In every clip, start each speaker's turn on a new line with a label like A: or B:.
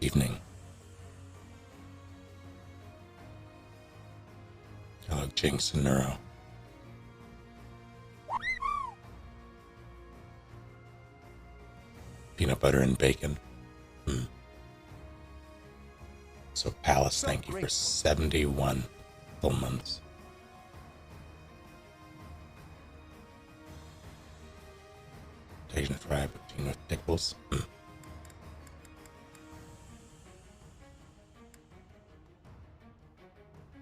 A: evening. Hello, Jinx and Neuro. Peanut butter and bacon. So Palace, thank you for 71 full months. Asian fried poutine with pickles.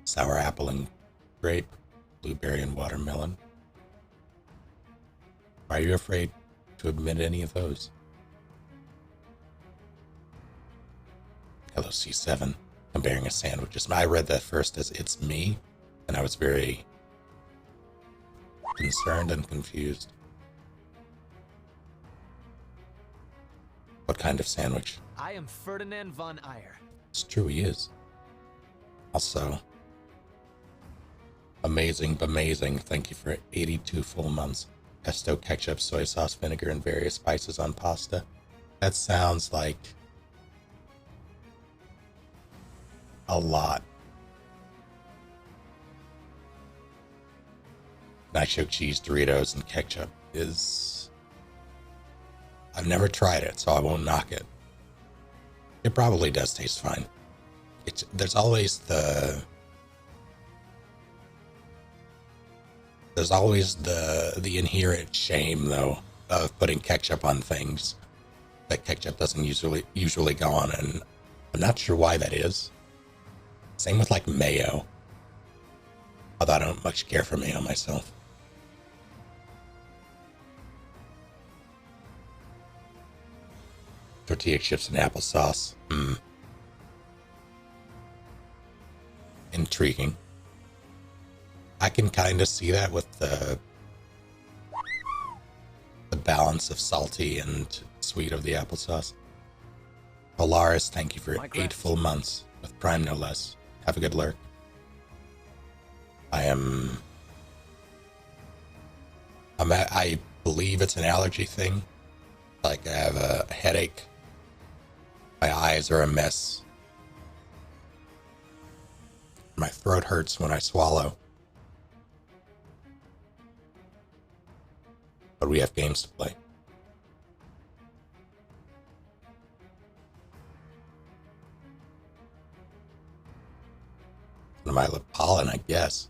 A: Sour apple and grape, blueberry and watermelon. Why are you afraid to admit any of those? Hello, C7. Comparing a sandwich. I read that first as it's me, and I was very concerned and confused. What kind of sandwich?
B: I am Ferdinand von Eyre.
A: It's true, he is. Also, amazing. Thank you for 82 full months. Pesto, ketchup, soy sauce, vinegar, and various spices on pasta. That sounds like a lot. Nacho cheese, Doritos, and ketchup is... I've never tried it, so I won't knock it. It probably does taste fine. There's always the inherent shame, though, of putting ketchup on things that ketchup doesn't usually go on, and I'm not sure why that is. Same with like mayo. Although I don't much care for mayo myself. Tortilla chips and applesauce. Intriguing. I can kind of see that with the balance of salty and sweet of the applesauce. Polaris, thank you for 8 full months with Prime, no less. Have a good lurk. I believe it's an allergy thing. Like I have a headache. My eyes are a mess. My throat hurts when I swallow. But we have games to play. My lip pollen, I guess.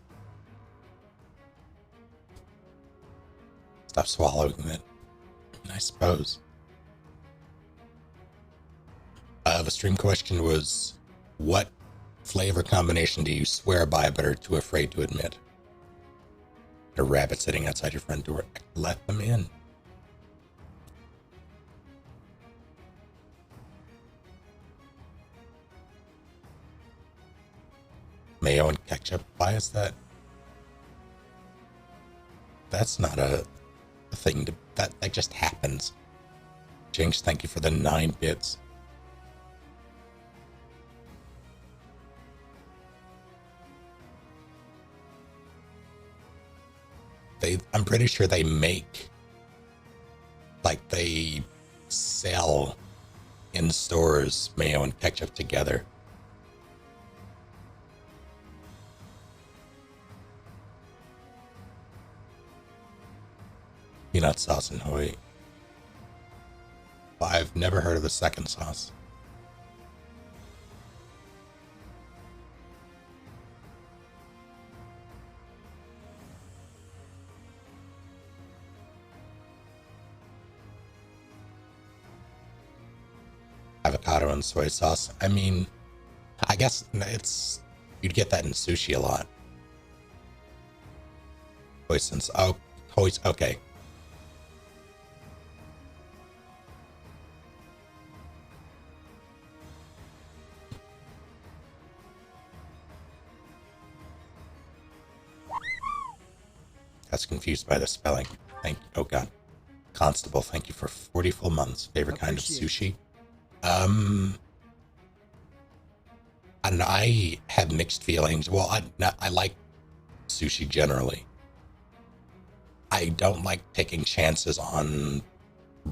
A: Stop swallowing it, I suppose. The stream question was, what flavor combination do you swear by but are too afraid to admit? A rabbit sitting outside your front door. Let them in. Mayo and ketchup. Why is that? That's not a thing that just happens. Jinx, thank you for the 9 bits. I'm pretty sure they make, like they sell in stores mayo and ketchup together. Peanut sauce and Hawaii. Well, I've never heard of the second sauce. Avocado and soy sauce. I mean, I guess you'd get that in sushi a lot. Hoisin's. Oh, okay. I was confused by the spelling. Thank you. Oh god. Constable, thank you for 40 full months. Favorite kind of sushi? And I had mixed feelings. Well, I like sushi generally. I don't like taking chances on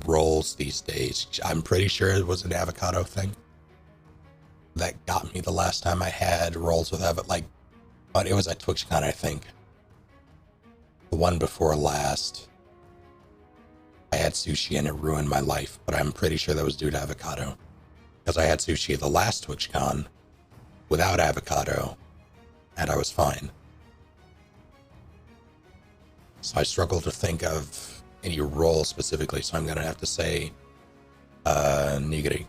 A: rolls these days. I'm pretty sure it was an avocado thing. that got me the last time I had rolls with it, like, but it was at TwitchCon, I think. The one before last, I had sushi and it ruined my life, but I'm pretty sure that was due to avocado. Because I had sushi the last TwitchCon without avocado, and I was fine. So I struggle to think of any roll specifically, so I'm going to have to say nigiri.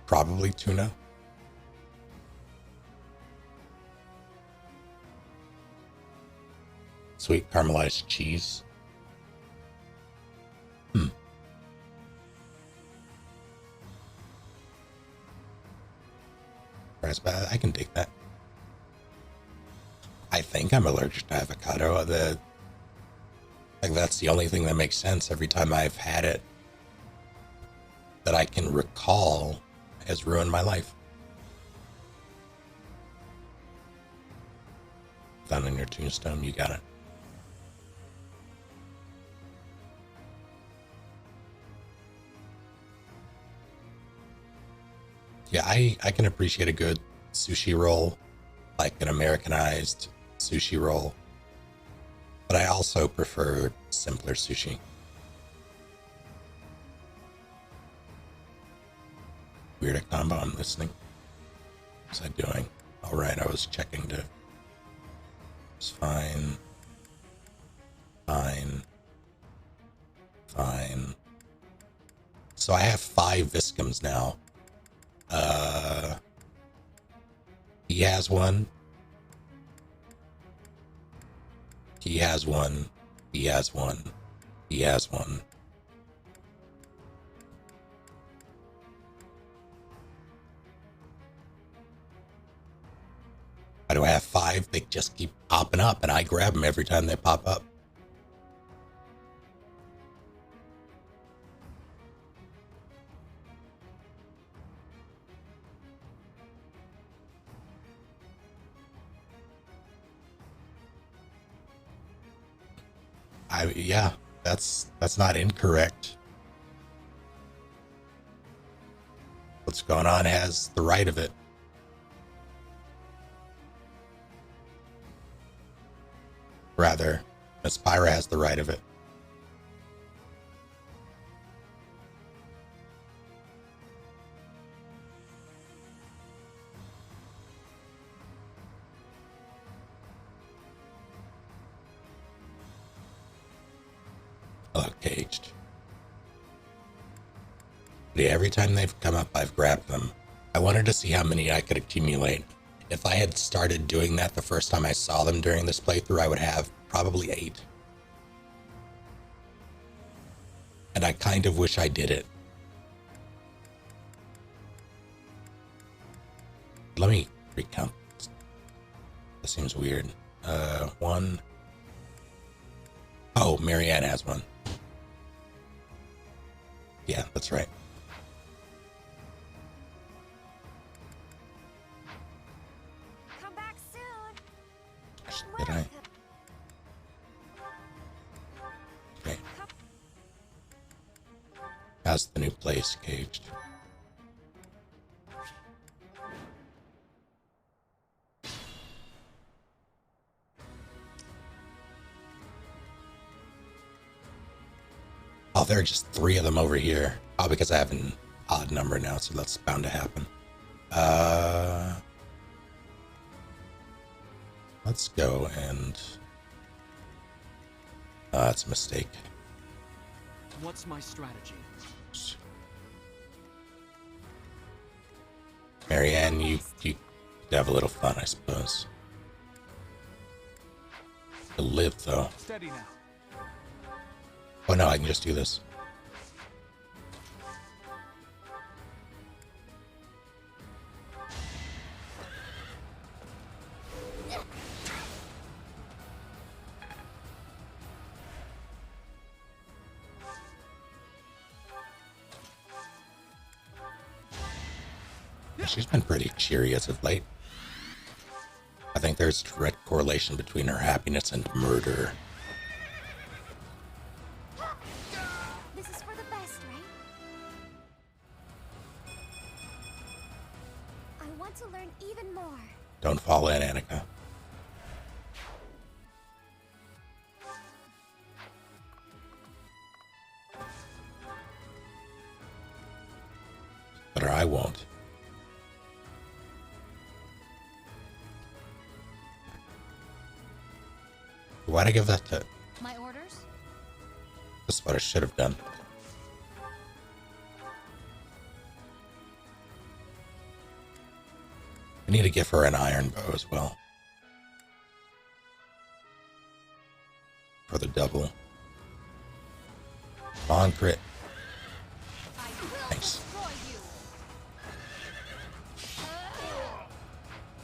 A: Probably tuna. Sweet caramelized cheese. I can dig that. I think I'm allergic to avocado. Like that's the only thing that makes sense every time I've had it that I can recall has ruined my life. Found in your tombstone, you got it. Yeah, I can appreciate a good sushi roll, like an Americanized sushi roll. But I also prefer simpler sushi. Weird combo, I'm listening. What's I doing? Alright, I was checking to... It's fine. Fine. Fine. So I have 5 Viscums now. He has one. He has one. He has one. He has one. Why do I have 5? They just keep popping up, and I grab them every time they pop up. Yeah, that's not incorrect. What's going on has the right of it. Rather, Miss Pyra has the right of it. Caged. But yeah, every time they've come up, I've grabbed them. I wanted to see how many I could accumulate. If I had started doing that the first time I saw them during this playthrough, I would have probably 8. And I kind of wish I did it. Let me recount. That seems weird. 1. Oh, Marianne has one. Yeah, that's right.
C: Come back soon.
A: Did I? Okay. How's the new place, Caged? Oh, there are just 3 of them over here. Oh, because I have an odd number now, so that's bound to happen. Let's go and... that's a mistake.
B: What's my strategy?
A: Marianne, you could have a little fun, I suppose. To live, though.
B: Steady now.
A: Oh no, I can just do this. She's been pretty cheery as of late. I think there's a direct correlation between her happiness and murder.
C: This is for the best, right? want to learn even more.
A: Don't fall in, Annika. But I won't. Why'd I give that to...
C: My orders?
A: That's what I should have done. I need to give her an iron bow as well. For the double. Come on, crit. Thanks.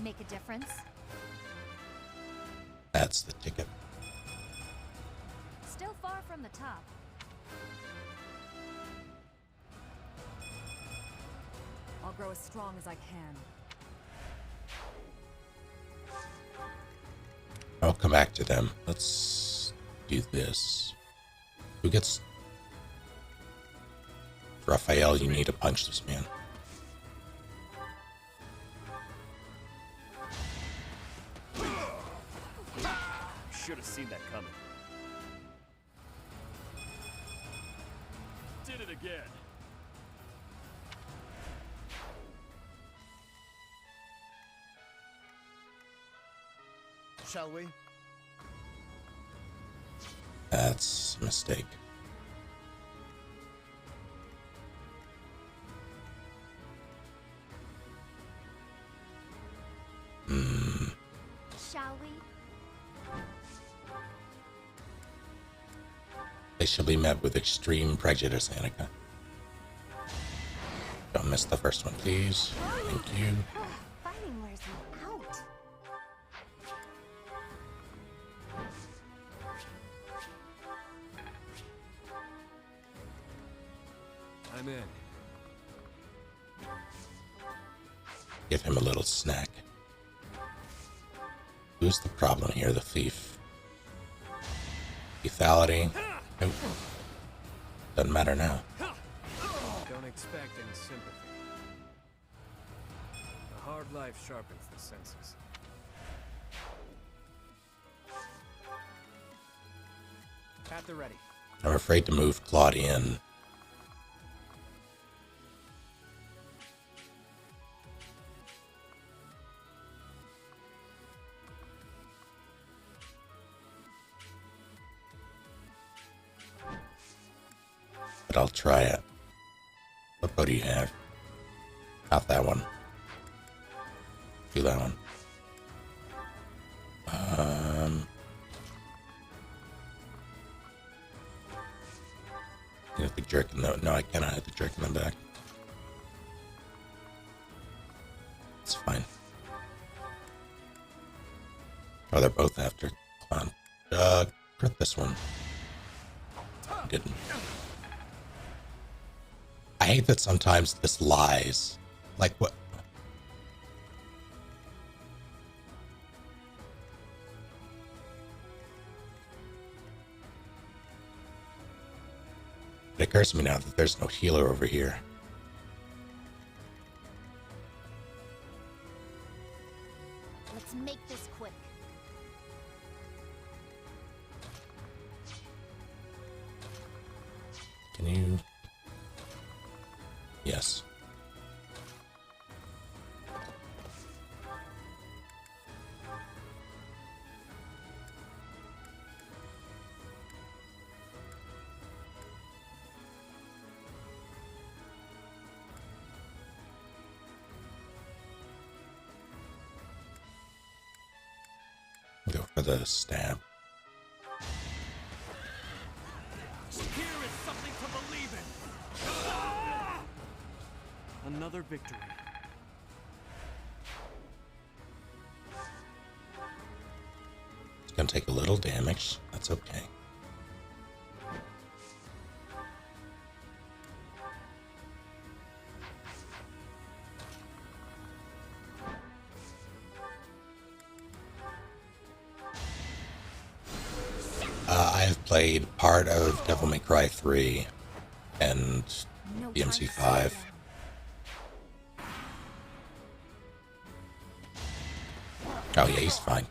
C: Make a difference.
A: That's the ticket.
C: Still far from the top.
D: I'll grow as strong as I can.
A: I'll come back to them. Let's do this. Who gets... Raphael, you need to punch this man.
B: Should have seen that coming. Did it again.
E: Shall we?
A: That's a mistake.
C: Shall we?
A: They shall be met with extreme prejudice, Annika. Don't miss the first one, please. Thank you.
C: Fighting wears you out.
B: I'm in.
A: Give him a little snack. Who's the problem here? The thief. Lethality. Nope. Doesn't matter now.
B: Don't expect any sympathy. A hard life sharpens the senses. At the ready.
A: I'm afraid to move Claudian. But I'll try it. What bow do you have? Not that one. Do that one. You have the jerkin though. No, I cannot have the jerkin them back. It's fine. Oh, they're both after clown. Crit this one. Didn't. I hate that sometimes this lies. Like what? It occurs to me now that there's no healer over here.
C: Let's make this quick.
A: Can you? Yes. Go for the stab.
B: Here is something to believe in. Another victory.
A: It's gonna take a little damage. That's okay. I have played part of Devil May Cry 3 and
C: No
A: the
C: time to
A: MC5.
C: slow
A: Oh yeah, he's fine.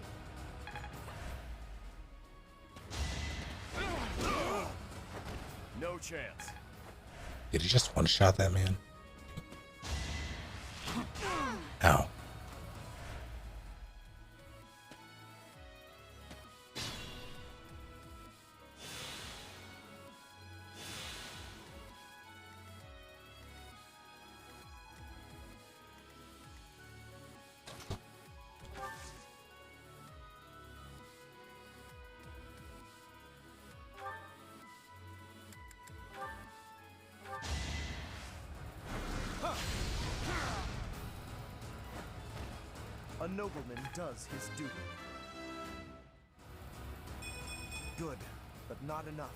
B: No chance.
A: Did he just one-shot that man? Ow.
B: A nobleman does his duty. Good, but not enough.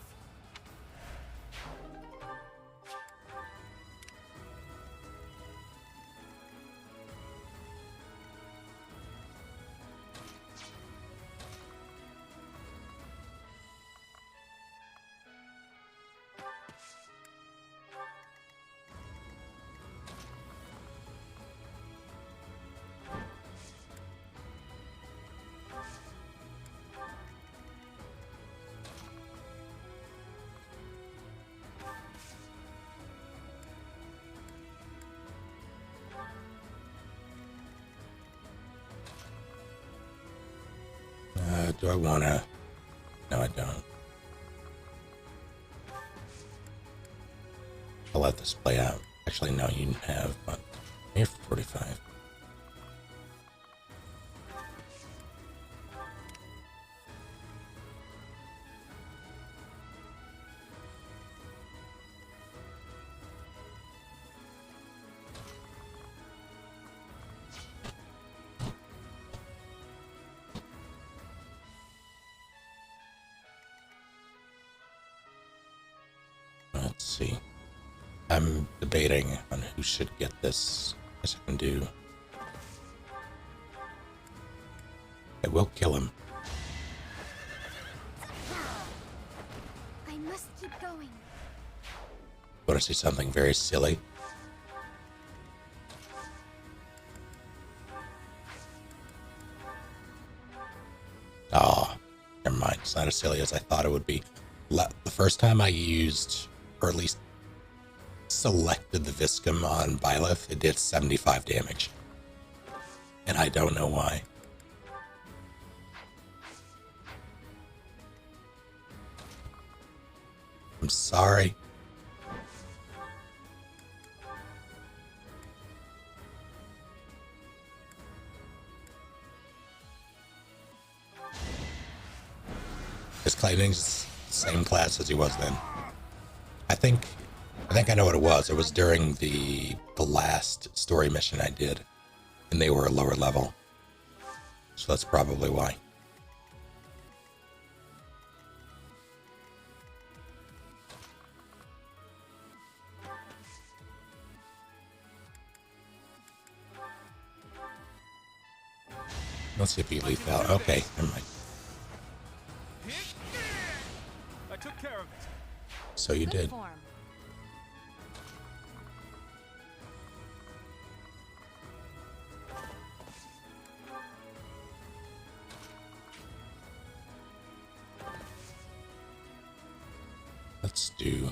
A: Do I wanna? No, I don't. I'll let this play out. Actually, no, you have, but you're 45. Let's see. I'm debating on who should get this. I guess I can do. I will kill him.
C: I must keep going.
A: Want to see something very silly? Oh, never mind. It's not as silly as I thought it would be. The first time I used, or at least selected the Viscum on Byleth, it did 75 damage. And I don't know why. I'm sorry. His claiming's the same class as he was then. I think I know what it was. It was during the last story mission I did, and they were a lower level. So that's probably why. Let's see if he lethal. Okay, never mind.
B: I took care of it.
A: So you
D: Good
A: did.
D: form.
A: Let's do.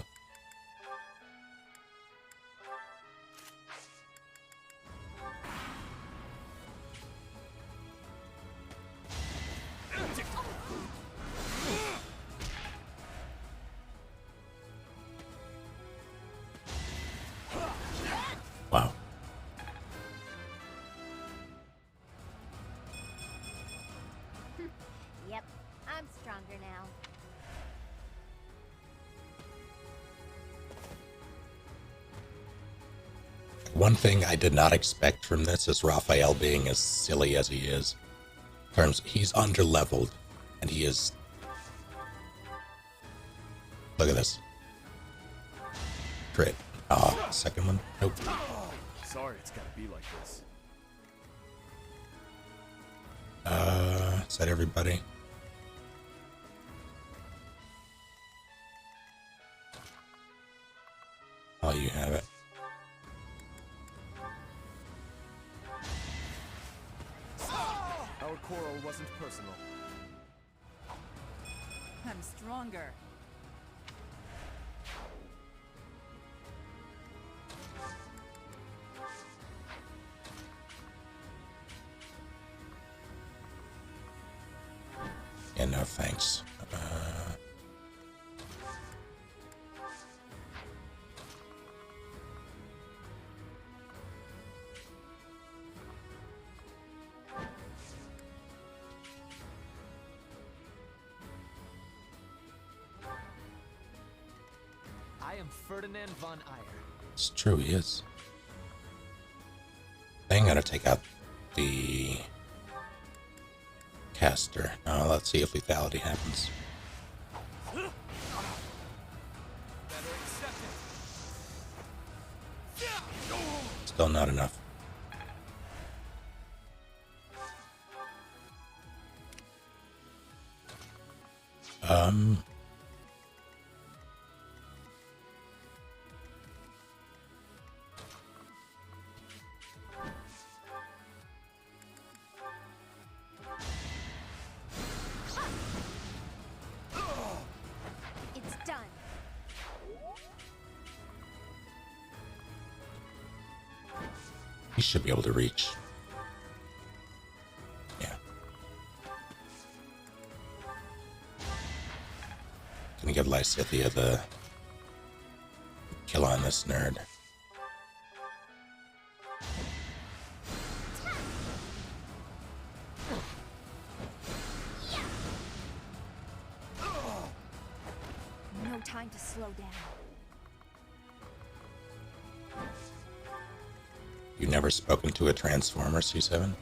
A: Wow.
C: Yep, I'm stronger now.
A: One thing I did not expect from this is Raphael being as silly as he is. In terms, he's underleveled, and he is. Look at this. Crit. Ah, second one. Nope.
B: Sorry it's gotta be like this.
A: Is that everybody? Oh, you have it.
B: Our wasn't personal.
D: I'm stronger.
A: Yeah, no thanks.
B: I am Ferdinand von Eyre.
A: It's true, he is. I'm gonna take out the caster. Now let's see if lethality happens.
B: Better accept it.
A: Still not enough.
C: It's done.
A: He should be able to reach. Yeah. Gonna give Lysithea the kill on this nerd.
C: No time to slow down.
A: You never spoken to a Transformer, C7?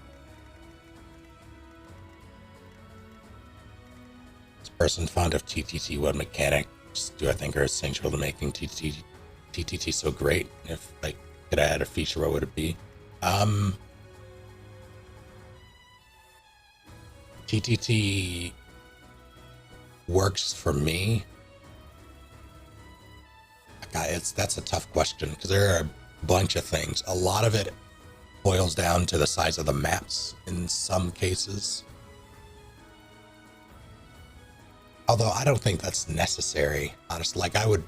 A: Is person fond of TTT? What mechanics do I think are essential to making TTT so great? If I could add a feature, what would it be? TTT works for me. That's a tough question because there are a bunch of things. A lot of it boils down to the size of the maps in some cases. Although I don't think that's necessary, honestly. Like I would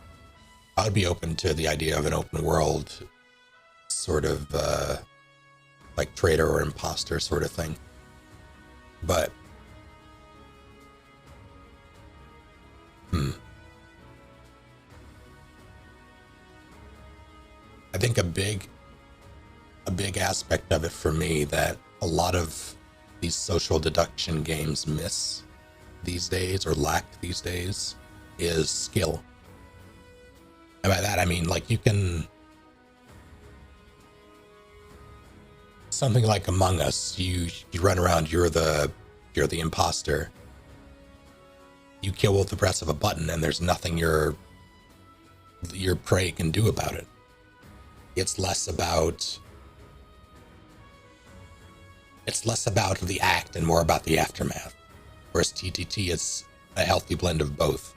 A: be open to the idea of an open world sort of like traitor or imposter sort of thing. But I think a big aspect of it for me that a lot of these social deduction games miss these days or lack these days is skill. And by that I mean like you can something like Among Us, you run around, you're the imposter. You kill with the press of a button and there's nothing your prey can do about it. It's less about the act and more about the aftermath. Whereas TTT is a healthy blend of both.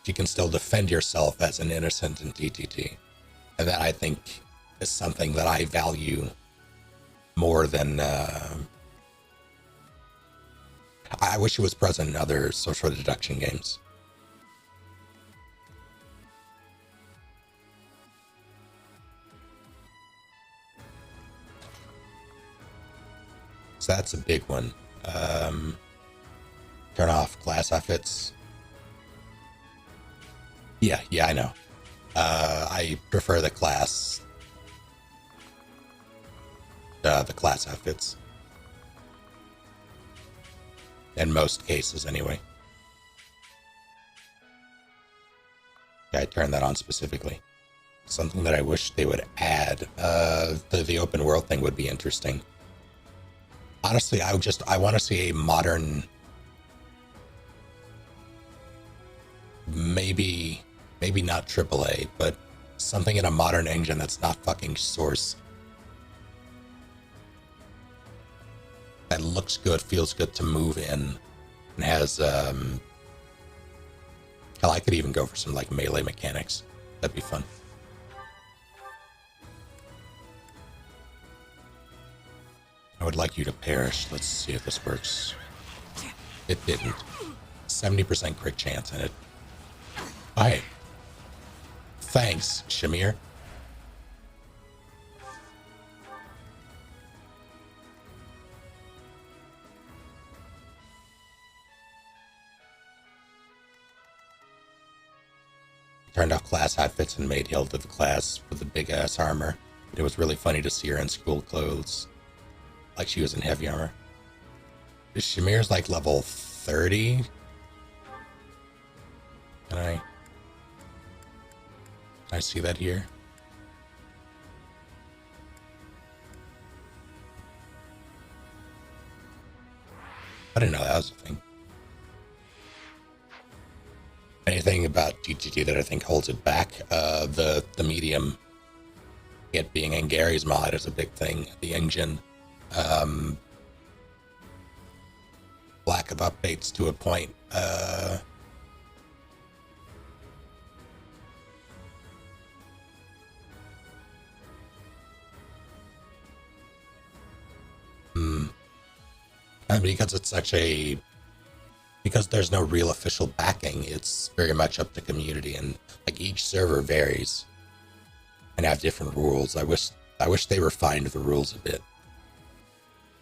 A: You can still defend yourself as an innocent in TTT. And that I think is something that I value more than I wish it was present in other social deduction games. So that's a big one. Turn off class outfits. Yeah, I know. I prefer the class outfits. In most cases, anyway. Yeah, I turned that on specifically. Something that I wish they would add. The open world thing would be interesting. Honestly, I want to see a modern, maybe not AAA, but something in a modern engine that's not fucking Source. That looks good, feels good to move in, and has hell, I could even go for some like melee mechanics. That'd be fun. I would like you to perish. Let's see if this works. It didn't. 70% crit chance in it. Hi. Thanks, Shamir. Turned off class outfits and made Gilded the class with the big ass armor. It was really funny to see her in school clothes, like she was in heavy armor. Shamir's like level 30. Can I see that here? I didn't know that was a thing. Anything about GGT that I think holds it back? The medium, it being in Gary's mod is a big thing. The engine, lack of updates to a point. And because it's such a, because there's no real official backing, it's very much up to community, and like each server varies and have different rules. I wish they refined the rules a bit,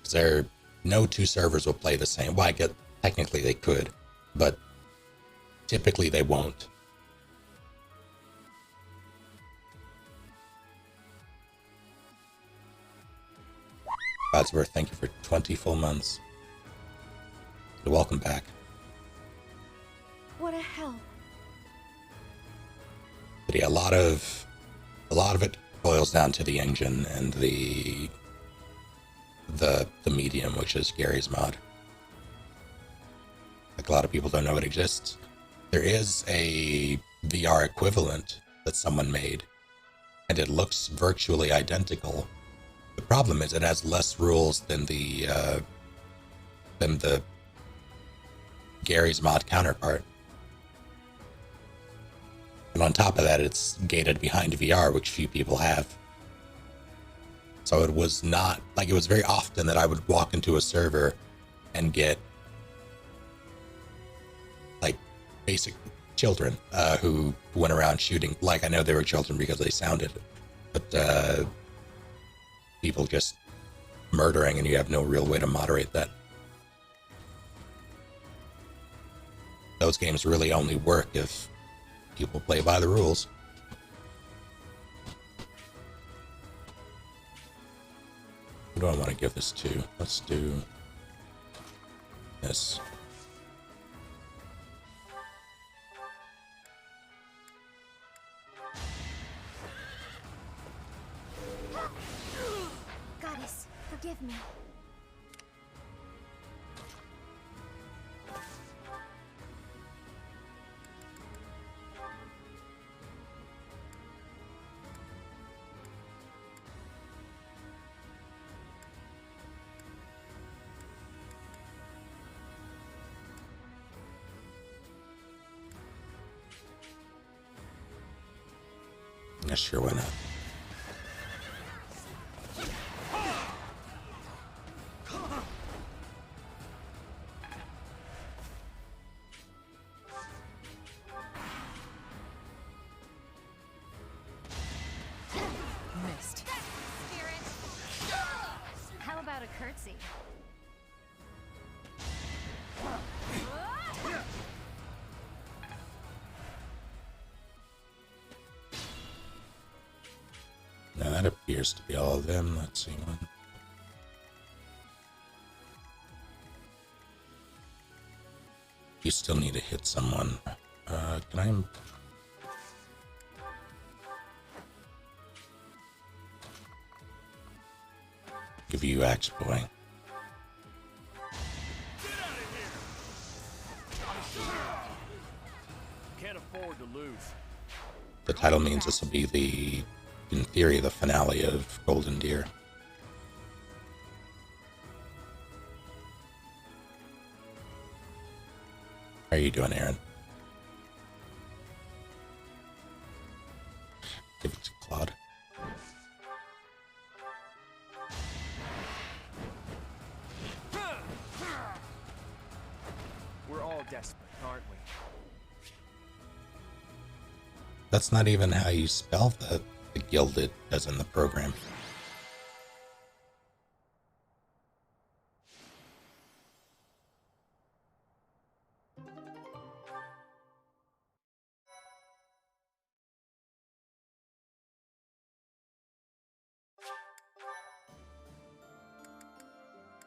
A: because no two servers will play the same. Well, I get technically they could, but typically they won't. Wadsworth, thank you for 20 full months. Welcome back.
C: What a help.
A: But yeah, a lot of it boils down to the engine and the medium, which is Gary's mod. Like, a lot of people don't know it exists. There is a VR equivalent that someone made, and it looks virtually identical. The problem is it has less rules than the Gary's mod counterpart. And on top of that, it's gated behind VR, which few people have. So it was not, like, it was very often that I would walk into a server and get, like, basic children who went around shooting. Like, I know they were children because they sounded, but people just murdering, and you have no real way to moderate that. Those games really only work if people play by the rules. Who do I want to give this to? Let's do this.
C: Goddess, forgive me.
A: Yeah, sure, why not?
D: Missed.
C: How about a curtsy?
A: Now that appears to be all of them. Let's see one. You still need to hit someone. Can I? Give you Axe Boy.
B: Can't afford to lose.
A: The title means this will be the, in theory, the finale of Golden Deer. How are you doing, Aaron?
B: desperate, aren't we?
A: That's not even how you spell the Gilded as in the program.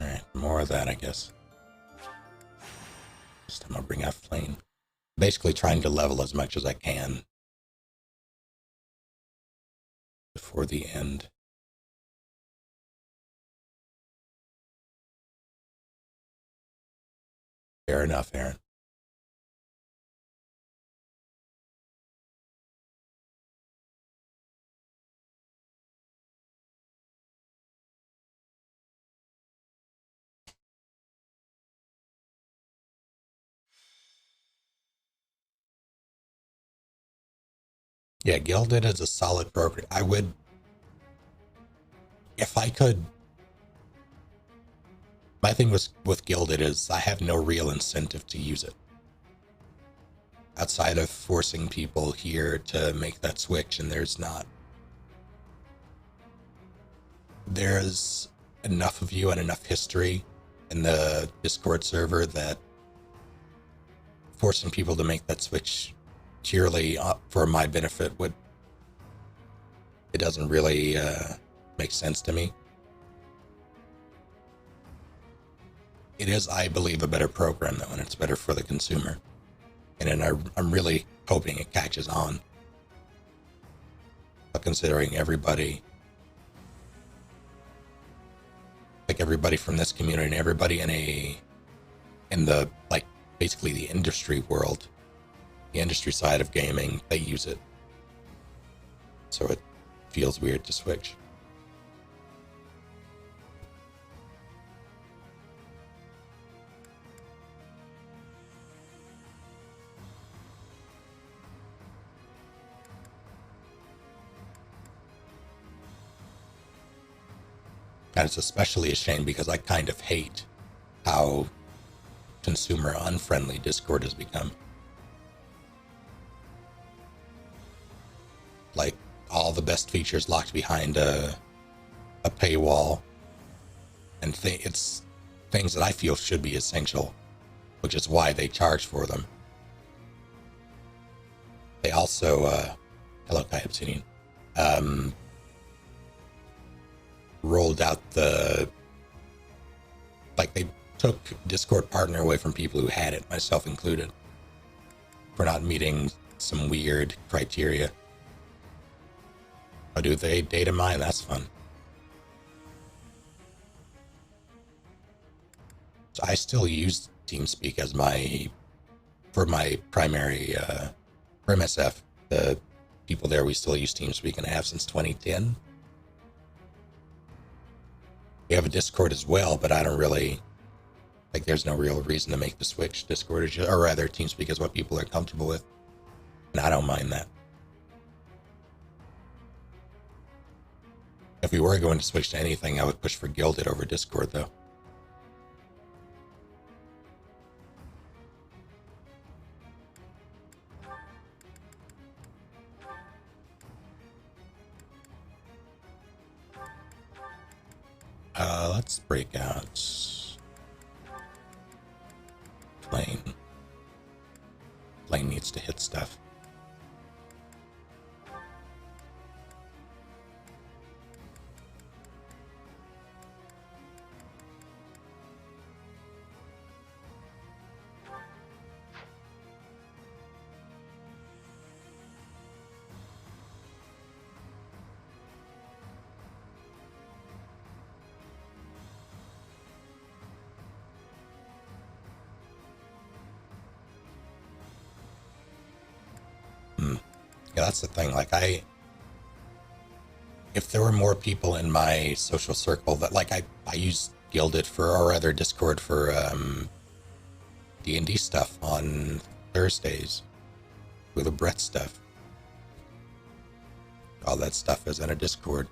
A: Alright, more of that, I guess. This time I'll bring out Flame. Basically trying to level as much as I can before the end. Fair enough, Aaron. Yeah, Gilded is a solid program. I would, if I could. My thing with Gilded is I have no real incentive to use it. Outside of forcing people here to make that switch, and there's not. There's enough of you and enough history in the Discord server that forcing people to make that switch purely for my benefit it doesn't really make sense to me. It is, I believe, a better program though, and it's better for the consumer. And I'm really hoping it catches on. But considering everybody from this community and everybody in the like basically the industry world, the industry side of gaming, they use it. So it feels weird to switch. And it's especially a shame because I kind of hate how consumer unfriendly Discord has become. Like all the best features locked behind a paywall, and it's things that I feel should be essential, which is why they charge for them. They also, hello Kai Obsidian, rolled out they took Discord Partner away from people who had it, myself included, for not meeting some weird criteria. Oh, do they data mine? That's fun. So I still use TeamSpeak as for my primary, for MSF. The people there, we still use TeamSpeak and have since 2010. We have a Discord as well, but I don't really, there's no real reason to make the switch. Discord is or rather TeamSpeak is what people are comfortable with. And I don't mind that. If we were going to switch to anything, I would push for Gilded over Discord, though. Let's break out Flame. Flame needs to hit stuff. Yeah, that's the thing. If there were more people in my social circle that, I use Gilded or rather Discord for D&D stuff on Thursdays with the Brett stuff. All that stuff is in a Discord.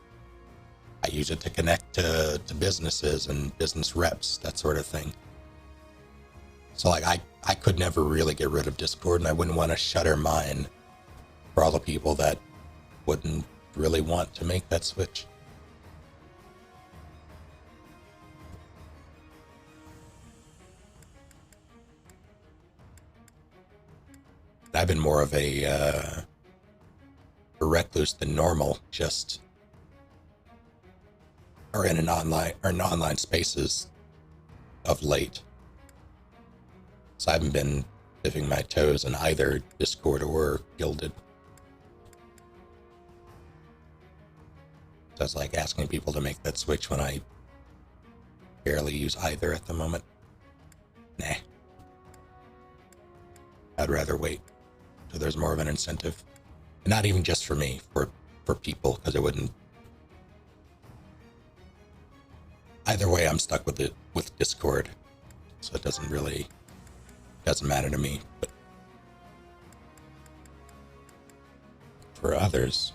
A: I use it to connect to businesses and business reps, that sort of thing. So like I could never really get rid of Discord, and I wouldn't want to shutter mine for all the people that wouldn't really want to make that switch. I've been more of a recluse than normal, just or in online spaces of late. So I haven't been dipping my toes in either Discord or Gilded. So it's like asking people to make that switch when I barely use either at the moment. Nah. I'd rather wait till there's more of an incentive. And not even just for me, for people, because it wouldn't. Either way, I'm stuck with it with Discord, so it doesn't matter to me. But for others,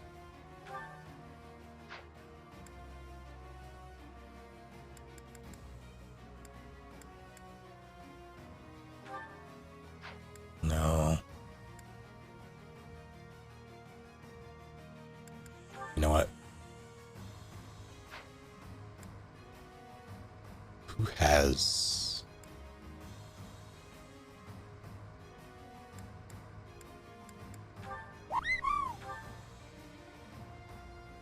A: no. You know what? Who has...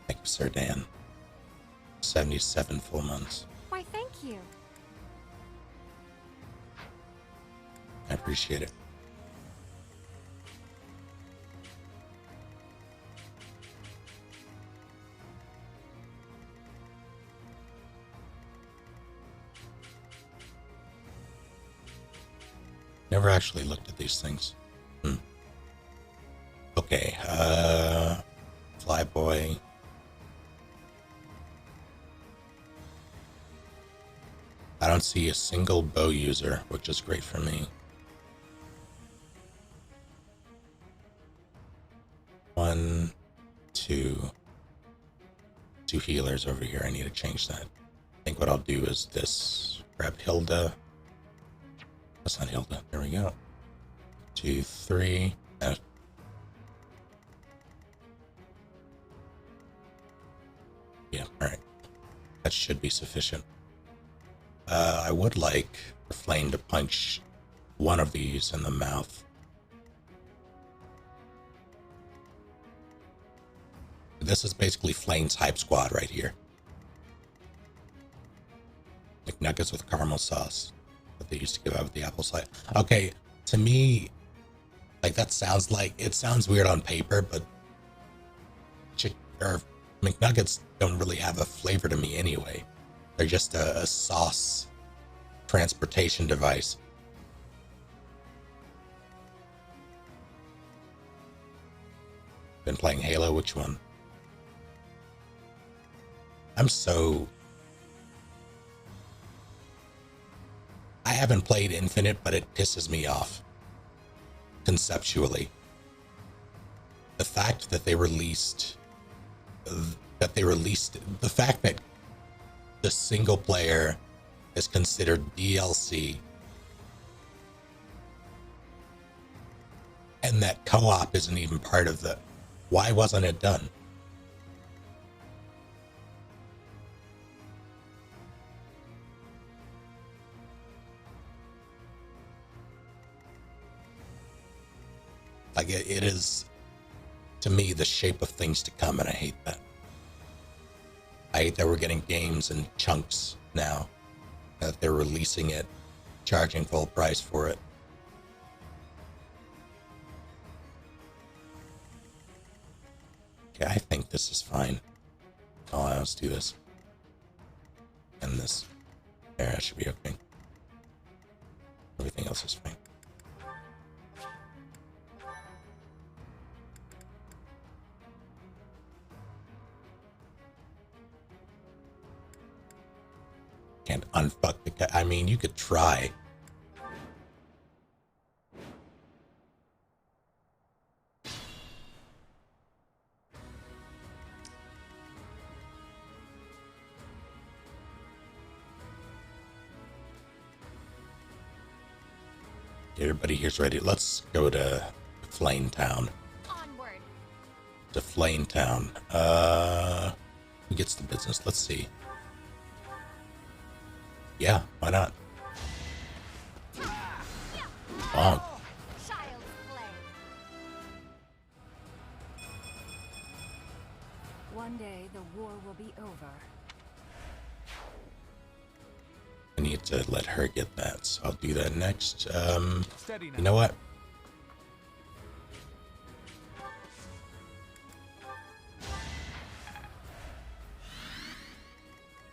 A: Thank you, Sir Dan. 77 full months.
C: Why, thank you.
A: I appreciate it. Never actually looked at these things. Okay, Flyboy. I don't see a single bow user, which is great for me. One, two healers over here. I need to change that. I think what I'll do is this. Grab Hilda. That's not Hilda. There we go. 2, 3. Yeah, alright. That should be sufficient. I would like the flame to punch one of these in the mouth. This is basically Flame's hype squad right here. McNuggets with caramel sauce that they used to give out with the apple cider. Okay, to me, like it sounds weird on paper, but McNuggets don't really have a flavor to me anyway. They're just a sauce transportation device. Been playing Halo, which one? I haven't played Infinite, but it pisses me off. Conceptually. The fact that they released the fact that the single player is considered DLC and that co-op isn't even part of the... Why wasn't it done? Like it is, to me, the shape of things to come, and I hate that. I hate that we're getting games in chunks now, that they're releasing it, charging full price for it. Okay, I think this is fine. Oh, let's do this. And this. There, that should be okay. Everything else is fine. Can't unfuck the cat. I mean, you could try. Everybody here's ready. Let's go to Flame Town.
C: Onward.
A: To Flame Town. Who gets the business? Let's see. Yeah, why not? Bonk.
C: Child's play.
D: One day the war will be over.
A: I need to let her get that, so I'll do that next.
B: Steady now.
A: You know what?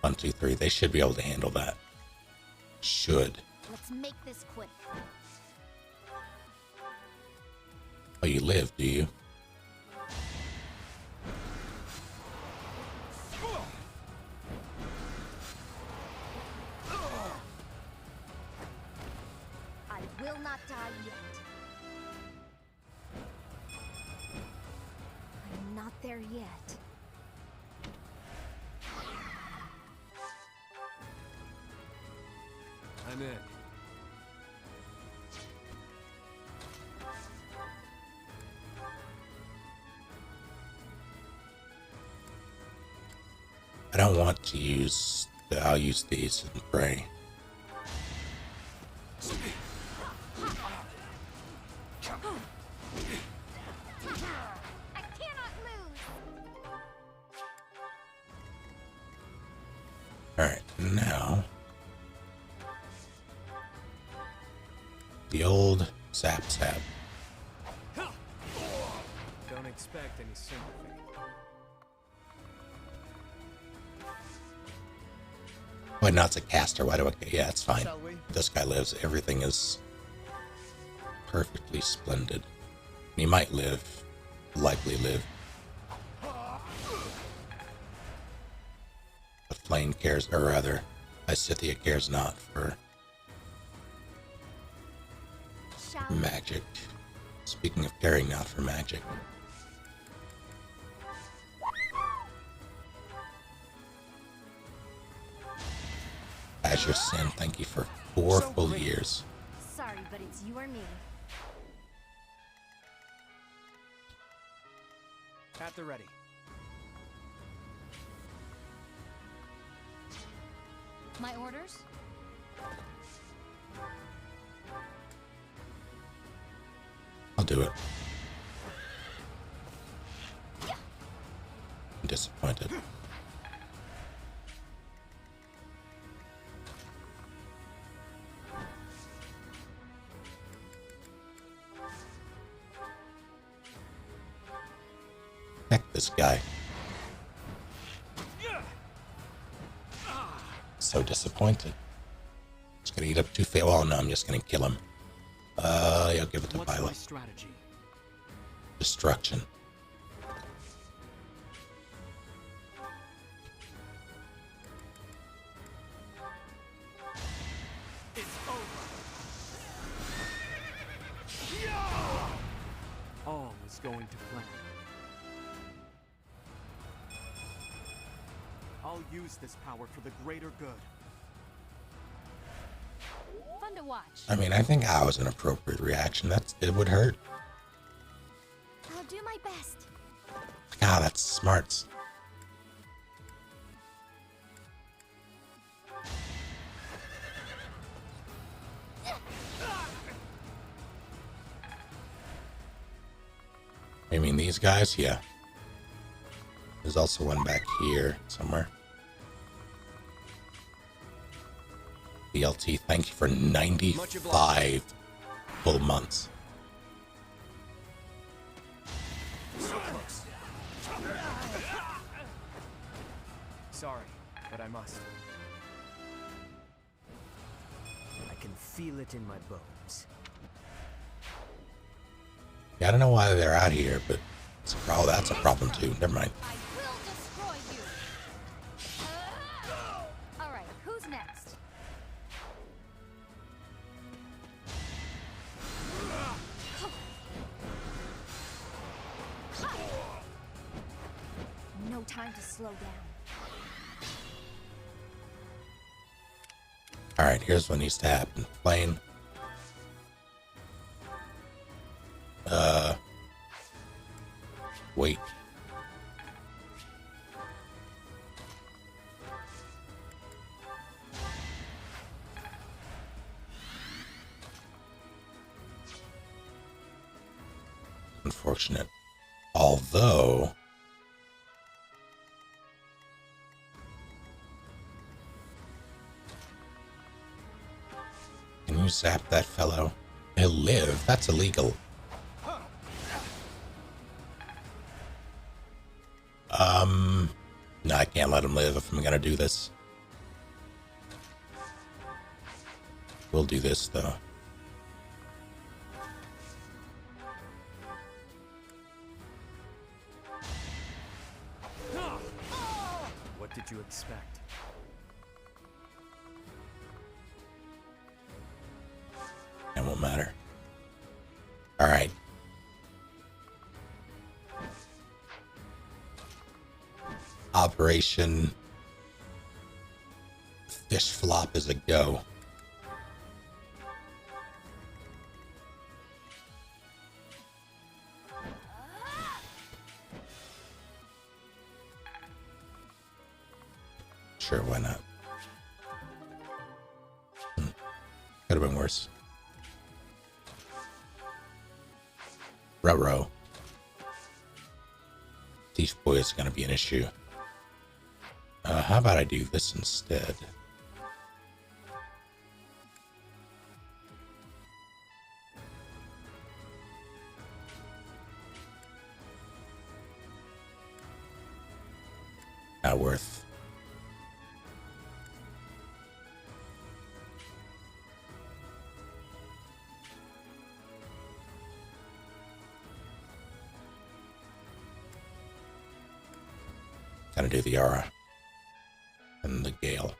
A: One, two, three. They should be able to handle that. Should.
C: Let's make this quick.
A: Oh, you live, do you?
C: I will not die yet. I'm not there yet.
B: I'm in.
A: I don't want to use I'll use these and pray.
C: I cannot lose.
A: Alright, now the old zap.
B: Don't expect any sympathy.
A: Why not a caster? Why do I? Yeah, it's fine.
B: Shall we?
A: This guy lives. Everything is perfectly splendid. He might live, likely live. But Flame cares, or rather, Scythia cares not for
C: Shall we?
A: magic. Speaking of caring not for magic. Azure Sin, thank you for 4 full years.
C: Sorry, but it's you or me.
B: At the ready.
C: My orders?
A: I'll do it. I'm disappointed. Heck, this guy. So disappointed. Just gonna eat up 2 fail. Oh no, I'm just gonna kill him. I'll give it to
B: What's my
A: Violet.
B: strategy?
A: Destruction.
B: It's over. All is going to plan. I'll use this power for the greater good.
C: Fun to watch.
A: I mean, I think I was an appropriate reaction. It would hurt.
C: I'll do my best.
A: God, that's smarts. I mean, these guys, yeah. There's also one back here somewhere. BLT, thank you for 95 full months.
B: Sorry, but I must.
E: I can feel it in my bones.
A: Yeah, I don't know why they're out here, but it's a that's a problem too. Never mind.
C: I will destroy you. All right, who's next? No time to slow down.
A: Alright, here's what needs to happen. Flame. Wait. Unfortunate. Although... Can you zap that fellow? He'll live. That's illegal. No, I can't let him live if I'm gonna do this. We'll do this, though.
E: What did you expect?
A: It won't matter. All right. Operation Fish Flop is a go. Sure, why not? Could have been worse. Ruh-roh. Thief Boy is going to be an issue. How about I do this instead? Not worth. Gotta do the aura and the gale.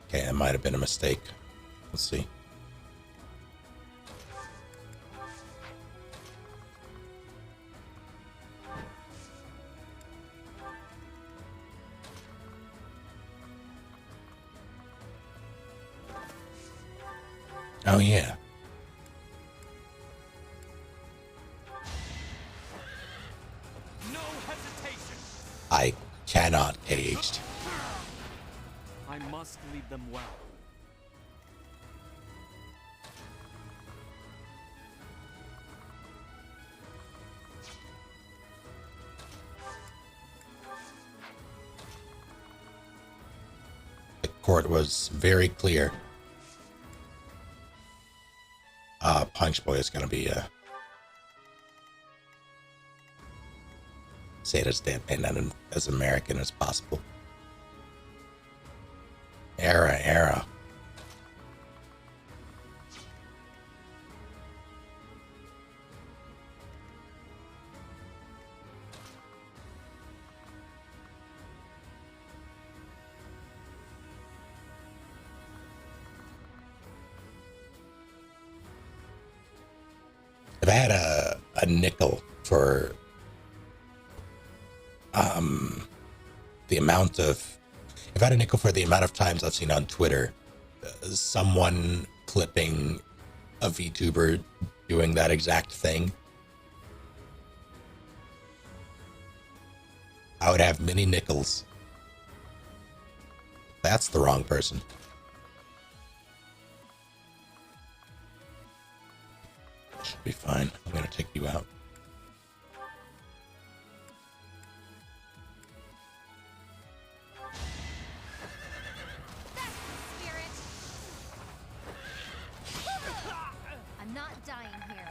A: Okay, that might have been a mistake. Let's see. Oh yeah.
B: No hesitation.
A: I cannot caged.
B: I must lead them well.
A: The court was very clear. Punch Boy is going to be say it as deadpan and as American as possible. Era. If I had a nickel for the amount of, if I had a nickel for the amount of times I've seen on Twitter someone clipping a VTuber doing that exact thing, I would have many nickels. That's the wrong person. Should be fine. I'm gonna take you out.
C: I'm not dying here.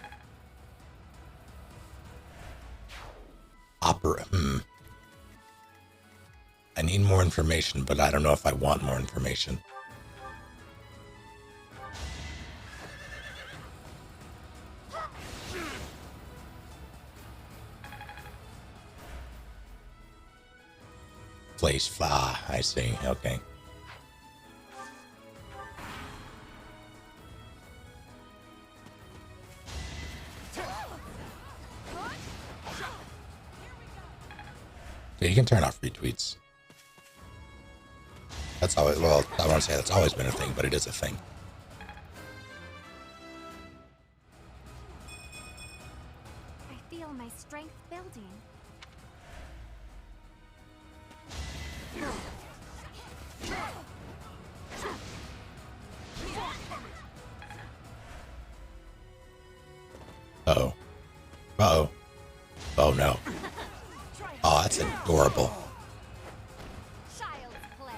A: I need more information, but I don't know if I want more information. Place fly, I see. Okay. Yeah, you can turn off retweets. That's always, well, I want to say that's always been a thing, but it is a thing. that's adorable.
C: Child's play.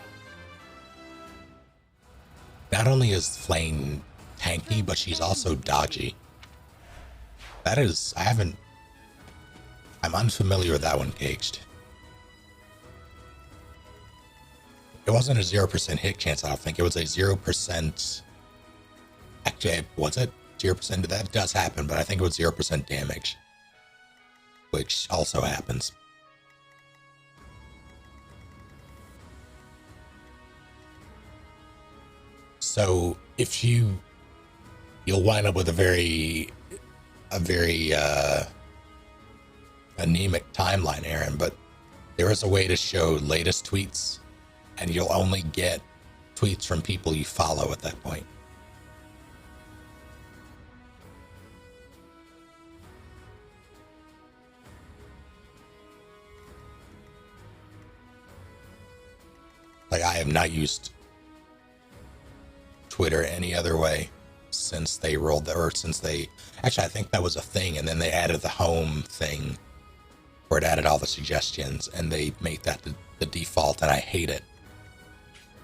A: Not only is Flame tanky, but she's also dodgy. That is, I'm unfamiliar with that one, Caged. It wasn't a 0% hit chance, I don't think. It was a 0%. Actually, was it 0%? That does happen, but I think it was 0% damage, which also happens. So if you'll wind up with a very anemic timeline, Aaron, but there is a way to show latest tweets, and you'll only get tweets from people you follow at that point. Like, I have not used Twitter any other way since they rolled actually, I think that was a thing, and then they added the home thing where it added all the suggestions, and they made that the default, and I hate it.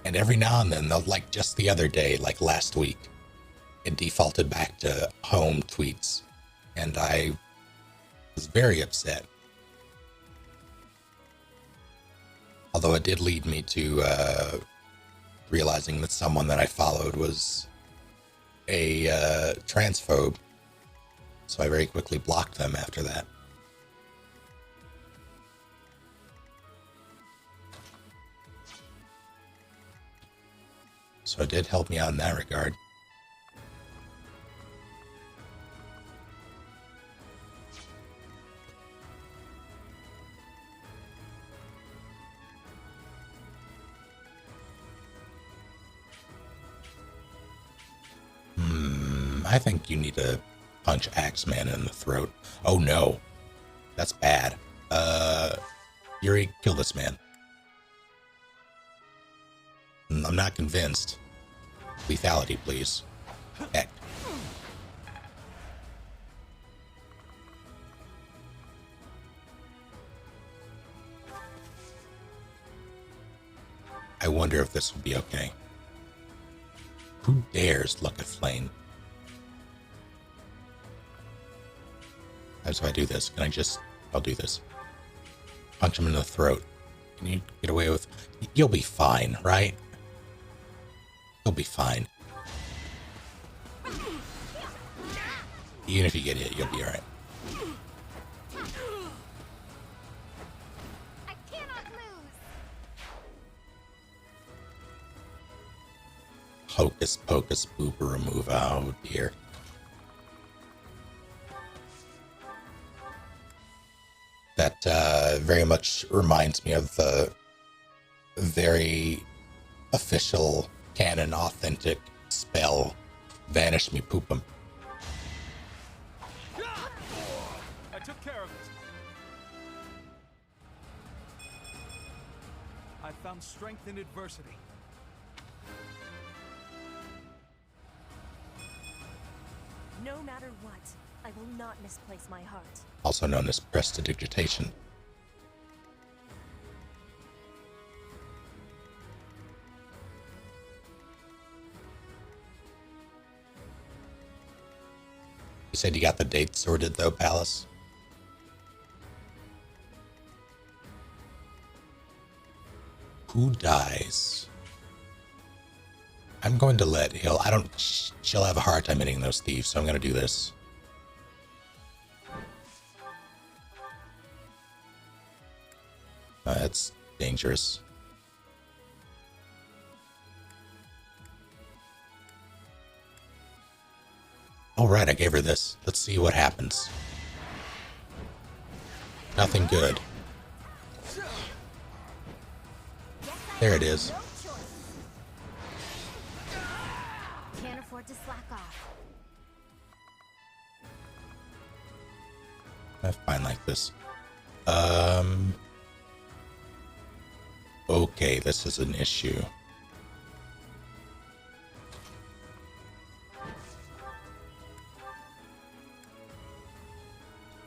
A: And every now and then, like just the other day, like last week, it defaulted back to home tweets, and I was very upset. Although it did lead me to realizing that someone that I followed was a transphobe, so I very quickly blocked them after that. So it did help me out in that regard. I think you need to punch Axeman in the throat. Oh no, that's bad. Yuri, kill this man. I'm not convinced. Lethality, please. Heck. I wonder if this will be okay. Who dares look at Flame? How do I do this? Can I just... I'll do this. Punch him in the throat. Can you get away with... You'll be fine, right? You'll be fine. Even if you get hit, you'll be alright.
C: I cannot lose.
A: Hocus pocus booper remove. Oh dear. That very much reminds me of the very official, canon, authentic spell, Vanish Me Poopum.
B: I took care of it. I found strength in adversity.
D: No matter what, I will not misplace my heart.
A: Also known as prestidigitation. You said you got the date sorted though, Palace? Who dies? I'm going to let Hill... she'll have a hard time hitting those thieves, so I'm going to do this. That's dangerous. All right, I gave her this. Let's see what happens. Nothing good. There it is.
C: Can't afford to slack off.
A: I'm fine like this. Okay, this is an issue.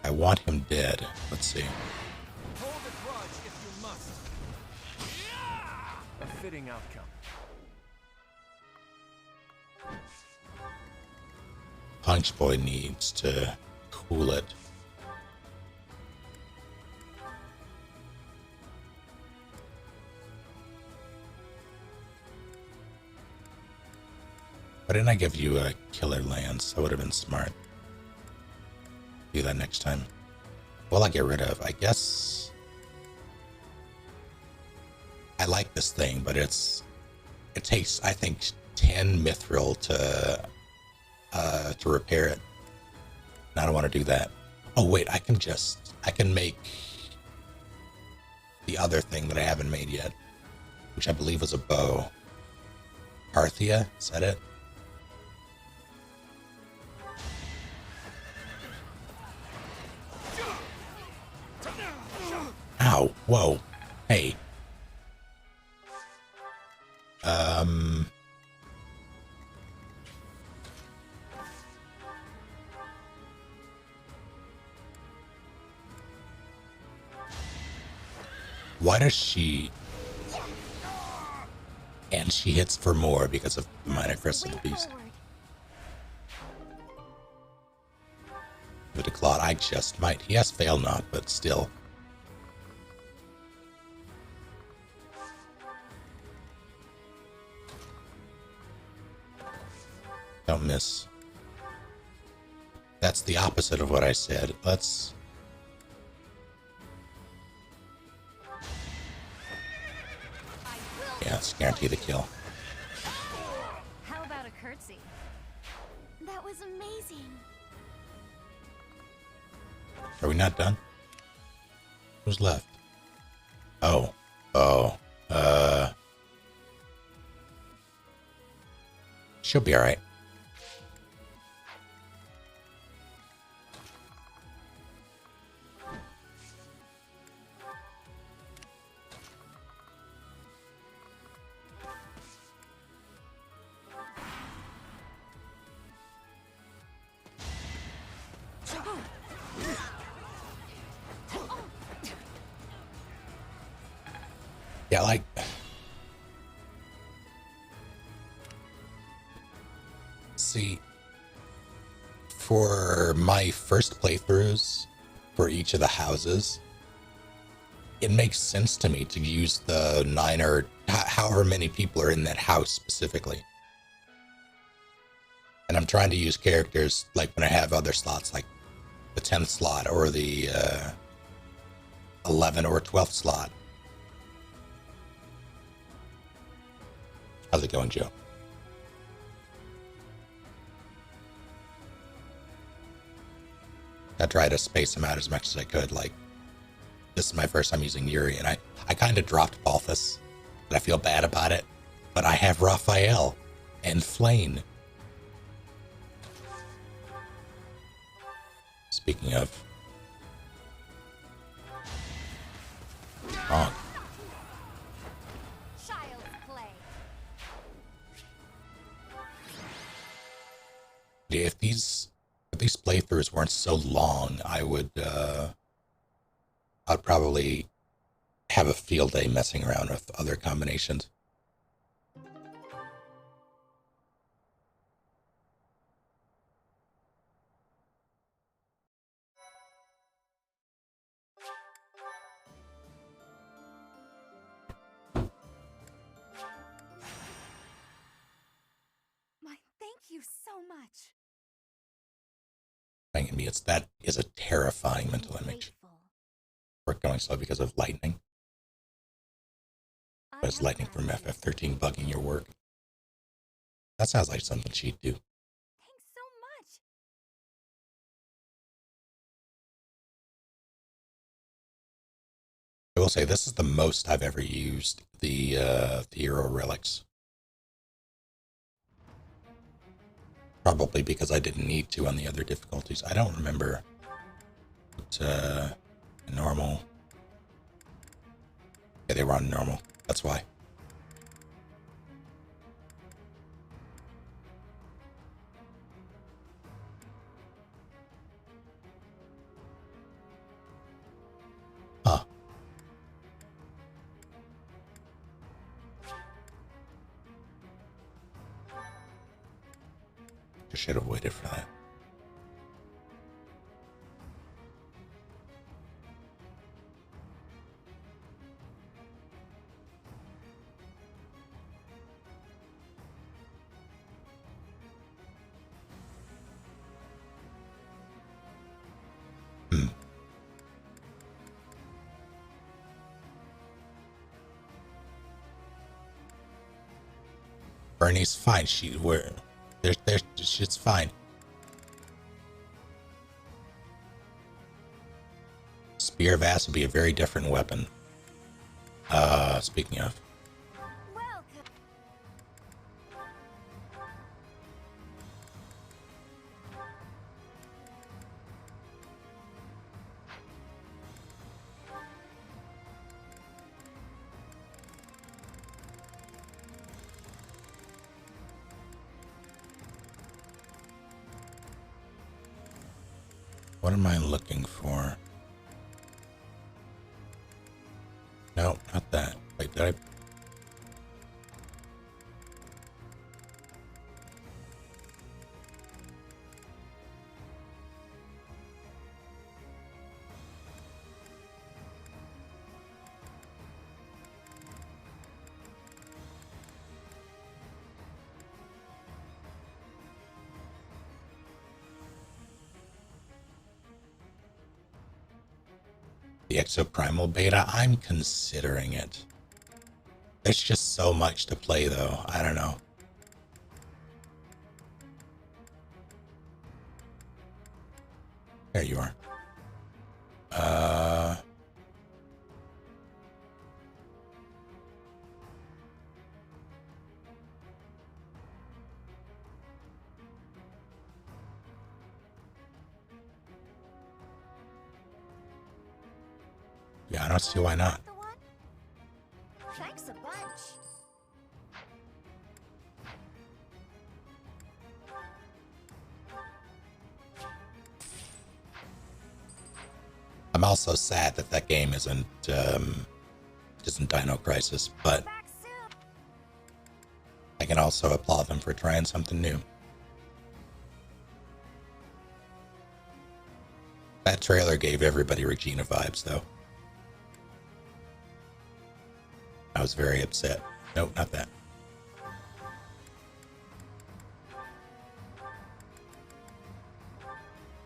A: I want him dead. Let's see.
B: Hold the grudge.
E: fitting outcome.
A: Punch Boy needs to cool it. Why didn't I give you a killer lance? That would have been smart. Do that next time. Well, I get rid of, I guess. I like this thing, but it takes, I think, 10 mithril to repair it. And I don't want to do that. Oh wait, I can make the other thing that I haven't made yet, which I believe was a bow. Parthia, is that it? Ow, whoa, hey. Why does she... And she hits for more because of the minor crest of the beast. With a Claude, I just might. He has fail not, but still. Don't miss. That's the opposite of what I said. Let's... Yeah, let's guarantee the kill.
C: How about a curtsy? That was amazing.
A: Are we not done? Who's left? Oh. She'll be alright. Yeah, like... See, for my first playthroughs for each of the houses, it makes sense to me to use the 9 or however many people are in that house specifically. And I'm trying to use characters like when I have other slots, like the 10th slot or the 11th or 12th slot. How's it going, Joe? I tried to space them out as much as I could. Like, this is my first time using Yuri, and I kind of dropped Balthus, and I feel bad about it. But I have Raphael and Flane. Speaking of... Oh.
C: Child's play.
A: If these playthroughs weren't so long, I'd probably have a field day messing around with other combinations.
C: Thank you so much.
A: That is a terrifying mental image. We're going slow because of lightning. There's lightning from FF13 bugging your work. That sounds like something she'd do.
C: Thanks so much.
A: I will say this is the most I've ever used the hero relics. Probably because I didn't need to on the other difficulties. I don't remember. But, normal. Yeah, they were on normal. That's why. Huh. I should have waited for that. Bernie's fine. She's fine. Spear of Ass would be a very different weapon. Speaking of.
C: Welcome.
A: What am I looking for? No, not that. Wait, did I? The Exoprimal beta? I'm considering it. There's just so much to play, though. I don't know. There you are. Yeah, I don't see why not.
C: The one? Thanks a bunch.
A: I'm also sad that that game isn't Dino Crisis, but
C: Back soon.
A: I can also applaud them for trying something new. That trailer gave everybody Regina vibes, though. I was very upset. Nope, not that.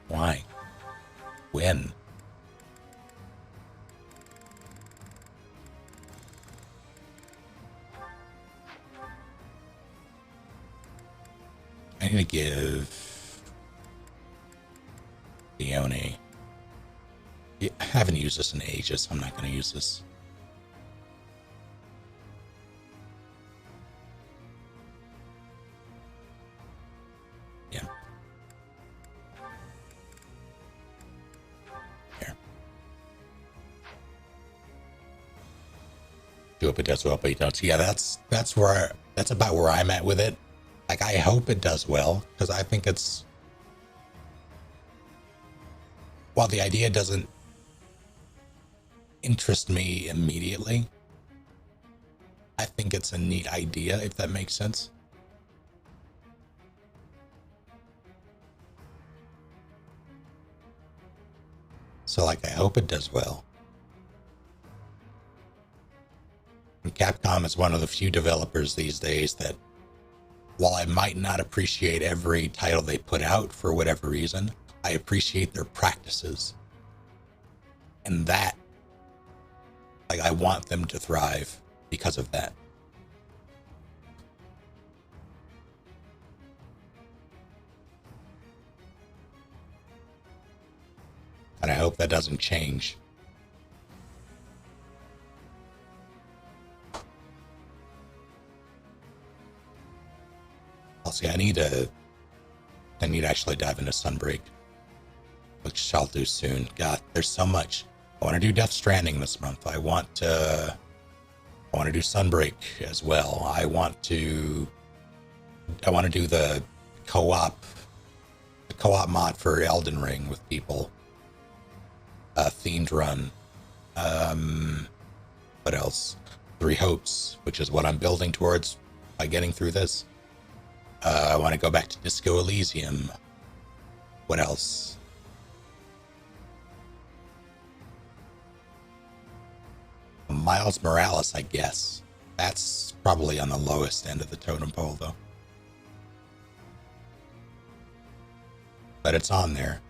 A: Why? When? I'm gonna give Leone. I haven't used this in ages, so I'm not gonna use this. Yeah. Here. Do hope it does well, but you don't. Yeah, that's about where I'm at with it. Like, I hope it does well, because I think it's, while the idea doesn't interest me immediately, I think it's a neat idea, if that makes sense. So, like, I hope it does well. And Capcom is one of the few developers these days that, while I might not appreciate every title they put out for whatever reason, I appreciate their practices. And that, like, I want them to thrive because of that. And I hope that doesn't change. I'll see, I need to actually dive into Sunbreak, which I'll do soon. God, there's so much. I want to do Death Stranding this month. I want to do Sunbreak as well. I want to do the co-op mod for Elden Ring with people. Themed run. What else? Three Hopes, which is what I'm building towards by getting through this. I want to go back to Disco Elysium. What else? Miles Morales, I guess. That's probably on the lowest end of the totem pole, though. But it's on there.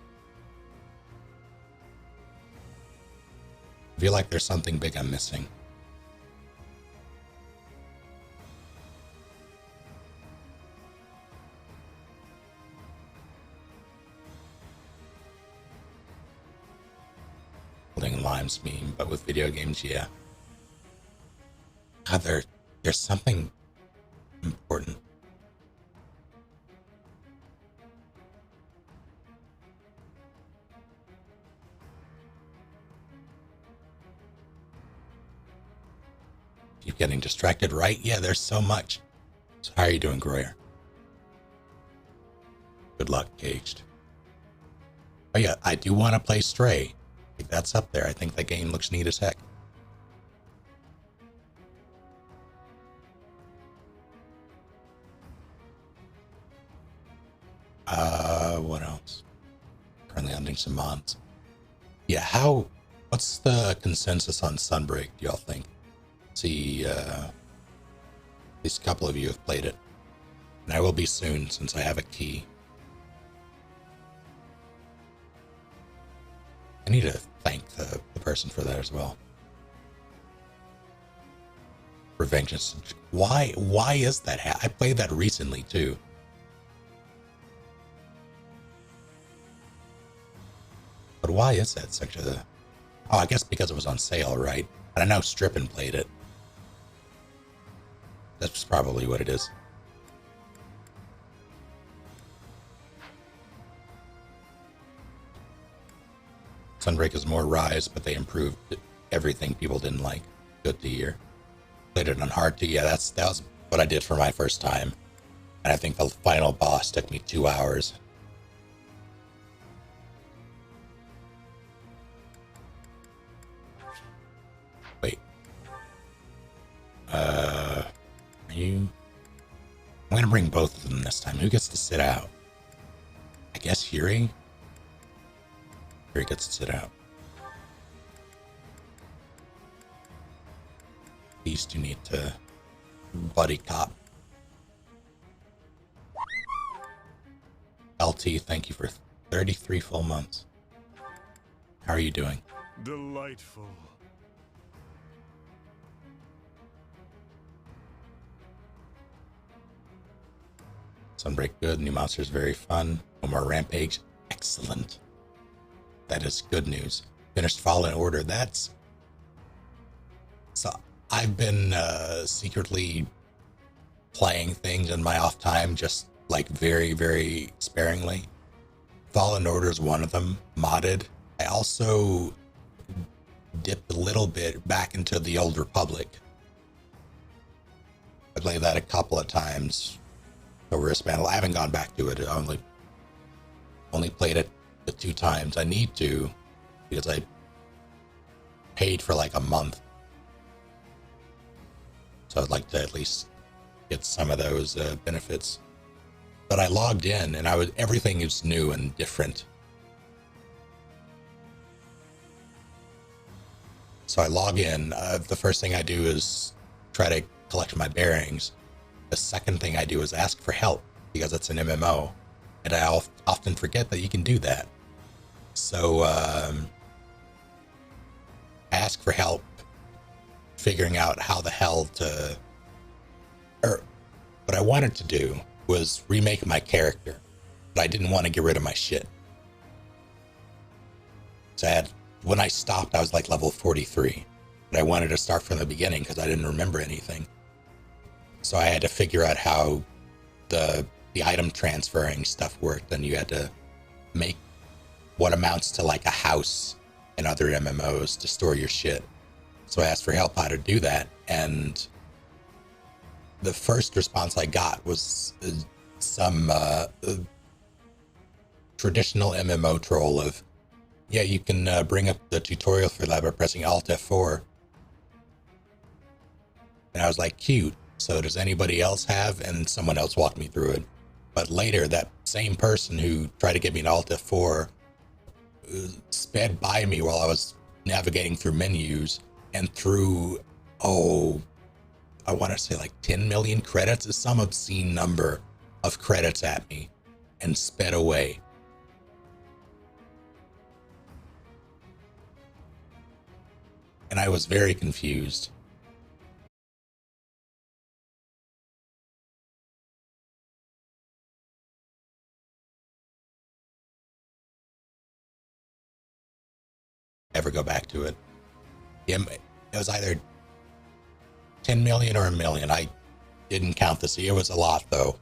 A: I feel like there's something big I'm missing. Building Lime's meme, but with video games, yeah. God, there's something important. Keep getting distracted, right? Yeah, there's so much. So how are you doing, Groyer? Good luck, Caged. Oh yeah, I do want to play Stray. I think that's up there. I think that game looks neat as heck. What else? Currently hunting some mods. Yeah, what's the consensus on Sunbreak, do y'all think? See, at least a couple of you have played it. And I will be soon, since I have a key. I need to thank the person for that as well. Revengeance. Why is that? I played that recently, too. But why is that such a... Oh, I guess because it was on sale, right? And I know Strippin played it. That's probably what it is. Sunbreak is more Rise, but they improved everything people didn't like. Good to hear. Played it on hard too. Yeah, that was what I did for my first time. And I think the final boss took me 2 hours. Wait. Are you... I'm gonna bring both of them this time. Who gets to sit out? I guess Yuri? Yuri gets to sit out. These two need to buddy cop. LT, thank you for 33 full months. How are you doing?
B: Delightful.
A: Sunbreak good, new monsters very fun. No more Rampage, excellent. That is good news. Finished Fallen Order, that's... So, I've been secretly playing things in my off time, just like very, very sparingly. Fallen Order is one of them, modded. I also dipped a little bit back into the Old Republic. I played that a couple of times over a span. I haven't gone back to it. I only played it the 2 times. I need to, because I paid for like a month. So I'd like to at least get some of those benefits. But I logged in and everything is new and different. So I log in. The first thing I do is try to collect my bearings. The second thing I do is ask for help, because it's an MMO. And I often forget that you can do that. So I ask for help figuring out how the hell to... Or what I wanted to do was remake my character, but I didn't want to get rid of my shit. So when I stopped, I was like level 43, but I wanted to start from the beginning because I didn't remember anything. So I had to figure out how the item transferring stuff worked, and you had to make what amounts to like a house in other MMOs to store your shit. So I asked for help how to do that, and the first response I got was some traditional MMO troll of, yeah, you can bring up the tutorial for that by pressing Alt F4. And I was like, cute. So does anybody else have? And someone else walked me through it. But later, that same person who tried to get me an Alt F4 sped by me while I was navigating through menus and threw, I want to say like 10 million credits, is some obscene number of credits at me, and sped away. And I was very confused. Ever go back to it. It was either 10 million or a million. I didn't count this. It was a lot, though.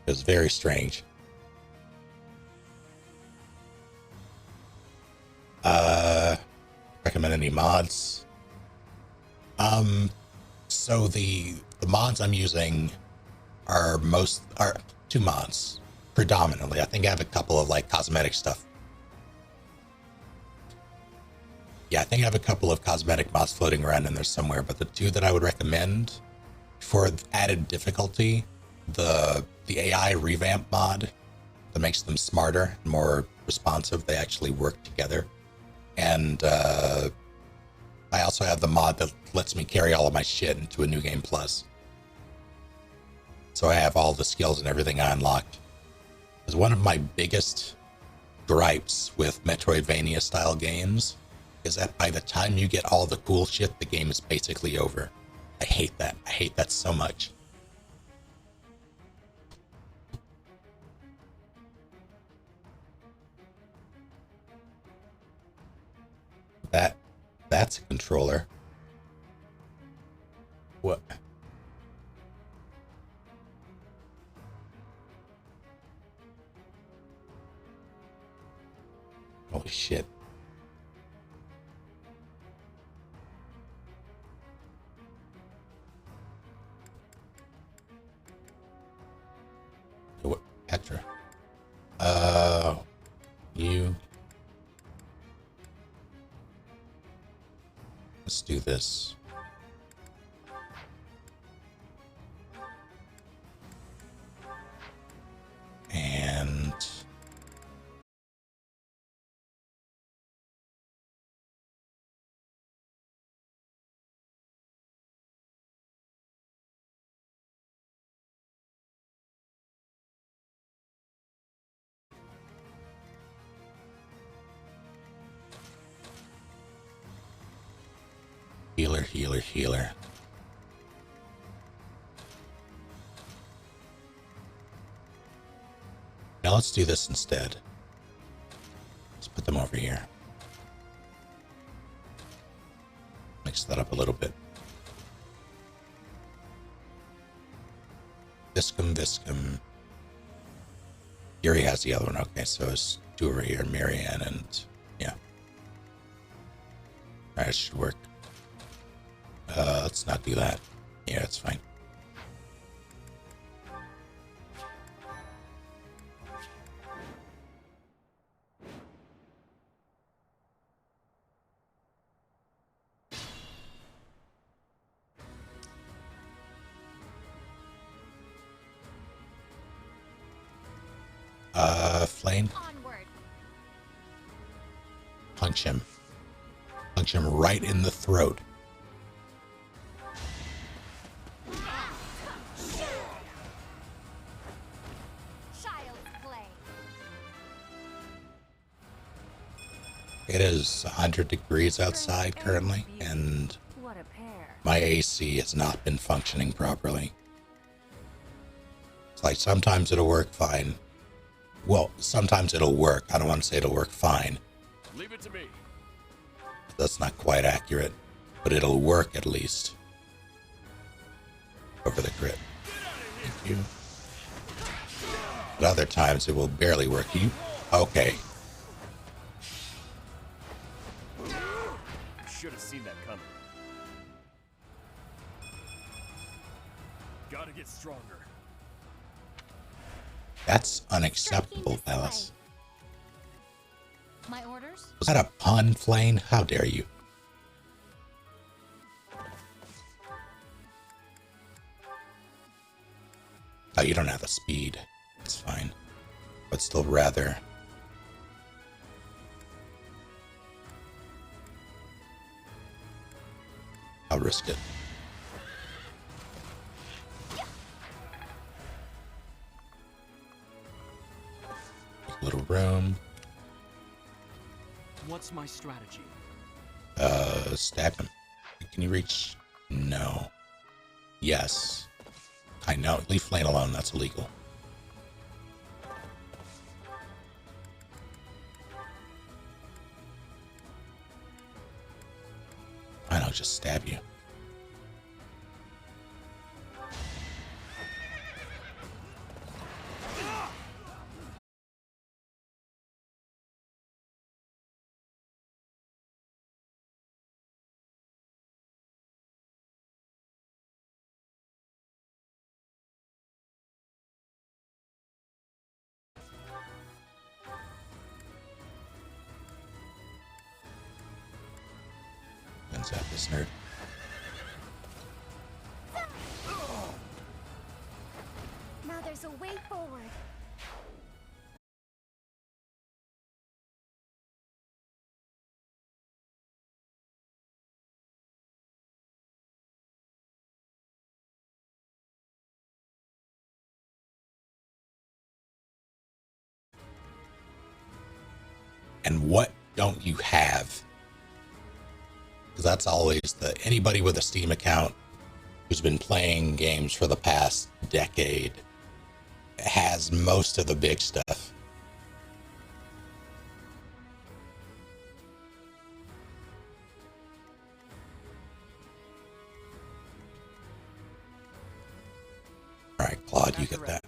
A: It was very strange. Recommend any mods? So the mods I'm using are two mods predominantly. I think I have a couple of like cosmetic stuff. Yeah, I think I have a couple of cosmetic mods floating around in there somewhere, but the two that I would recommend for added difficulty, the AI revamp mod that makes them smarter and more responsive. They actually work together. And I also have the mod that lets me carry all of my shit into a New Game Plus. So I have all the skills and everything unlocked. Because one of my biggest gripes with Metroidvania style games is that by the time you get all the cool shit, the game is basically over. I hate that. I hate that so much. That's a controller. What? Holy shit. What? Petra. You. Let's do this. And healer, healer, healer. Now let's do this instead. Let's put them over here. Mix that up a little bit. Viscum, Viscum. Yuri has the other one. Okay, so it's two over here, Marianne, and yeah. Alright, it should work. Let's not do that. Yeah, it's fine. Flame.
C: Onward.
A: Punch him. Punch him right in the throat.
C: Child's play.
A: It is 100 degrees outside currently, and
D: What a pair.
A: my AC has not been functioning properly. It's like sometimes it'll work fine. Well, sometimes it'll work. I don't want to say it'll work fine.
B: Leave it to me.
A: That's not quite accurate, but it'll work at least. Over the crit. Thank you. But other times it will barely work. Okay.
B: Should have seen that coming. Gotta get stronger.
A: That's unacceptable, Alice.
C: My orders?
A: Was that a pun, Flame? How dare you? Oh, you don't have the speed. It's fine. But still rather. I'll risk it. Little room.
B: What's my strategy?
A: Stab him. Can you reach? No. Yes. I know. Leave Flame alone. That's illegal. Fine, I'll just stab you. Zap this nerd.
C: Now there's a way forward.
A: And what don't you have? Because that's always anybody with a Steam account who's been playing games for the past decade has most of the big stuff. All right, Claude, you get that.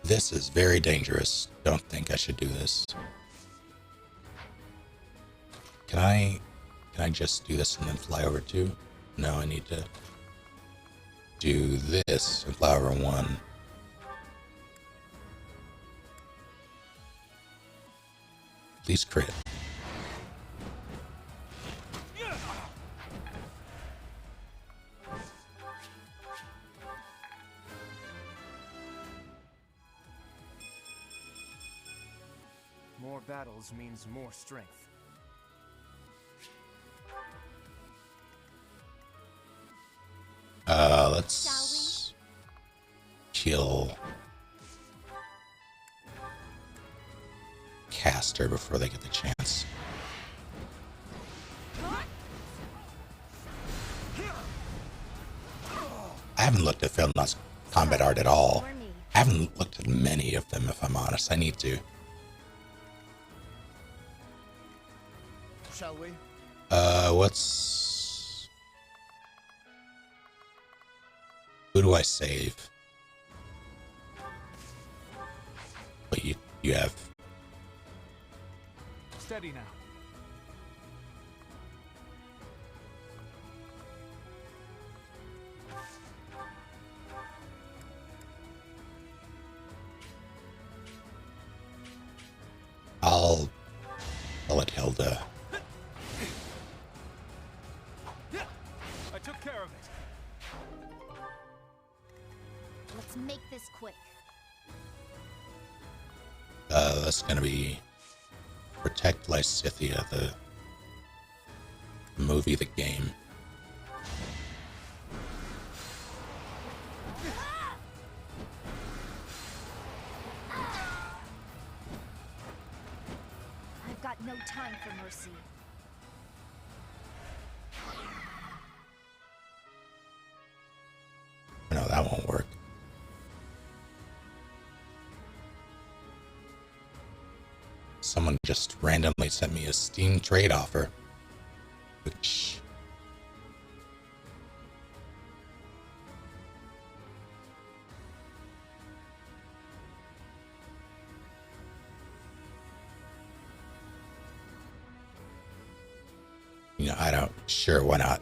A: This is very dangerous. Don't think I should do this. Can I just do this and then fly over two? No, I need to do this and fly over one. Please crit.
E: More battles means more strength.
A: Let's kill Caster before they get the chance. I haven't looked at Verdant's combat art at all. I haven't looked at many of them, if I'm honest. I need to.
E: Shall we?
A: Who do I save? But you have.
B: Steady now.
A: I'll let Hilda.
B: I took care of it.
C: Let's make this quick.
A: That's gonna be Protect Lysithea, the movie, the game.
C: I've got no time for mercy.
A: No, that won't work. Someone just randomly sent me a Steam trade offer, which I don't, sure, why not?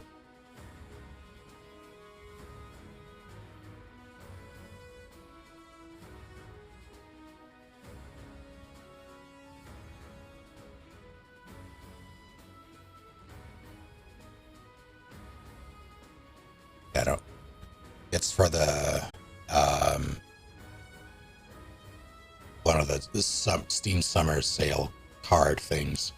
A: I don't. It's for the one of the Steam Summer Sale card things.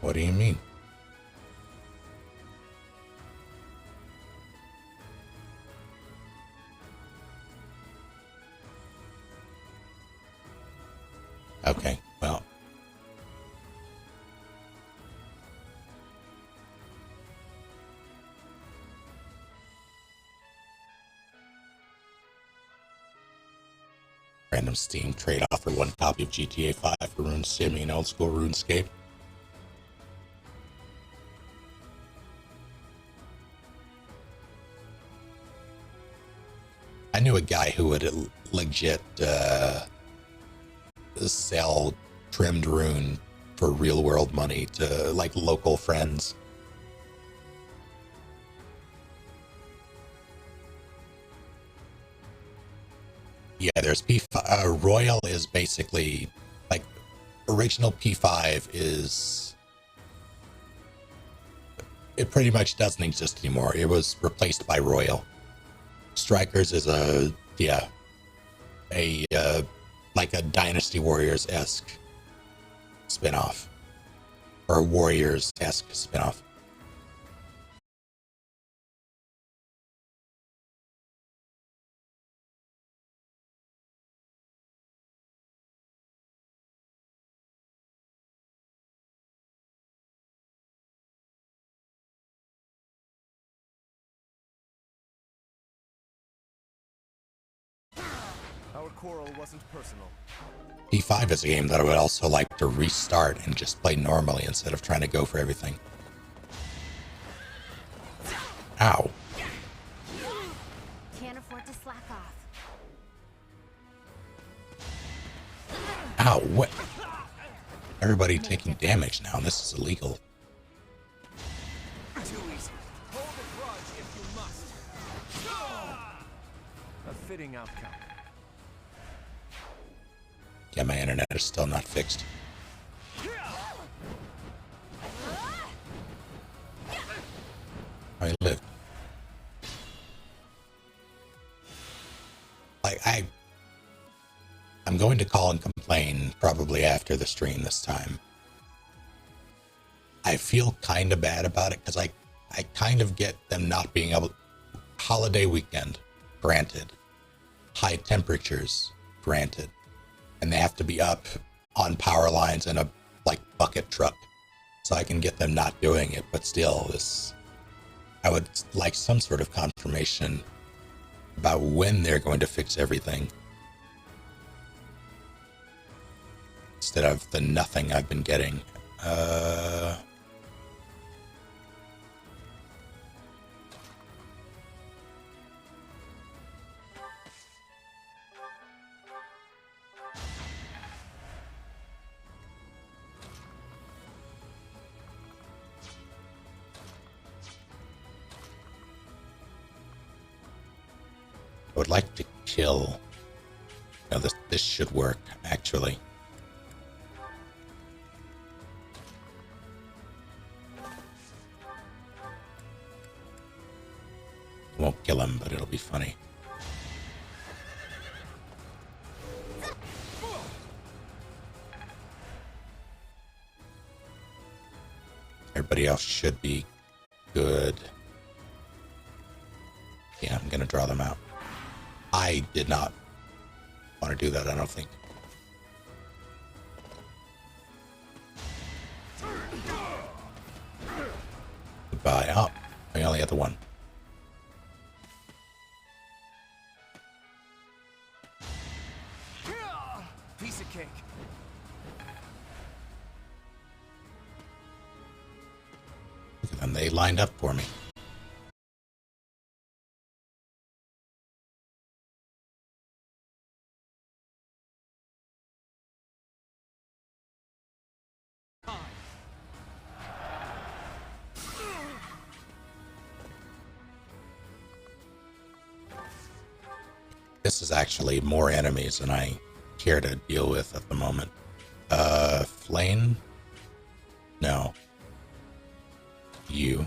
A: What do you mean? Okay, well. Random Steam trade offer 1 copy of GTA 5 for Rune Sim and old school RuneScape. I knew a guy who would legit sell trimmed rune for real world money to like local friends. Yeah, there's P5. Royal is basically like original P5 is. It pretty much doesn't exist anymore. It was replaced by Royal. Strikers is a like a Dynasty Warriors-esque spinoff, or Warriors-esque spinoff.
E: Our quarrel wasn't personal.
A: P5 is a game that I would also like to restart and just play normally instead of trying to go for everything. Ow.
C: Can't afford to slack off.
A: Ow, what? Everybody taking damage now. This is illegal.
E: Too easy. Hold a grudge if you must. A fitting outcome.
A: Yeah, my internet is still not fixed. I live. I'm going to call and complain probably after the stream this time. I feel kind of bad about it because I kind of get them not being able. Holiday weekend, granted. High temperatures, granted. And they have to be up on power lines in a like bucket truck, so I can get them not doing it. But still, I would like some sort of confirmation about when they're going to fix everything, instead of the nothing I've been getting. I would like to kill. No, this should work, actually. Won't kill him, but it'll be funny. Everybody else should be good. Yeah, I'm gonna draw them out. I did not want to do that, I don't think. Goodbye. Oh, I only had the one.
E: Piece of cake.
A: Look at them, they lined up for me. This is actually more enemies than I care to deal with at the moment. Flame? No. You.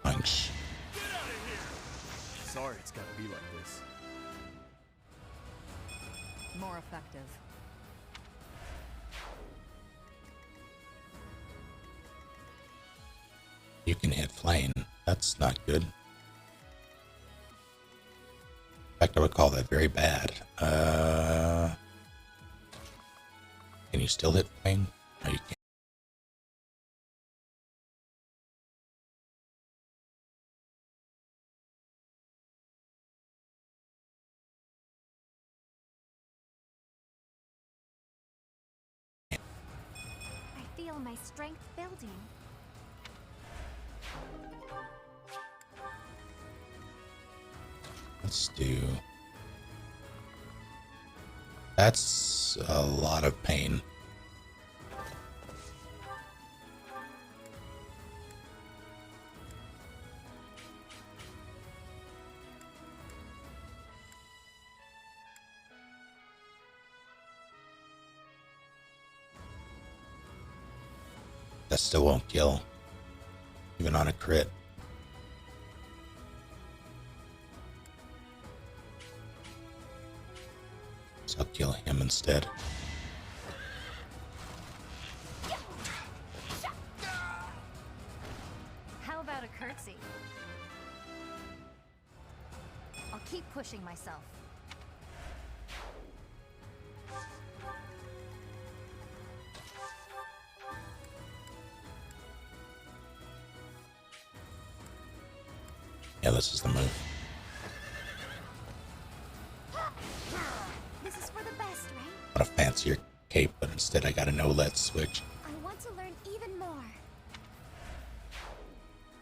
A: Punch.
E: Sorry it's gotta be like this.
D: More effective.
A: You can hit flame. That's not good. In fact, I would call that very bad. Can you still hit flame? No, you can't.
C: I feel my strength building.
A: Let's do... That's a lot of pain. That still won't kill, even on a crit. So I'll kill him instead.
C: How about a curtsy? I'll keep pushing myself.
A: Yeah, this is the move.
C: This is for the best, right?
A: I want a fancier cape, but instead I got a no-let switch.
C: I want to learn even more.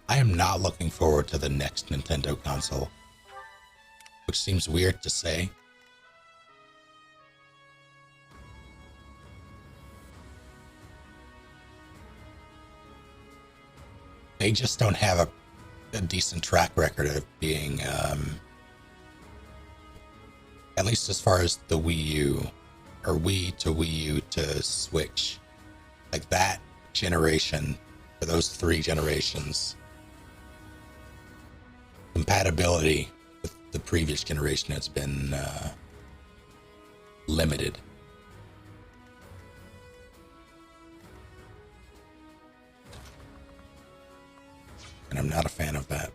A: I am not looking forward to the next Nintendo console, which seems weird to say. They just don't have a decent track record of being, at least as far as the Wii U, or Wii U to Switch, like that generation, for those 3 generations, compatibility with the previous generation has been limited. And I'm not a fan of that.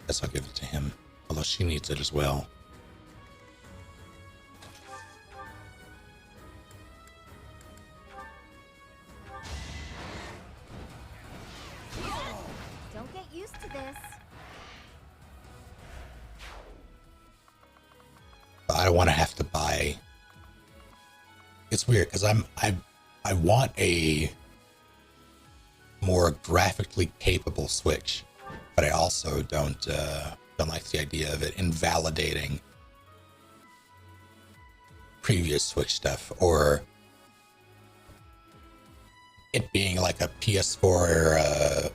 A: Guess I'll give it to him, although she needs it as well.
C: Don't get used to this.
A: I don't want to have to buy. It's weird because I want a more graphically capable Switch, but I also don't like the idea of it invalidating previous Switch stuff, or it being like a PS4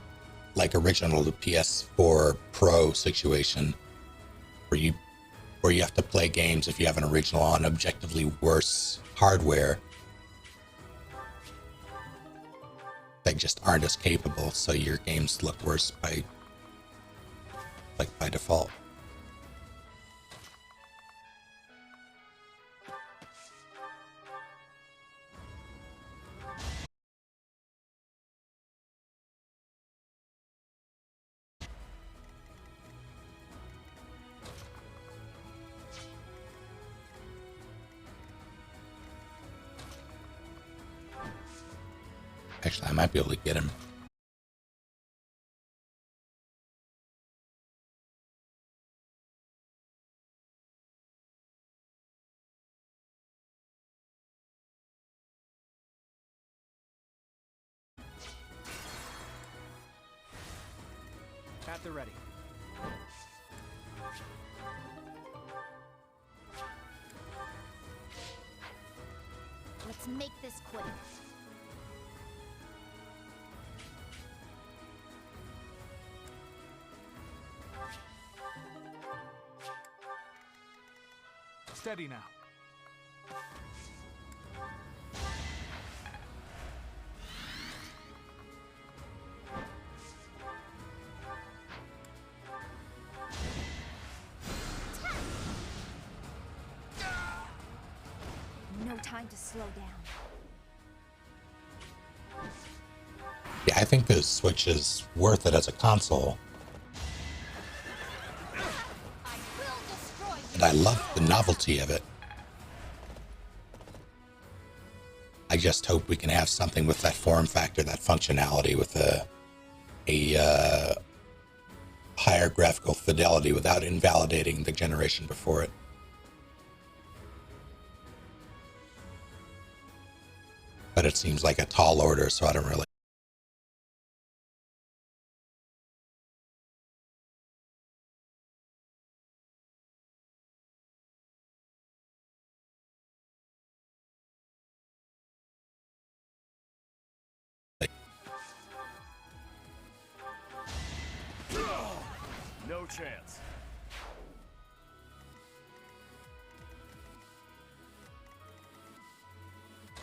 A: like original PS4 Pro situation where you have to play games if you have an original on objectively worse hardware that just aren't as capable, so your games look worse by default. Actually, I might be able to get him.
E: At the ready.
C: Let's make this quick.
B: Steady now.
C: No time to slow down.
A: Yeah, I think the Switch is worth it as a console.
C: I will destroy you.
A: And I love the novelty of it. I just hope we can have something with that form factor, that functionality, with a higher graphical fidelity without invalidating the generation before it. But it seems like a tall order, so I don't really.
E: No chance.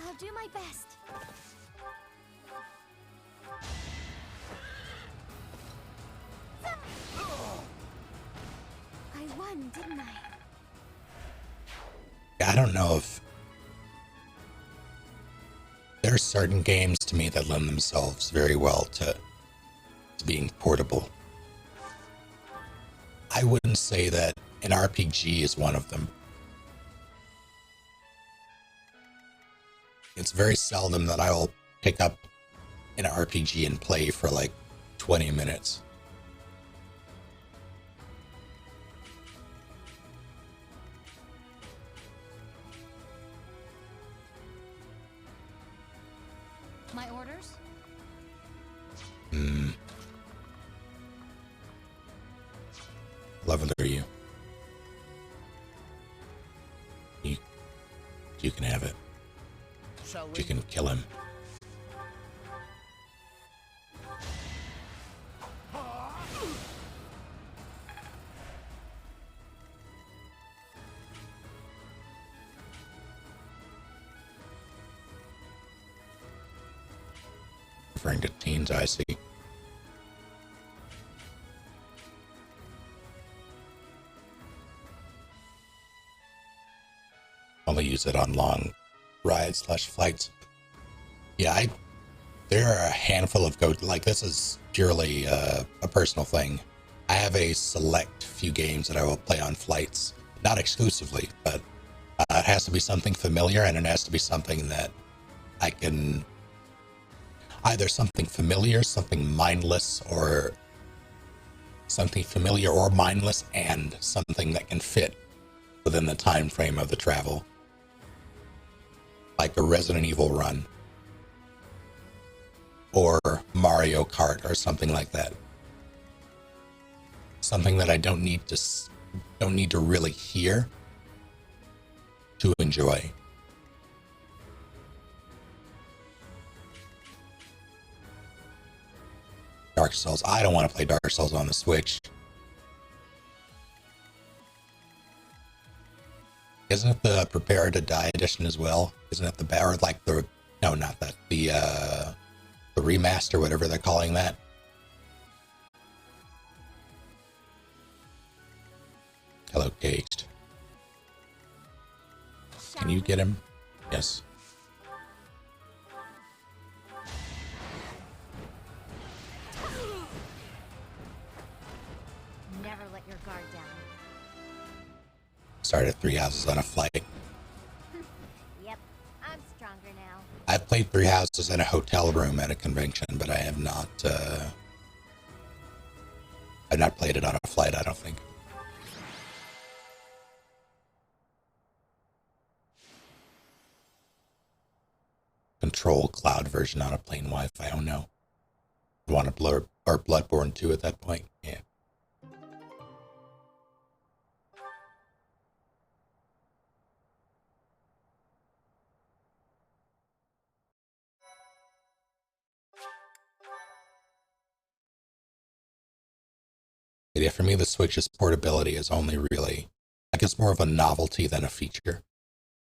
C: I'll do my best. I won, didn't I?
A: I don't know if there are certain games to me that lend themselves very well to being portable. I wouldn't say that an RPG is one of them. It's very seldom that I will pick up an RPG and play for like 20 minutes.
C: My orders?
A: Level are you? You can have it.
E: Shall
A: You can kill him. Referring to teens, I see. Only use it on long rides / flights. Yeah, there are a handful of like this is purely a personal thing. I have a select few games that I will play on flights, not exclusively, but it has to be something familiar, and it has to be something that I can either something familiar, something mindless, or something familiar or mindless, and something that can fit within the time frame of the travel, like a Resident Evil run or Mario Kart or something like that. Something that I don't need to really hear to enjoy. Dark Souls. I don't want to play Dark Souls on the Switch. Isn't it the Prepare to Die edition as well? Isn't it no, not that. The remaster, whatever they're calling that. Hello, Caged. Can you get him? Yes.
C: Never let your guard down.
A: Started 3 Houses on a Flight.
C: Yep, I'm stronger now.
A: I've played 3 Houses in a hotel room at a convention, but I have not. I've not played it on a flight, I don't think. Control cloud version on a plain Wi-Fi. Oh no. I want to blur or Bloodborne 2 at that point. Yeah. But yeah, for me, the Switch's portability is only really Like it's more of a novelty than a feature,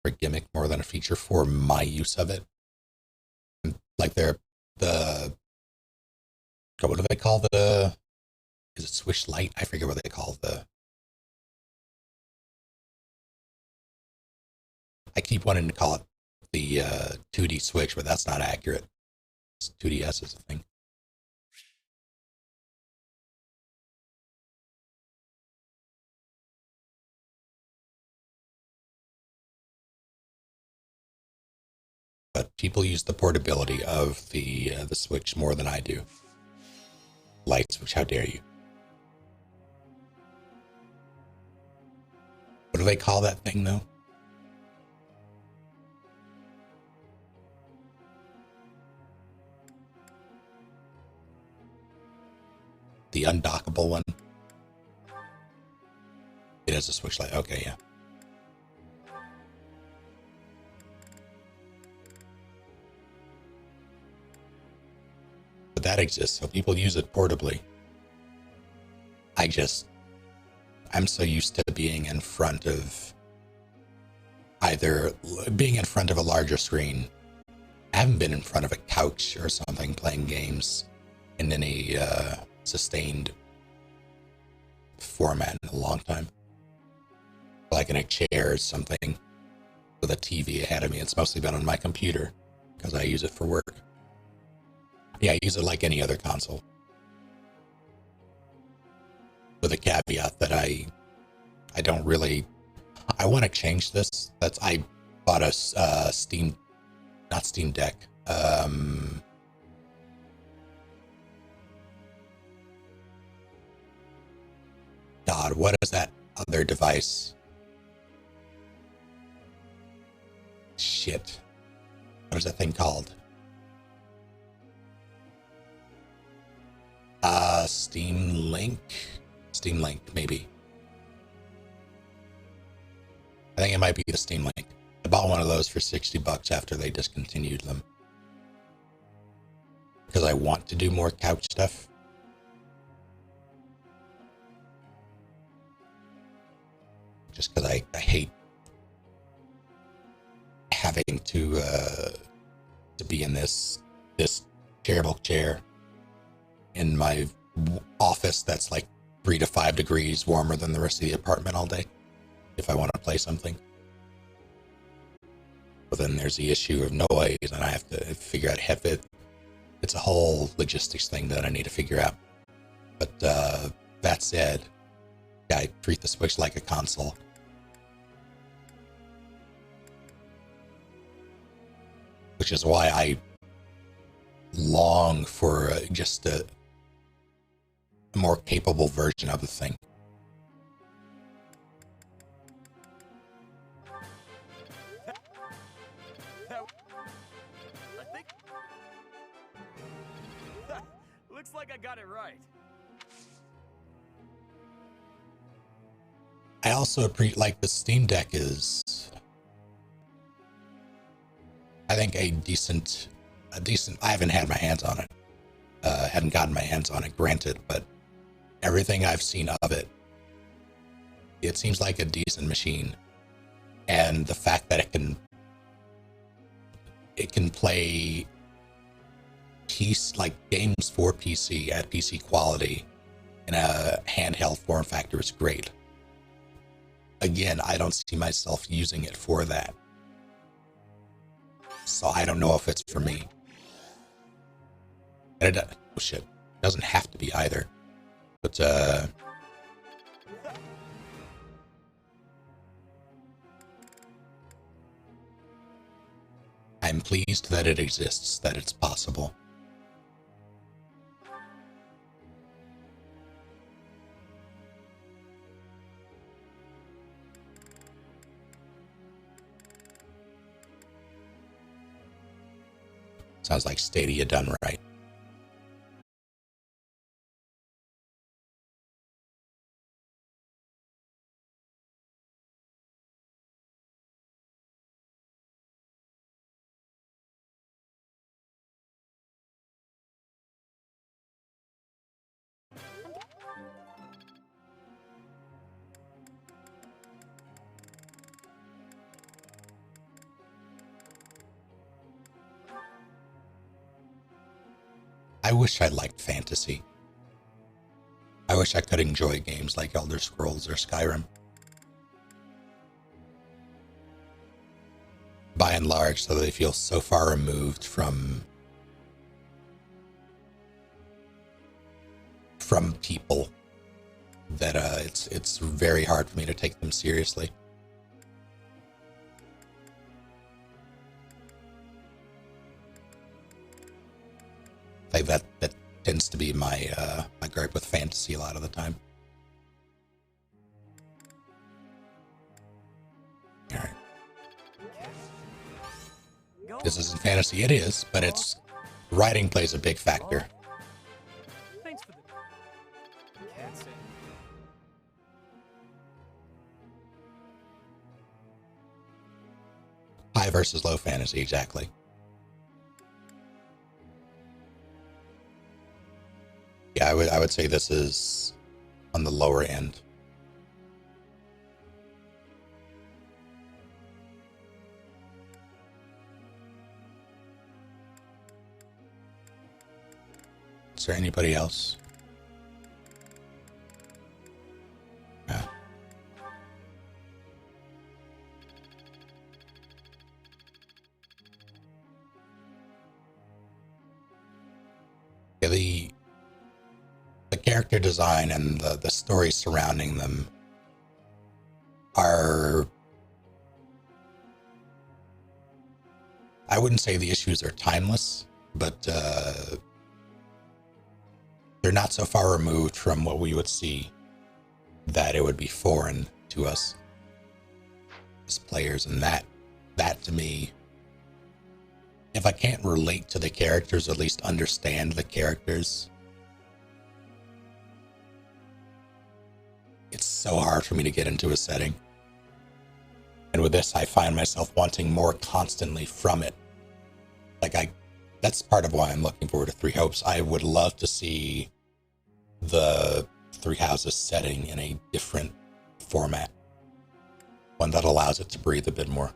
A: or a gimmick more than a feature for my use of it. Like they're the what do they call the? Is it Swish Light? I forget what they call the. I keep wanting to call it the 2D Switch, but that's not accurate. 2DS is a thing. But people use the portability of the Switch more than I do. Light Switch, how dare you? What do they call that thing though? The undockable one. It has a Switch Lite. Okay, yeah. But that exists, so people use it portably. I'm so used to being in front of either being in front of a larger screen. I haven't been in front of a couch or something playing games in any sustained format in a long time. Like in a chair or something with a TV ahead of me. It's mostly been on my computer because I use it for work. Yeah, I use it like any other console. With a caveat that I don't really. I want to change this. I bought a not Steam Deck. God, what is that other device? Shit. What is that thing called? Steam Link, maybe. I think it might be the Steam Link. I bought one of those for $60 after they discontinued them. Because I want to do more couch stuff. Just because I hate having to be in this terrible chair in my office that's like 3 to 5 degrees warmer than the rest of the apartment all day if I want to play something. But then there's the issue of noise, and I have to figure out it's a whole logistics thing that I need to figure out. But that said, I treat the Switch like a console. Which is why I long for just a more capable version of the thing.
E: I think... Looks like I got it right.
A: I also like the Steam Deck is, I think, a decent. I haven't had my hands on it. Haven't gotten my hands on it, granted, but everything I've seen of it, it seems like a decent machine. And the fact that it can play games for PC at PC quality in a handheld form factor is great. Again, I don't see myself using it for that. So I don't know if it's for me. And it doesn't have to be either. But I'm pleased that it exists, that it's possible. Sounds like Stadia done right. I wish I liked fantasy. I wish I could enjoy games like Elder Scrolls or Skyrim. By and large, so they feel so far removed from people that it's very hard for me to take them seriously. Like that tends to be my my gripe with fantasy a lot of the time. All right. This isn't fantasy, it is, but it's writing plays a big factor.
E: Thanks for the. Can't say.
A: High versus low fantasy, exactly. Yeah, I would say this is on the lower end. Is there anybody else? Yeah. Yeah, the character design and the story surrounding them are, I wouldn't say the issues are timeless, but they're not so far removed from what we would see that it would be foreign to us as players. And that to me, if I can't relate to the characters, at least understand the characters, it's so hard for me to get into a setting. And with this, I find myself wanting more constantly from it. That's part of why I'm looking forward to Three Hopes. I would love to see the Three Houses setting in a different format, one that allows it to breathe a bit more.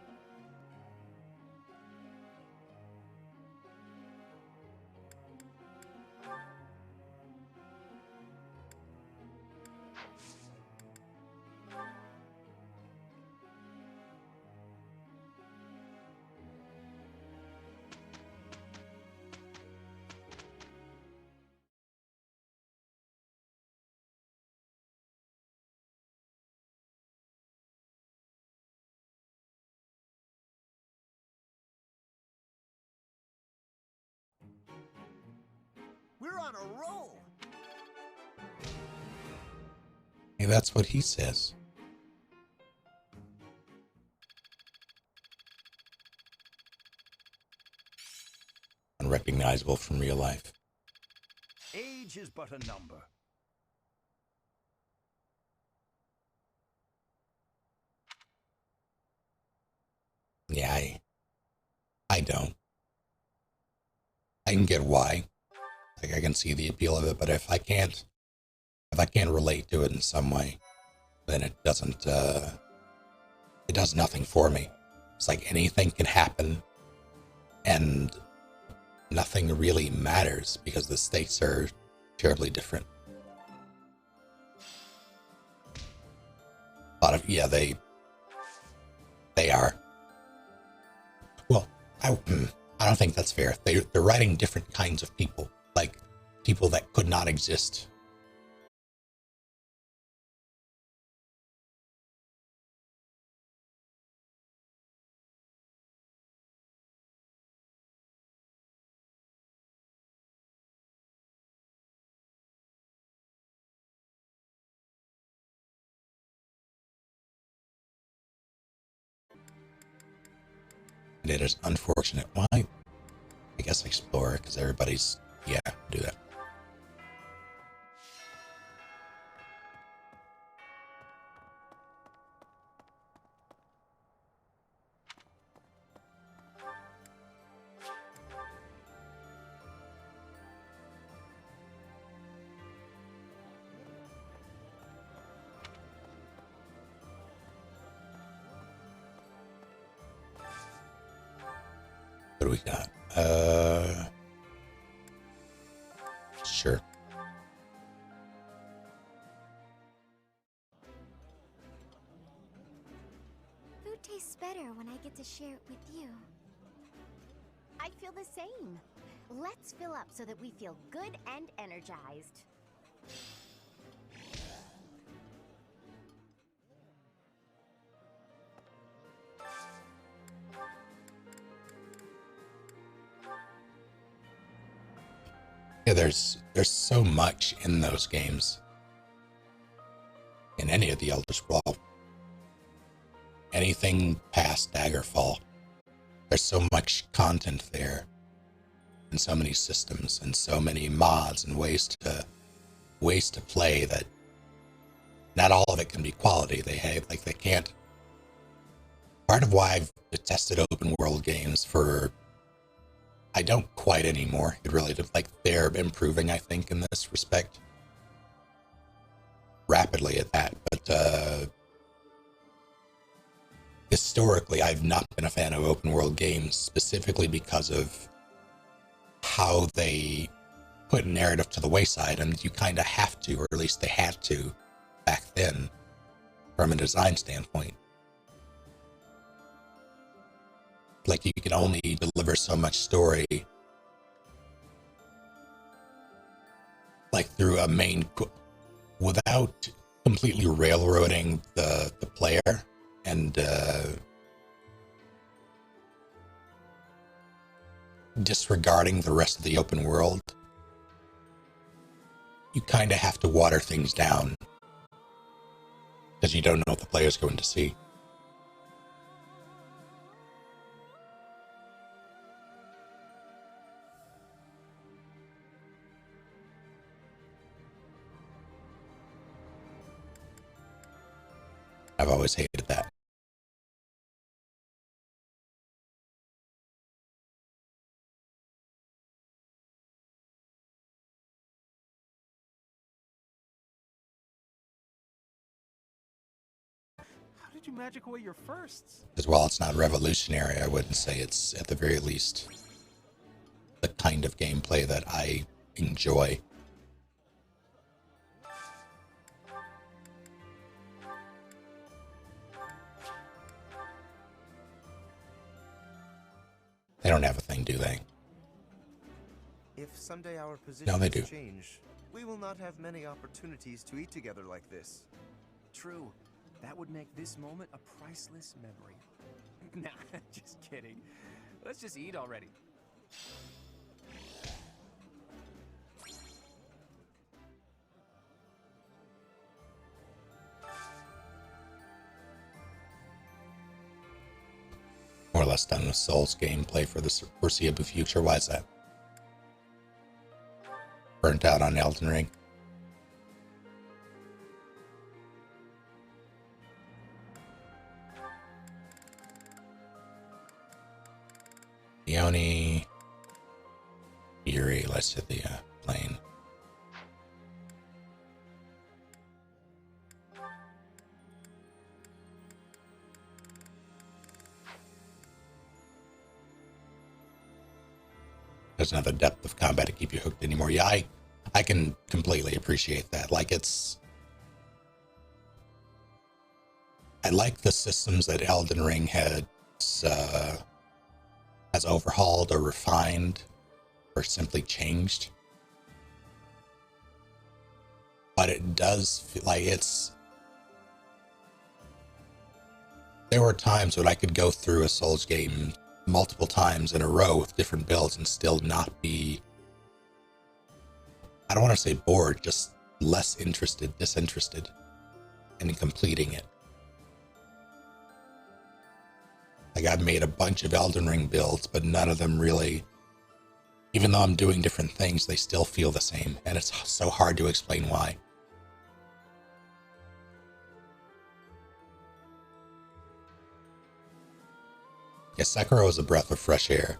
B: We're on a roll.
A: Hey, that's what he says. Unrecognizable from real life.
B: Age is but a number.
A: Yeah, I don't. I can get why. Like, I can see the appeal of it, but if I can't relate to it in some way, then it doesn't, it does nothing for me. It's like anything can happen and nothing really matters because the stakes are terribly different. A lot of, yeah, they are. Well, I don't think that's fair. They're writing different kinds of people, like people that could not exist. And it is unfortunate. Why? I guess explore, because everybody's, yeah, do that. What do we got? sure.
C: Food tastes better when I get to share it with you. I feel the same. Let's fill up so that we feel good and energized.
A: Yeah, there's so much in those games. In any of the Elder Scrolls. Anything past Daggerfall. There's so much content there. And so many systems and so many mods and ways to play that not all of it can be quality. They can't. Part of why I've detested open world games I don't quite anymore. It really like they're improving, I think, in this respect. Rapidly at that, but historically I've not been a fan of open world games specifically because of how they put narrative to the wayside, and you kind of have to, or at least they had to back then from a design standpoint. Like, you can only deliver so much story like through a main without completely railroading the player and disregarding the rest of the open world. You kind of have to water things down because you don't know what the player's going to see. I've always hated that.
E: How did you magic away your firsts?
A: Because while it's not revolutionary, I wouldn't say it's, at the very least, the kind of gameplay that I enjoy. They don't have a thing, do they?
F: If someday our
A: No, they
F: positions
A: do.
F: change, we will not have many opportunities to eat together like this.
E: True. That would make this moment a priceless memory. Nah, just kidding. Let's just eat already.
A: More or less done with Souls gameplay for the foreseeable future. Why is that? Burnt out on Elden Ring. Leone. Yuri, let's hit the plane. There's another depth of combat to keep you hooked anymore. Yeah, I can completely appreciate that. Like, I like the systems that Elden Ring has overhauled or refined or simply changed. But it does feel like there were times when I could go through a Souls game multiple times in a row with different builds and still not be, I don't want to say bored, just less disinterested in completing it. Like, I've made a bunch of Elden Ring builds, but none of them really, even though I'm doing different things, they still feel the same, and it's so hard to explain why. Yeah, Sekiro is a breath of fresh air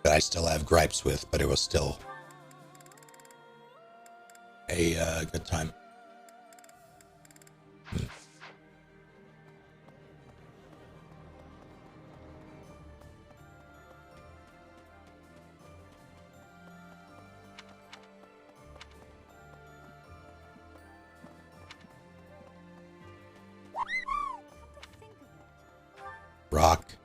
A: that I still have gripes with, but it was still a good time. Rock.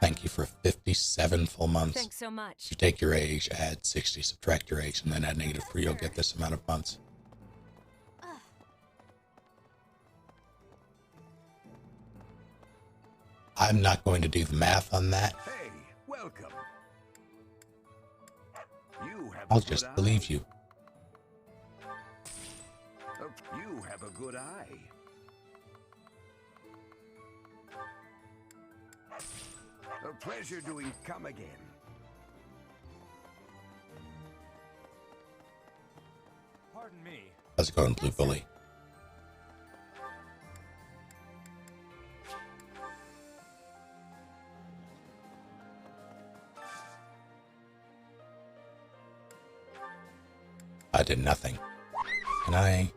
A: Thank you for 57 full months.
D: Thanks so much.
A: If you take your age, add 60, subtract your age, and then add -3, you'll get this amount of months. I'm not going to do the math on that.
G: Hey, welcome. You have
A: I'll
G: a good
A: just
G: eye.
A: believe you.
G: You have a good eye. A pleasure doing. Come again.
B: Pardon me.
A: How's it going, Blue Bully? I did nothing. Can I?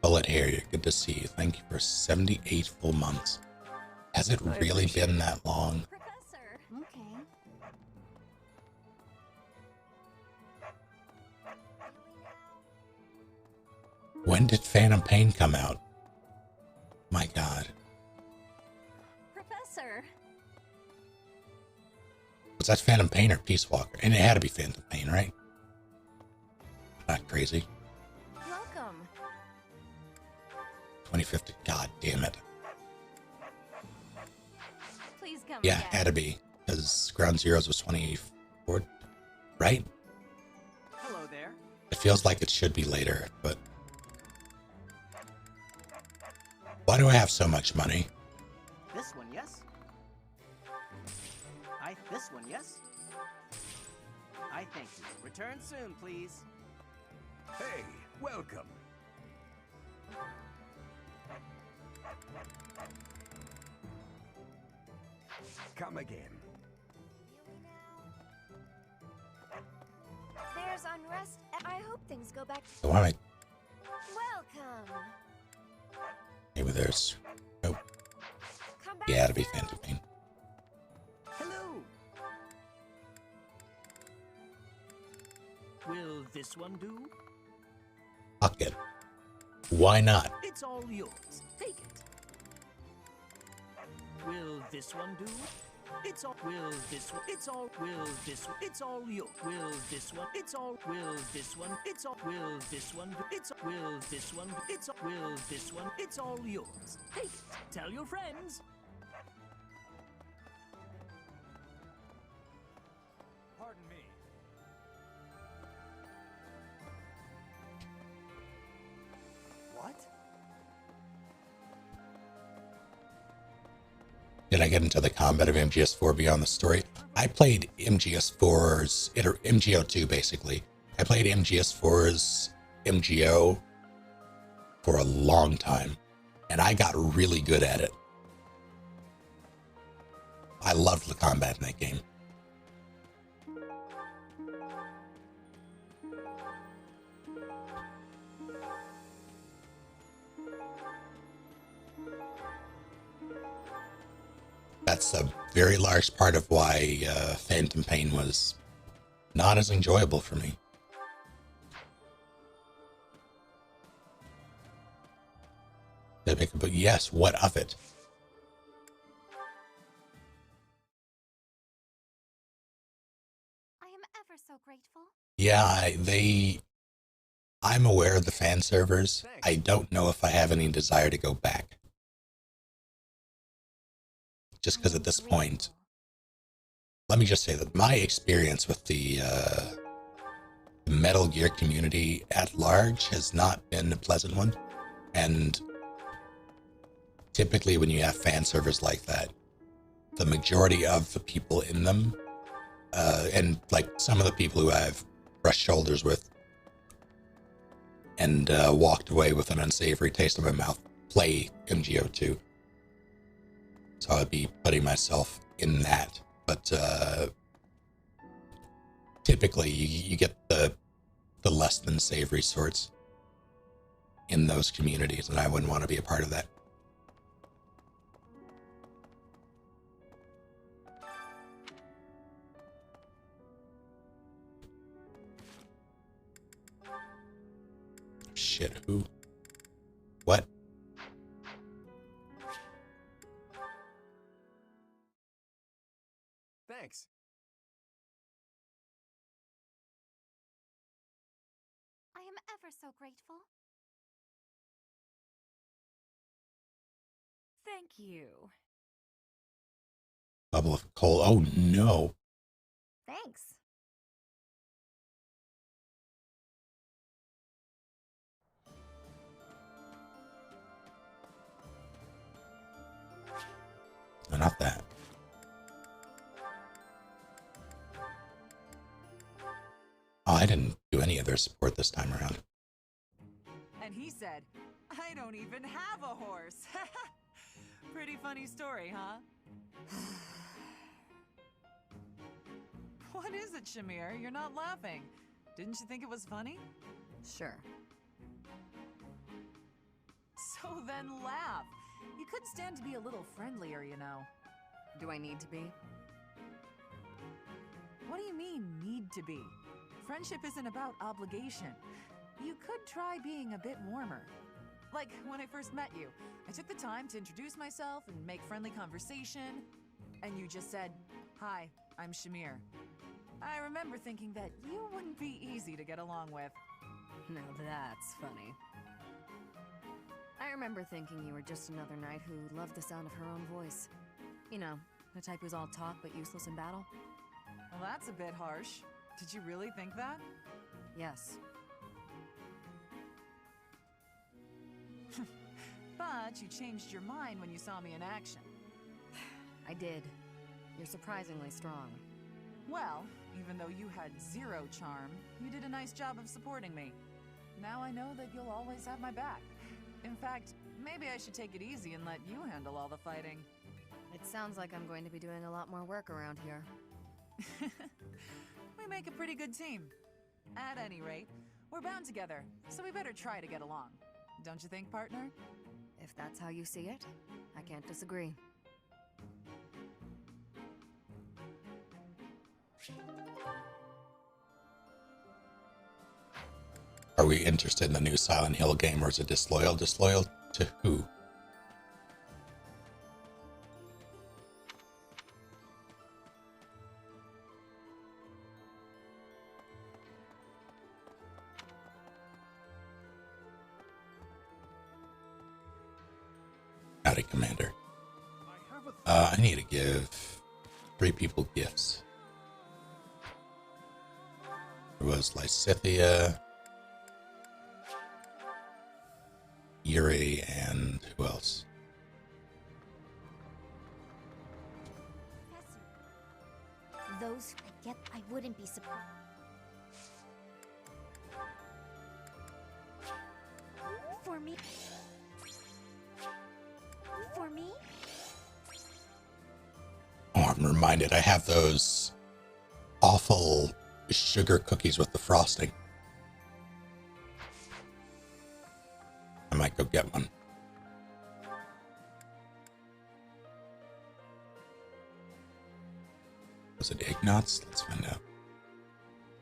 A: Bullet hair, you're good to see you. Thank you for 78 full months. Has it really been that long?
C: Professor. Okay.
A: When did Phantom Pain come out? My God.
C: Professor.
A: Was that Phantom Pain or Peace Walker? And it had to be Phantom Pain, right? Not crazy.
C: Welcome.
A: 2050. God damn it.
C: Please come
A: Yeah,
C: again.
A: had to be. Because Ground Zeroes was 24, right?
E: Hello there.
A: It feels like it should be later, but... Why do I have so much money?
E: This one, yes? This one, yes? I thank you. Return soon, please.
G: Hey, welcome. Come again.
C: There's unrest. I hope things go back.
A: So why am I...
C: Welcome.
A: Maybe there's... Nope.
C: Come back.
A: Yeah, had to be
C: soon.
A: Phantom Pain.
E: Hello. Will this one do?
A: Fuck it. Why not?
E: It's all yours. Take it. Will this one do? It's all. Will this one? It's all. Will this one? It's all yours. Will this one? It's all. Will this one? It's all. Will this one? It's. Will this one? It's. Will this one? It's all yours. Take it. Tell your friends.
B: Pardon me.
E: What?
A: Did I get into the combat of MGS4 beyond the story? I played MGS4's, MGO2 basically. I played MGS4's MGO for a long time, and I got really good at it. I loved the combat in that game. That's a very large part of why Phantom Pain was not as enjoyable for me. But yes, what of it?
C: I am ever so grateful.
A: Yeah, I'm aware of the fan servers. I don't know if I have any desire to go back. Just because at this point, let me just say that my experience with the Metal Gear community at large has not been a pleasant one. And typically when you have fan servers like that, the majority of the people in them, and like some of the people who I've brushed shoulders with and walked away with an unsavory taste in my mouth, play MGO2. So I'd be putting myself in that. But typically you get the less than savory sorts in those communities, and I wouldn't want to be a part of that. Shit, who? What?
H: Thanks.
C: I am ever so grateful.
D: Thank you.
A: Bubble of coal. Oh no.
C: Thanks.
A: No, not that. Oh, I didn't do any of their support this time around.
I: And he said, I don't even have a horse. Pretty funny story, huh? What is it, Shamir? You're not laughing. Didn't you think it was funny?
D: Sure.
I: So then laugh. You could stand to be a little friendlier, you know.
D: Do I need to be?
I: What do you mean, need to be? Friendship isn't about obligation. You could try being a bit warmer. Like when I first met you, I took the time to introduce myself and make friendly conversation, and you just said, "Hi, I'm Shamir." I remember thinking that you wouldn't be easy to get along with.
D: Now that's funny. I remember thinking you were just another knight who loved the sound of her own voice. You know, the type who's all talk but useless in battle.
I: Well, that's a bit harsh. Did you really think that?
D: Yes.
I: But you changed your mind when you saw me in action.
D: I did. You're surprisingly strong.
I: Well, even though you had zero charm, you did a nice job of supporting me. Now I know that you'll always have my back. In fact, maybe I should take it easy and let you handle all the fighting.
D: It sounds like I'm going to be doing a lot more work around here.
I: We make a pretty good team. At any rate, we're bound together, so we better try to get along. Don't you think, partner?
D: If that's how you see it, I can't disagree.
A: Are we interested in the new Silent Hill game, or is it disloyal? Disloyal to who? Howdy, Commander. I need to give 3 people gifts. There was Lysithia, Yuri, and who else?
C: Professor, those who could get, I wouldn't be surprised. For me? For me?
A: Oh, I'm reminded I have those awful sugar cookies with the frosting. I might go get one. Was it Ignots? Let's find out.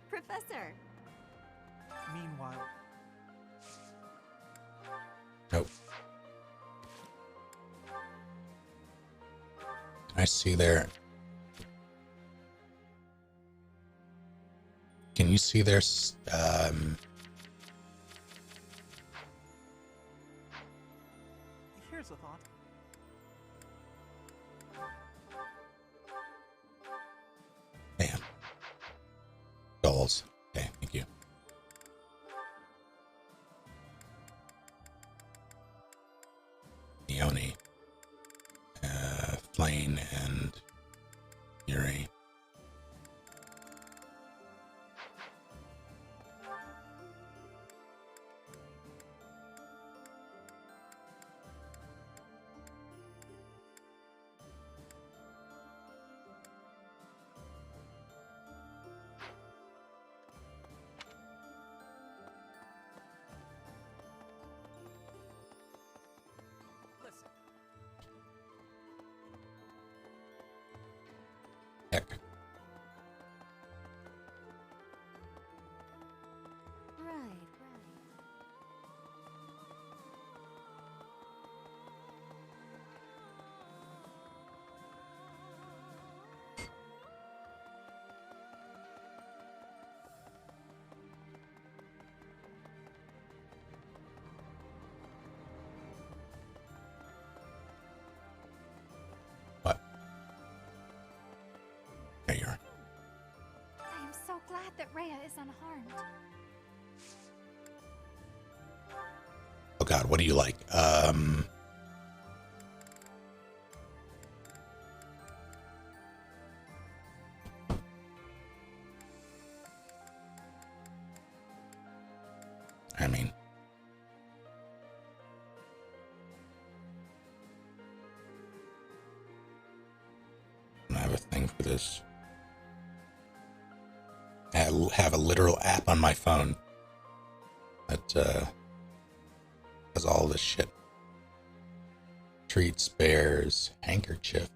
C: Professor!
E: Meanwhile,
A: Nope. Can I see there? Can you see their
E: here's a thought.
A: Bam. Goals. Okay, thank you. Leone, Flane, and Yuri.
E: Listen,
A: There you are.
C: I am so glad that Rhea is unharmed.
A: Oh God, what do you like? I mean, I have a thing for this. I have a literal app on my phone that does all this shit. Treats, bears, handkerchief,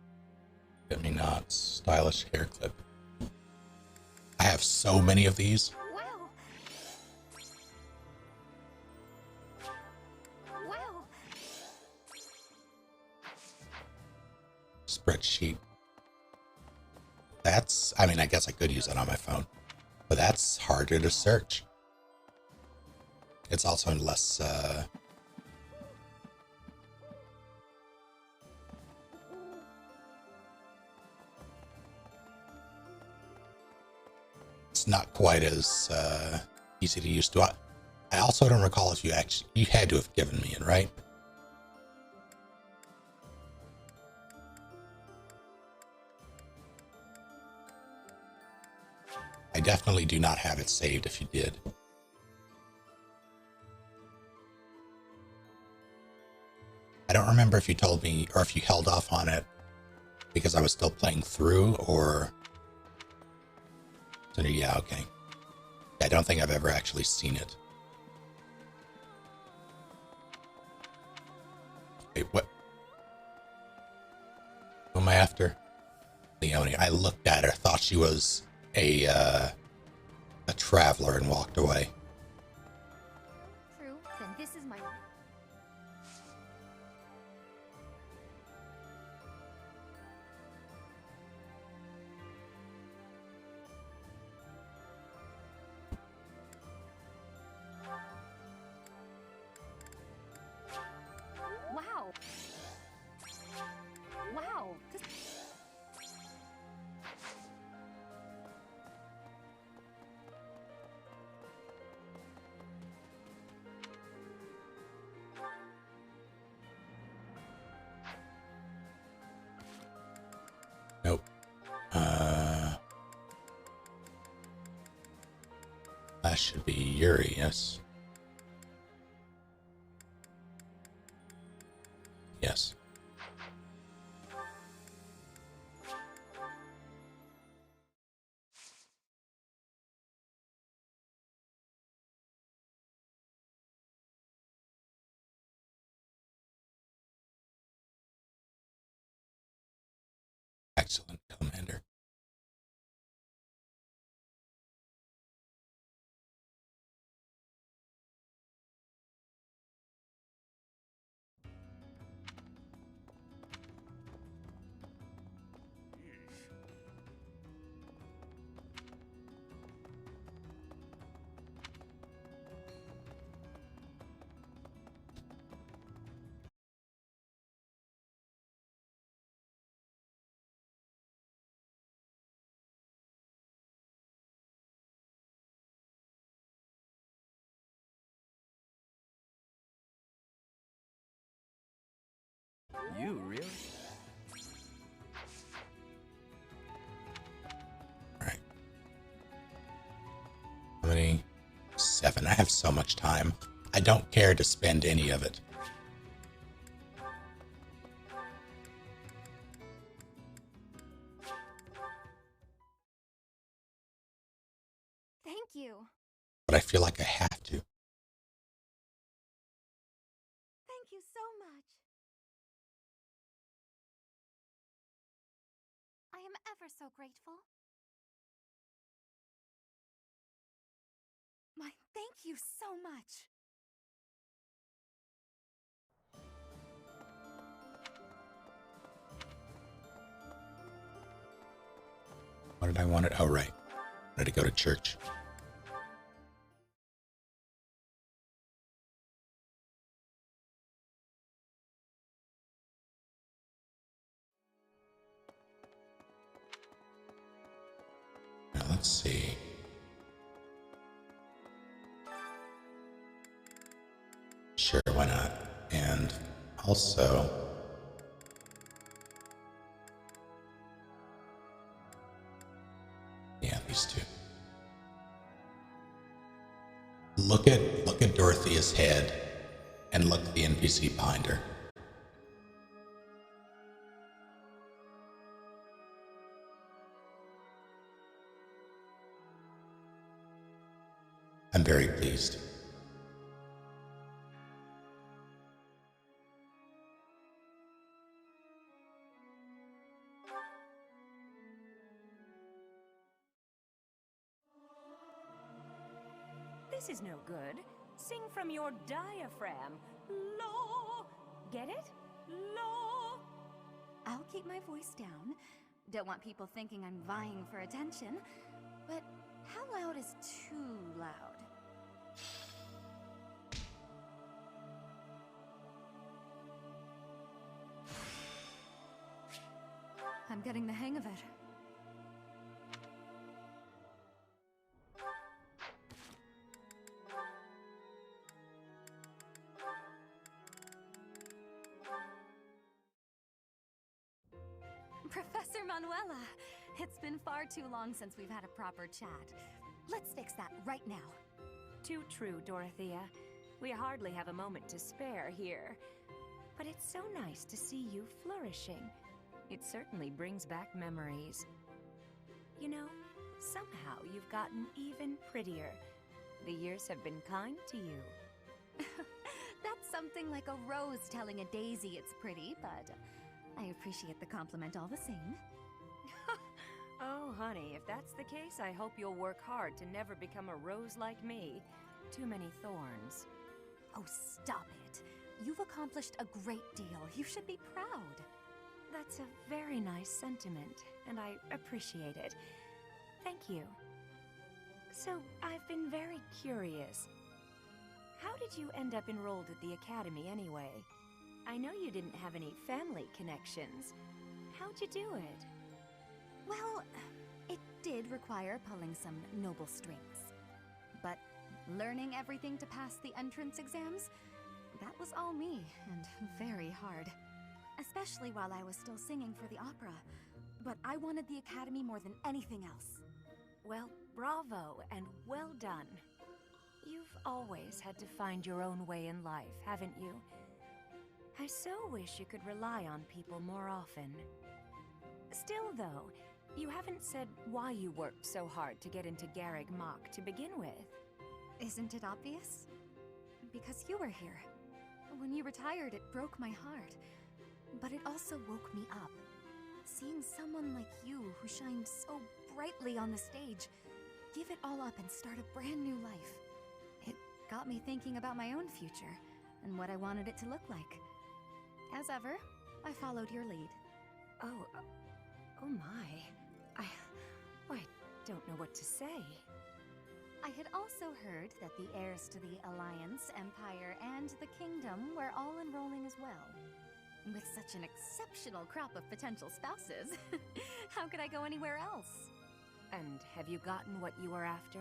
A: get me knots, stylish hair clip. I have so many of these.
C: Wow. Wow.
A: Spreadsheet. That's, I mean, I guess I could use that on my phone, but that's harder to search. It's also less, it's not quite as easy to use. I also don't recall if you had to have given me it, right? I definitely do not have it saved if you did. I don't remember if you told me or if you held off on it because I was still playing through or... So, yeah, okay. I don't think I've ever actually seen it. Wait, what? Who am I after? Leonie. I looked at her, thought she was a traveler and walked away.
C: True. Then this is my... Wow. Wow.
A: Nope. That should be Yuri, yes. Yes. Excellent, Commander.
E: You really?
A: All right. How many? 7. I have so much time. I don't care to spend any of it.
C: Thank you.
A: But I feel like I have to.
C: Thank you so much. I am ever so grateful. My thank you so much.
A: What did I want it? Oh, right. I wanted to go to church. Let's see. Sure, why not? And also, yeah, these two. Look at Dorothea's head and look at the NPC behind her. I'm very pleased.
H: This is no good. Sing from your diaphragm. Law. Get it? Law.
C: I'll keep my voice down. Don't want people thinking I'm vying for attention. But how loud is too loud?
D: I'm getting the hang of it.
C: Professor Manuela, it's been far too long since we've had a proper chat. Let's fix that right now.
H: Too true, Dorothea. We hardly have a moment to spare here. But it's so nice to see you flourishing. It certainly brings back memories. You know, somehow you've gotten even prettier. The years have been kind to you.
C: That's something like a rose telling a daisy it's pretty, but I appreciate the compliment all the same.
H: Oh, honey, if that's the case, I hope you'll work hard to never become a rose like me. Too many thorns.
C: Oh, stop it. You've accomplished a great deal. You should be proud.
H: That's a very nice sentiment, and I appreciate it. Thank you. So, I've been very curious. How did you end up enrolled at the academy anyway? I know you didn't have any family connections. How'd you do it?
C: Well, it did require pulling some noble strings. But learning everything to pass the entrance exams, that was all me, and very hard. Especially while I was still singing for the opera. But I wanted the academy more than anything else.
H: Well, bravo, and well done. You've always had to find your own way in life, haven't you? I so wish you could rely on people more often. Still, though, you haven't said why you worked so hard to get into Garreg Mach to begin with.
C: Isn't it obvious? Because you were here. When you retired, it broke my heart. But it also woke me up. Seeing someone like you who shined so brightly on the stage, give it all up and start a brand new life. It got me thinking about my own future and what I wanted it to look like. As ever, I followed your lead.
H: Oh my. I don't know what to say.
C: I had also heard that the heirs to the Alliance, Empire, and the Kingdom were all enrolling as well. With such an exceptional crop of potential spouses, how could I go anywhere else?
H: And have you gotten what you were after?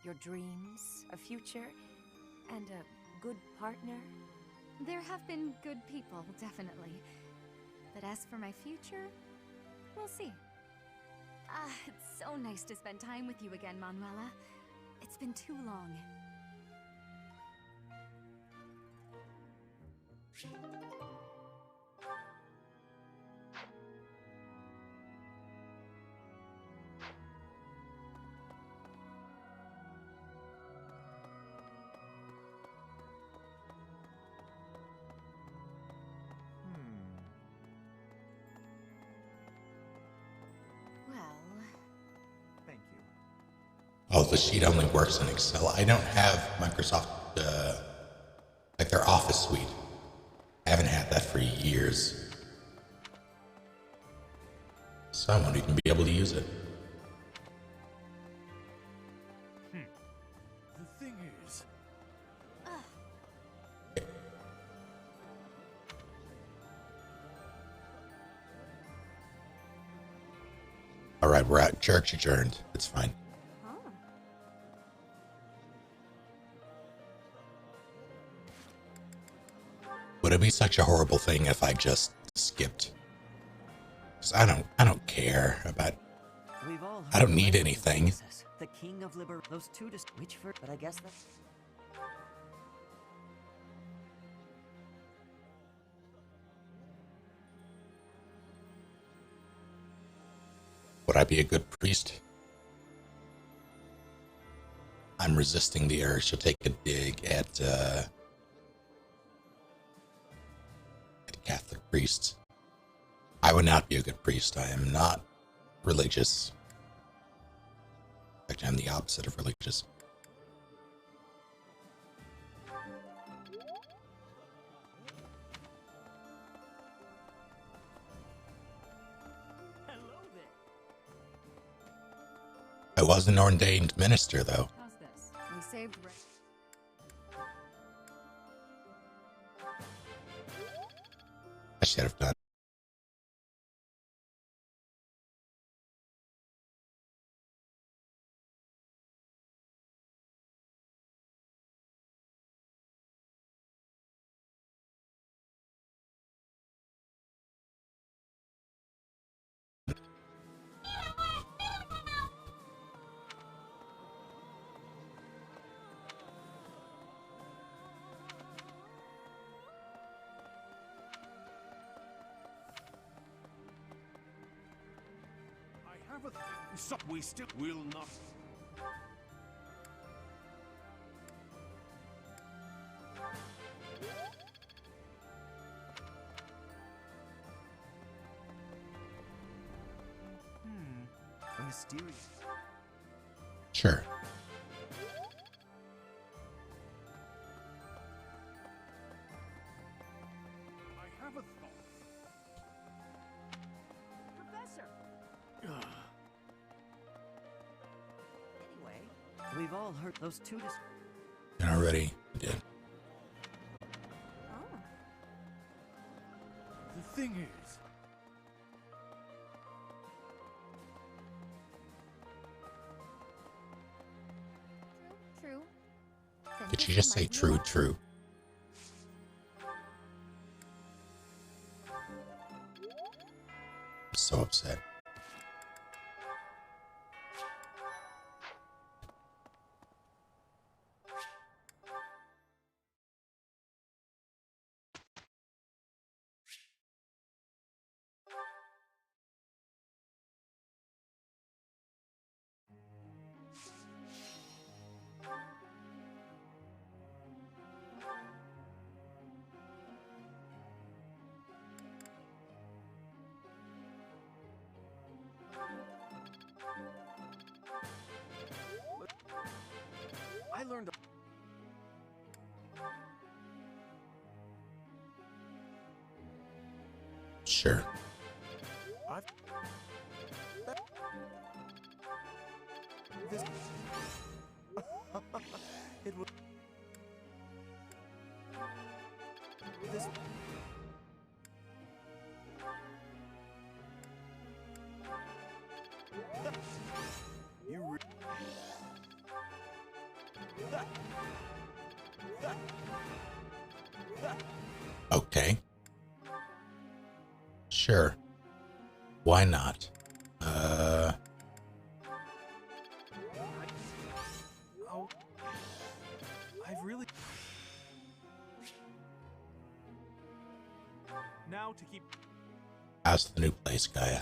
H: Your dreams, a future, and a good partner?
C: There have been good people, definitely. But as for my future, we'll see. It's so nice to spend time with you again, Manuela. It's been too long.
F: Thank you.
A: Oh, the sheet only works in Excel. I don't have Microsoft, like their Office suite. I haven't had that for years. So I won't even be able to use it.
B: The thing is,
A: All right, we're at church adjourned. It's fine. would it be such a horrible thing if I just skipped? 'Cause I don't care about.
E: We've all
A: I don't
E: heard
A: need
E: legends of
A: anything.
E: Jesus, the king of those two which for but I guess that's
A: Would I be a good priest? I'm resisting the urge to take a dig at Catholic priests. I would not be a good priest. I am not religious. In fact, I'm the opposite of religious.
E: hello there.
A: I was an ordained minister, though.
D: How's this? We saved Ray.
A: I should have done.
B: I have a so we still will not.
F: A mysterious.
A: Sure.
B: I have a thought.
E: Professor. Anyway, we've all heard those two
A: Already did.
H: Oh.
B: The thing is,
C: True. Then
A: Did she
C: this
A: just say
C: might be
A: true,
C: luck.
A: true? I'm so upset.
F: I learned.
A: Sure.
F: I've. This. It was. This. You.
A: Okay. Sure. Why not?
F: Oh. I've really.
B: now to keep.
A: How's the new place, Gaia?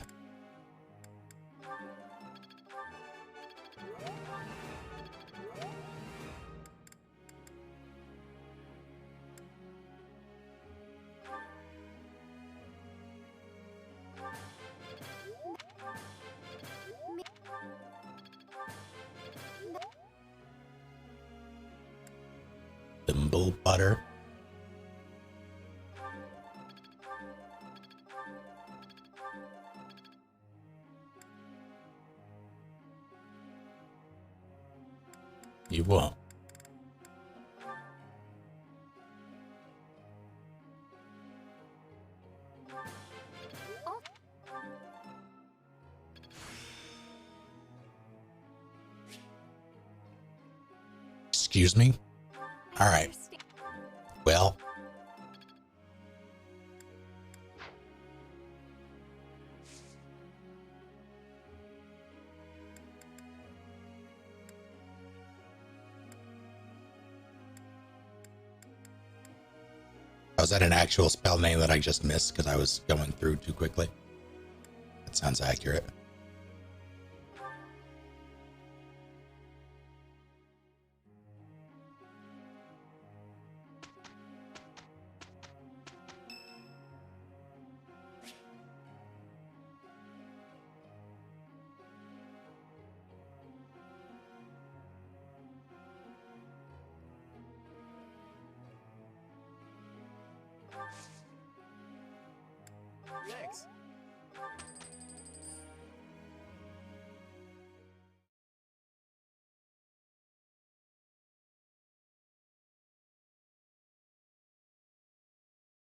A: Thimble butter? You won't. Excuse me?
C: I
A: All right.
C: understand.
A: Well, is that an actual spell name that I just missed because I was going through too quickly? That sounds accurate.
B: Thanks.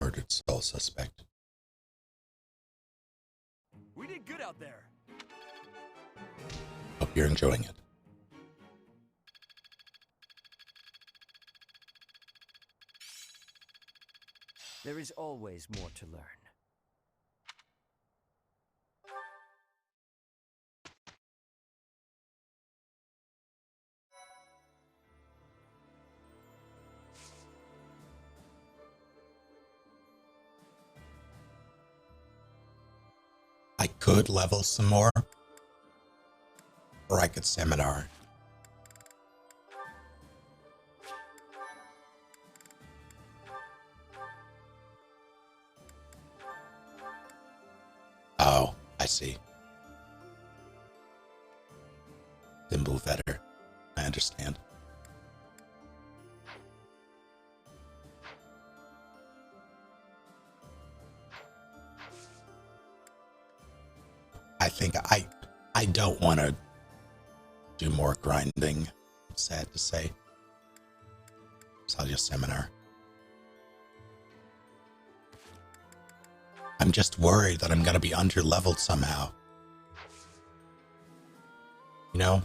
A: Murdered soul suspect.
B: We did good out there.
A: Hope you're enjoying it.
E: There is always more to learn.
A: I could level some more, or I could seminar. Oh, I see. Then move better. I understand. I think I don't want to do more grinding. Sad to say. So I'll just seminar. I'm just worried that I'm going to be under-leveled somehow. You know?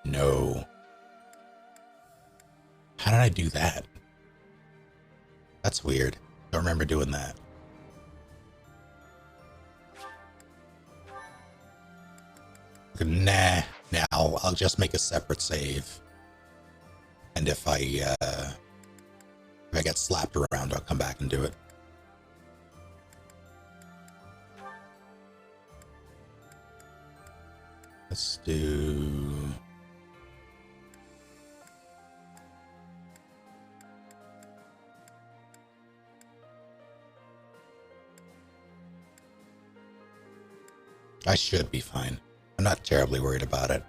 A: No. How did I do that? That's weird. Don't remember doing that. Nah. I'll just make a separate save. And if I get slapped around, I'll come back and do it. Let's do... I should be fine. I'm not terribly worried about it.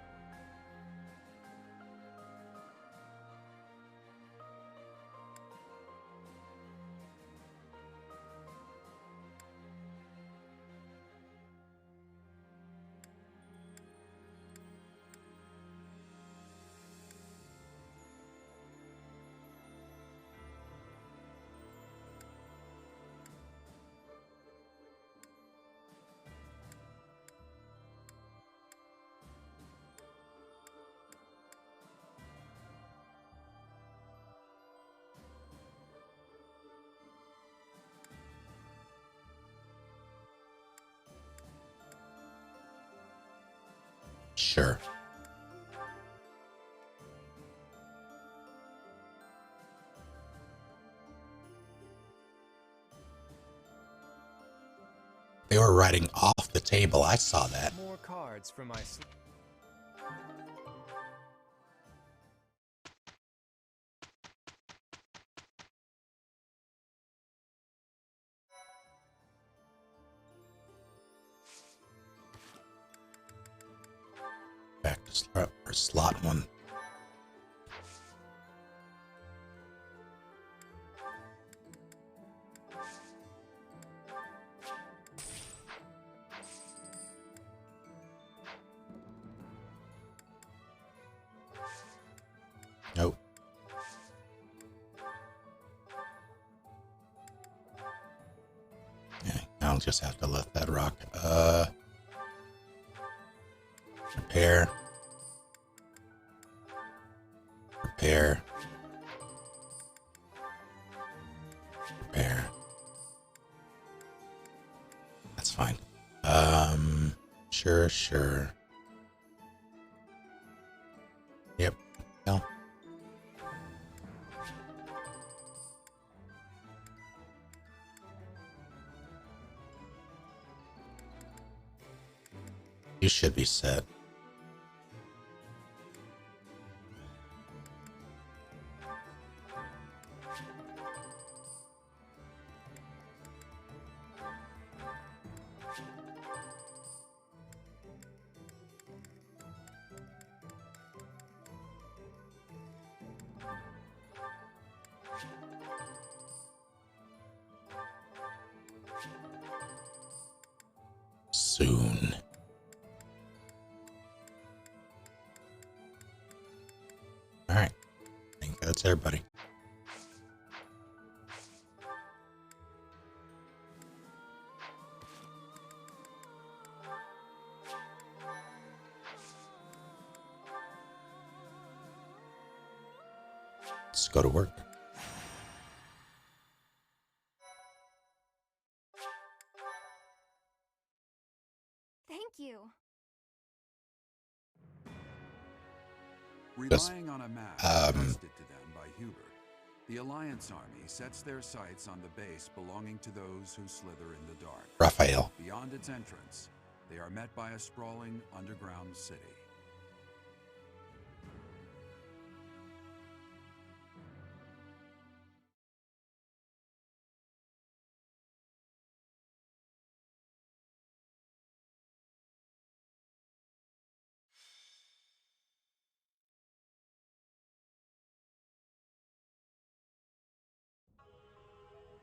A: Sure. They were writing off the table. I saw that.
B: More cards for my...
A: Back to slot one. Nope. Yeah, I'll just have to let that rock. Repair. Repair. Repair. That's fine. Sure. No. You should be set. Soon. All right. I think that's everybody. Let's go to work.
C: Thank you.
J: Relying on a map entrusted to them by Hubert, the Alliance army sets their sights on the base belonging to those who slither in the dark.
A: Raphael.
J: Beyond its entrance, they are met by a sprawling underground city.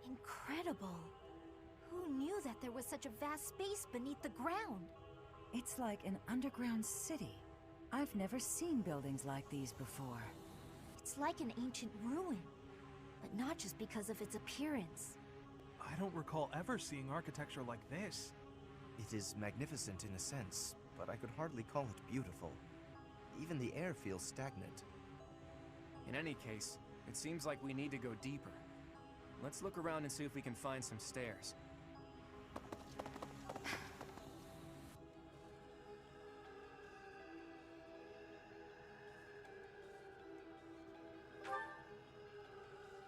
H: Incredible. Who knew that there was such a vast space beneath the ground?
I: It's like an underground city. I've never seen buildings like these before.
H: It's like an ancient ruin, but not just because of its appearance.
B: I don't recall ever seeing architecture like this.
F: It is magnificent in a sense, but I could hardly call it beautiful. Even the air feels stagnant.
K: In any case, it seems like we need to go deeper. Let's look around and see if we can find some stairs.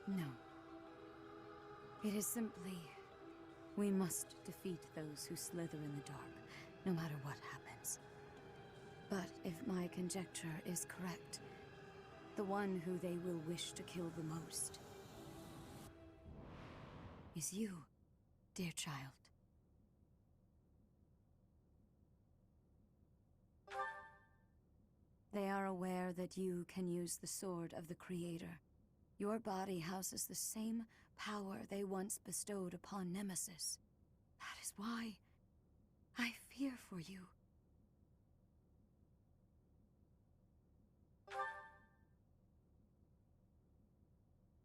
D: No. It is simply... we must defeat those who slither in the dark, no matter what happens. But if my conjecture is correct, the one who they will wish to kill the most is you, dear child. They are aware that you can use the sword of the Creator. Your body houses the same power they once bestowed upon Nemesis. That is why I fear for you.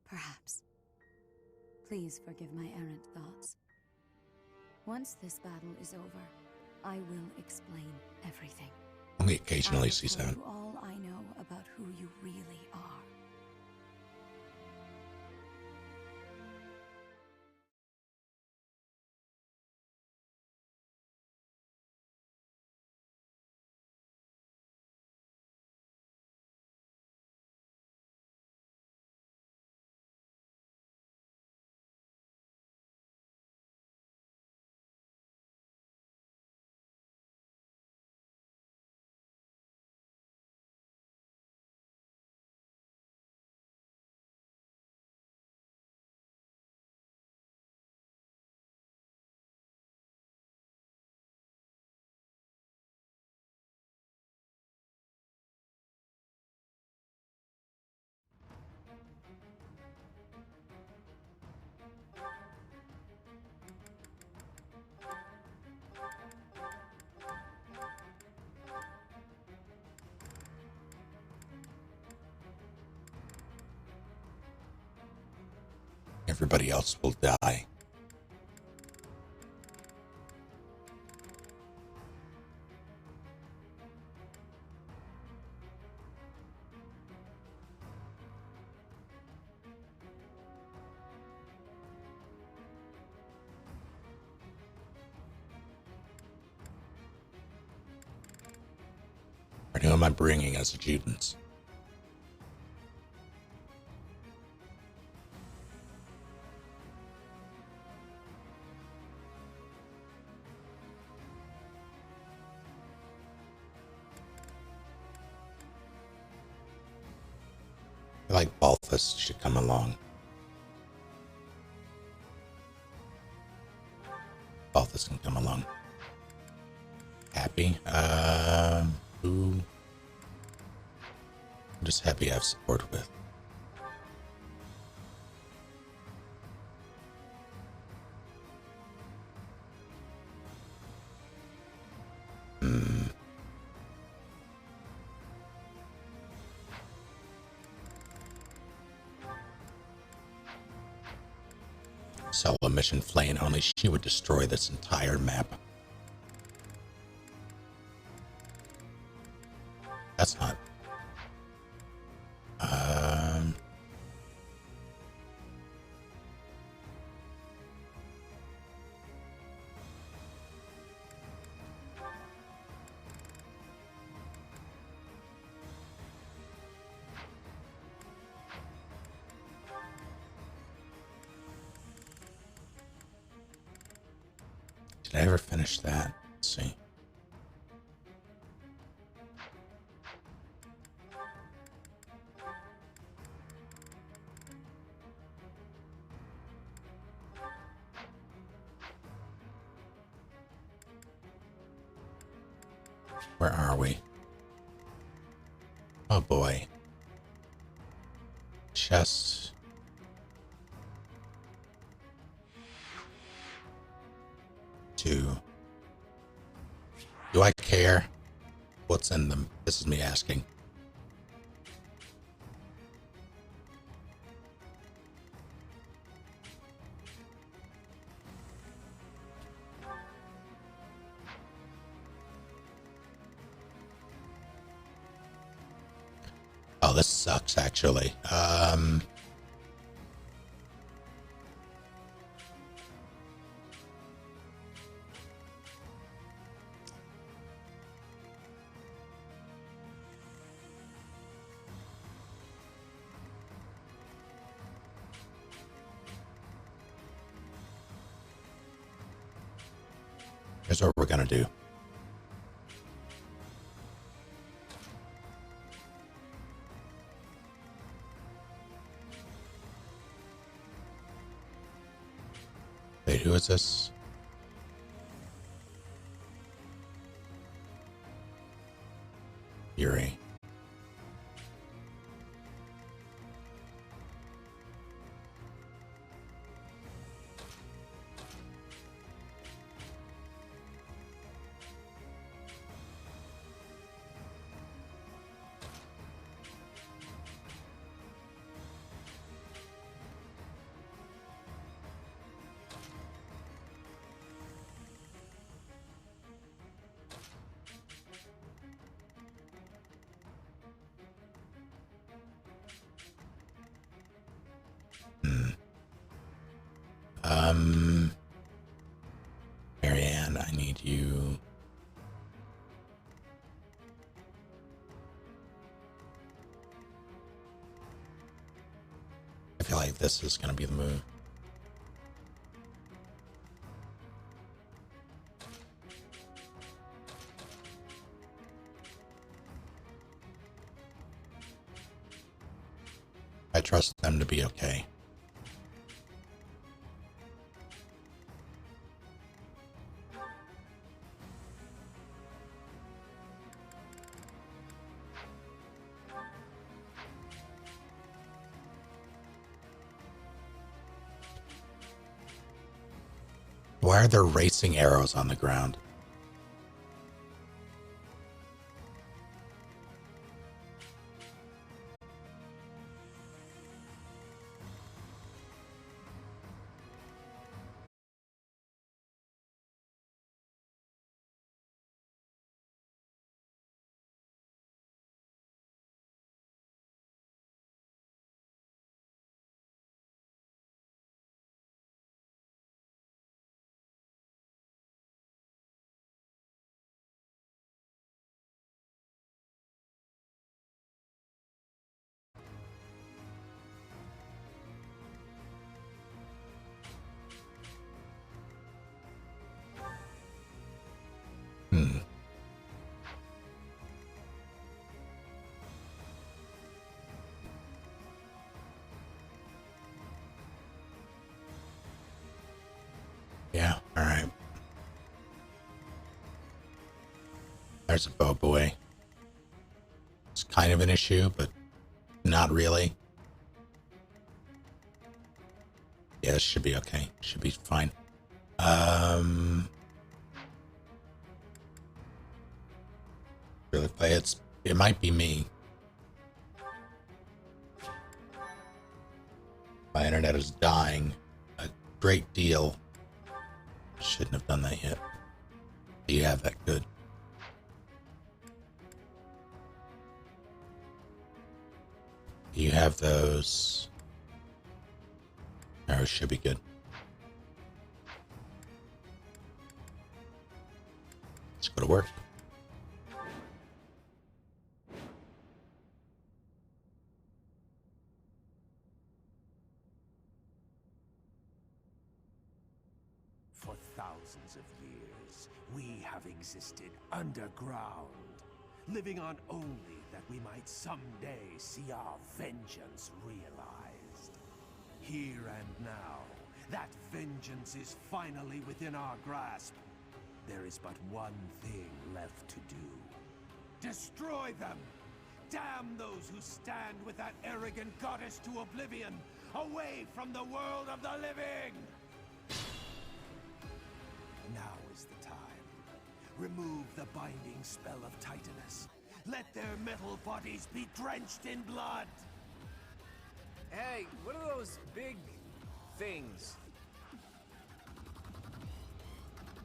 D: Perhaps. Please forgive my errant thoughts. Once this battle is over, I will explain everything.
A: Only occasionally
D: I will
A: sees
D: tell
A: that.
D: you all I know about who you really are.
A: Everybody else will die. Who am I bringing as adjutants? feel like Balthus should come along. Balthus can come along. Happy? Who? I'm just happy I have support with. Solo mission Flame, only she would destroy this entire map. That's not. Did I ever finish that? Let's see. Where are we? Oh boy. Chest. Two. Do I care what's in them? This is me asking. Oh, this sucks, actually. Here's what we're gonna do. Wait, who is this? Yuri. Marianne, I need you. I feel like this is gonna be the move. I trust them to be okay. Why are there racing arrows on the ground? Yeah, alright. There's a bow boy. It's kind of an issue, but not really. Yeah, this should be okay. Should be fine. Really play it might be me. My internet is dying a great deal. Shouldn't have done that yet. You have that good. You have those. Arrows should be good. Let's go to work.
G: For thousands of years, we have existed underground, living on only that we might someday see our vengeance realized. Here and now, that vengeance is finally within our grasp. There is but one thing left to do. Destroy them! Damn those who stand with that arrogant goddess to oblivion, away from the world of the living! Now is the time. Remove the binding spell of Titanus. Let their metal bodies be drenched in blood!
K: Hey, what are those big things?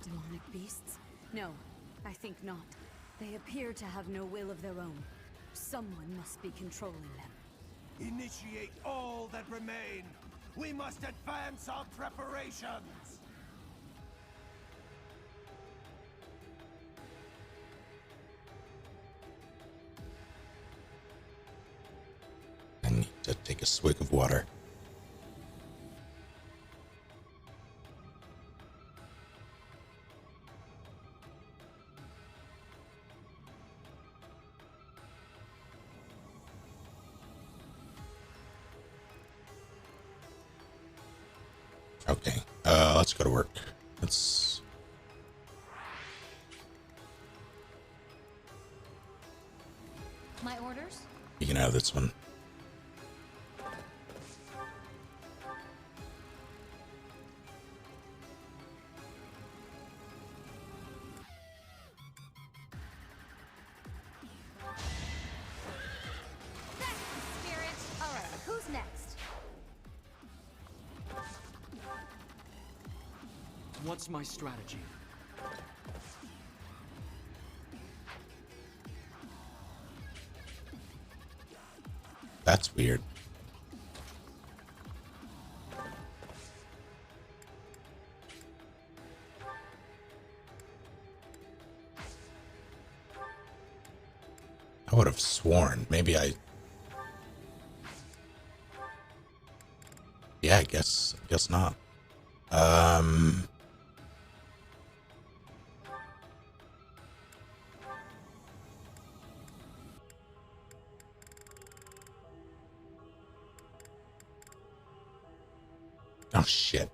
D: Demonic beasts? No, I think not. They appear to have no will of their own. Someone must be controlling them.
G: Initiate all that remain! We must advance our preparations!
A: I need to take a swig of water. Okay, let's go to work. Let's...
C: My orders?
A: You can have this one.
C: Spirit. Alright, who's next?
B: What's my strategy?
A: That's weird. I would have sworn. Maybe I... Yeah, I guess not. Oh, shit.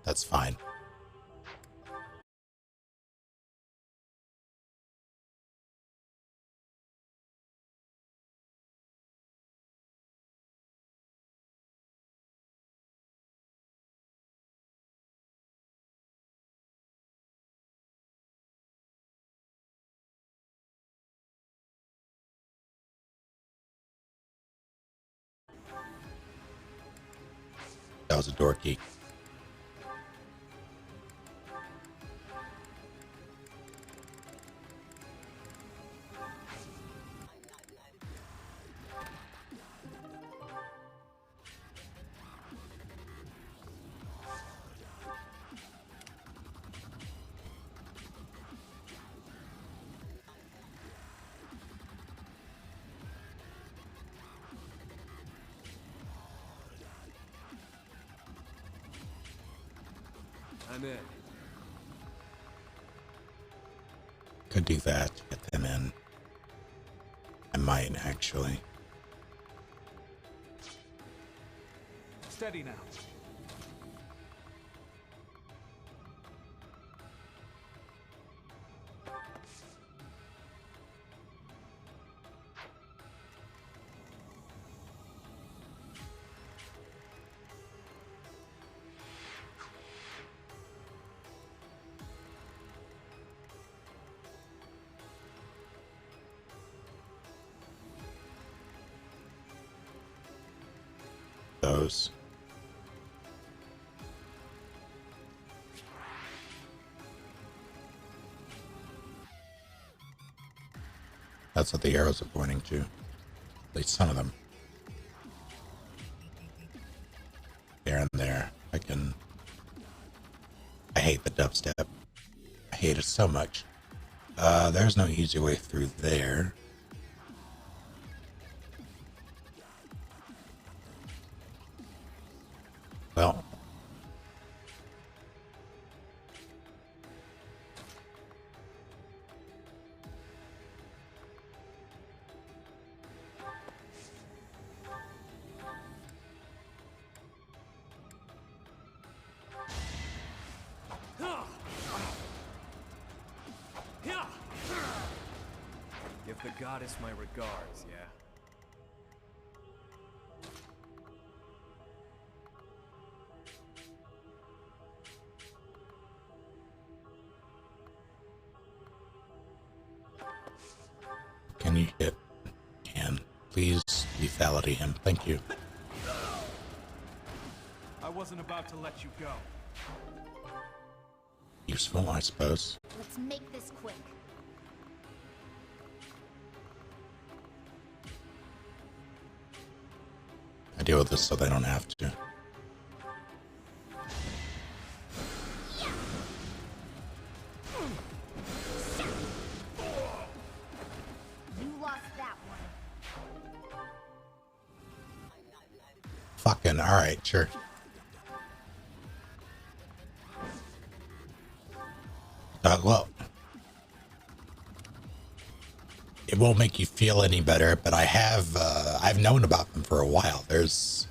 A: That's fine. That was a door key.
K: I'm in.
A: Could do that to get them in. I might, actually.
B: Steady now.
A: those. That's what the arrows are pointing to. At least some of them. There and there. I hate the dubstep. I hate it so much. There's no easy way through there. Well.
K: Give the goddess my regards, yeah?
A: Can you hit? Can. Please lethality him. Thank you.
B: I wasn't about to let you go.
A: Useful, I suppose.
C: Let's make this quick.
A: I deal with this so they don't have to.
C: You lost that one.
A: Fucking alright, sure. Well, it won't make you feel any better, but I've known about them for a while. There's,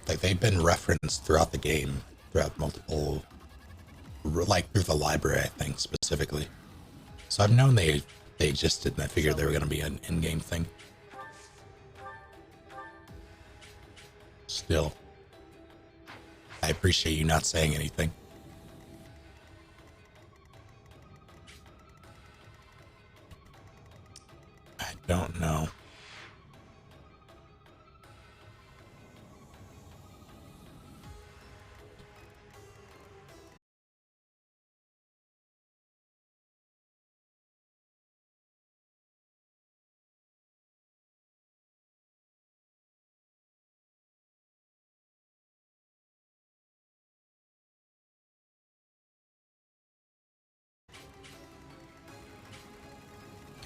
A: like, they've been referenced throughout the game, throughout multiple, like, through the library, I think, specifically. So I've known they existed, and I figured they were going to be an in-game thing. Still, I appreciate you not saying anything. I don't know.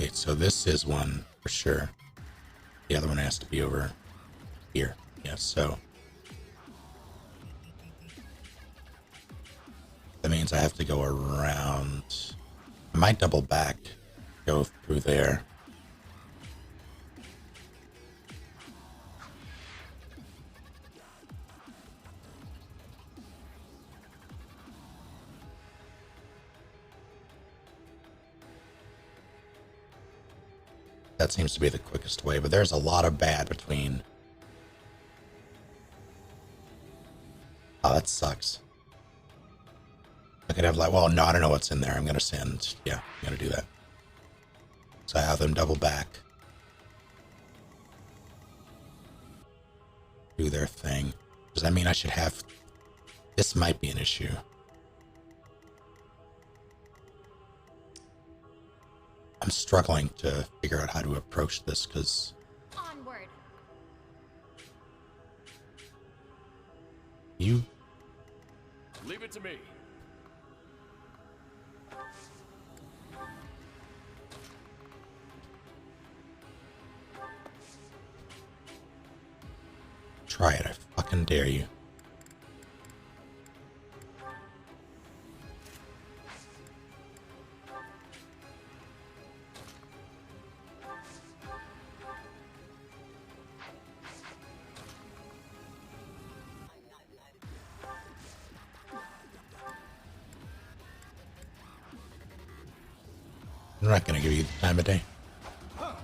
A: Okay, so this is one for sure. The other one has to be over here. Yes, so that means I have to go around. I might double back, go through there. That seems to be the quickest way, but there's a lot of bad between. Oh, that sucks. I could have like, well, no, I don't know what's in there. I'm going to send. Yeah, I'm going to do that. So I have them double back. Do their thing. Does that mean I should have... This might be an issue. I'm struggling to figure out how to approach this because...
C: Onward.
A: You...
B: Leave it to me.
A: Try it, I fucking dare you. I'm not gonna give you the time of day.
K: Our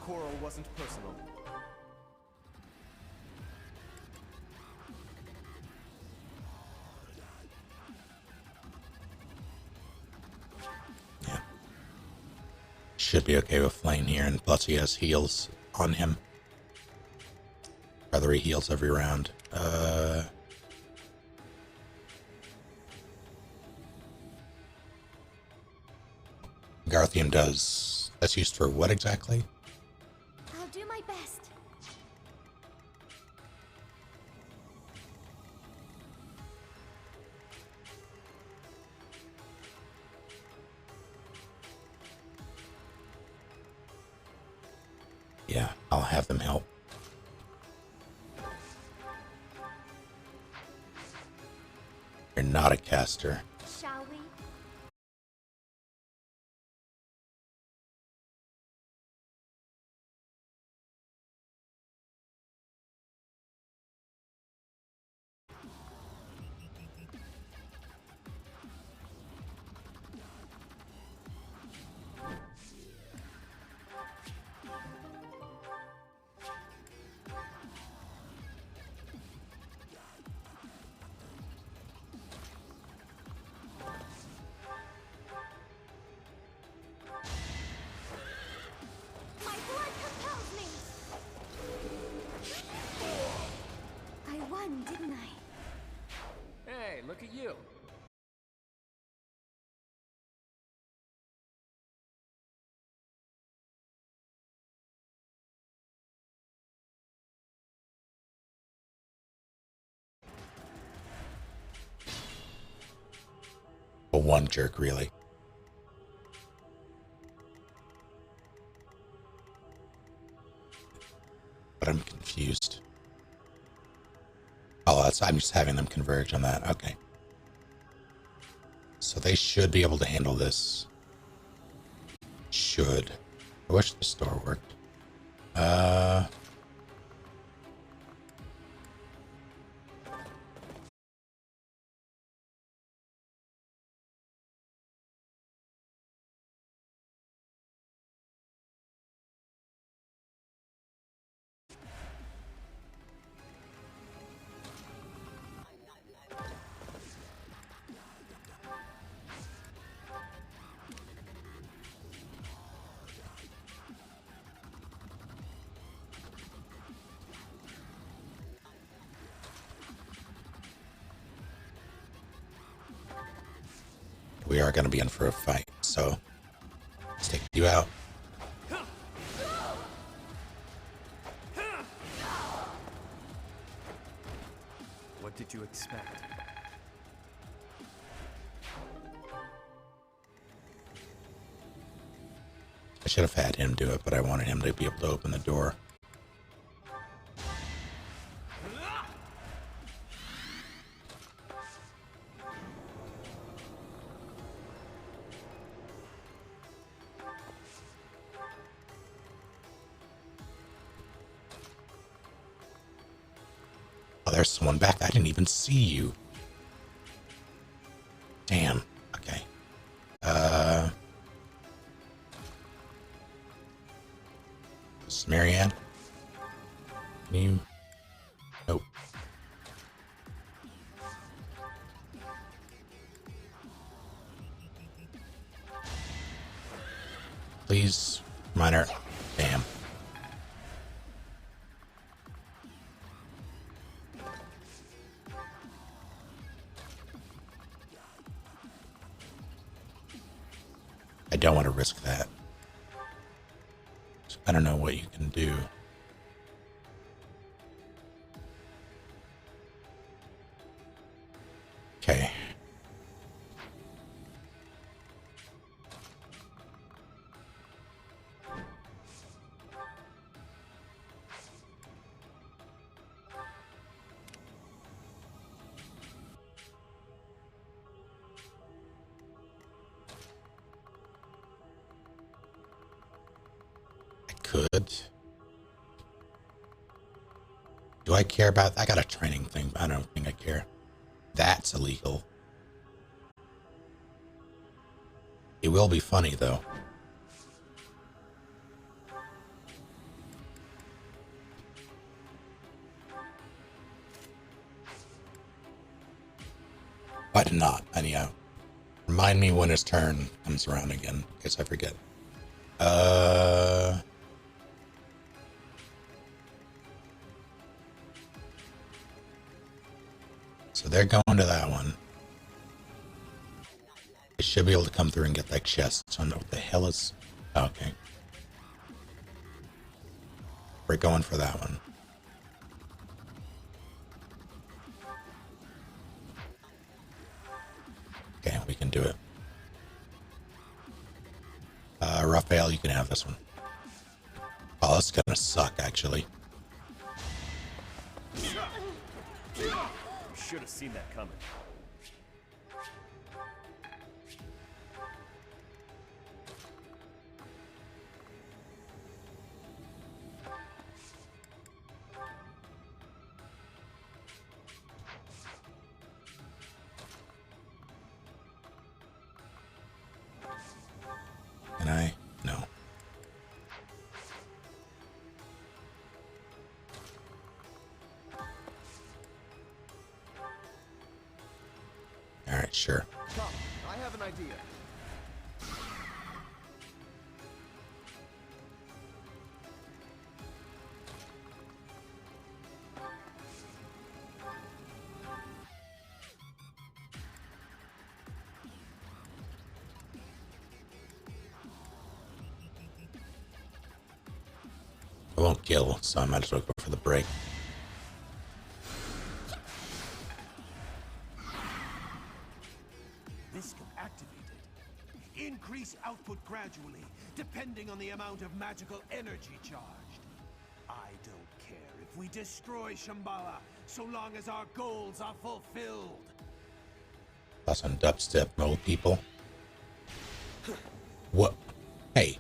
K: quarrel wasn't personal.
A: Yeah. Should be okay with Flame here, and plus he has heals on him. Rather, he heals every round. Garthium does. That's used for what exactly?
C: I'll do my best.
A: Yeah, I'll have them help. You're not a caster.
C: Shall we? My blood compels me. I won, didn't I?
K: Hey, look at you.
A: Well, one jerk, really. But I'm confused. Oh, I'm just having them converge on that. Okay. So they should be able to handle this. Should. I wish the store worked. We are going to be in for a fight, so let's take you out.
K: What did you expect?
A: I should have had him do it, but I wanted him to be able to open the door. Oh, there's someone back. I didn't even see you. Damn. Okay. This is Marianne. Can you? Nope. Please, minor. Damn. I don't want to risk that. So I don't know what you can do. Okay. Could. Do I care about? I got a training thing, but I don't think I care. That's illegal. It will be funny though. But not, anyhow. Remind me when his turn comes around again, in case I forget. So they're going to that one. They should be able to come through and get that chest. So I don't know what the hell is... Okay. We're going for that one. Okay, we can do it. Raphael, you can have this one. Oh, that's gonna suck, actually.
K: You should have seen that coming.
A: Can I? No. Alright, sure.
L: Come, I have an idea.
A: I won't kill, so I might as well go for the break.
G: This can activate it. Increase output gradually, depending on the amount of magical energy charged. I don't care if we destroy Shambhala, so long as our goals are fulfilled.
A: Plus on dubstep mode, people. What? Hey.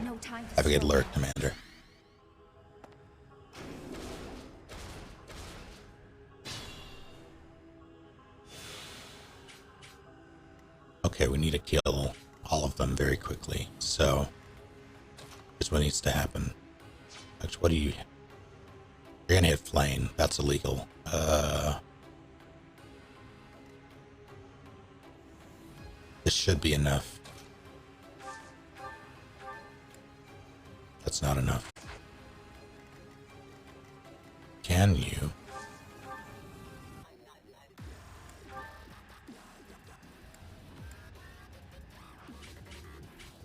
C: No time to
A: Have a good
C: slow
A: lurk,
C: down.
A: Commander. Okay, we need to kill all of them very quickly. So, here's what needs to happen. Actually, what do you... You're gonna hit flame. That's illegal. This should be enough. That's not enough. Can you?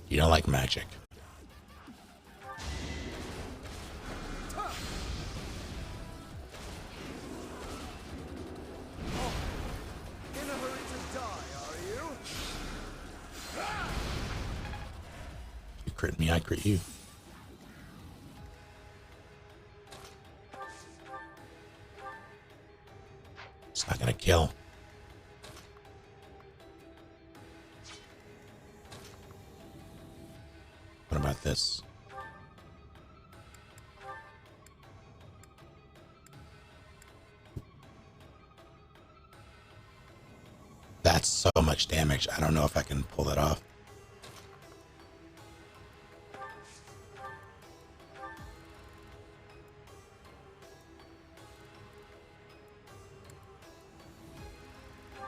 A: You don't like magic.
L: In a hurry to die, are you?
A: You crit me, I crit you. It's not gonna kill. What about this? That's so much damage. I don't know if I can pull that off.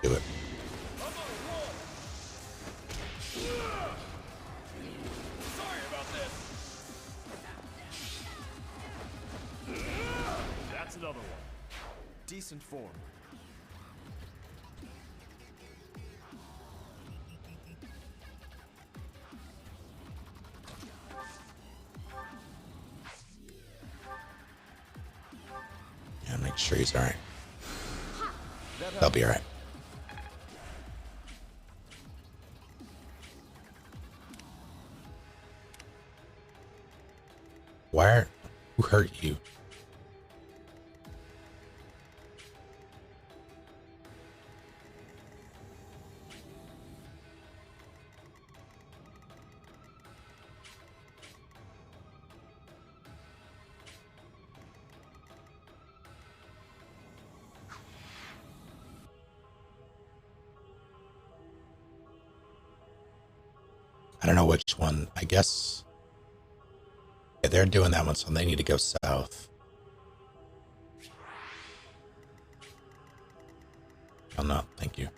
A: Do it.
B: Sorry about this. That's another one.
L: Decent form.
A: Yeah, make sure he's alright. They'll be alright. Who hurt you? I don't know which one. I guess Okay, they're doing that one, so they need to go south. Oh no, thank you.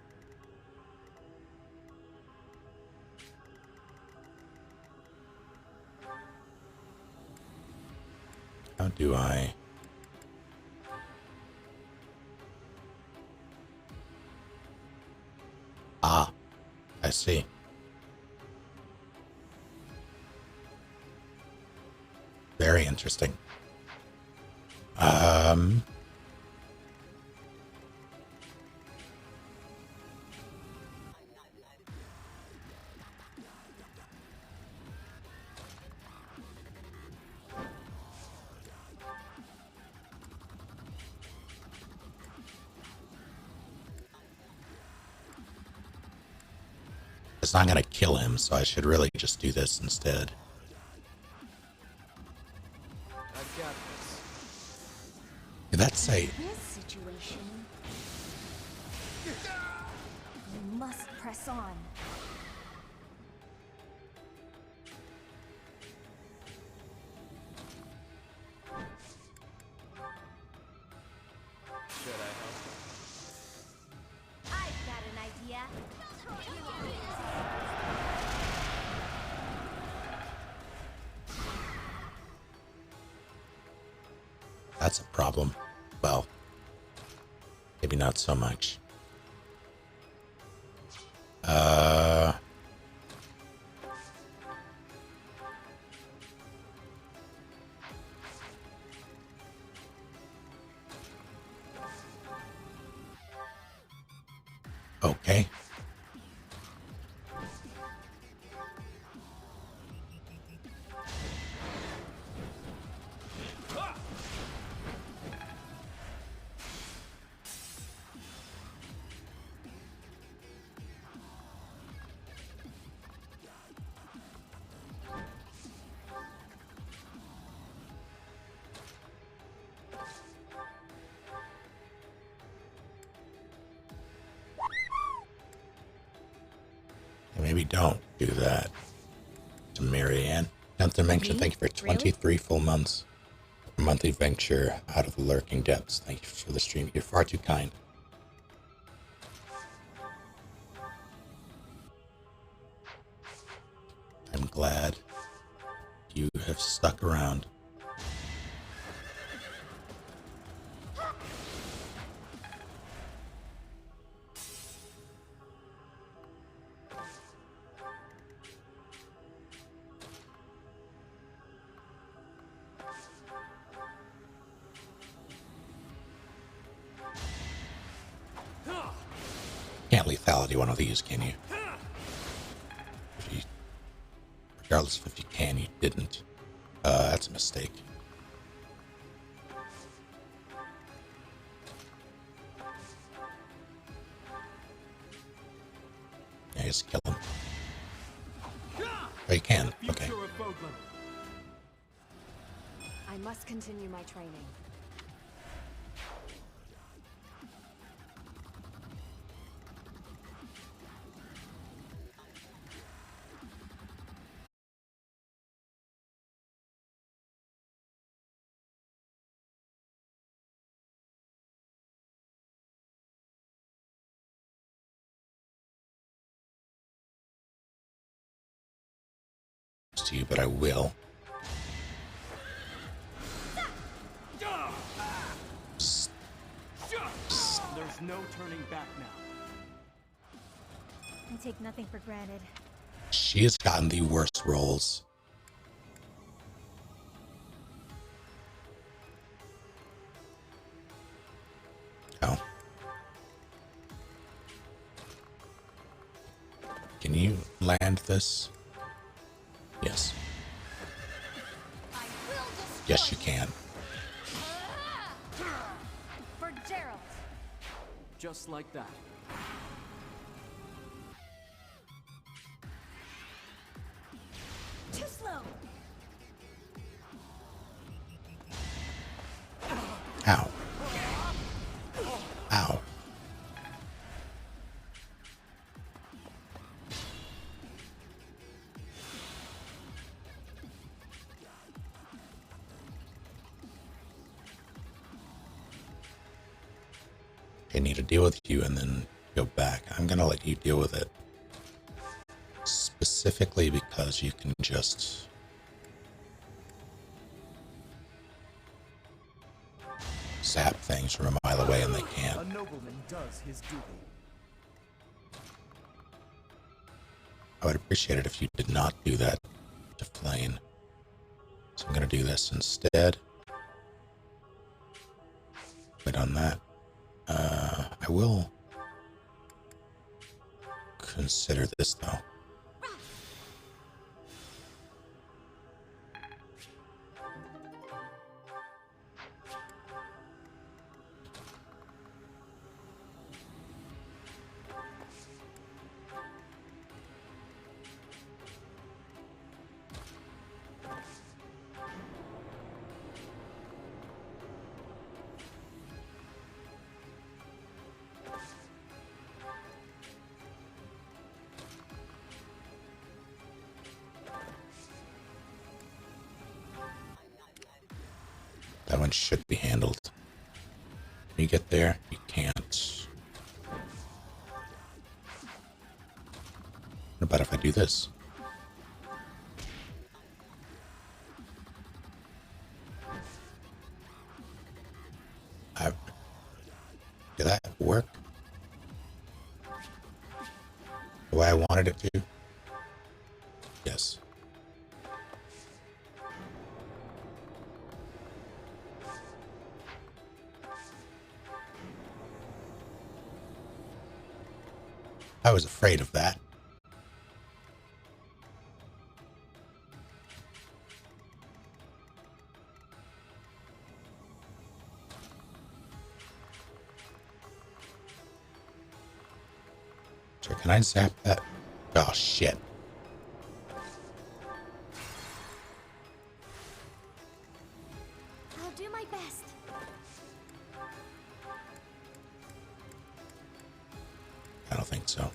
A: How do I... Ah, I see. Very interesting. It's not going to kill him, so I should really just do this instead.
K: I've got this.
A: Did that say...
C: This situation, you must press on.
K: Should I help?
C: I've got an idea.
A: That's a problem. Well, maybe not so much. Okay. Maybe don't do that to Marianne. 10th Dimension, thank you for 23 full months. A monthly venture out of the lurking depths. Thank you for the stream. You're far too kind. I'm glad you have stuck around. Can't lethality one of these, can you? Regardless if you can, you didn't. That's a mistake. Yeah, just kill him. Oh, you can. Okay.
C: I must continue my training.
A: To you, but I will.
E: There's no turning back now.
C: I take nothing for granted.
A: She has gotten the worst rolls. Oh. Can you land this? Yes. Yes, you can.
C: For Gerald.
E: Just like that.
C: Too slow.
A: Ow. Ow. I need to deal with you and then go back. I'm gonna let you deal with it. Specifically because you can just zap things from a mile away and they can't.
L: A nobleman does his duty.
A: I would appreciate it if you did not do that to Flame. So I'm going to do this instead. Wait on that. I will consider this though. That one should be handled. Can you get there? You can't. What about if I do this? Did that work the way I wanted it to? Yes. I was afraid of that. So can I zap that? Oh shit.
C: I'll do my best.
A: I don't think so.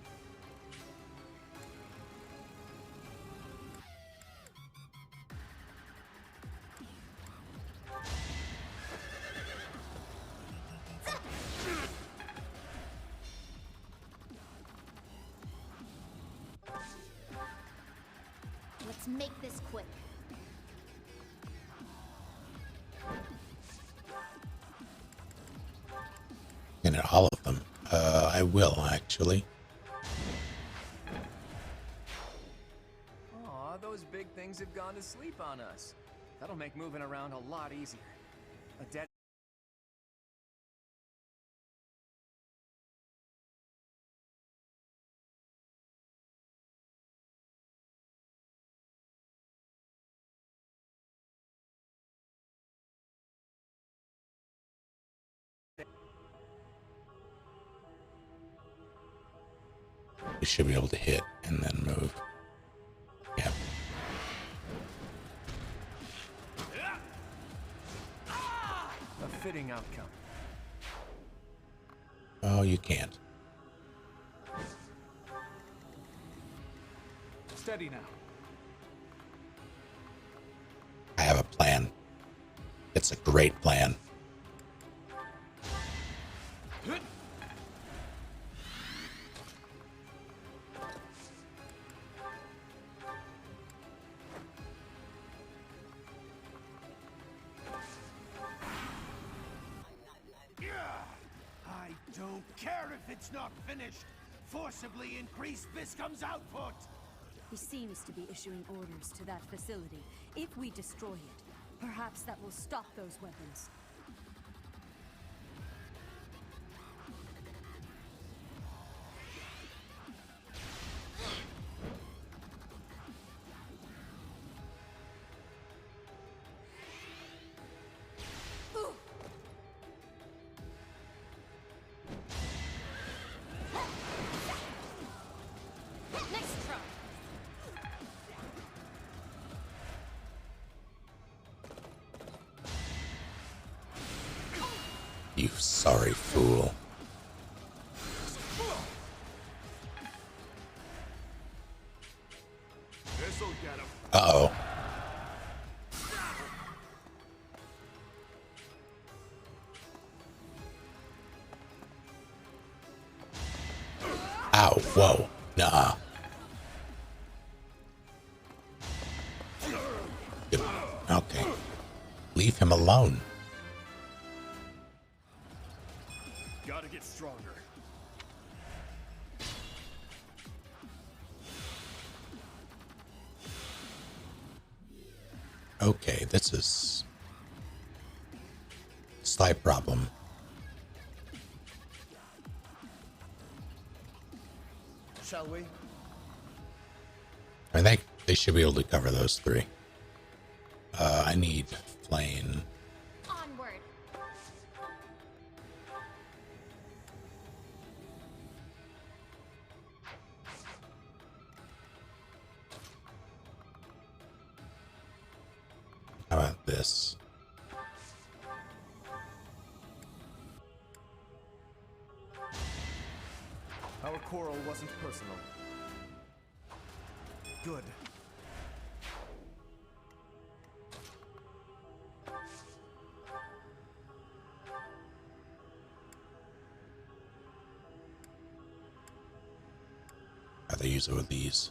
C: Let's make this quick.
A: And all of them. I will actually.
K: Aw, those big things have gone to sleep on us. That'll make moving around a lot easier. A dead
A: We should be able to hit and then move. Yep.
K: a fitting outcome.
A: Oh, you can't.
B: Steady now.
A: I have a plan. It's a great plan.
G: I don't care if it's not finished. Forcibly increase Viscum's output.
D: He seems to be issuing orders to that facility. If we destroy it, perhaps that will stop those weapons.
C: Next try.
A: You sorry fool.
G: This'll get him.
A: Uh-oh. Ow, whoa, nah. Okay. Leave him alone.
B: Gotta get stronger.
A: Okay, this is a slight problem.
L: Shall we?
A: I mean, they should be able to cover those three. I need flame.
C: Onward.
A: How about this?
F: Our quarrel wasn't personal. Good.
A: How they use it with these?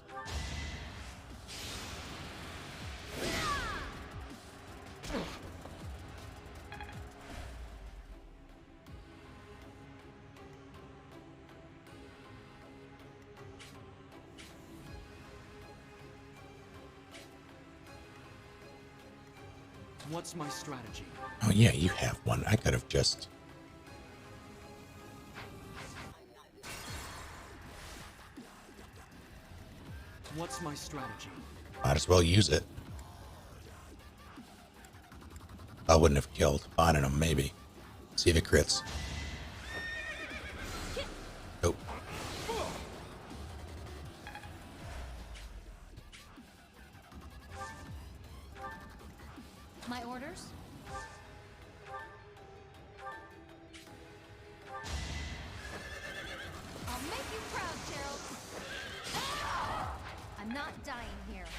E: What's my strategy?
A: Oh yeah, you have one. I could have just...
E: What's my strategy?
A: Might as well use it. I wouldn't have killed. I don't know, maybe. See if it crits. Nope.
C: My orders? I'll make you proud, Gerald. I'm not dying here.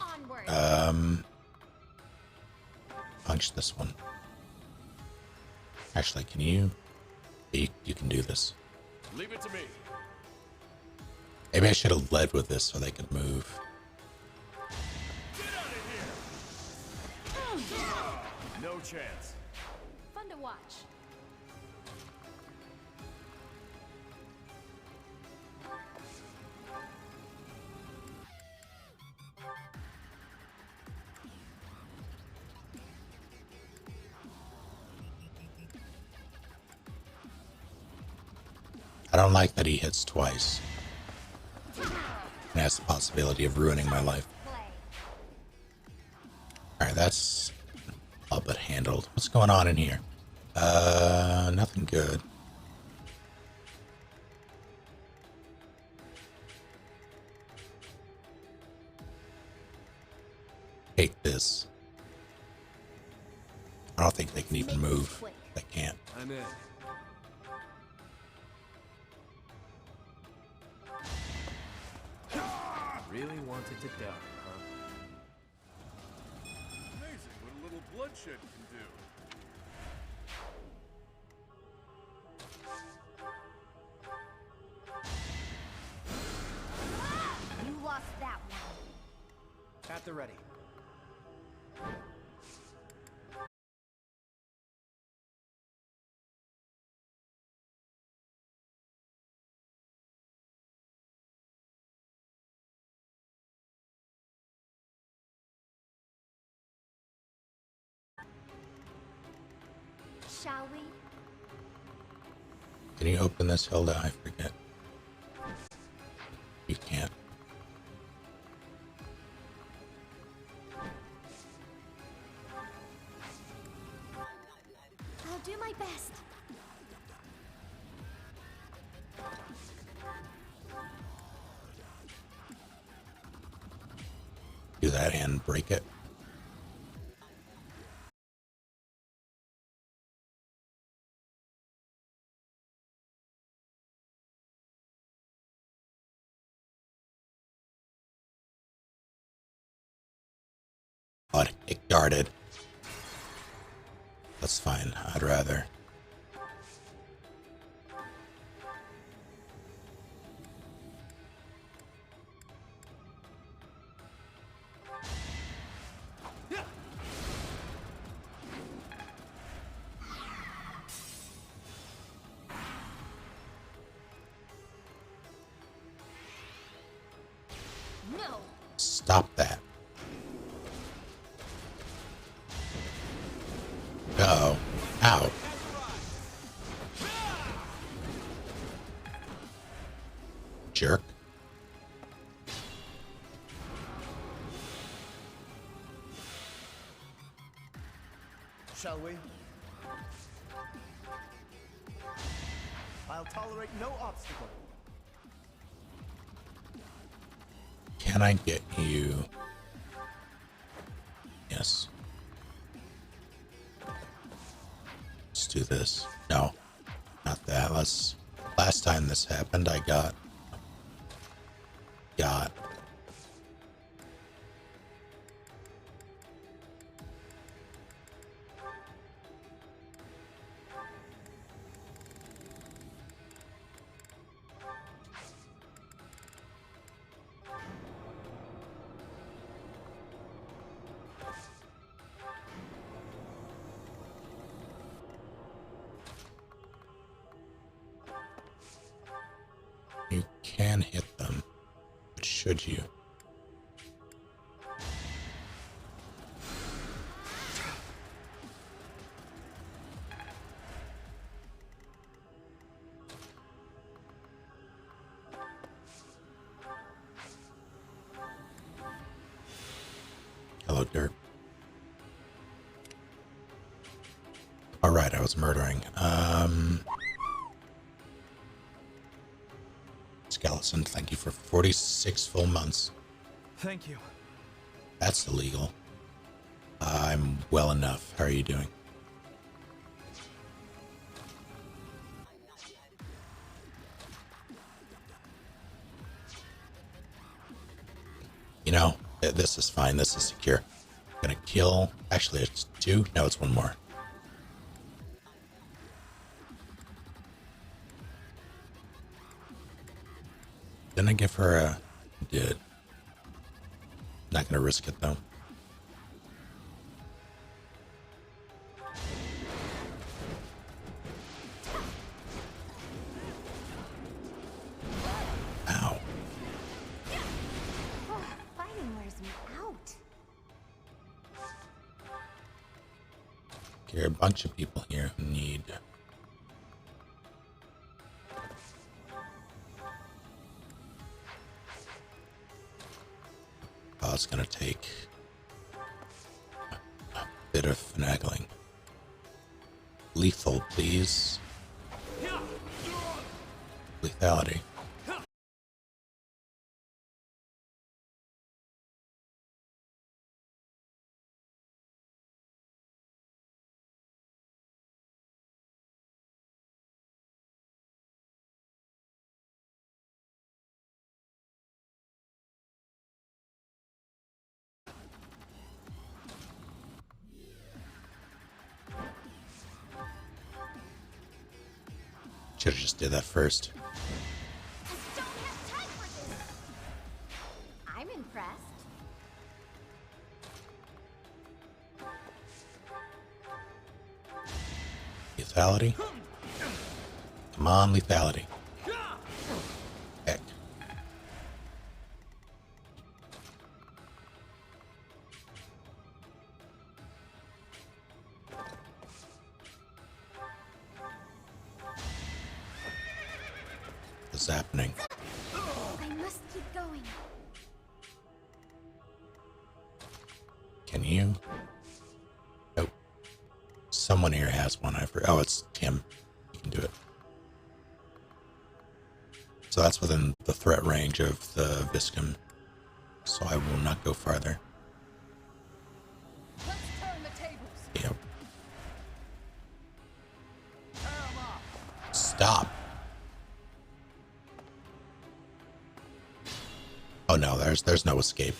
C: Onward.
A: Punch this one. Actually, can you... You can do this.
B: Leave it to me.
A: Maybe I should have led with this so they could move.
B: Get out of here! No chance.
C: Fun to watch.
A: I don't like that he hits twice. And has the possibility of ruining my life. Alright, that's all but handled. What's going on in here? Nothing good. Take this. I don't think they can even move. They can't.
E: I'm in. Really wanted to die, huh?
B: Amazing what a little bloodshed can do.
C: You lost that one.
F: At the ready.
C: Shall we?
A: Can you open this, Hilda? I forget. You can't.
C: I'll do my best.
A: Do that and break it. It darted. That's fine. I'd rather.
C: No.
A: Stop that. Uh-oh. Ow. Jerk.
L: Shall we? I'll tolerate no obstacle.
A: Can I get you? Yes. Let's do this. No, not that. Last time this happened, I got. You can hit them, but should you? Hello, Dirt. All right, I was murdering. Skeleton, thank you for 46 full months.
B: Thank you.
A: That's illegal. I'm well enough. How are you doing? You know, this is fine. This is secure. I'm gonna kill. Actually, it's 2. No, it's 1 more. Didn't I give her a... Did. Not gonna risk it, though. Ow.
C: Fighting wears me out.
A: There are a bunch of people here who need... Oh, it's gonna take a bit of finagling. Lethal, please. Lethality. Should've just did that first.
C: I don't have time for this. I'm impressed.
A: Lethality. Come on, lethality. Heck. What's happening?
C: I must keep going.
A: Can you? Nope. Someone here has one. Oh, it's Tim. You can do it. So that's within the threat range of the Viscum. So I will not go farther.
I: Let's turn the tables.
A: Yep. Stop. Oh no, there's no escape.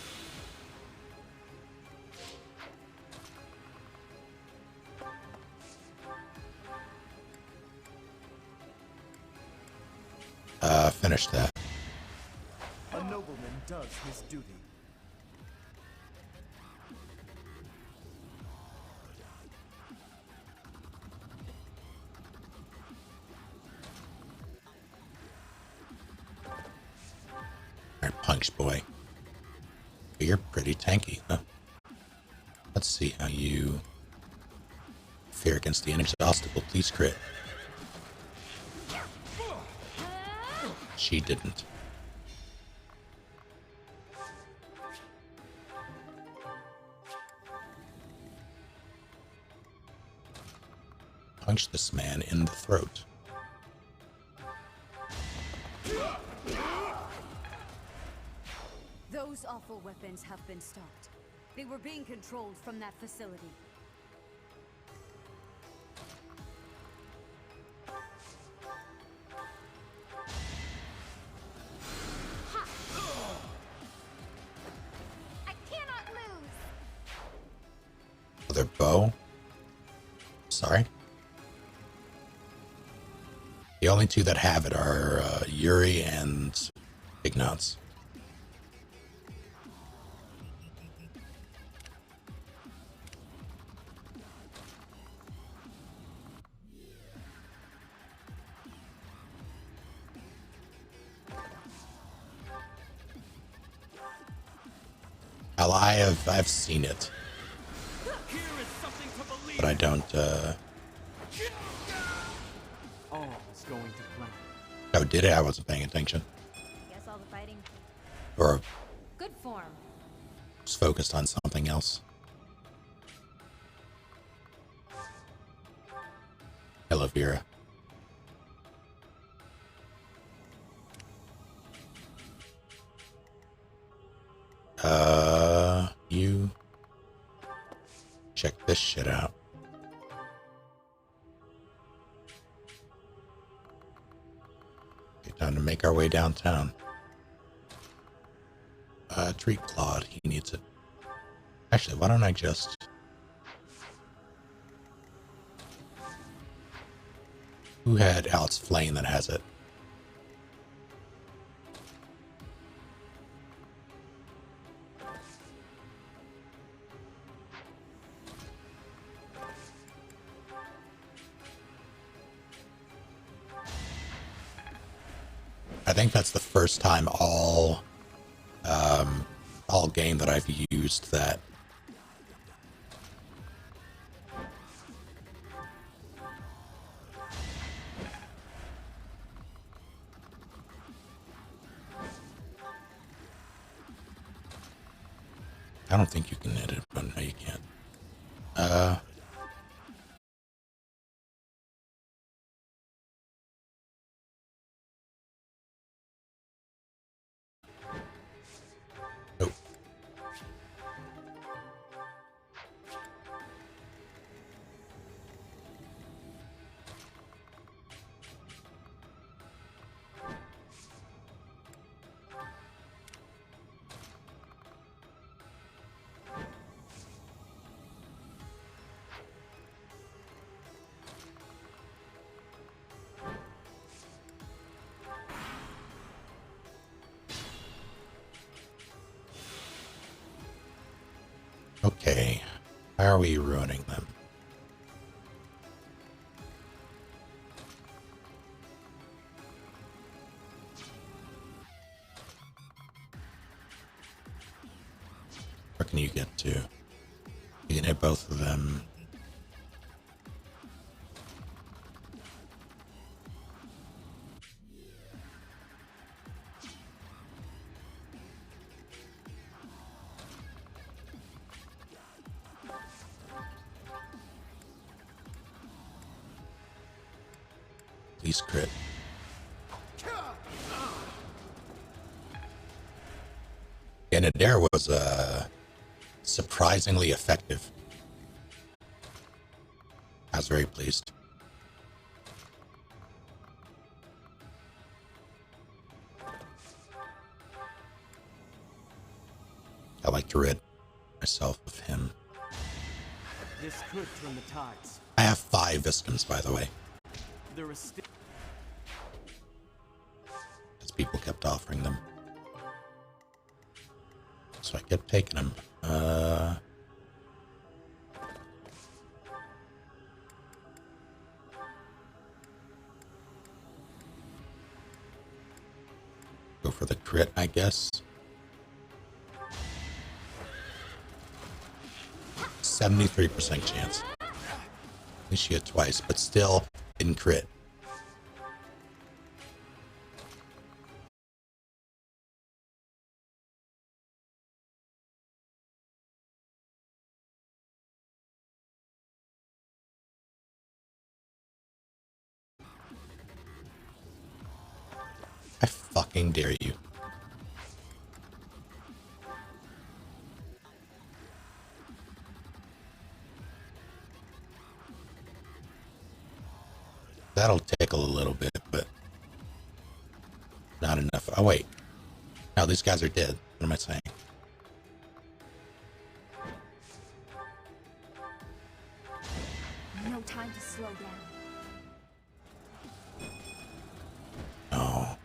A: finish that.
L: A nobleman does his duty.
A: Alright, punch boy. You're pretty tanky, huh? Let's see how you fare against the inexhaustible. Please crit. She didn't. Punch this man in the throat.
D: Those awful weapons have been stopped. They were being controlled from that facility.
C: I cannot lose.
A: Other bow. Sorry. The only two that have it are Yuri and Ignatz. Well, I've seen it, but I don't.
E: All is going to plan.
A: Oh, did it? I wasn't paying attention,
C: Guess all the fighting.
A: or
D: Good form.
A: was focused on something else. Hello, Vera. You check this shit out. Okay, time to make our way downtown. Treat Claude, he needs it. Actually, why don't I just... Who had Alex Flame that has it? I think that's the first time all game that I've used that. I don't think you can edit, but no, you can't. Nope. Okay, how are we ruining them? Where can you get to? You can hit both of them. Please crit. And Adair was surprisingly effective. I was very pleased. I like to rid myself of him.
E: This could turn the tides.
A: I have 5 Viscums, by the way.
E: There is still...
A: Let's kept offering them. So I kept taking them. Go for the crit, I guess. 73% chance. At least she hit twice, but still didn't crit. I fucking dare you. That'll tickle a little bit, but not enough. Oh, wait. No, these guys are dead. What am I saying?
C: No time to slow down.
A: No.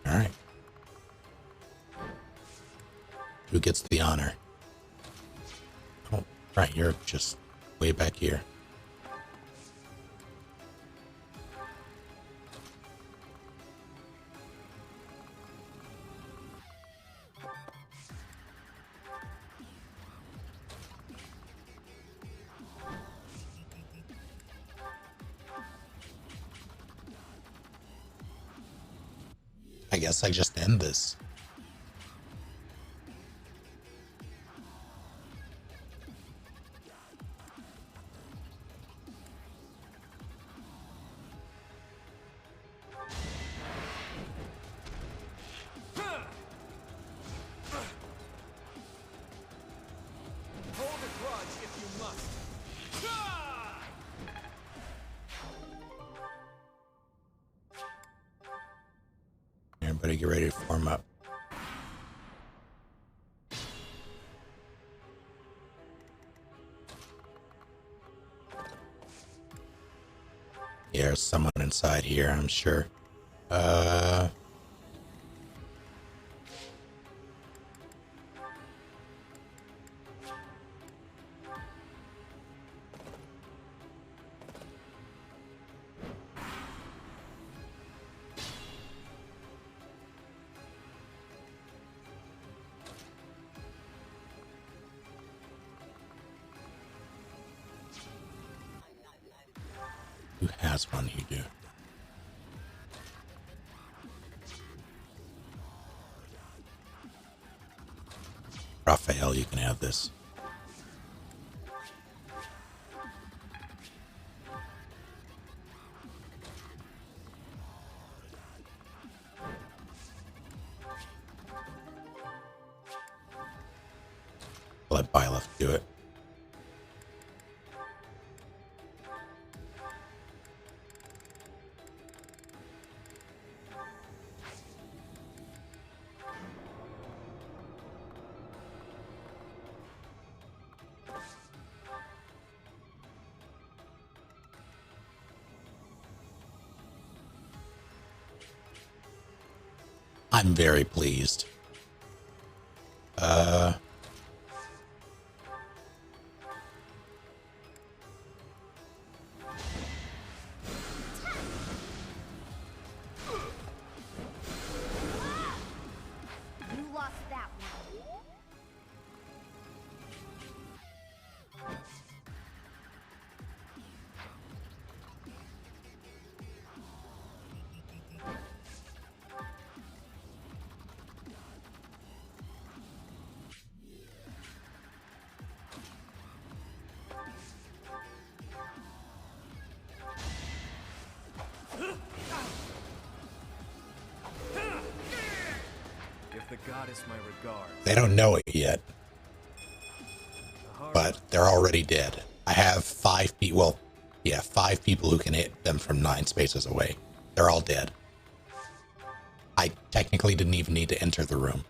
A: All right. Who gets the honor? Oh, right. You're just way back here. I guess I just end this.
B: Hold a grudge if you must.
A: Everybody get ready to form up. Yeah, there's someone inside here, I'm sure. Who has one? You do. Raphael, you can have this. Let Byleth do it. I'm very pleased.
C: You lost that one.
K: Give the goddess my regards.
A: They don't know it yet, but they're already dead. I have 5 people. Well, yeah, 5 people who can hit them from 9 spaces away. They're all dead. I technically didn't even need to enter the room.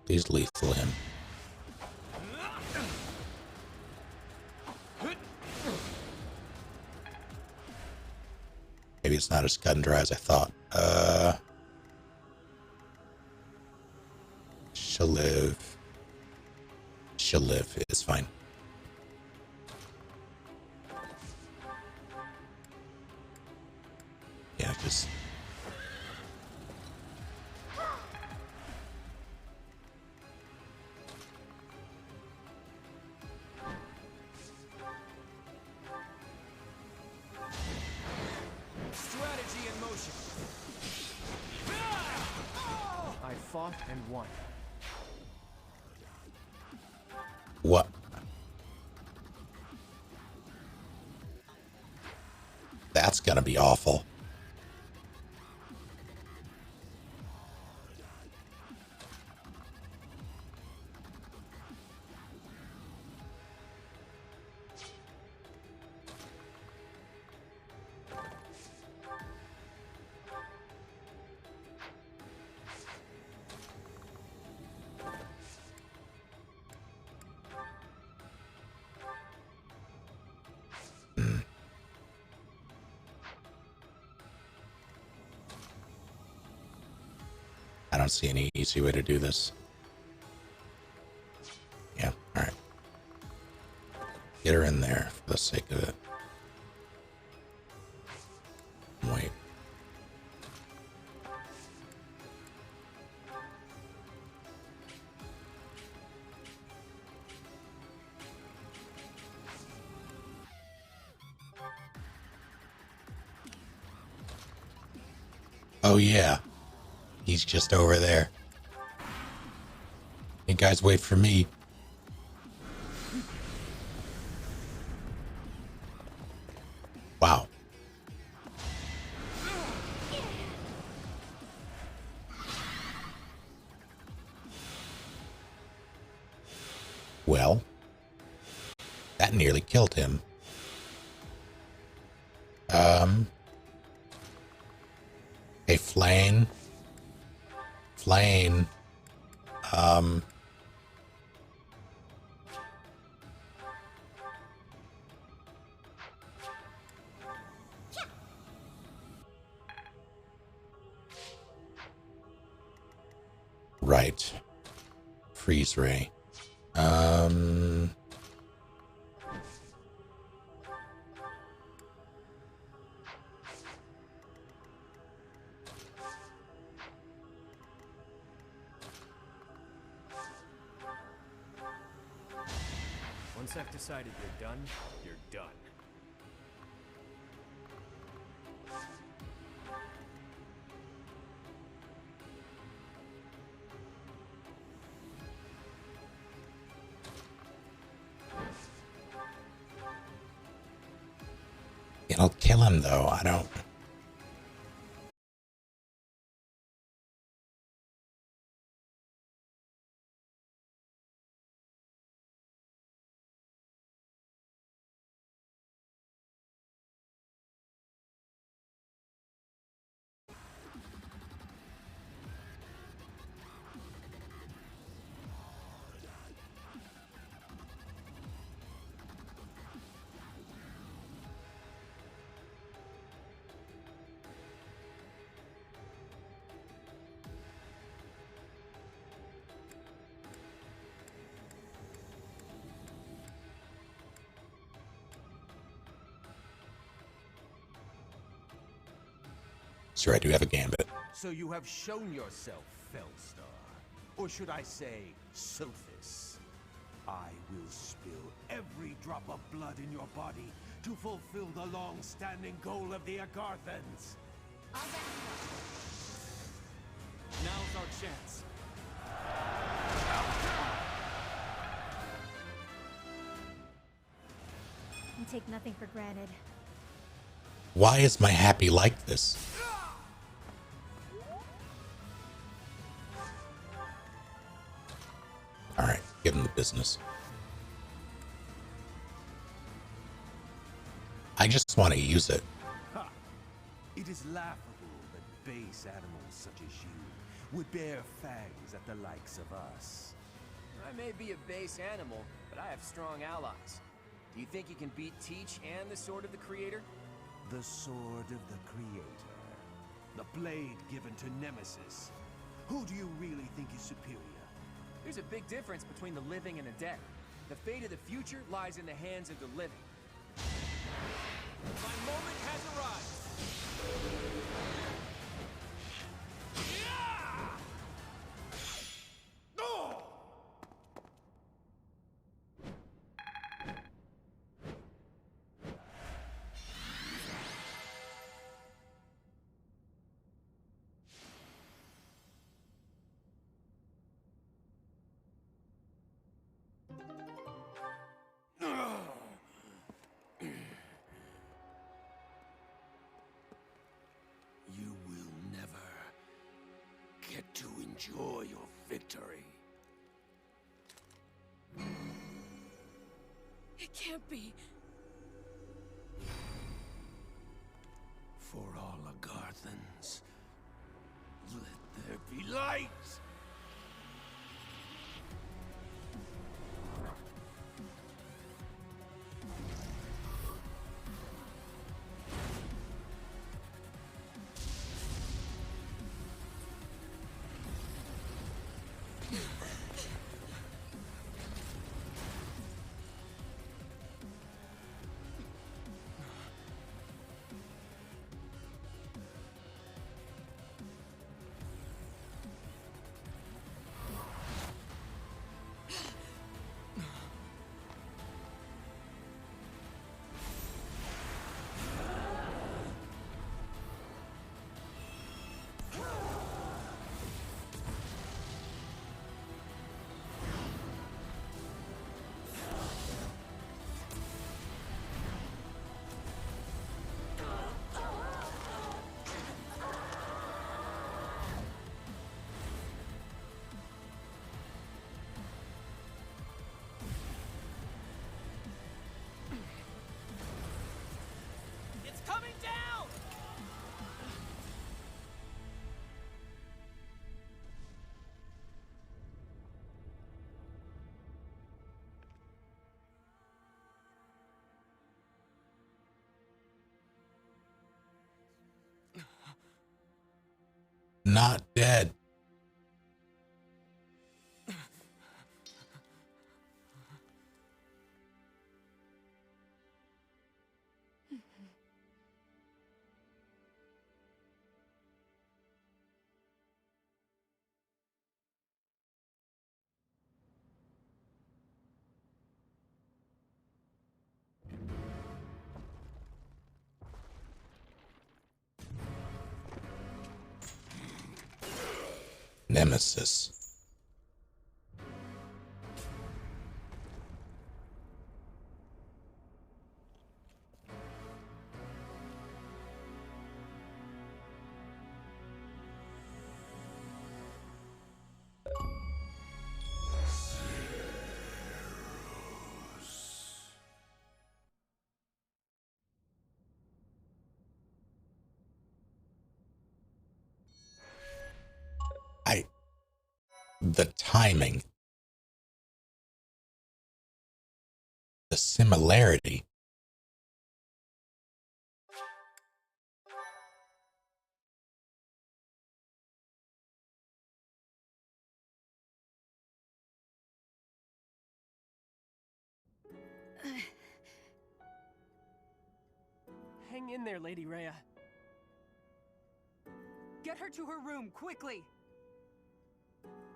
A: Please lethal him. Maybe it's not as cut and dry as I thought. She'll live. She'll live. It's fine. Yeah, just...
K: Strategy in motion. I fought and won.
A: What? That's gonna be awful. I don't see any easy way to do this. Yeah, alright. Get her in there for the sake of it. Wait. Oh yeah. He's just over there. You guys wait for me. Wow. Well, that nearly killed him. Hey, Flane. Flane. Right. Freeze ray.
K: Once I've decided you're done, you're done.
A: It'll kill him though. I don't... Sure, I do have a gambit.
G: So you have shown yourself, Felstar. Or should I say, Sylphis. I will spill every drop of blood in your body to fulfill the long-standing goal of the Agarthans.
K: Now's our chance.
C: You take nothing for granted.
A: Why is my happy like this? give him the business. I just want to use it.
G: Ha! It is laughable that base animals such as you would bear fangs at the likes of us.
K: I may be a base animal, but I have strong allies. Do you think you can beat Teach and the Sword of the Creator?
G: The Sword of the Creator. The blade given to Nemesis. Who do you really think is superior?
K: There's a big difference between the living and the dead. The fate of the future lies in the hands of the living.
B: My moment has arrived.
G: You will never get to enjoy your victory.
M: It can't be.
G: For all Agarthans, let there be light!
B: It's coming down!
A: Not dead. Nemesis. The timing, the similarity.
K: Hang in there, Lady Rhea.
I: Get her to her room, quickly!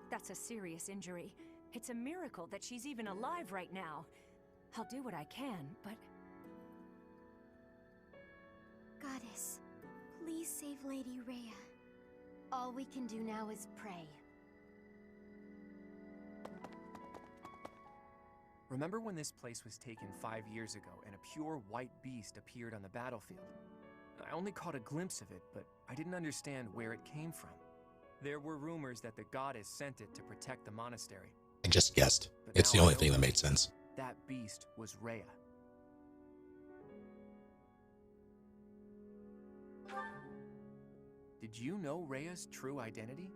H: That's a serious injury. It's a miracle that she's even alive right now. I'll do what I can, but...
C: Goddess, please save Lady Rhea. All we can do now is pray.
K: Remember when this place was taken 5 years ago and a pure white beast appeared on the battlefield? I only caught a glimpse of it, but I didn't understand where it came from. There were rumors that the goddess sent it to protect the monastery.
A: I just guessed.
K: But
A: It's the
K: now
A: only
K: I
A: thing
K: know
A: that made sense.
K: that beast was Rhea. Did you know Rhea's true identity?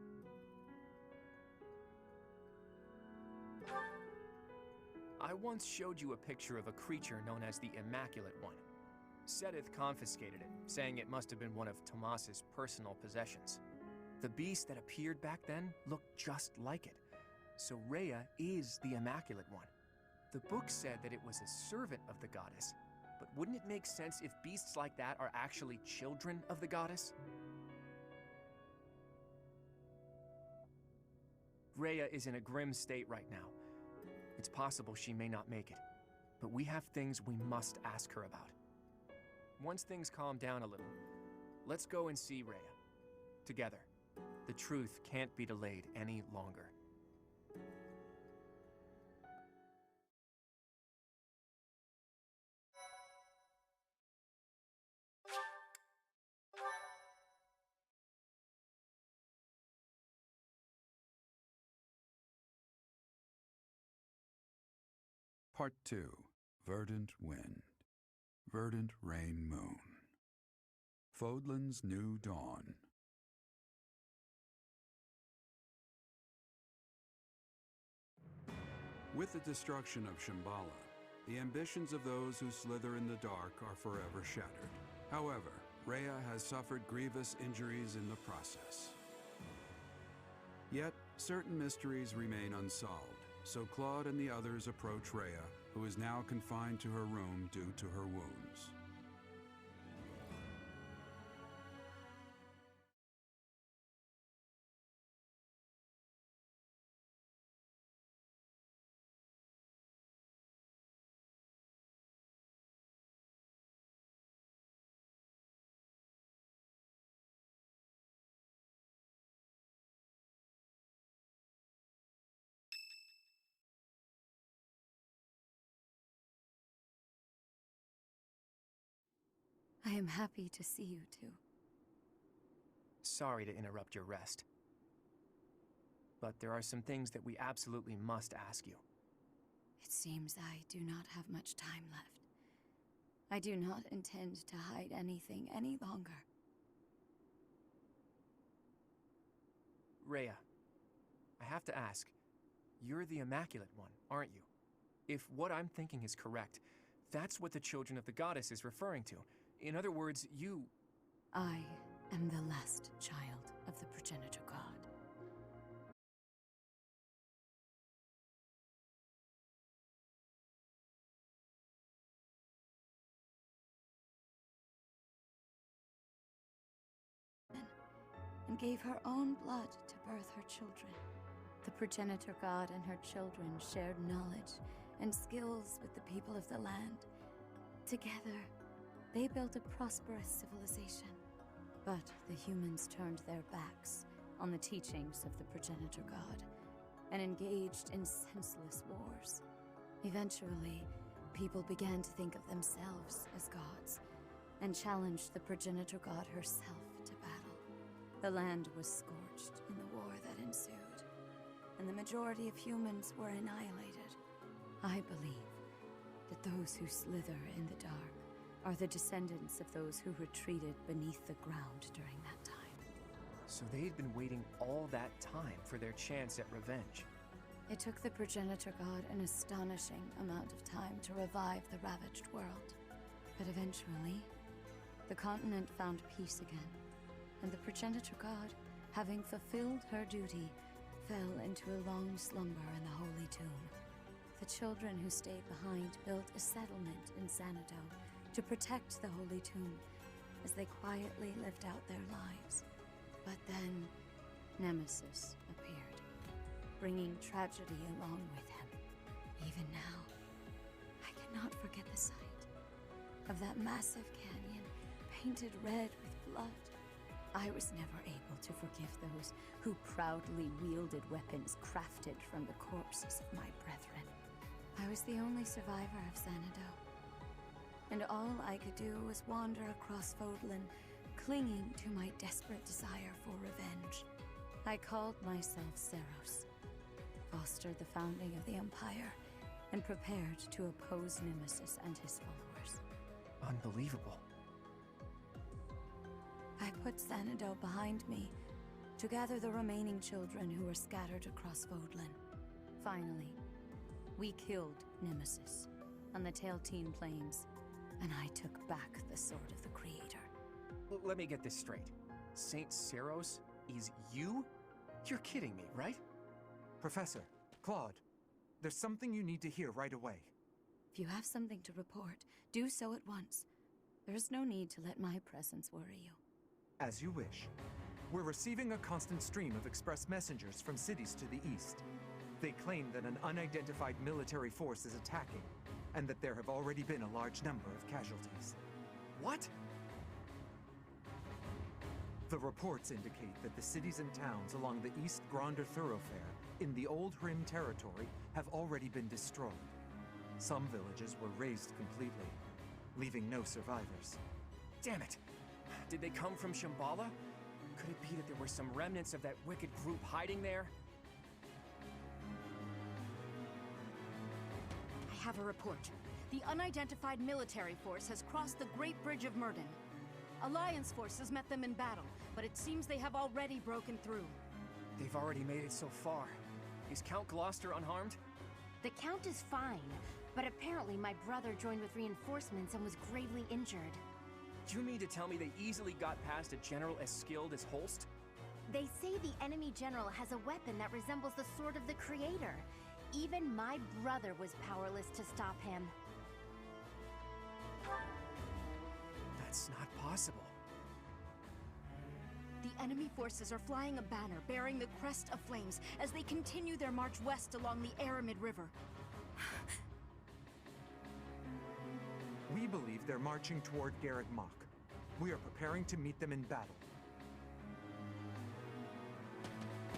K: I once showed you a picture of a creature known as the Immaculate One. Sedith confiscated it, saying it must have been one of Tomas's personal possessions. The beast that appeared back then looked just like it. So Rhea is the Immaculate One. The book said that it was a servant of the goddess, but wouldn't it make sense if beasts like that are actually children of the goddess? Rhea is in a grim state right now. It's possible she may not make it, but we have things we must ask her about. Once things calm down a little, let's go and see Rhea. Together. The truth can't be delayed any longer.
J: Part 2. Verdant Wind. Verdant Rain Moon. Fodlan's New Dawn. With the destruction of Shambhala, the ambitions of those who slither in the dark are forever shattered. However, Rhea has suffered grievous injuries in the process. Yet, certain mysteries remain unsolved, so Claude and the others approach Rhea, who is now confined to her room due to her wounds.
D: I am happy to see you two.
K: Sorry to interrupt your rest, but there are some things that we absolutely must ask you.
D: It seems I do not have much time left. I do not intend to hide anything any longer.
K: Rhea, I have to ask, you're the Immaculate One, aren't you? If what I'm thinking is correct, that's what the Children of the Goddess is referring to. In other words, you...
D: I am the last child of the progenitor god. And gave her own blood to birth her children. The progenitor god and her children shared knowledge and skills with the people of the land. Together, they built a prosperous civilization. But the humans turned their backs on the teachings of the progenitor god and engaged in senseless wars. Eventually, people began to think of themselves as gods and challenged the progenitor god herself to battle. The land was scorched in the war that ensued, and the majority of humans were annihilated. I believe that those who slither in the dark are the descendants of those who retreated beneath the ground during that time.
K: So they'd been waiting all that time for their chance at revenge.
D: It took the progenitor god an astonishing amount of time to revive the ravaged world. But eventually, the continent found peace again, and the progenitor god, having fulfilled her duty, fell into a long slumber in the holy tomb. The children who stayed behind built a settlement in Xanadu to protect the holy tomb as they quietly lived out their lives. But then, Nemesis appeared, bringing tragedy along with him. Even now, I cannot forget the sight of that massive canyon painted red with blood. I was never able to forgive those who proudly wielded weapons crafted from the corpses of my brethren. I was the only survivor of Xanadu, and all I could do was wander across Fodlan, clinging to my desperate desire for revenge. I called myself Seros, fostered the founding of the Empire and prepared to oppose Nemesis and his followers.
K: Unbelievable.
D: I put Xanadu behind me to gather the remaining children who were scattered across Vodlin. Finally, we killed Nemesis on the Tailteen Plains, and I took back the Sword of the Creator.
K: Let me get this straight. Saint Seros is you? You're kidding me, right?
M: Professor, Claude, there's something you need to hear right away.
D: If you have something to report, do so at once. There is no need to let my presence worry you.
M: As you wish. We're receiving a constant stream of express messengers from cities to the east. They claim that an unidentified military force is attacking, and that there have already been a large number of casualties.
K: What?
M: The reports indicate that the cities and towns along the East Gronder thoroughfare in the Old Rim territory have already been destroyed. Some villages were razed completely, leaving no survivors.
K: Damn it! Did they come from Shambhala? Could it be that there were some remnants of that wicked group hiding there?
N: I have a report. The unidentified military force has crossed the Great Bridge of Myrden. Alliance forces met them in battle, but it seems they have already broken through.
K: They've already made it so far. Is Count Gloucester unharmed?
H: The Count is fine, but apparently my brother joined with reinforcements and was gravely injured.
K: Do you mean to tell me they easily got past a general as skilled as Holst?
H: They say the enemy general has a weapon that resembles the Sword of the Creator. Even my brother was powerless to stop him.
K: That's not possible.
N: The enemy forces are flying a banner bearing the Crest of Flames as they continue their march west along the Aramid River.
M: We believe they're marching toward Garreg Mach. We are preparing to meet them in battle.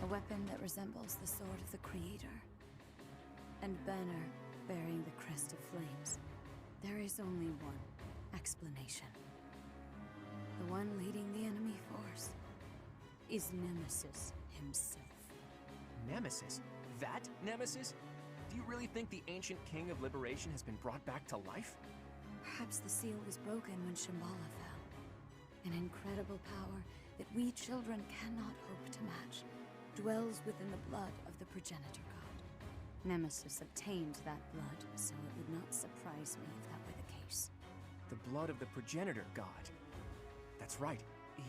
D: A weapon that resembles the Sword of the Creator. And banner bearing the Crest of Flames. There is only one explanation. The one leading the enemy force is Nemesis himself.
K: Nemesis? That Nemesis? Do you really think the ancient king of liberation has been brought back to life?
D: Perhaps the seal was broken when Shambhala fell. An incredible power that we children cannot hope to match dwells within the blood of the progenitor god. Nemesis obtained that blood, so it would not surprise me if that were the case.
K: The blood of the progenitor god. That's right.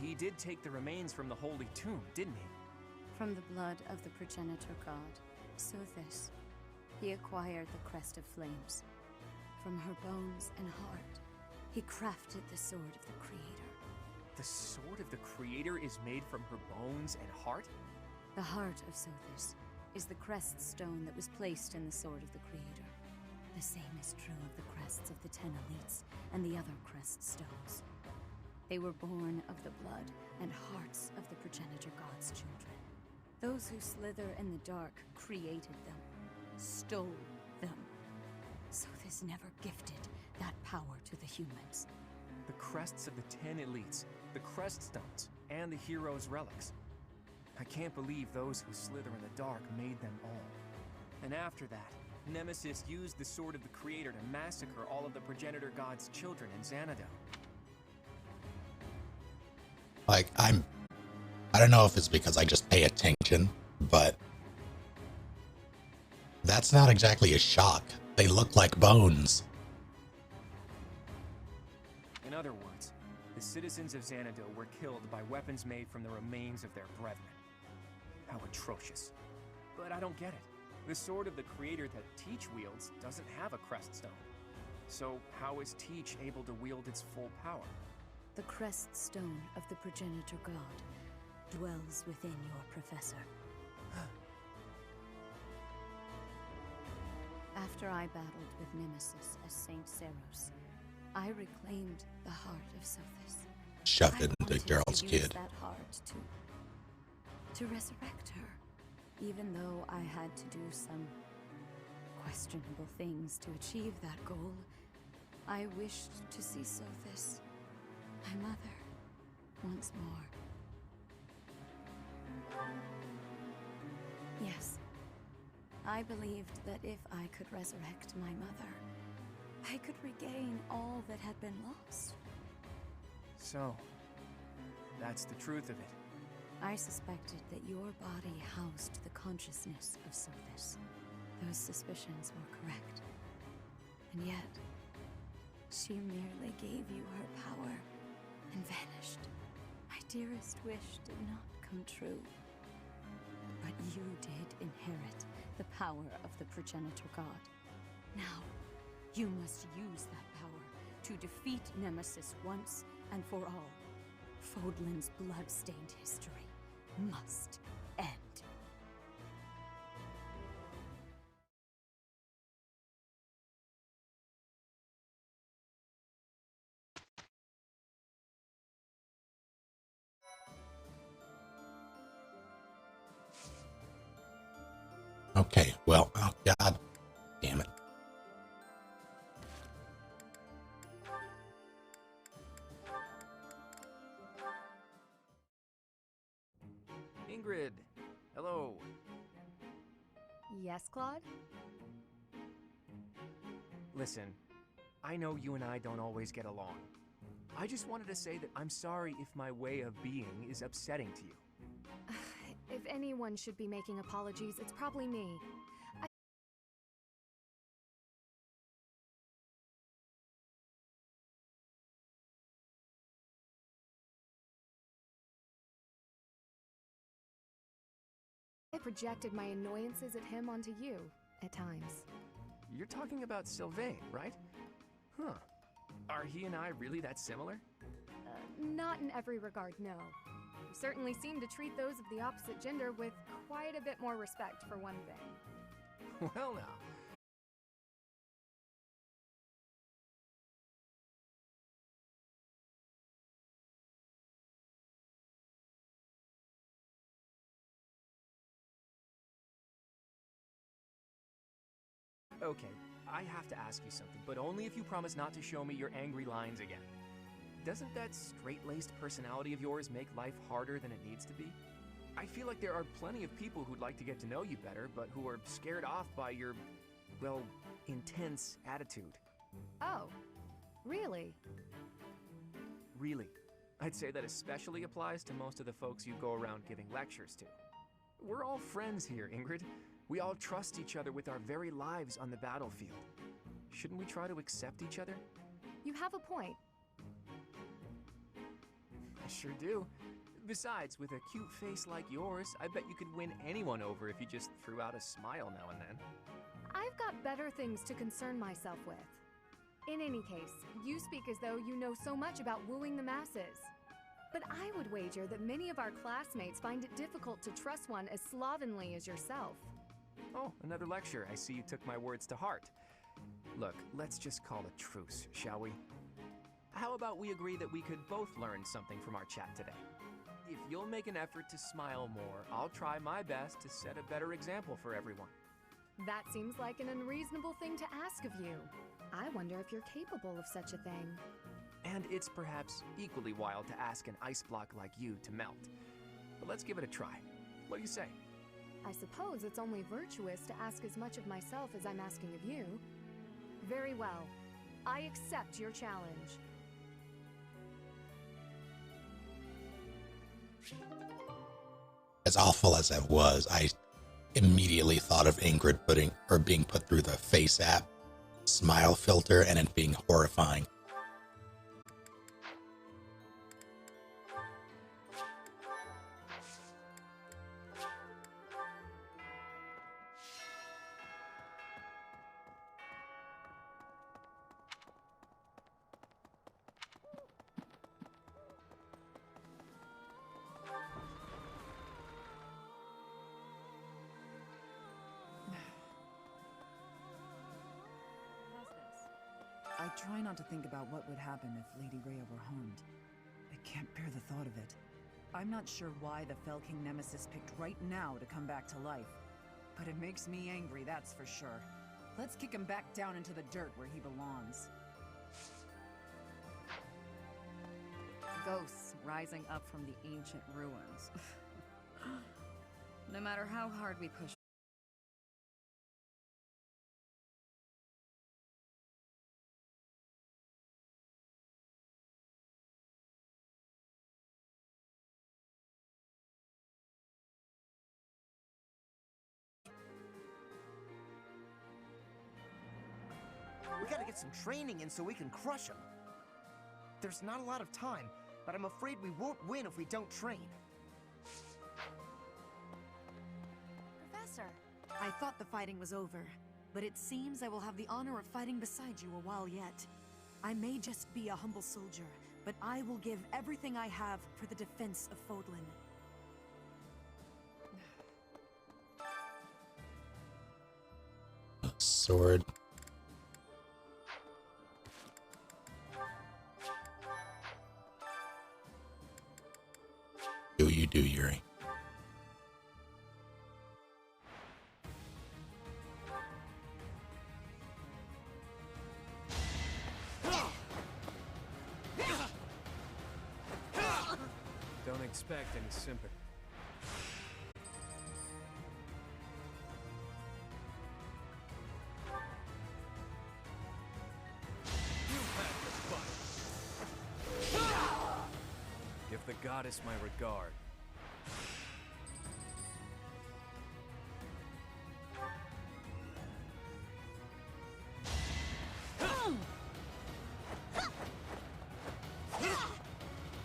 K: He did take the remains from the Holy Tomb, didn't he?
D: From the blood of the progenitor god, Sothis, he acquired the Crest of Flames. From her bones and heart, he crafted the Sword of the Creator.
K: The Sword of the Creator is made from her bones and heart?
D: The heart of Sothis is the crest stone that was placed in the Sword of the Creator. The same is true of the crests of the 10 elites and the other crest stones. They were born of the blood and hearts of the progenitor god's children. Those who slither in the dark created them, stole them. Sothis never gifted that power to the humans.
K: The crests of the 10 elites, the crest stones, and the heroes' relics. I can't believe those who slither in the dark made them all. And after that, Nemesis used the Sword of the Creator to massacre all of the progenitor god's children in Xanadu.
A: Like, I don't know if it's because I just pay attention, but that's not exactly a shock. They look like bones.
K: In other words, the citizens of Xanadu were killed by weapons made from the remains of their brethren. How atrocious. But I don't get it. The Sword of the Creator that Teach wields doesn't have a crest stone. So how is Teach able to wield its full power?
D: The crest stone of the progenitor god dwells within your professor. After I battled with Nemesis as Saint Seros, I reclaimed the heart of Sothis.
A: Shoved it into Gerald's
D: to use
A: kid.
D: that heart to resurrect her, even though I had to do some questionable things to achieve that goal. I wished to see Sothis, my mother, once more. Yes, I believed that if I could resurrect my mother, I could regain all that had been lost.
K: So, that's the truth of it.
D: I suspected that your body housed the consciousness of Sothis. Those suspicions were correct. And yet, she merely gave you her power and vanished. My dearest wish did not come true. But you did inherit the power of the progenitor god. Now, you must use that power to defeat Nemesis once and for all. Fodlan's blood-stained history must end.
A: Okay, well, oh god damn it.
K: Ingrid, hello.
C: Yes, Claude?
K: Listen, I know you and I don't always get along. I just wanted to say that I'm sorry if my way of being is upsetting to you.
C: If anyone should be making apologies, it's probably me. I projected my annoyances at him onto you, at times.
K: You're talking about Sylvain, right? Huh. Are he and I really that similar?
C: Not in every regard, no. You certainly seem to treat those of the opposite gender with quite a bit more respect, for one thing.
K: Well now. Okay, I have to ask you something, but only if you promise not to show me your angry lines again. Doesn't that straight-laced personality of yours make life harder than it needs to be? I feel like there are plenty of people who'd like to get to know you better, but who are scared off by your, well, intense attitude.
C: Oh, really?
K: Really. I'd say that especially applies to most of the folks you go around giving lectures to. We're all friends here, Ingrid. We all trust each other with our very lives on the battlefield. Shouldn't we try to accept each other?
C: You have a point.
K: I sure do. Besides, with a cute face like yours, I bet you could win anyone over if you just threw out a smile now and then.
C: I've got better things to concern myself with. In any case, you speak as though you know so much about wooing the masses. But I would wager that many of our classmates find it difficult to trust one as slovenly as yourself.
K: Oh, another lecture. I see you took my words to heart. Look, let's just call a truce, shall we? How about we agree that we could both learn something from our chat today? If you'll make an effort to smile more, I'll try my best to set a better example for everyone.
C: That seems like an unreasonable thing to ask of you. I wonder if you're capable of such a thing.
K: And it's perhaps equally wild to ask an ice block like you to melt. But let's give it a try. What do you say?
C: I suppose it's only virtuous to ask as much of myself as I'm asking of you. Very well. I accept your challenge.
A: As awful as that was, I immediately thought of Ingrid being put through the face app smile filter and it being horrifying.
I: I try not to think about what would happen if Lady Rhea were harmed. I can't bear the thought of it. I'm not sure why the Fell King Nemesis picked right now to come back to life. But it makes me angry, that's for sure. Let's kick him back down into the dirt where he belongs.
N: Ghosts rising up from the ancient ruins. No matter how hard we push
F: We gotta get some training in so we can crush them. There's not a lot of time, but I'm afraid we won't win if we don't train.
N: Professor!
D: I thought the fighting was over, but it seems I will have the honor of fighting beside you a while yet. I may just be a humble soldier, but I will give everything I have for the defense of Fodlan.
A: Sword. Do you do, Yuri?
K: Don't expect any sympathy. Give the goddess my regard.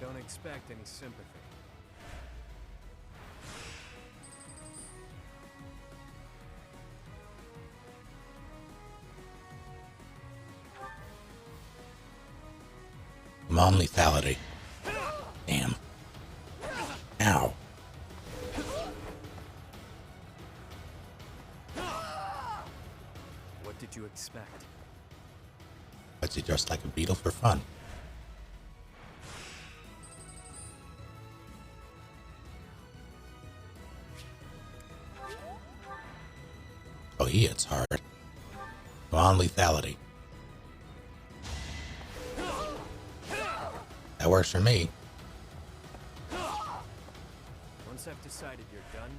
K: Don't expect any sympathy.
A: I'm on lethality. Damn. Ow.
K: What did you expect?
A: But you dressed like a beetle for fun. Oh, he hits hard. I'm on lethality. That works for me.
K: Once I've decided you're done,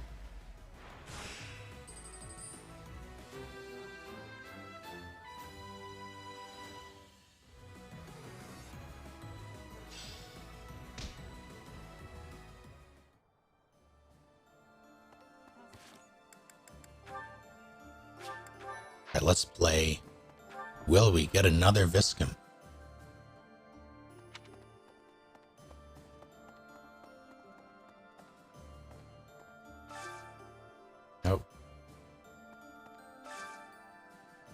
A: Alright, let's play. Will we get another Viscum? Nope.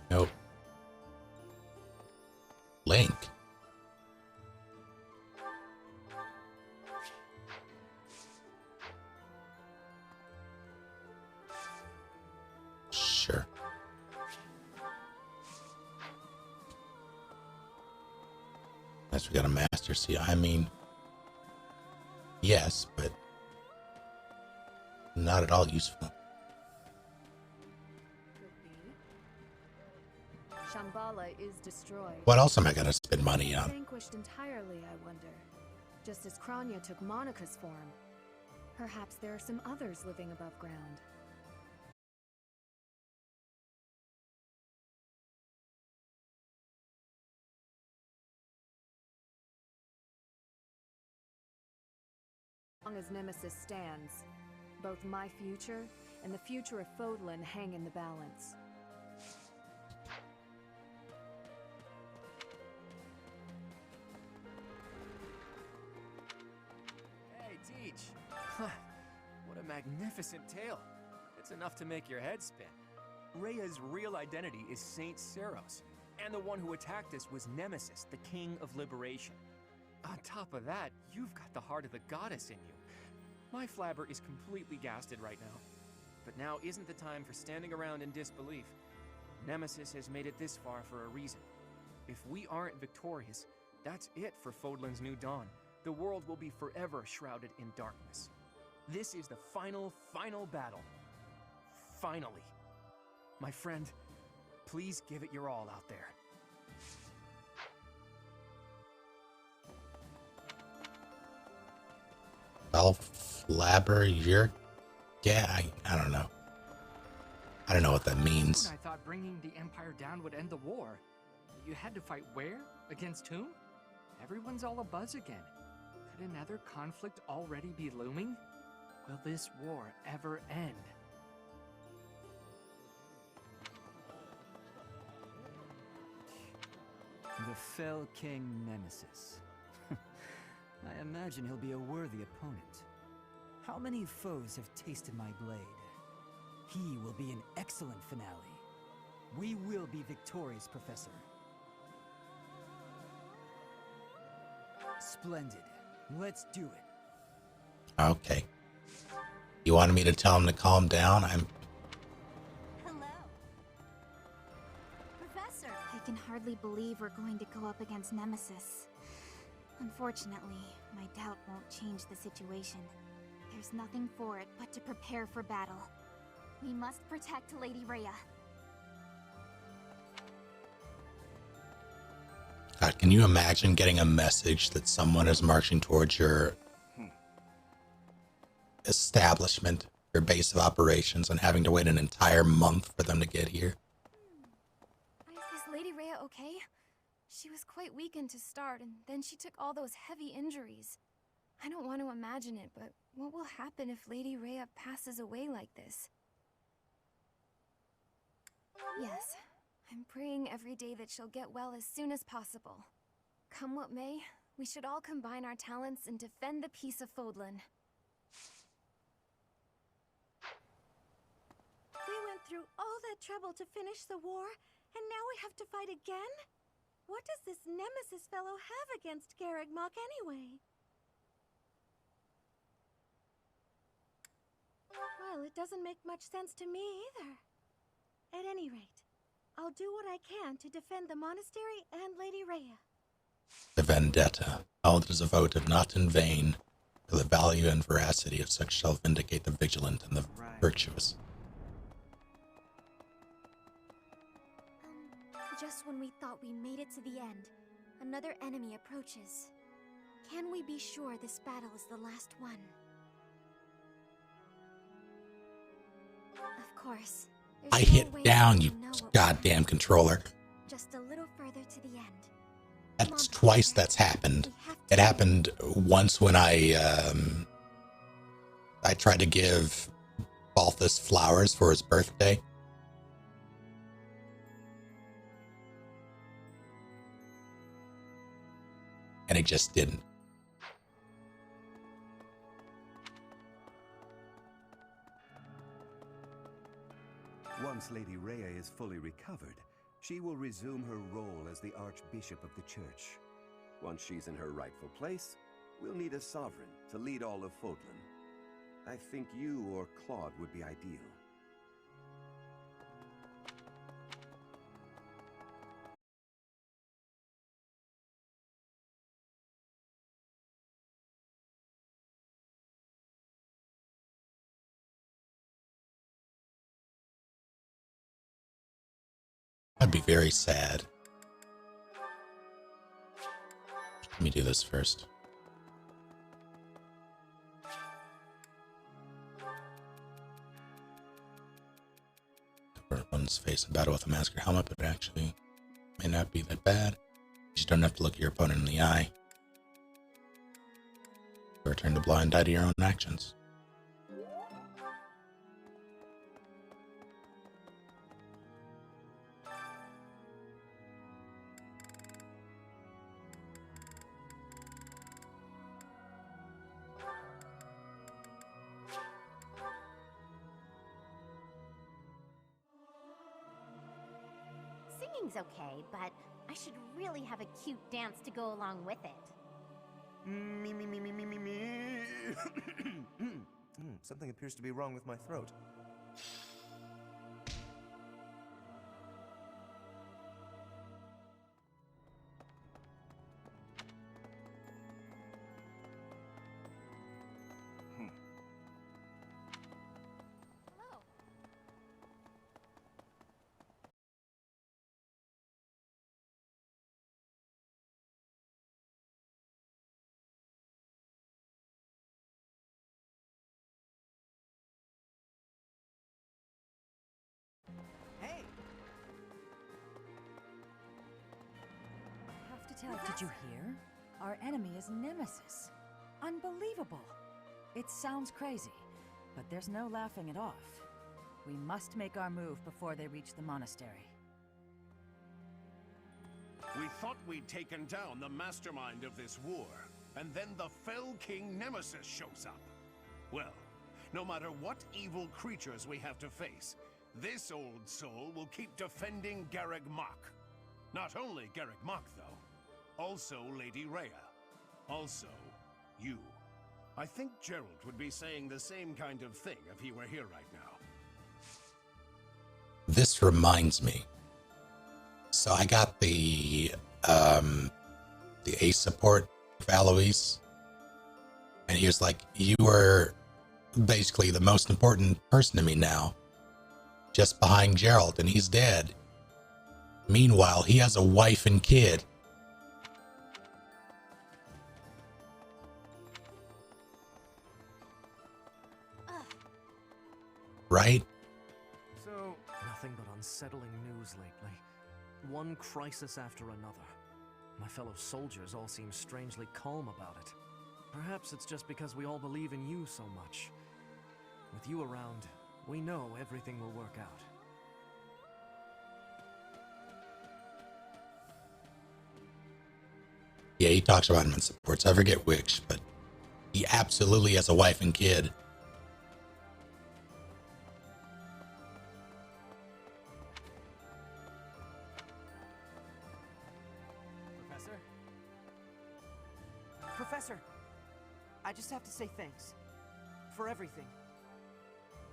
A: Nope. Link. Sure. Unless we got a master. See, I mean, yes, but not at all useful.
C: Shambhala is destroyed.
A: What else am I gonna spend money on?
C: Vanquished entirely, I wonder. Just as Kranya took Monica's form. Perhaps there are some others living above ground. As long as Nemesis stands, both my future and the future of Fodlan hang in the balance.
K: hey, Teach. What a magnificent tale. It's enough to make your head spin. Rhea's real identity is Saint Seros, and the one who attacked us was Nemesis, the King of Liberation. On top of that, you've got the heart of the goddess in you. My flabber is completely gasted right now. But now isn't the time for standing around in disbelief. Nemesis has made it this far for a reason. If we aren't victorious, that's it for Fodlan's new dawn. The world will be forever shrouded in darkness. This is the final battle. Finally. My friend, please give it your all out there.
A: Flabber, you're... Yeah, I don't know. I don't know what that means.
O: I thought bringing the Empire down would end the war. You had to fight where? Against whom? Everyone's all abuzz again. Could another conflict already be looming? Will this war ever end?
P: The fell King Nemesis. I imagine he'll be a worthy opponent. How many foes have tasted my blade? He will be an excellent finale. We will be victorious, Professor. Splendid. Let's do it.
A: Okay. You wanted me to tell him to calm down?
C: Hello. Professor! I can hardly believe we're going to go up against Nemesis. Unfortunately, my doubt won't change the situation. There's nothing for it but to prepare for battle. We must protect Lady Rhea.
A: God, can you imagine getting a message that someone is marching towards your establishment, your base of operations, and having to wait an entire month for them to get here?
C: Is Lady Rhea okay? She was quite weakened to start, and then she took all those heavy injuries. I don't want to imagine it, but what will happen if Lady Rhea passes away like this? Yes, I'm praying every day that she'll get well as soon as possible. Come what may, we should all combine our talents and defend the peace of Fodlan.
N: We went through all that trouble to finish the war, and now we have to fight again? What does this Nemesis fellow have against Garreg-Mach anyway? Well, it doesn't make much sense to me either. At any rate, I'll do what I can to defend the monastery and Lady Rhea.
A: The vendetta, held as a votive not in vain, for the value and veracity of such shall vindicate the vigilant and the virtuous.
C: Just when we thought we made it to the end, another enemy approaches. Can we be sure this battle is the last one? Of course.
A: I hit down, you goddamn controller.
C: Just a little further to the end.
A: That's twice that's happened. It happened once when I tried to give Balthus flowers for his birthday. And it just didn't.
G: Once Lady Rhea is fully recovered, she will resume her role as the Archbishop of the Church. Once she's in her rightful place, we'll need a sovereign to lead all of Fodlan. I think you or Claude would be ideal.
A: I'd be very sad. Let me do this first. One's face in battle with a mask or helmet, but it actually may not be that bad. You just don't have to look your opponent in the eye. Or turn a blind eye to your own actions.
Q: Singing's okay, but I should really have a cute dance to go along with it.
F: Me. Something appears to be wrong with my throat.
D: Did you hear? Our enemy is Nemesis. Unbelievable. It sounds crazy, but there's no laughing it off. We must make our move before they reach the monastery.
G: We thought we'd taken down the mastermind of this war, and then the fell King Nemesis shows up. Well, no matter what evil creatures we have to face, this old soul will keep defending Garreg Mach. Not only Garreg Mach, though. Also Lady Rhea. Also, you. I think Gerald would be saying the same kind of thing if he were here right now.
A: This reminds me. So I got the ace support for Alois, and he was like, "You are basically the most important person to me now, just behind Gerald, and he's dead. Meanwhile, he has a wife and kid." Right?
R: So, nothing but unsettling news lately. One crisis after another. My fellow soldiers all seem strangely calm about it. Perhaps it's just because we all believe in you so much. With you around, we know everything will work out.
A: Yeah, he talks about him in supports. I forget which, but he absolutely has a wife and kid.
S: Professor, I just have to say thanks. For everything.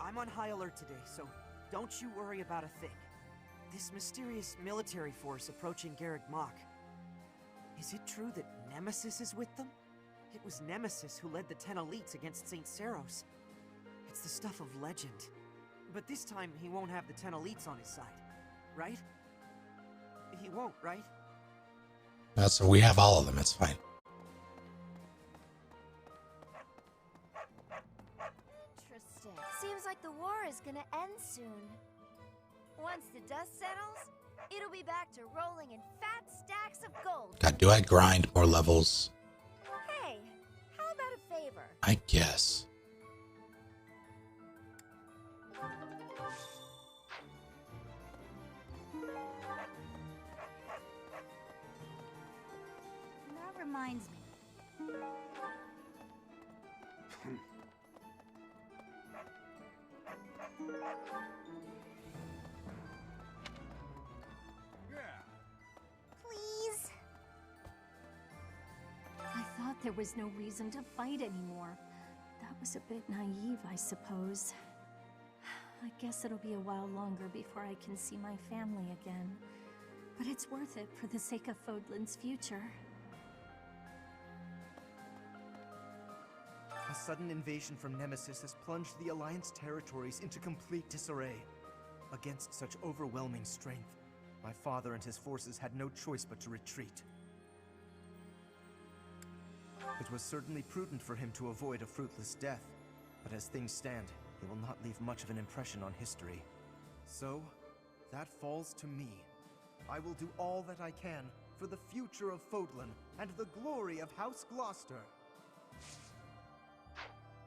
S: I'm on high alert today, so don't you worry about a thing. This mysterious military force approaching Garreg Mach. Is it true that Nemesis is with them? It was Nemesis who led the 10 elites against St. Seros. It's the stuff of legend. But this time, he won't have the 10 elites on his side, right? He won't, right?
A: So we have all of them, it's fine.
T: Interesting. Seems like the war is gonna end soon. Once the dust settles, it'll be back to rolling in fat stacks of gold.
A: God, do I grind more levels?
T: Hey, how about a favor?
A: I guess.
T: That reminds me. Please?
C: I thought there was no reason to fight anymore. That was a bit naive, I suppose. I guess it'll be a while longer before I can see my family again. But it's worth it for the sake of Fodlan's future.
F: A sudden invasion from Nemesis has plunged the Alliance territories into complete disarray. Against such overwhelming strength, my father and his forces had no choice but to retreat. It was certainly prudent for him to avoid a fruitless death, but as things stand, he will not leave much of an impression on history. So, that falls to me. I will do all that I can for the future of Fodlan and the glory of House Gloucester.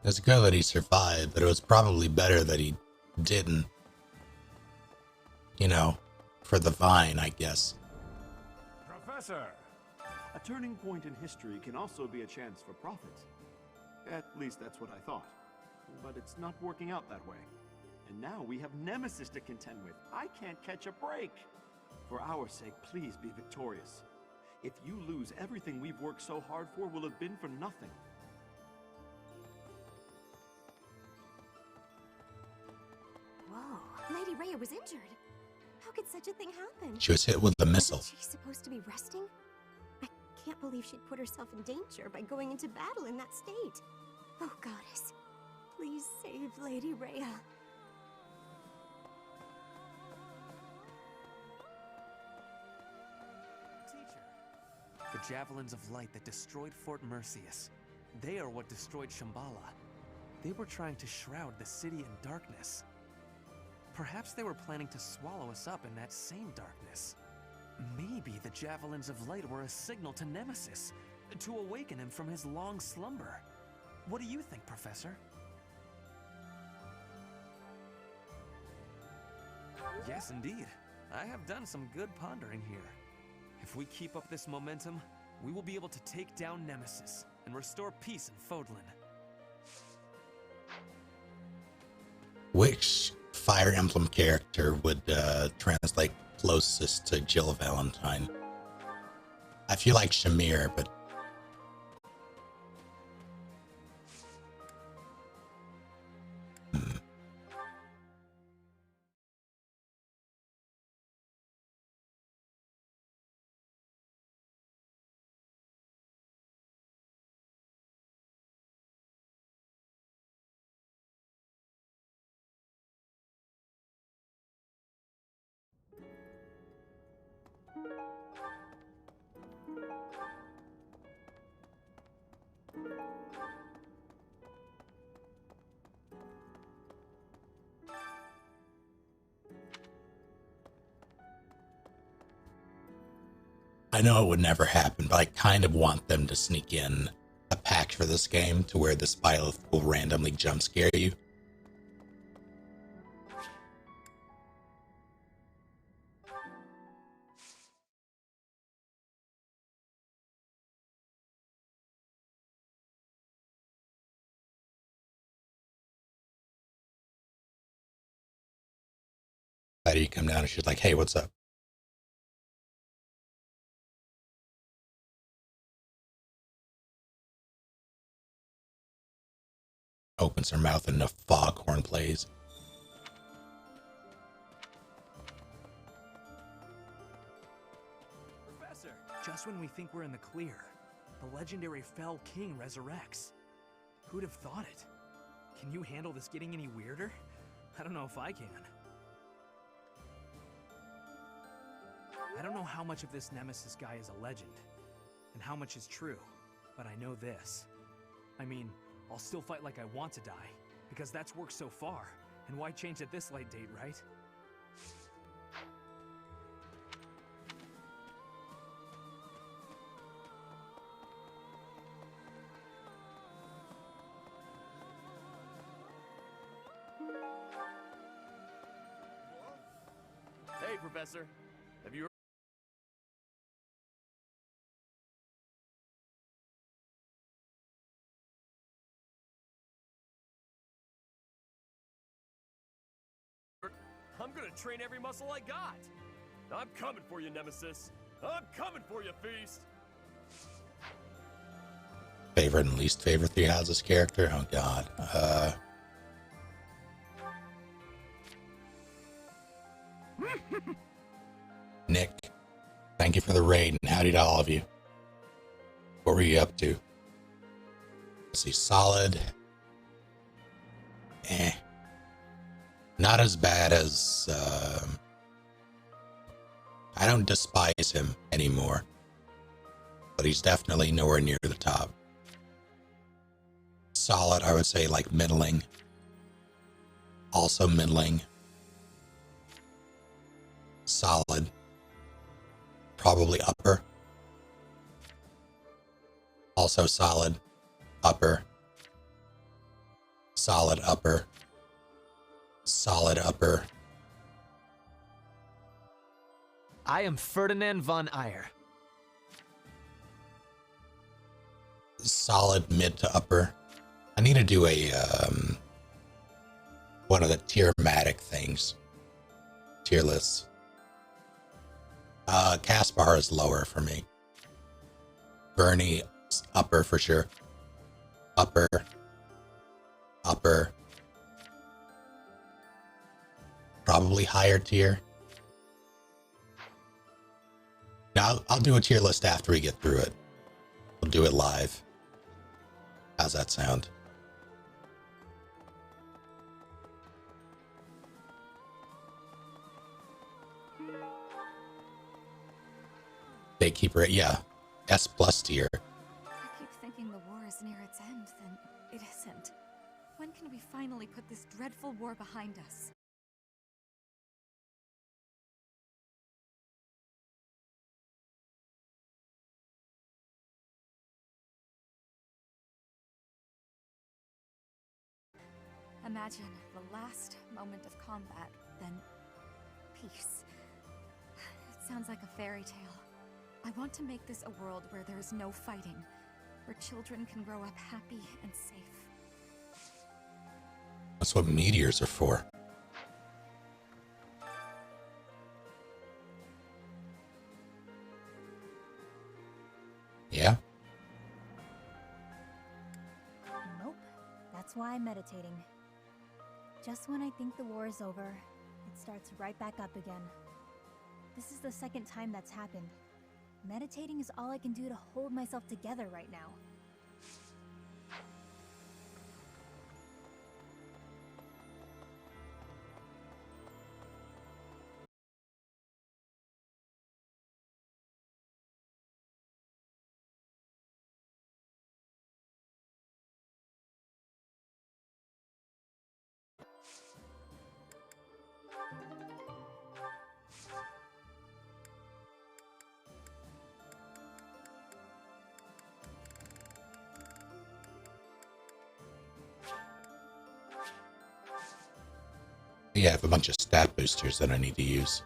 A: It's good that he survived, but it was probably better that he didn't. You know, for the vine, I guess.
U: Professor! A turning point in history can also be a chance for profit. At least that's what I thought. But it's not working out that way. And now we have Nemesis to contend with. I can't catch a break. For our sake, please be victorious. If you lose, everything we've worked so hard for will have been for nothing.
C: Whoa, Lady Rhea was injured. How could such a thing happen?
A: She was hit with a missile.
C: Wasn't she supposed to be resting? I can't believe she'd put herself in danger by going into battle in that state. Oh, Goddess, please save Lady Rhea.
R: The Javelins of Light that destroyed Fort Mercius. They are what destroyed Shambhala. They were trying to shroud the city in darkness. Perhaps they were planning to swallow us up in that same darkness. Maybe the Javelins of Light were a signal to Nemesis, to awaken him from his long slumber. What do you think, Professor? Yes, indeed. I have done some good pondering here. If we keep up this momentum, we will be able to take down Nemesis and restore peace in Fodlan.
A: Which Fire Emblem character would translate closest to Jill Valentine? I feel like Shamir, but I know it would never happen, but I kind of want them to sneak in a patch for this game to where this Byleth will randomly jump scare you. How do you come down and she's like, hey, what's up? Opens her mouth and a foghorn plays.
R: Professor! Just when we think we're in the clear, the legendary Fell King resurrects. Who'd have thought it? Can you handle this getting any weirder? I don't know if I can. I don't know how much of this Nemesis guy is a legend, and how much is true, but I know this. I mean, I'll still fight like I want to die, because that's worked so far, and why change at this late date, right?
L: Hey, Professor. Have you... I'm gonna train every muscle I got. I'm coming for you, Nemesis. I'm coming for you, Feast.
A: Favorite and least favorite Three Houses character? Oh god. Nick, thank you for the raid, and howdy to all of you. What were you up to? Let's see, solid. Not as bad as, I don't despise him anymore, but he's definitely nowhere near the top. Solid, I would say, like middling. Also middling. Solid. Probably upper. Also solid. Upper. Solid upper. Solid upper.
R: I am Ferdinand von Eyre.
A: Solid mid to upper. I need to do a one of the tier-matic things. Tier lists. Caspar is lower for me. Bernie upper for sure. Upper. Upper. Probably higher tier. Now I'll do a tier list after we get through it. We'll do it live. How's that sound? Gatekeeper, yeah. S+ tier.
C: I keep thinking the war is near its end, then it isn't. When can we finally put this dreadful war behind us? Imagine the last moment of combat, then peace. It sounds like a fairy tale. I want to make this a world where there is no fighting, where children can grow up happy and safe.
A: That's what meteors are for. Yeah?
E: Nope. That's why I'm meditating. Just when I think the war is over, it starts right back up again. This is the second time that's happened. Meditating is all I can do to hold myself together right now.
A: Yeah, I have a bunch of stat boosters that I need to use.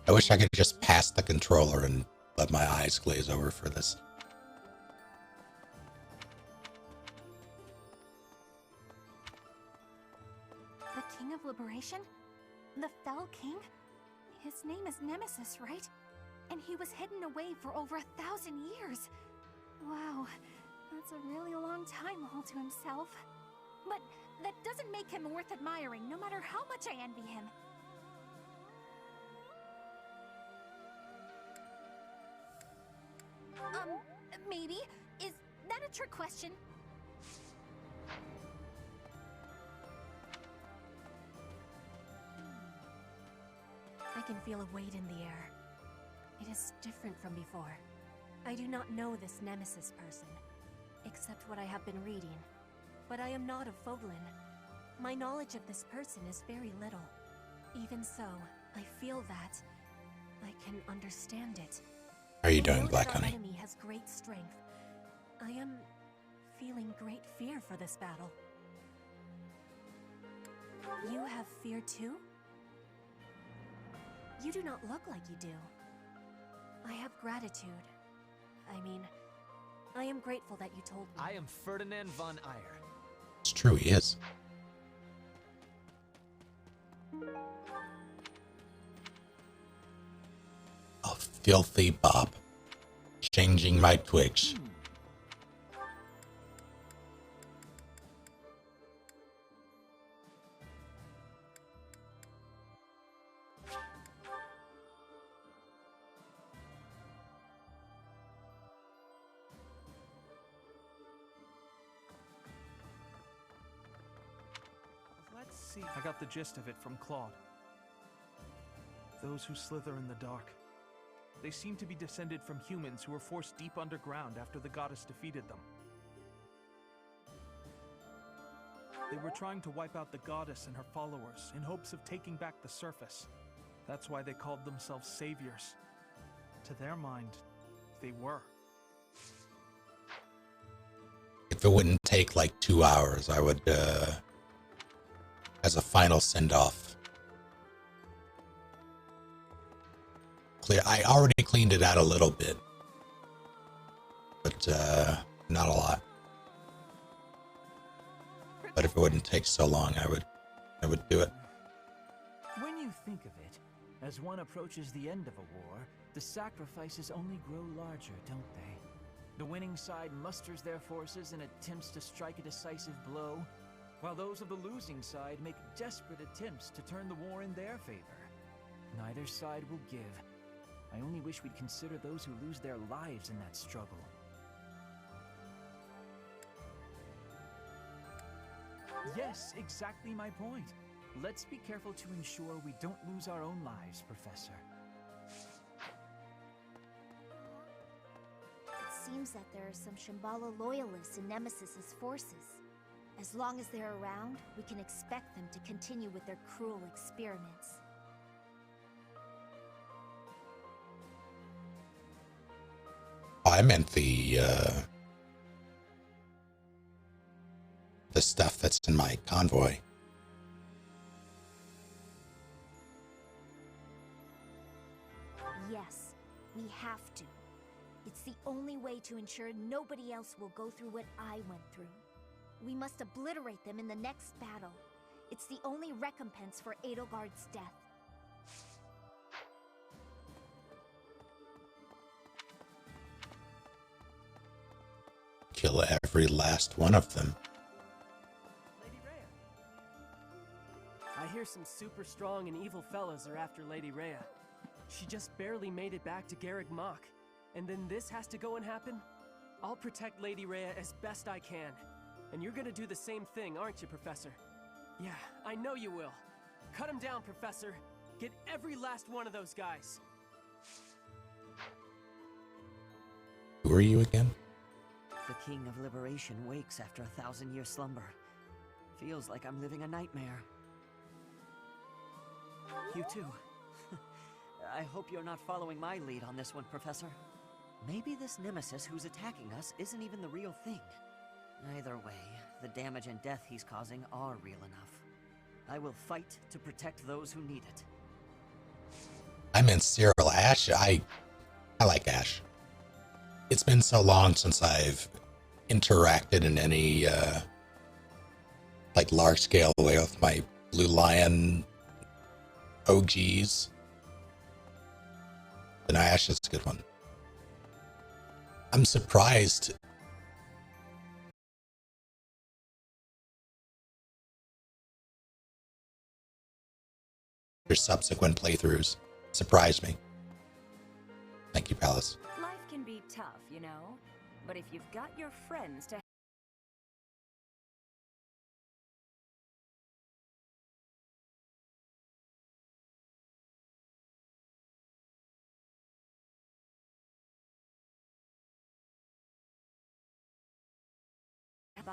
A: I wish I could just pass the controller and let my eyes glaze over for this.
E: The King of Liberation? The Fell King? His name is Nemesis, right? And he was hidden away for over 1,000 years. Wow, that's a really long time all to himself. But that doesn't make him worth admiring, no matter how much I envy him. Maybe? Is that a trick question?
H: I can feel a weight in the air. It is different from before. I do not know this Nemesis person, except what I have been reading. But I am not a Foglin. My knowledge of this person is very little. Even so, I feel that I can understand it.
A: How are you doing, Black Honey?
H: Our enemy has great strength. I am feeling great fear for this battle. You have fear too? You do not look like you do. I have gratitude. I mean, I am grateful that you told me.
K: I am Ferdinand von Eyre.
A: It's true, he is. A filthy bop. Changing my Twitch.
F: Let's see. I got the gist of it from Claude. Those who slither in the dark. They seem to be descended from humans who were forced deep underground after the goddess defeated them. They were trying to wipe out the goddess and her followers in hopes of taking back the surface. That's why they called themselves saviors. To their mind, they were.
A: If it wouldn't take like 2 hours, I would, as a final send-off, I already cleaned it out a little bit, but not a lot. But if it wouldn't take so long, I would do it.
V: When you think of it, as one approaches the end of a war, the sacrifices only grow larger, don't they? The winning side musters their forces and attempts to strike a decisive blow, while those of the losing side make desperate attempts to turn the war in their favor. Neither side will give. I only wish we'd consider those who lose their lives in that struggle. Yes, exactly my point. Let's be careful to ensure we don't lose our own lives, Professor.
Q: It seems that there are some Shambhala loyalists in Nemesis's forces. As long as they're around, we can expect them to continue with their cruel experiments.
A: I meant the stuff that's in my convoy.
Q: Yes, we have to. It's the only way to ensure nobody else will go through what I went through. We must obliterate them in the next battle. It's the only recompense for Edelgard's death.
A: Kill every last one of them.
B: Lady Rhea. I hear some super strong and evil fellas are after Lady Rhea. She just barely made it back to Garreg Mach. And then this has to go and happen? I'll protect Lady Rhea as best I can. And you're gonna do the same thing, aren't you, Professor? Yeah, I know you will. Cut him down, Professor. Get every last one of those guys.
A: Who are you again?
S: The King of Liberation wakes after 1,000-year slumber. Feels like I'm living a nightmare. You too. I hope you're not following my lead on this one, Professor. Maybe this nemesis who's attacking us isn't even the real thing. Either way, the damage and death he's causing are real enough. I will fight to protect those who need it.
A: I meant Cyril. Ash, I like Ash. It's been so long since I've interacted in any like large scale way with my Blue Lion OGs. Then Ash is a good one. I'm surprised your subsequent playthroughs surprised me. Thank you, Palace.
H: Life can be tough, you know, but if you've got your friends to by.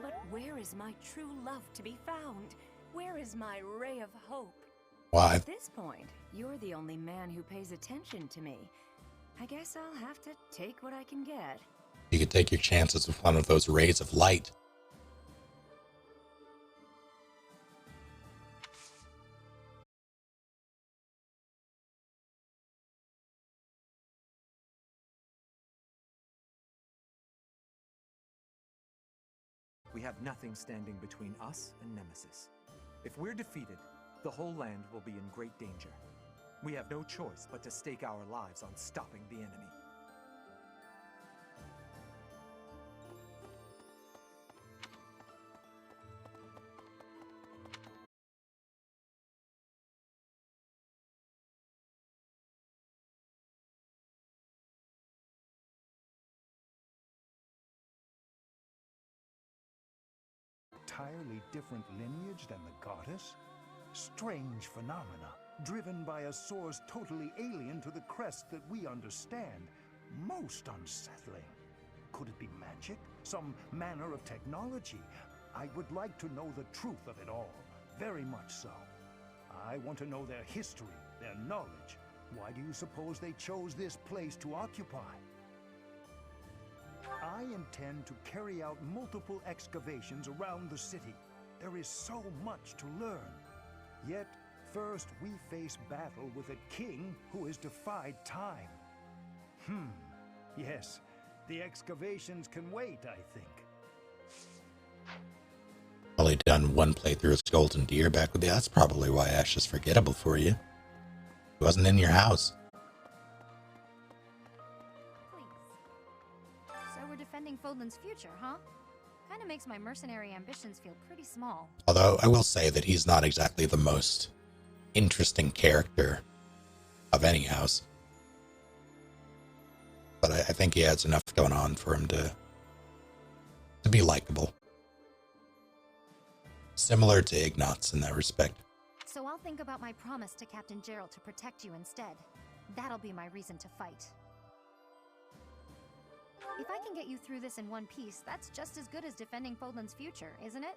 H: But where is my true love to be found? Where is my ray of hope?
A: Why?
H: At this point, you're the only man who pays attention to me. I guess I'll have to take what I can get.
A: You could take your chances with one of those rays of light.
M: We have nothing standing between us and Nemesis. If we're defeated, the whole land will be in great danger. We have no choice but to stake our lives on stopping the enemy.
J: Entirely different lineage than the goddess? Strange phenomena, driven by a source totally alien to the crest that we understand. Most unsettling. Could it be magic? Some manner of technology? I would like to know the truth of it all. Very much so. I want to know their history, their knowledge. Why do you suppose they chose this place to occupy? I intend to carry out multiple excavations around the city. There is so much to learn. Yet, first we face battle with a king who has defied time. Yes, the excavations can wait, I think.
A: Only done one playthrough as Golden Deer back with you. That's probably why Ash is forgettable for you. He wasn't in your house.
C: So we're defending Fodlan's future, huh? Kinda makes my mercenary ambitions feel pretty small.
A: Although I will say that he's not exactly the most interesting character of any house. But I think he has enough going on for him to be likable. Similar to Ignatz in that respect.
C: So I'll think about my promise to Captain Gerald to protect you instead. That'll be my reason to fight. If I can get you through this in one piece, that's just as good as defending Fodlan's future, isn't it?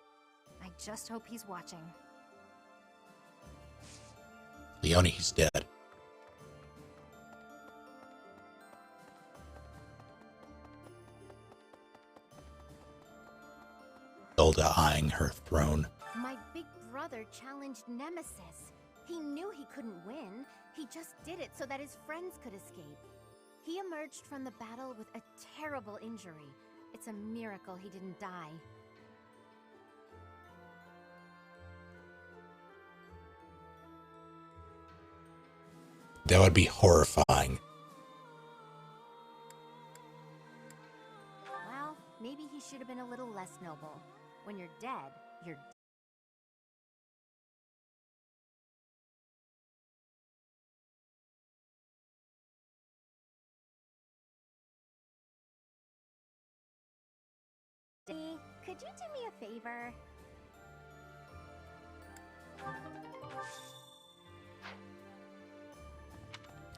C: I just hope he's watching.
A: Leone, he's dead. Hilda eyeing her throne.
Q: My big brother challenged Nemesis.
E: He knew he couldn't win. He just did it so that his friends could escape. He emerged from the battle with a terrible injury. It's a miracle he didn't die.
A: That would be horrifying.
E: Well, maybe he should have been a little less noble. When you're dead, you're dead. Could you do me a favor?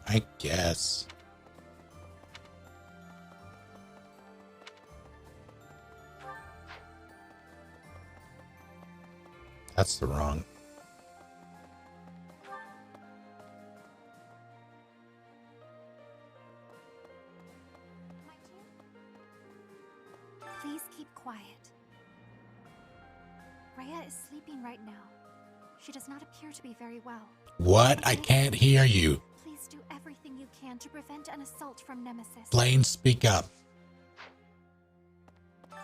A: I guess. That's the wrong.
E: Please keep quiet. Rhea is sleeping right now. She does not appear to be very well.
A: What? I can't hear you.
E: Please do everything you can to prevent an assault from Nemesis.
A: Blaine, speak up.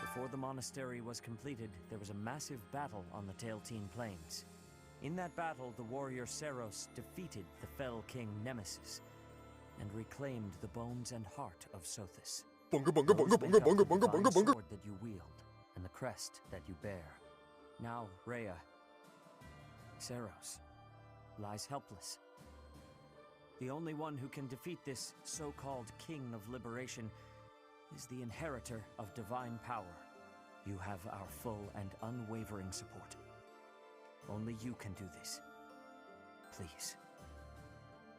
V: Before the monastery was completed, there was a massive battle on the Tailteen Plains. In that battle, the warrior Seros defeated the fell king Nemesis and reclaimed the bones and heart of Sothis.
L: Bunga, bunga, bunga, bunga, bunga, bunga, bunga, bunga.
V: Sword that you wield and the crest that you bear. Now, Rhea, Seros, lies helpless. The only one who can defeat this so-called King of Liberation is the inheritor of divine power. You have our full and unwavering support. Only you can do this. Please,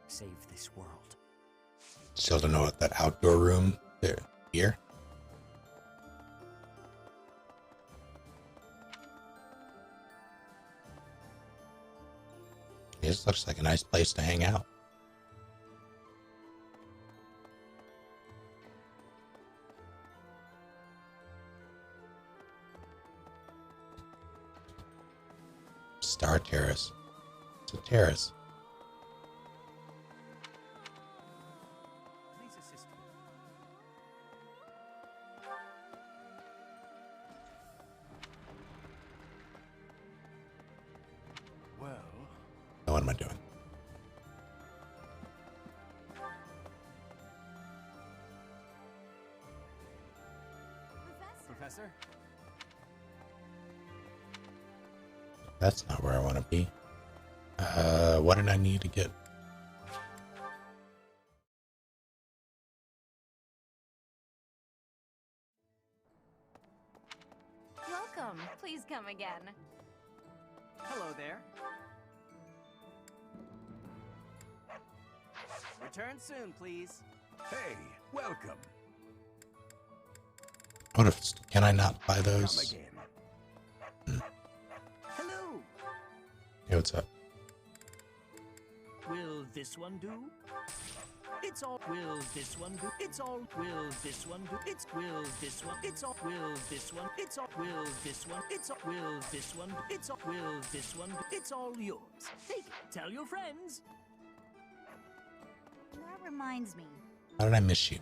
V: save this world.
A: Still don't know what that outdoor room there here. This looks like a nice place to hang out. Star Terrace. It's a terrace.
V: Please assist me.
G: Well,
A: Now what am I doing?
K: Professor?
A: That's not where I want to be. What did I need to get?
H: Welcome. Please come again.
S: Hello there. Return soon, please.
G: hey, welcome.
A: What if? Can I not buy
G: Come
A: those?
G: again.
S: Hello.
A: Hey, what's up?
V: Will this one do? It's all. Will this one do? It's all. Will this one do? It's. Will this one? It's all. Will this one? It's all. Will this one? It's all. Will this one? It's all. Will this one? It's all yours. Take it. Tell your friends.
I: That reminds me.
A: How did I miss you?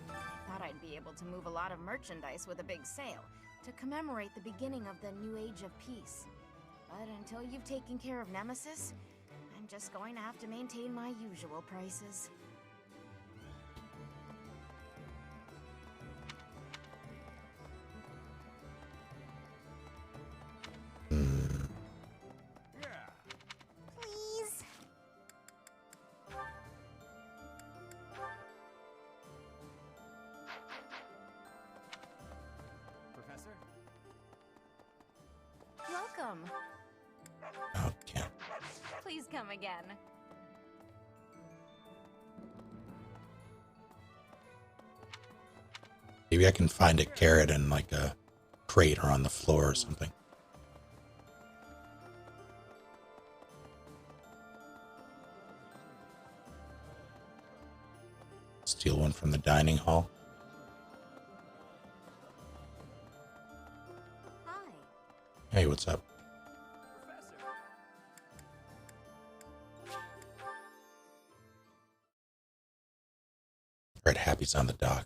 I: Thought I'd be able to move a lot of merchandise with a big sale to commemorate the beginning of the new age of peace. But until you've taken care of Nemesis, I'm just going to have to maintain my usual prices.
E: Please.
K: Professor?
H: Welcome.
A: Oh, can't.
H: Please come again.
A: Maybe I can find a carrot in like a crate or on the floor or something. Steal one from the dining hall.
E: Hi.
A: Hey, what's up? he's on the dock.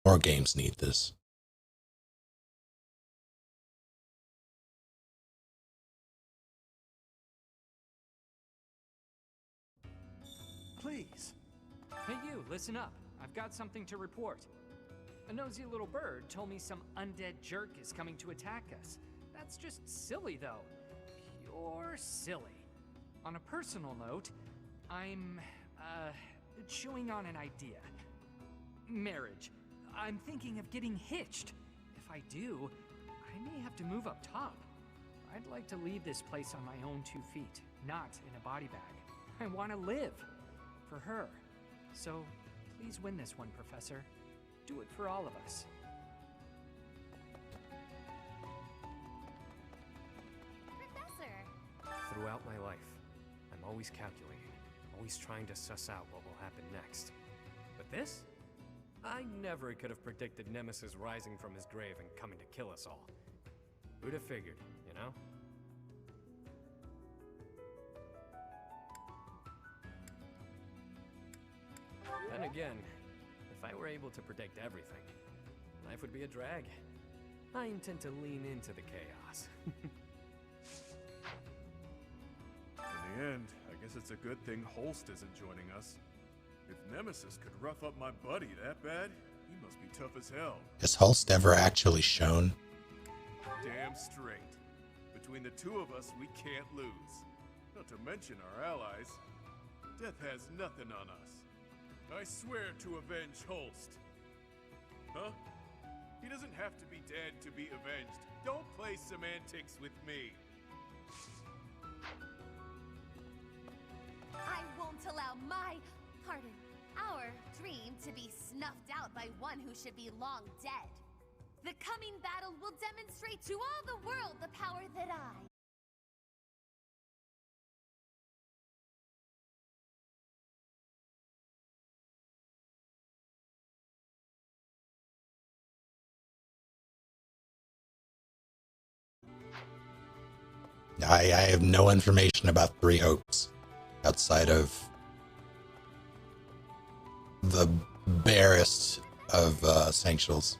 A: More games need this.
O: Please.
V: Hey you, listen up. I've got something to report. A nosy little bird told me some undead jerk is coming to attack us. That's just silly though. Pure silly. On a personal note, I'm, chewing on an idea. Marriage. I'm thinking of getting hitched. If I do, I may have to move up top. I'd like to leave this place on my own 2 feet, not in a body bag. I want to live. For her. So, please win this one, Professor. Do it for all of us.
C: Professor!
K: Throughout my life, I'm always calculating, always trying to suss out what will happen next. But this? I never could have predicted Nemesis rising from his grave and coming to kill us all. Who'd have figured, you know? Then again, if I were able to predict everything, life would be a drag. I intend to lean into the chaos.
P: In the end, I guess it's a good thing Holst isn't joining us. If Nemesis could rough up my buddy that bad, he must be tough as hell.
A: Is Holst ever actually shown?
P: Damn straight. Between the two of us, we can't lose. Not to mention our allies. Death has nothing on us. I swear to avenge Holst. Huh? He doesn't have to be dead to be avenged. Don't play semantics with me.
W: I won't allow our dream to be snuffed out by one who should be long dead. The coming battle will demonstrate to all the world the power that I...
A: I have no information about Three Hopes outside of the barest of sanctuals.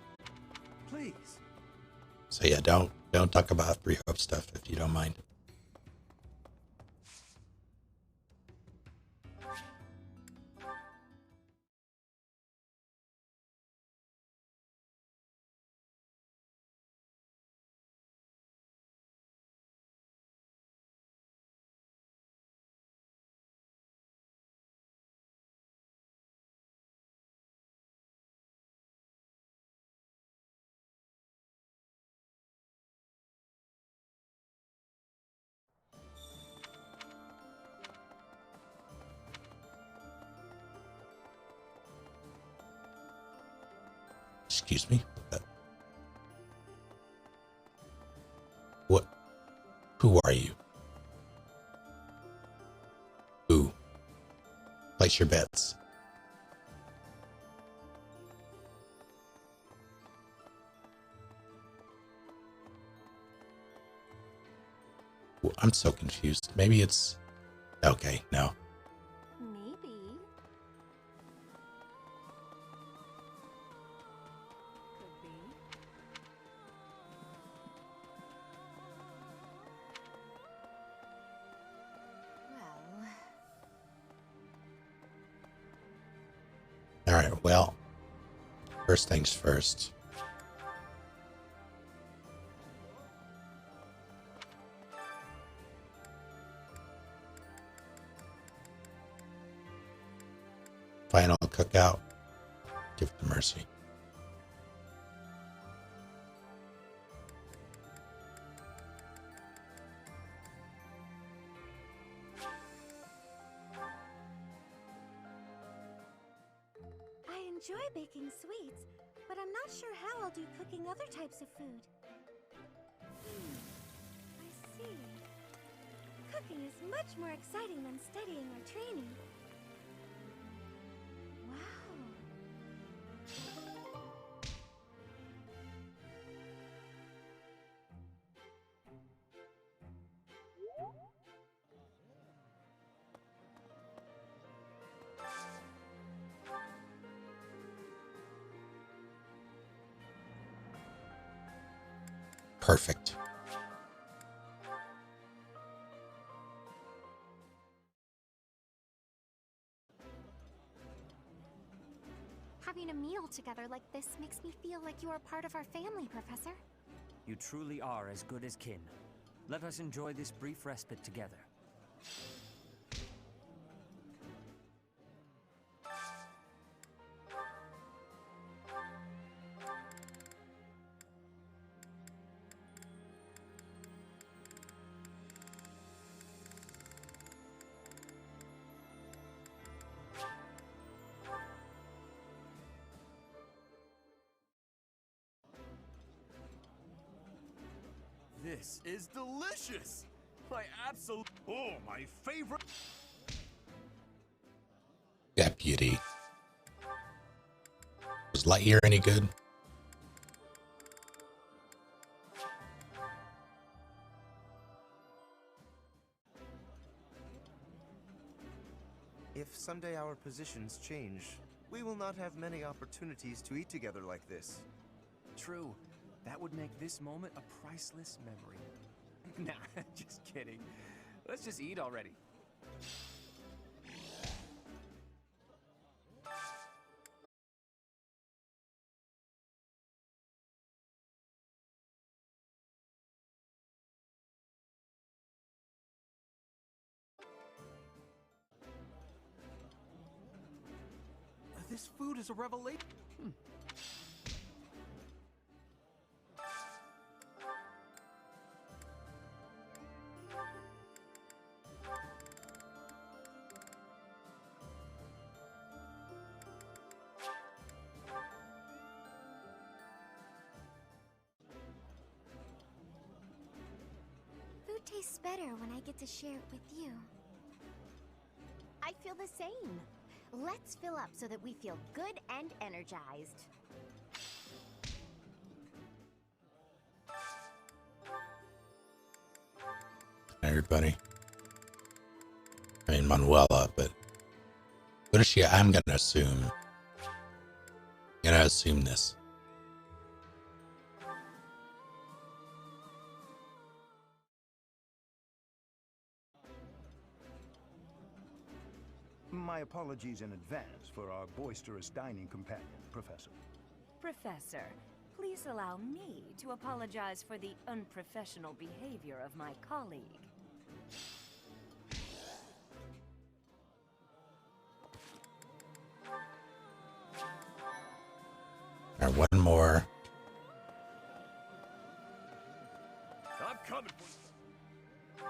O: Please.
A: So yeah, don't talk about Three Hopes stuff if you don't mind. Excuse me? What? Who are you? Who? Place your bets. Well, I'm so confused. Maybe it's... Okay, no.
W: Maybe. Could be. Well...
A: Alright, well, first things first. Final cookout. Give the mercy.
Q: I enjoy baking sweets, but I'm not sure how I'll do cooking other types of food. I see. Cooking is much more exciting than studying or training. Wow.
A: perfect.
E: Having a meal together like this makes me feel like you are part of our family, Professor.
D: You truly are as good as kin. Let us enjoy this brief respite together.
L: This is delicious! My absolute... Oh, my favorite...
A: Deputy. Was Lightyear any good?
F: If someday our positions change, we will not have many opportunities to eat together like this.
K: True. That would make this moment a priceless memory. Nah, just kidding. Let's just eat already.
M: This food is a revelation.
Q: Food tastes better when I get to share it with you. I feel the same. Let's fill up so that we feel good and energized.
A: Everybody. I mean, Manuela, but what is she? I'm gonna assume. Gonna assume this.
J: My apologies in advance for our boisterous dining companion, Professor.
H: Professor, please allow me to apologize for the unprofessional behavior of my colleague.
A: All right, one more.
L: I'm coming for you.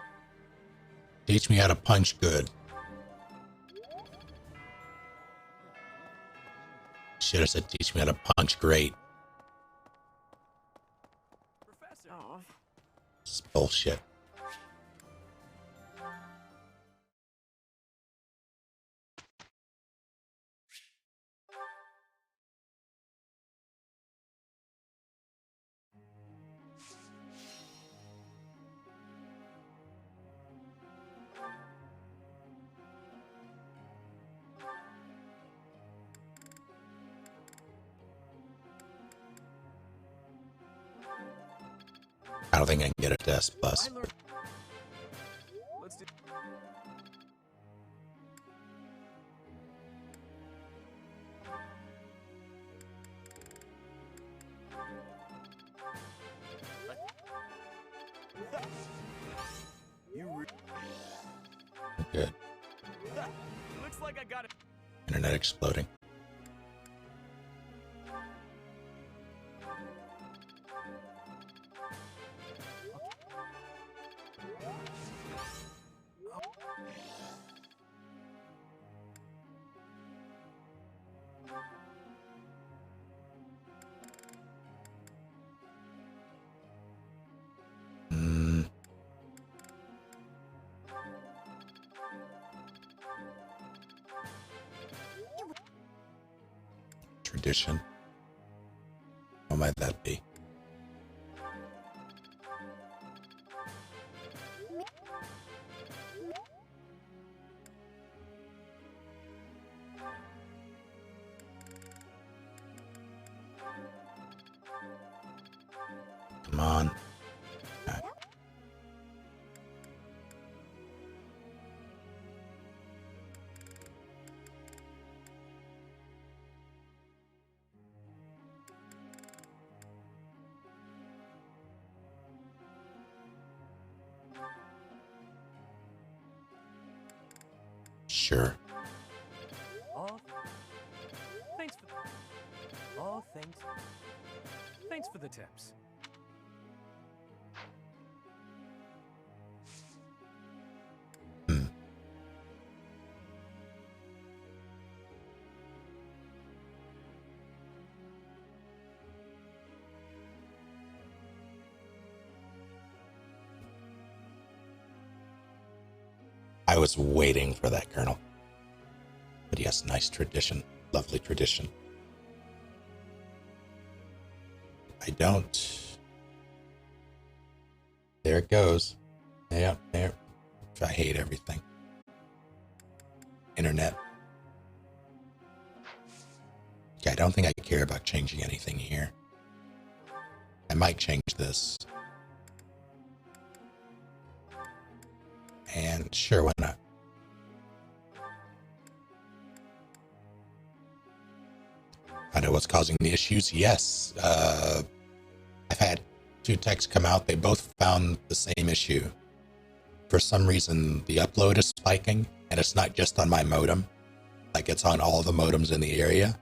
A: Teach me how to punch good. Should have said teach me how to punch great.
L: Professor.
A: It's bullshit. I don't think I can get a desk plus.
K: Let's do...
A: Good.
L: Looks like I got it.
A: Internet exploding. Tradition. What might that be? Come on. Sure.
K: All thanks for all thanks for the tips.
A: I was waiting for that, Colonel. But yes, nice tradition. Lovely tradition. I don't. There it goes. Yeah, there. I hate everything. Internet. Okay, I don't think I care about changing anything here. I might change this. And sure, why not? I know what's causing the issues. Yes. I've had 2 techs come out. They both found the same issue. For some reason, the upload is spiking, and it's not just on my modem. Like, it's on all the modems in the area.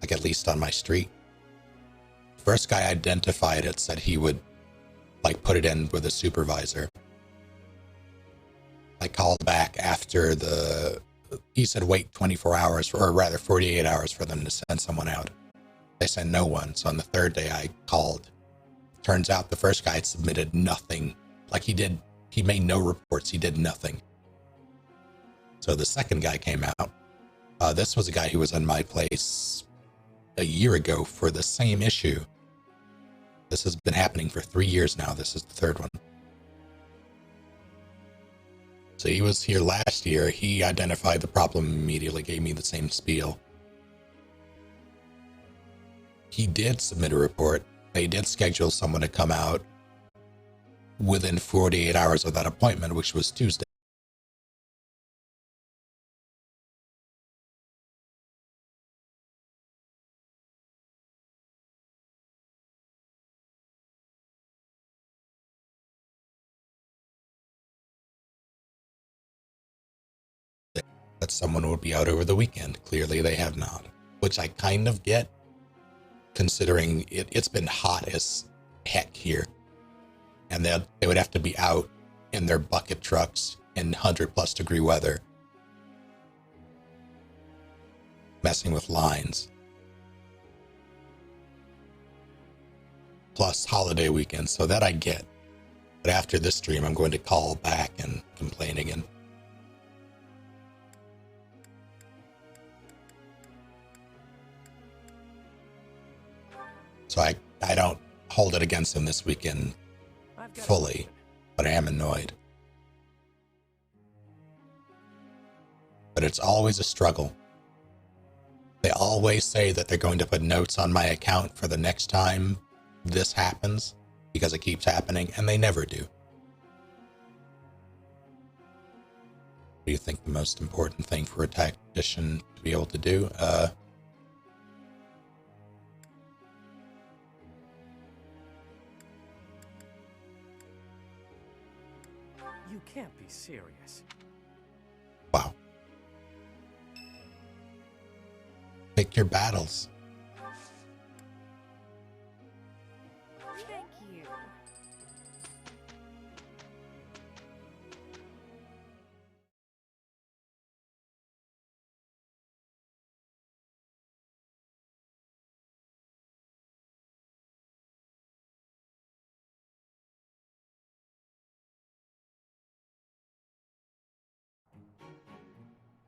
A: Like, at least on my street. First guy identified it, said he would, like, put it in with a supervisor. I called back after he said wait 24 hours, or rather 48 hours for them to send someone out. They sent no one, so on the 3rd day I called. Turns out the first guy had submitted nothing. Like he made no reports, he did nothing. So the second guy came out. This was a guy who was in my place a year ago for the same issue. This has been happening for 3 years now. This is the 3rd one. So he was here last year. He identified the problem immediately, gave me the same spiel. He did submit a report. They did schedule someone to come out within 48 hours of that appointment, which was Tuesday. That someone would be out over the weekend. Clearly they have not, which I kind of get, considering it's been hot as heck here, and they would have to be out in their bucket trucks in 100+ degree weather, messing with lines, plus holiday weekend. So that I get, but after this stream I'm going to call back and complain again. So I don't hold it against them this weekend fully, but I am annoyed. But it's always a struggle. They always say that they're going to put notes on my account for the next time this happens, because it keeps happening, and they never do. What do you think the most important thing for a tactician to be able to do?
K: You can't be serious.
A: Wow. Pick your battles.
H: Thank you.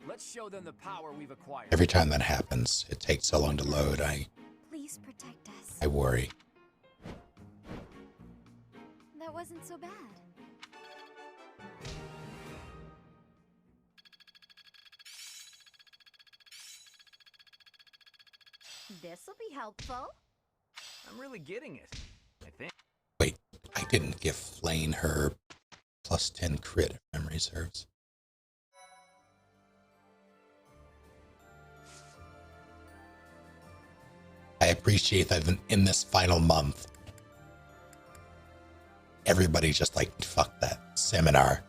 K: Let's show them the power we've acquired.
A: Every time that happens, it takes so long to load.
C: Please protect us.
A: I worry.
C: That wasn't so bad.
I: This'll be helpful.
K: I'm really getting it, I think.
A: Wait, I didn't give Flane her +10 crit, if memory serves. I appreciate that in this final month, everybody's just like, fuck that seminar.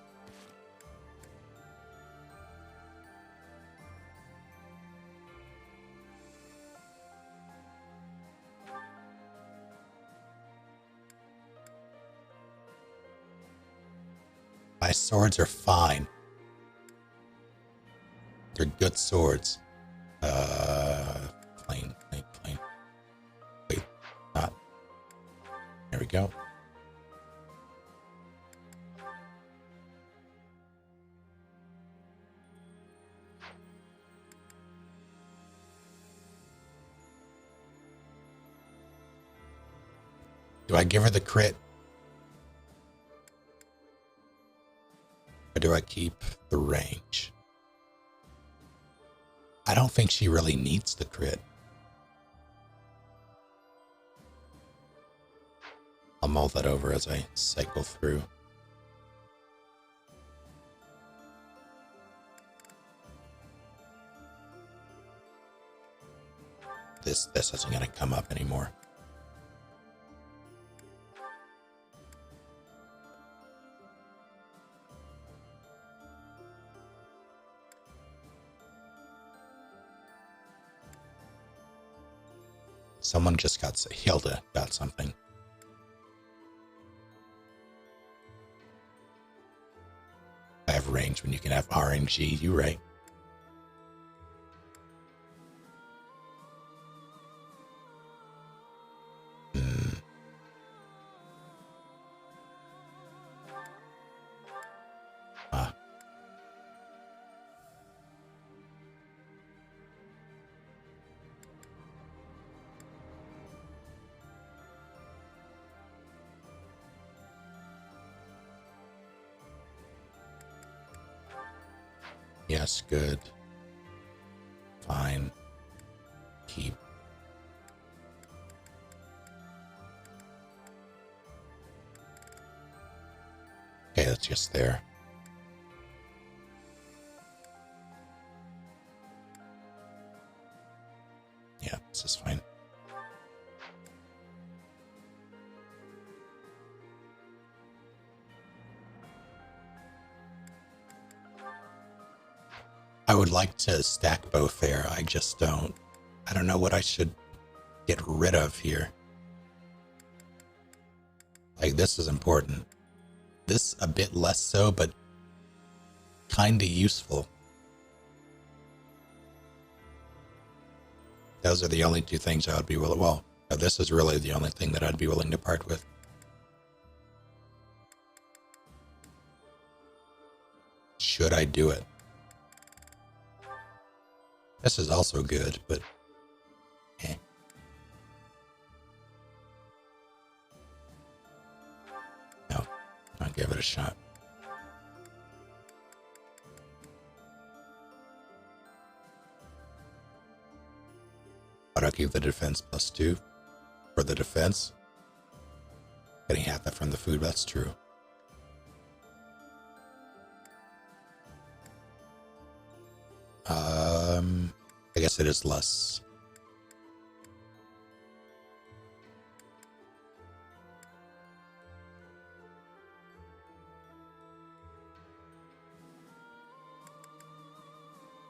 A: swords are fine. They're good swords. Plain. Wait, not. There we go. Do I give her the crit? Or do I keep the range? I don't think she really needs the crit. I'll mull that over as I cycle through. This isn't going to come up anymore. Someone just got... Hilda got something. I have range when you can have RNG. You right. Yes, good. Fine. Keep. Okay, that's just there. Yeah, this is fine. I would like to stack both there. I just don't. I don't know what I should get rid of here. Like, this is important. This a bit less so, but kind of useful. Those are the only two things I would be willing. Well, this is really the only thing that I'd be willing to part with. Should I do it? This is also good, but no, I'll give it a shot. But I'll keep the defense +2 for the defense. Getting half that from the food, that's true. I guess it is less.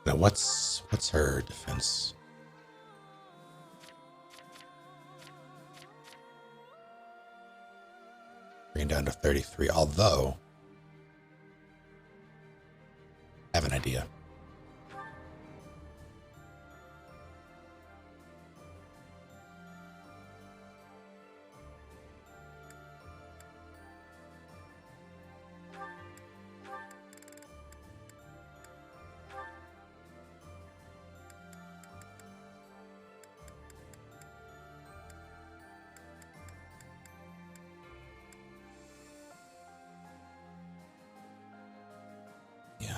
A: Now what's her defense? Bring it down to 33, although I have an idea.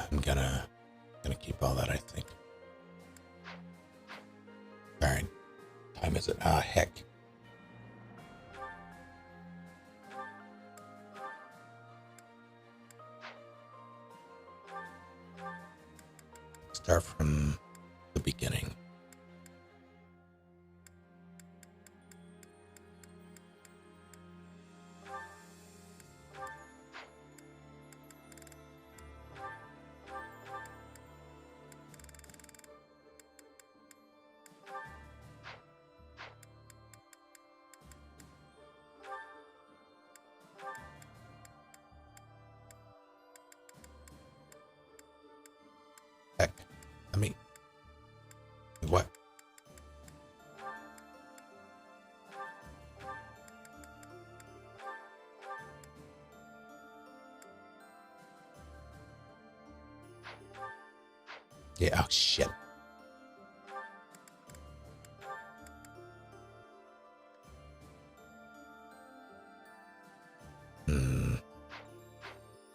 A: I'm gonna keep all that, I think. All right, time is it? Ah, heck. Start from the beginning. Yeah, oh shit.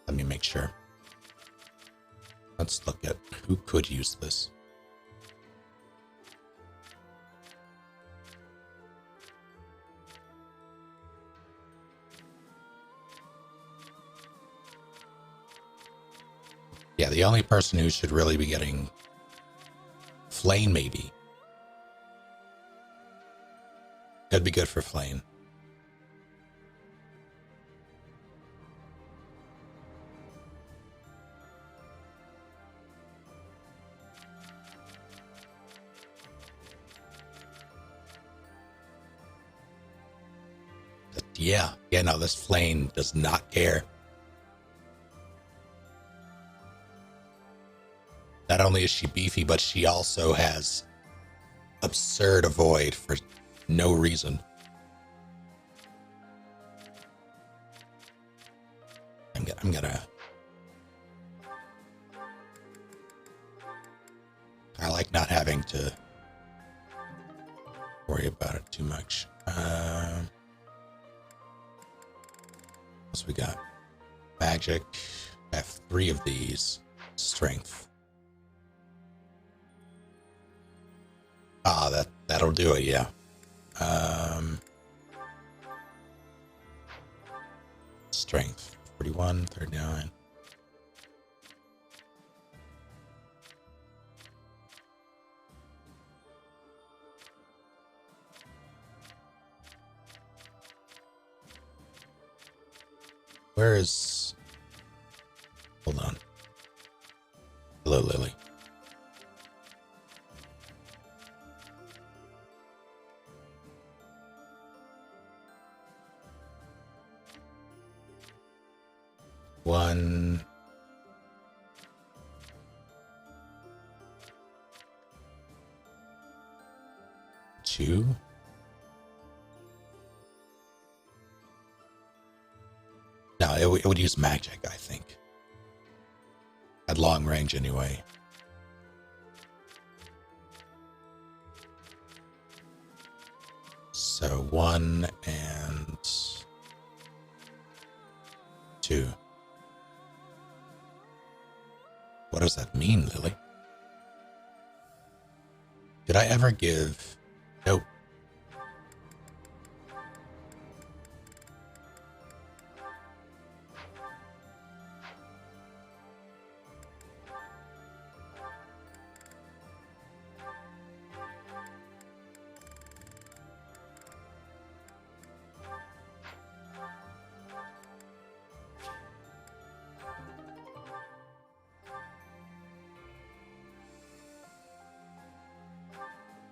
A: Let me make sure. Let's look at who could use this. Yeah, the only person who should really be getting Flame, maybe. Could be good for Flame. Yeah, no, this Flame does not care. Not only is she beefy, but she also has absurd avoid for no reason. I'm gonna... I like not having to worry about it too much. What else we got? Magic. I have 3 of these. Strength. Ah, that'll do it, yeah. Strength. 41, 39. Where is... Hold on. Hello, Lily. One... 2... No, it would use magic, I think. At long range, anyway. So 1 and 2. What does that mean, Lily? Did I ever give... Nope.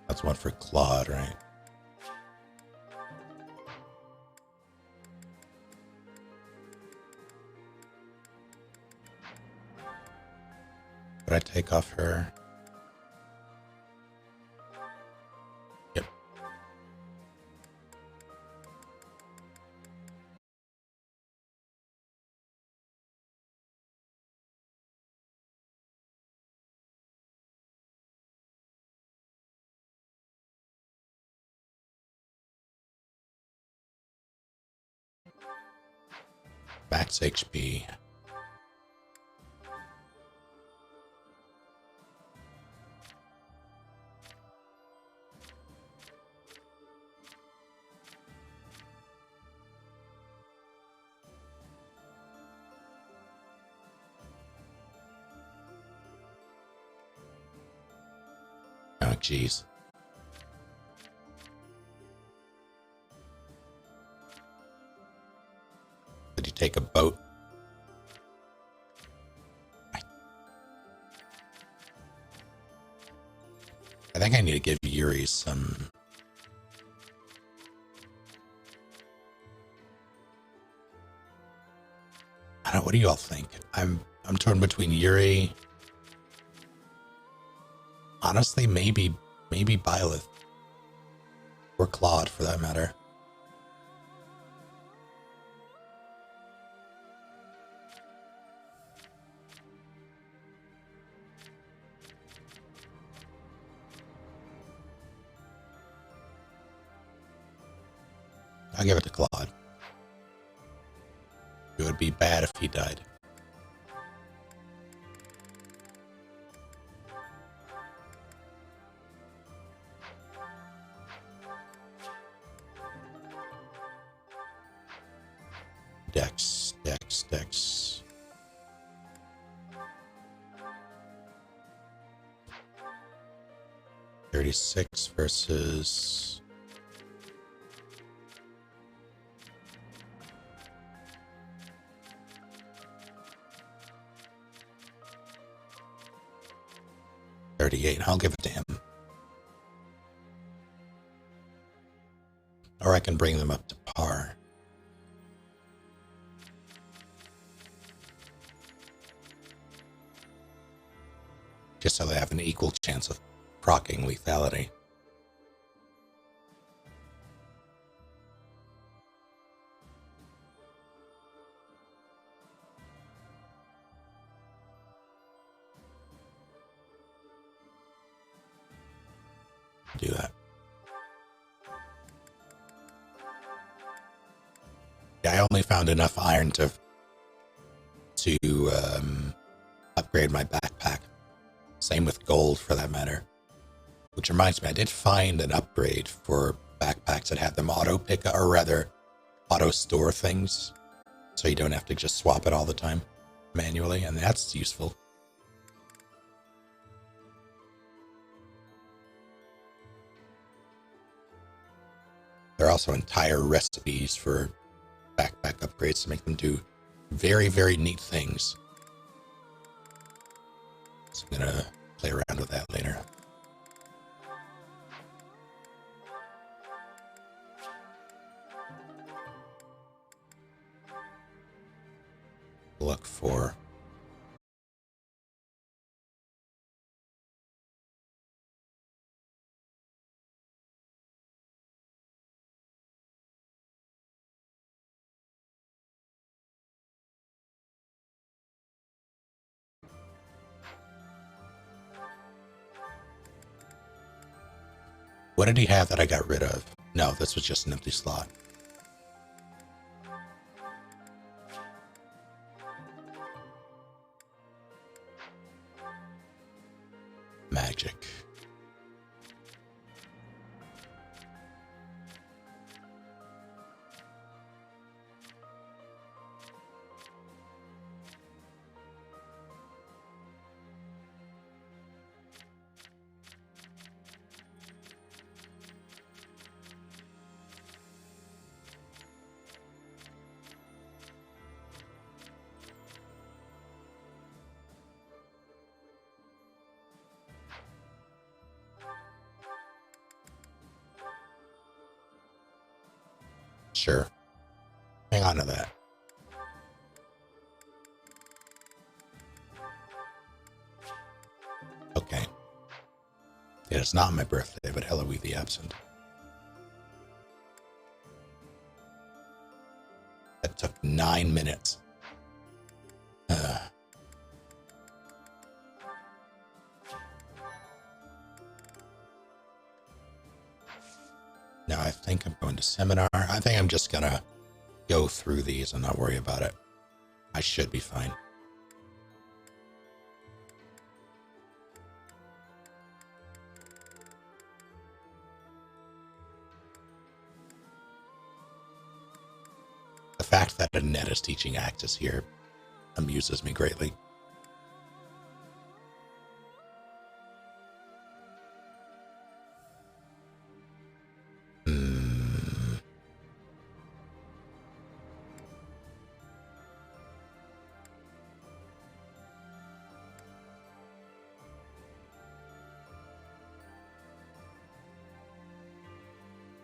A: That's one for Claude, right? Did I take off her? Yep. Max HP. Oh, jeez. Did you take a boat? I think I need to give Yuri some... I don't know, what do you all think? I'm torn between Yuri... Honestly, maybe Byleth. Or Claude, for that matter. I'll give it to Claude. It would be bad if he died. Dex, Dex, Dex. $36 versus $38. I'll give it to him. Or I can bring them up to par. Just so they have an equal chance of proccing lethality. Do that. Yeah, I only found enough iron to upgrade my backpack. Same with gold, for that matter. Which reminds me, I did find an upgrade for backpacks that have them auto-pick, or rather, auto-store things. So you don't have to just swap it all the time manually, and that's useful. There are also entire recipes for backpack upgrades to make them do very, very neat things. So I'm gonna play around with that later. Look for what did he have that I got rid of? No, this was just an empty slot. Magic. Sure. Hang on to that. Okay. It is not my birthday, but Eloise the Absent. That took 9 minutes. Now I think I'm going to seminar. I think I'm just gonna go through these and not worry about it. I should be fine. The fact that Annette is teaching Axis here amuses me greatly.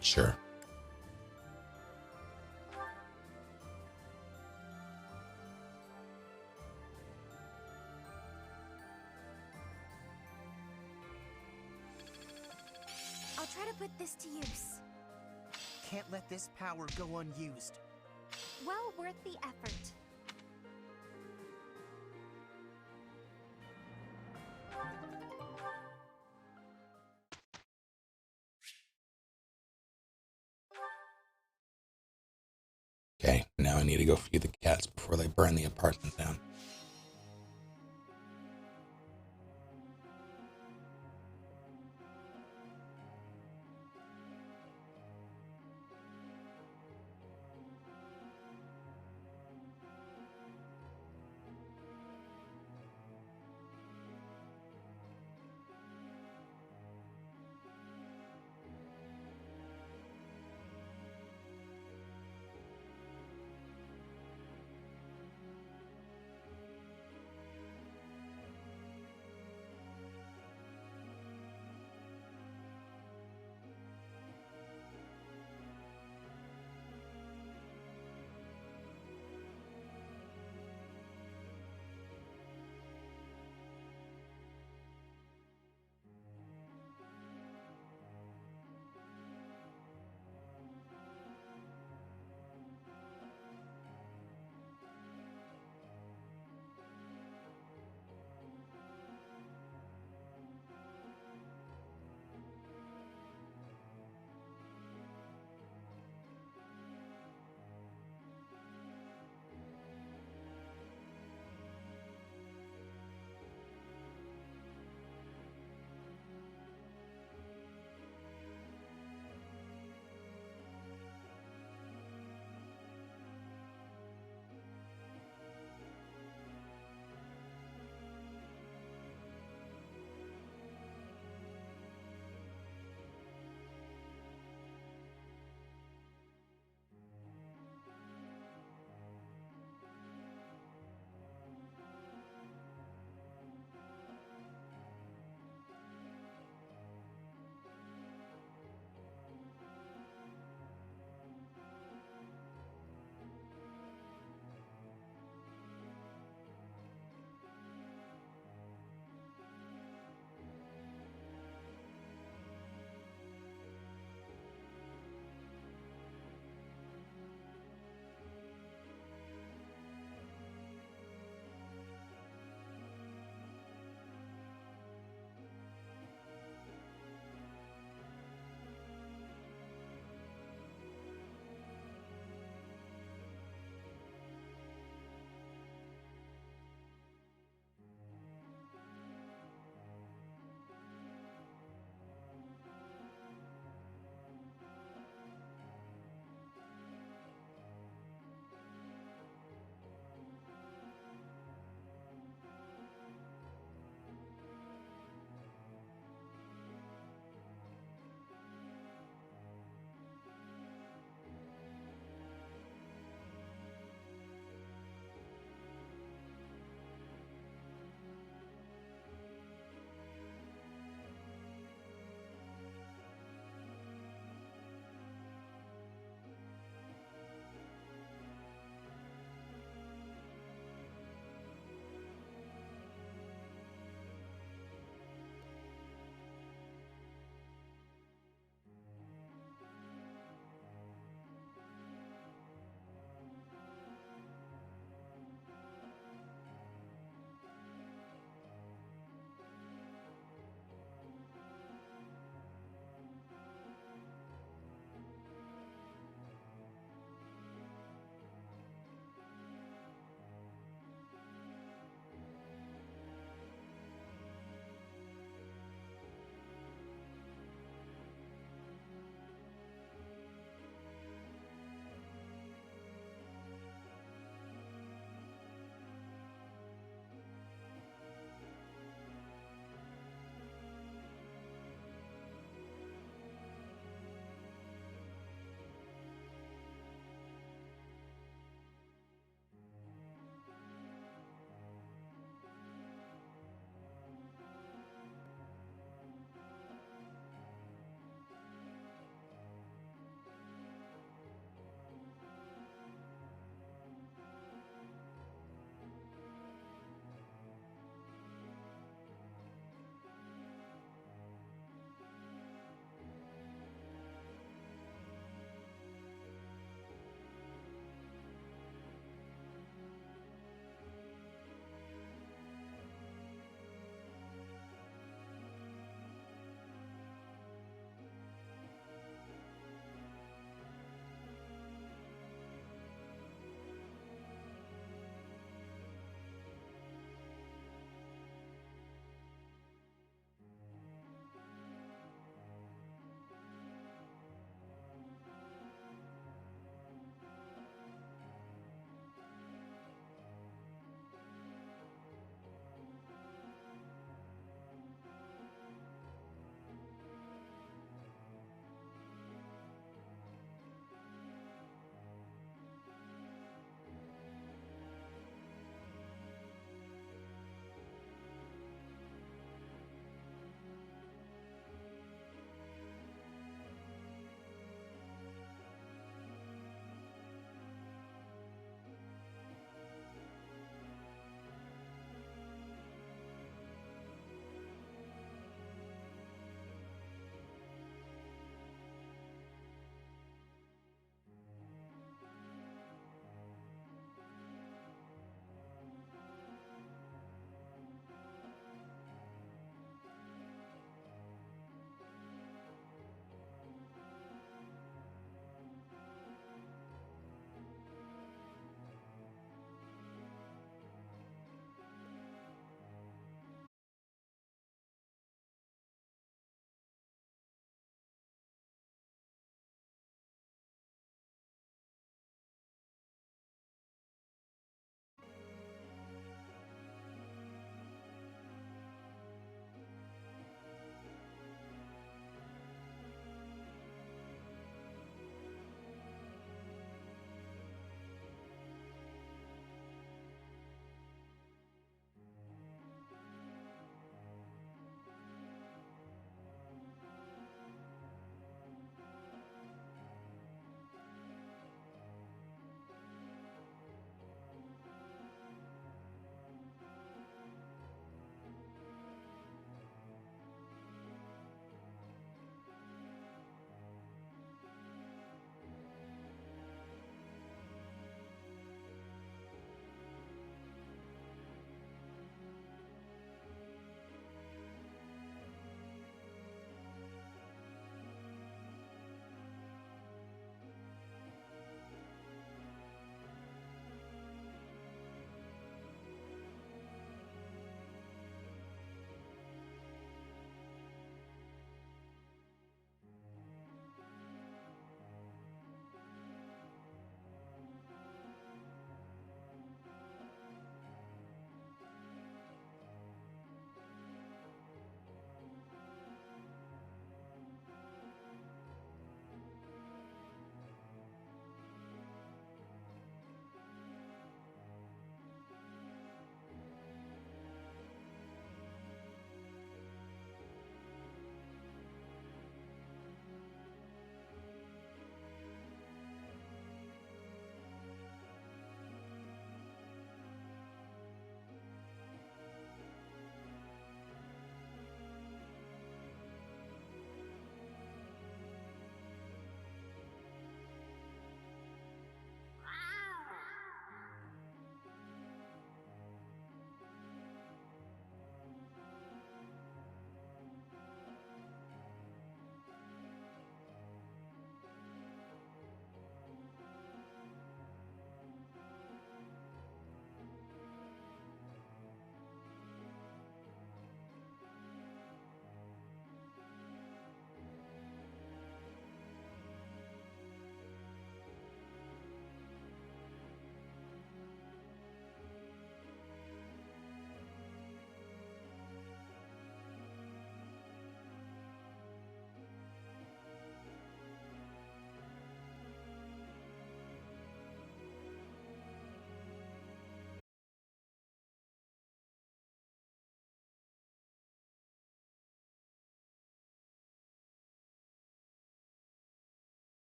A: Sure.
E: I'll try to put this to use.
F: Can't let this power go unused.
E: Well worth the effort.
A: Okay, now I need to go feed the cats before they burn the apartment down.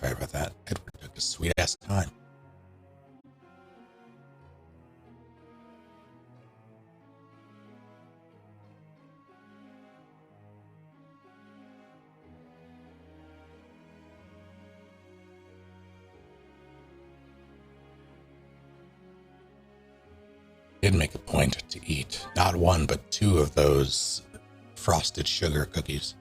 A: Sorry about that. Edward took a sweet ass time. Did make a point to eat not one but two of those frosted sugar cookies.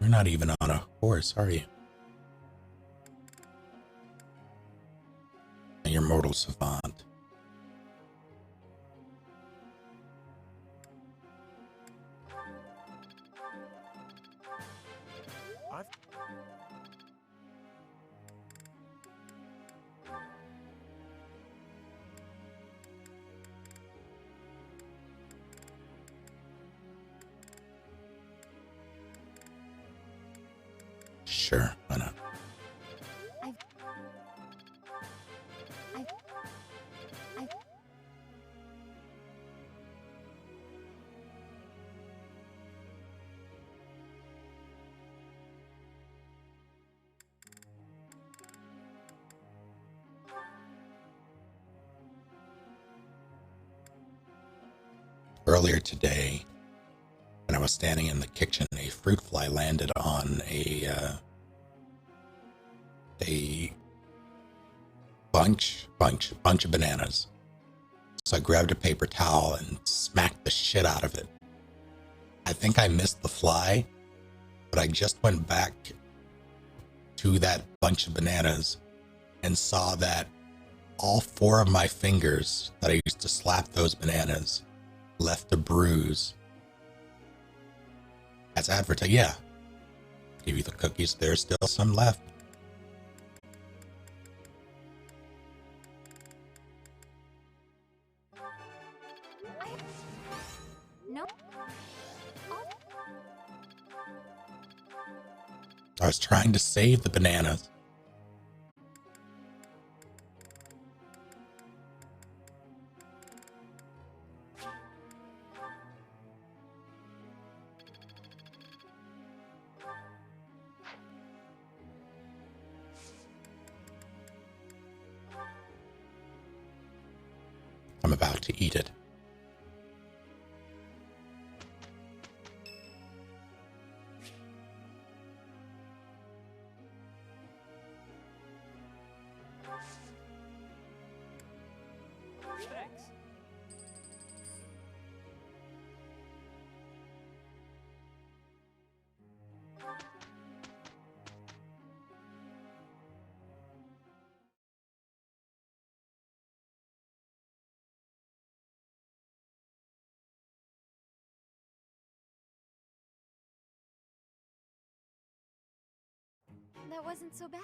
A: You're not even on a horse, are you? You're mortal savant. Sure, why not? Earlier today, when I was standing in the kitchen, a fruit fly landed on a bunch of bananas. So I grabbed a paper towel and smacked the shit out of it. I think I missed the fly, but I just went back to that bunch of bananas and saw that all four of my fingers that I used to slap those bananas left a bruise. As advertised, yeah. Give you the cookies, there's still some left.
E: No.
A: I was trying to save the bananas. I'm about to eat it.
K: Thanks.
C: That wasn't so bad.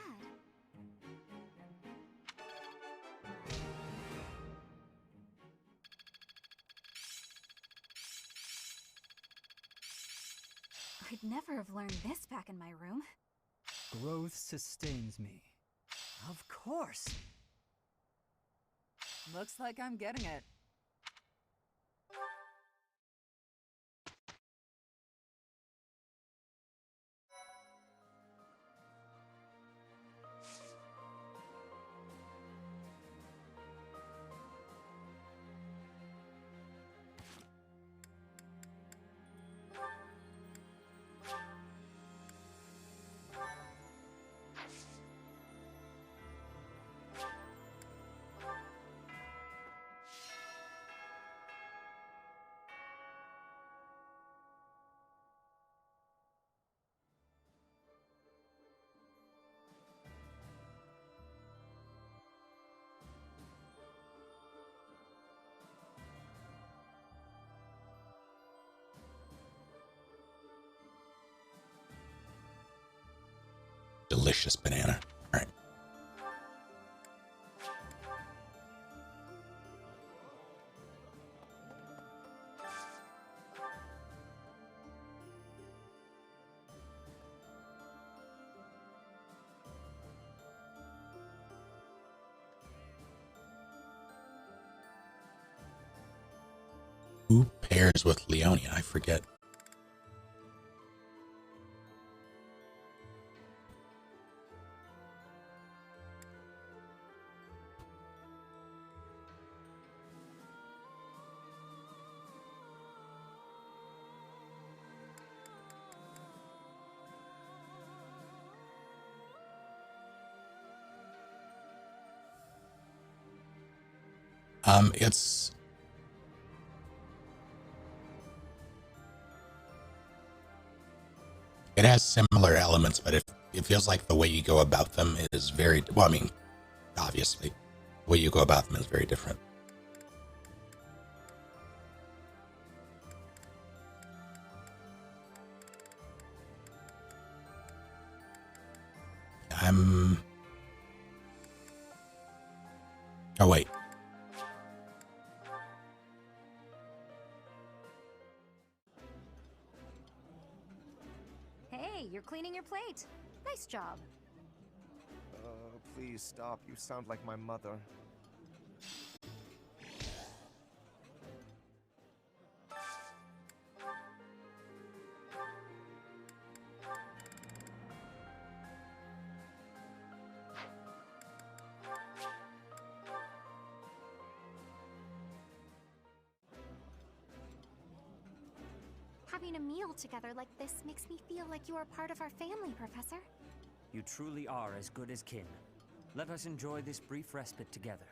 C: I'd never have learned this back in my room.
N: Growth sustains me.
S: Of course. Looks like I'm getting it.
A: Delicious banana. All right. pairs with Leonia. I forget. It's it has similar elements, but it feels like the way you go about them is very well. I mean, obviously, the way you go about them is very different. Oh wait.
E: Hey, you're cleaning your plate. Nice job.
F: Please stop. You sound like my mother.
E: Having a meal together like this makes me feel like you are part of our family, Professor.
D: You truly are as good as kin. Let us enjoy this brief respite together.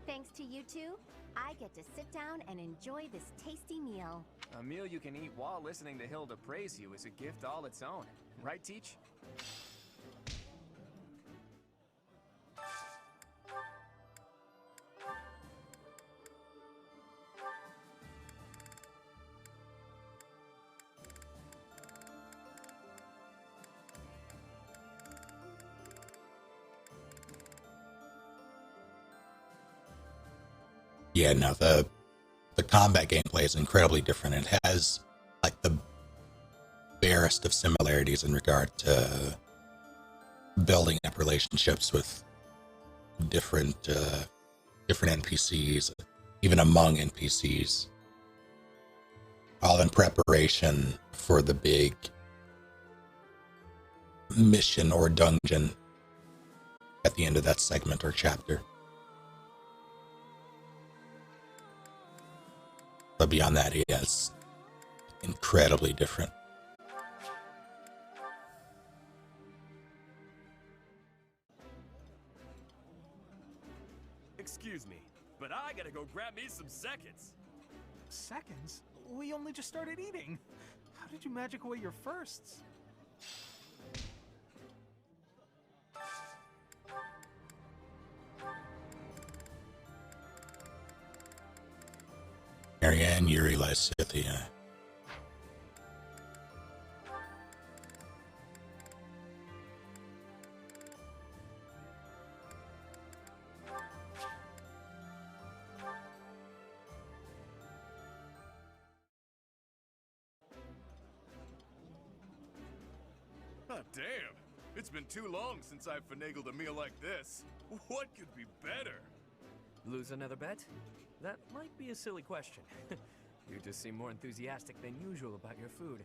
E: Thanks to you two, I get to sit down and enjoy this tasty meal.
K: A meal you can eat while listening to Hilda praise you is a gift all its own. Right, Teach?
A: Yeah, no, the combat gameplay is incredibly different. It has like the barest of similarities in regard to building up relationships with different NPCs, even among NPCs, all in preparation for the big mission or dungeon at the end of that segment or chapter. But beyond that, it's incredibly different.
L: Excuse me, but I gotta go grab me some seconds.
M: Seconds? We only just started eating. How did you magic away your firsts?
A: Marianne, Yuri, Lysithia.
P: Oh, damn. It's been too long since I've finagled a meal like this. What could be better?
K: Lose another bet? That might be a silly question. You just seem more enthusiastic than usual about your food.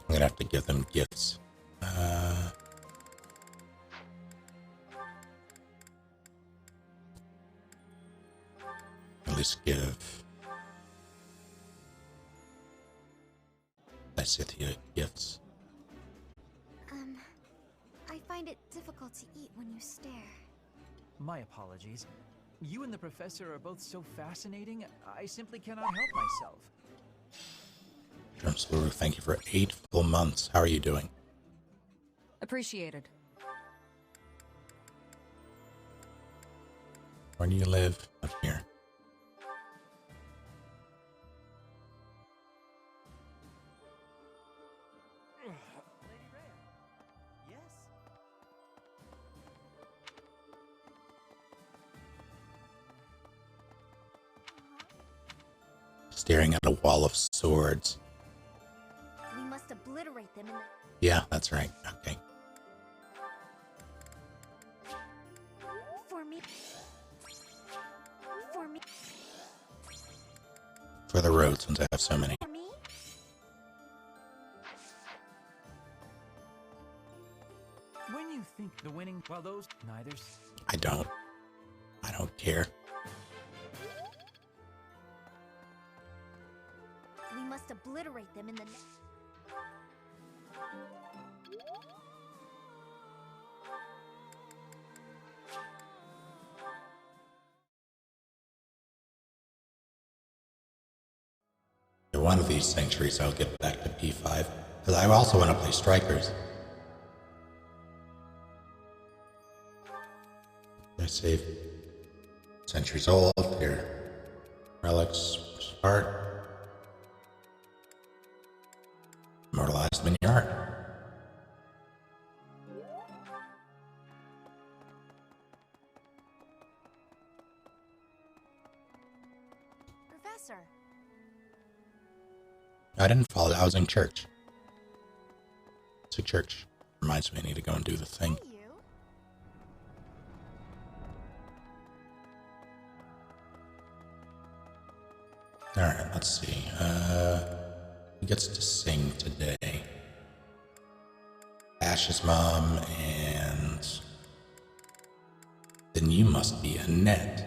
A: I'm gonna have to give them gifts. At least give Scythia gifts.
C: I find it difficult to eat when you stare.
V: My apologies. You and the professor are both so fascinating, I simply cannot help myself.
A: Drumsblue, thank you for 8 full months. How are you doing?
H: Appreciated.
A: Where do you live? Up here. Staring at a wall of swords.
Q: We must obliterate them in the...
A: Yeah, that's right. Okay.
Q: For me. For me.
A: For the road, since I have so many.
Q: For me.
V: When you think the winning, well, those neither.
A: I don't care.
Q: We must obliterate them in the...
A: One of these centuries I'll get back to P5, because I also want to play Strikers. I save centuries old here. Relics, art. Immortalized mini art.
I: Professor.
A: I didn't follow. I was in church. It's a church. Reminds me I need to go and do the thing.
I: Hey, you.
A: Alright, let's see. Who gets to sing today? Ash's mom, and then you must be Annette.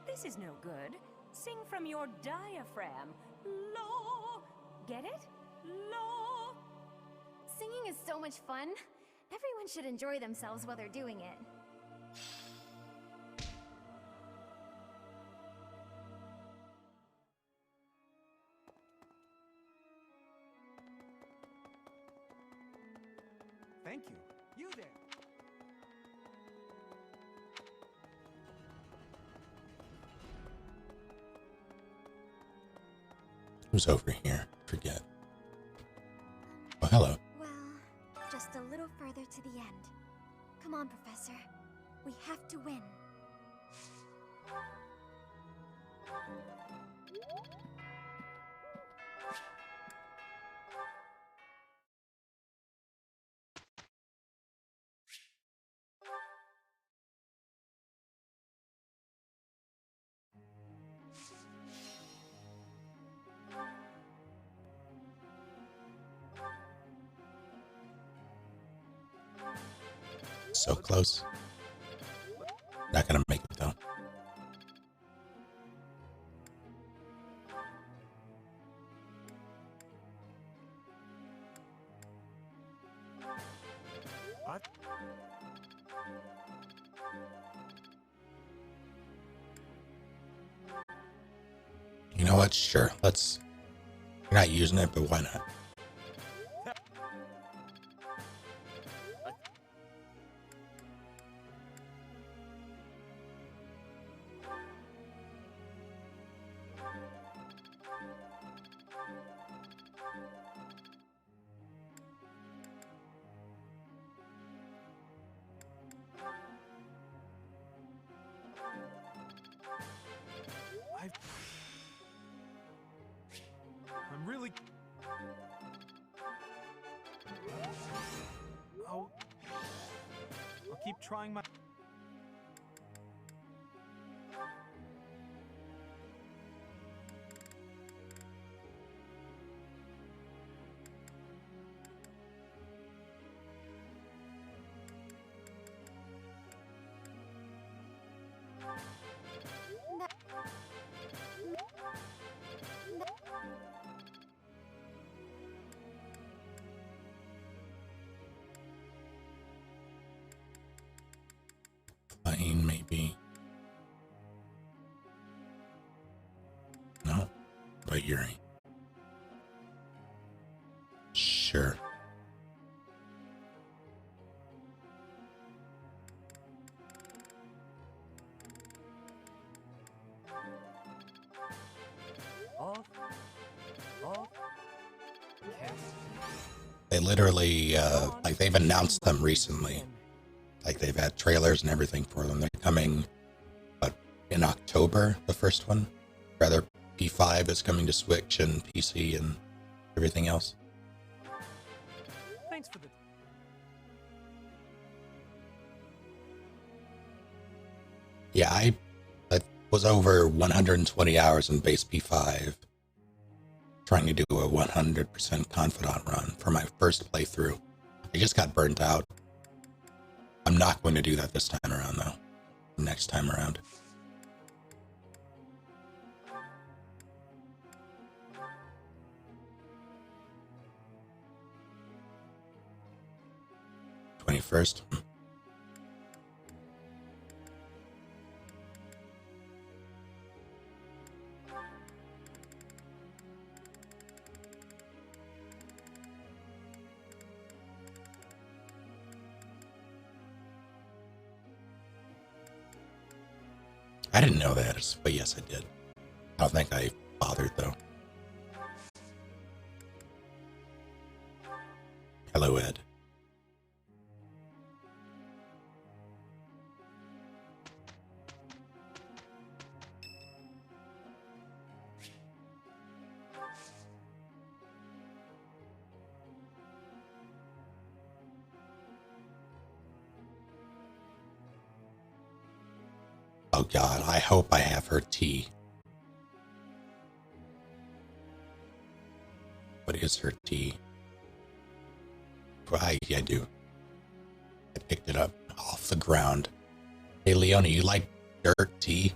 H: This is no good. Sing from your diaphragm. Lo! Get it? Lo!
C: Singing is so much fun. Everyone should enjoy themselves while they're doing it.
M: Thank you. You there.
A: Who's over here? Forget. Oh, hello.
C: Well, just a little further to the end. Come on, Professor. We have to win.
A: So close. Not gonna make it though.
M: What?
A: You know what? Sure. Let's. You're not using it, but why not?
M: I'm really... I'll keep trying my...
A: maybe. No, but Yuri. Sure. They literally, like they've announced them recently. Like they've had trailers and everything for them. They're coming, but in October, the first one. Rather, P5 is coming to Switch and PC and everything else.
B: Thanks for the...
A: Yeah, I was over 120 hours in base P5 trying to do a 100% confidant run for my first playthrough. I just got burnt out. I'm not going to do that this time around, though. Next time around. '21st. I didn't know that, but yes, I did. I don't think I bothered, though. Hello, Ed. Oh God, I hope I have her tea. What is her tea? I do. I picked it up off the ground. Hey, Leonie, you like dirt tea?